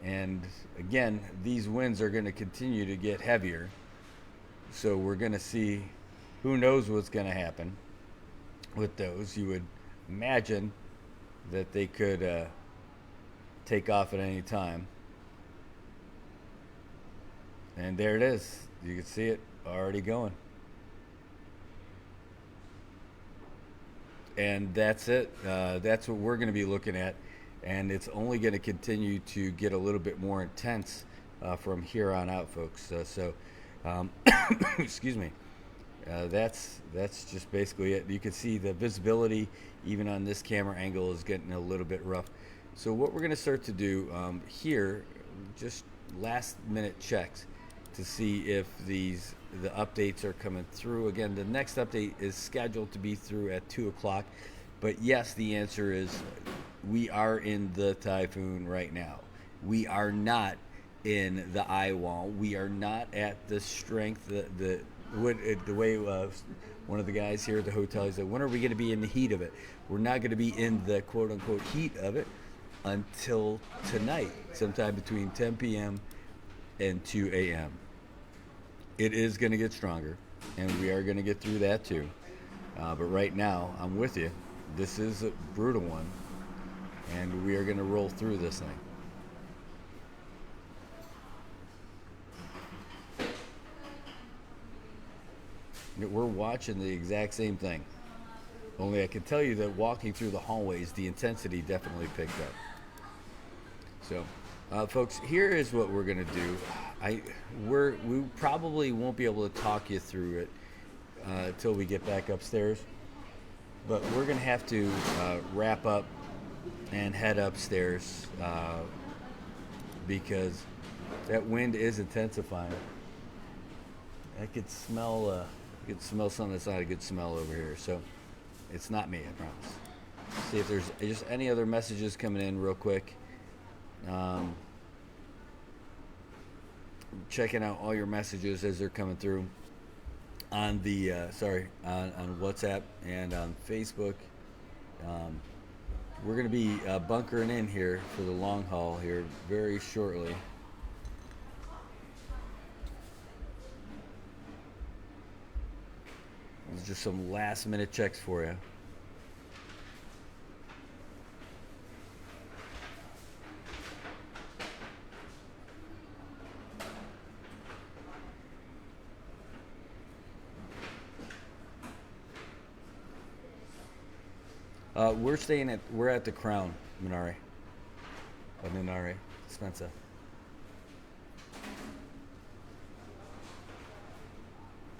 B: And again, these winds are going to continue to get heavier. So we're going to see, who knows what's going to happen with those. You would imagine that they could take off at any time. And there it is. You can see it already going. And that's it. That's what we're going to be looking at. And it's only going to continue to get a little bit more intense from here on out, folks. Excuse me. That's just basically it. You can see the visibility, even on this camera angle, is getting a little bit rough. So what we're going to start to do here, just last minute checks to see if the updates are coming through. Again, the next update is scheduled to be through at 2 o'clock. But yes, the answer is we are in the typhoon right now. We are not in the eye wall. We are not at the strength, the way one of the guys here at the hotel, he said, when are we going to be in the heat of it? We're not going to be in the quote-unquote heat of it until tonight, sometime between 10 p.m. and 2 a.m. It is going to get stronger, and we are going to get through that too. But right now, I'm with you. This is a brutal one, and we are going to roll through this thing. We're watching the exact same thing. Only I can tell you that walking through the hallways, the intensity definitely picked up. So, folks, here is what we're going to do. we probably won't be able to talk you through it until we get back upstairs. But we're gonna have to wrap up and head upstairs because that wind is intensifying. I could smell something that's not a good smell over here. So it's not me, I promise. See if there's just any other messages coming in real quick. Checking out all your messages as they're coming through on the on WhatsApp and on Facebook. We're going to be bunkering in here for the long haul here very shortly. There's just some last minute checks for you. We're at the Crown, Minari. Spencer.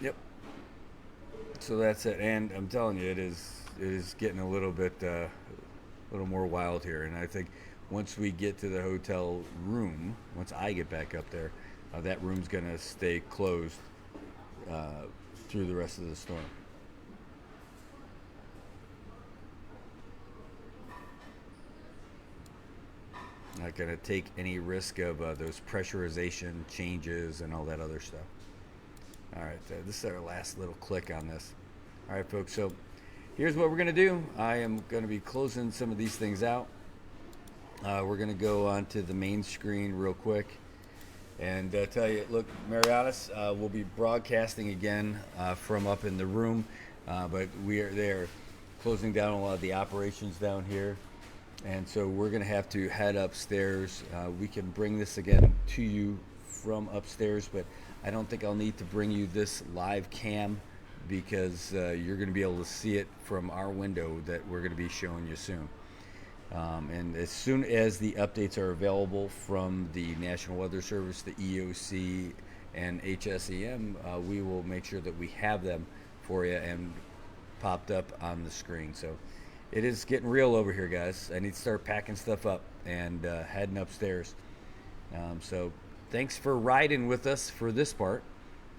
B: Yep. So that's it, and I'm telling you, it is getting a little more wild here, and I think once we get to the hotel room, once I get back up there, that room's gonna stay closed through the rest of the storm. Not going to take any risk of those pressurization changes and all that other stuff. All right, this is our last little click on this. All right, folks, so here's what we're going to do. I am going to be closing some of these things out. We're going to go onto the main screen real quick and tell you, look, Marianas will be broadcasting again from up in the room, but they're closing down a lot of the operations down here. And so we're going to have to head upstairs. We can bring this again to you from upstairs, but I don't think I'll need to bring you this live cam because you're going to be able to see it from our window that we're going to be showing you soon. And as soon as the updates are available from the National Weather Service, the EOC, and HSEM, we will make sure that we have them for you and popped up on the screen. So it is getting real over here, guys. I need to start packing stuff up and heading upstairs. So thanks for riding with us for this part.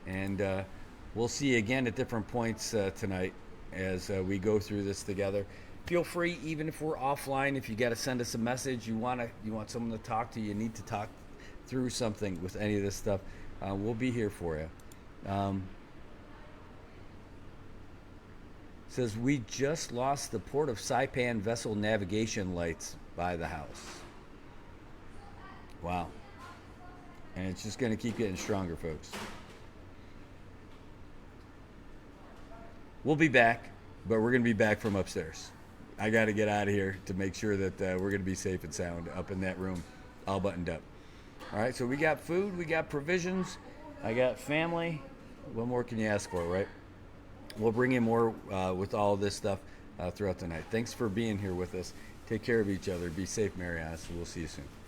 B: And we'll see you again at different points tonight as we go through this together. Feel free, even if we're offline, if you got to send us a message, you want someone to talk to, you need to talk through something with any of this stuff, we'll be here for you. Says, we just lost the Port of Saipan vessel navigation lights by the house. Wow. And it's just going to keep getting stronger, folks. We'll be back, but we're going to be back from upstairs. I got to get out of here to make sure that we're going to be safe and sound up in that room, all buttoned up. All right, so we got food, we got provisions, I got family. What more can you ask for, right? We'll bring in more with all of this stuff throughout the night. Thanks for being here with us. Take care of each other. Be safe, Marianas. We'll see you soon.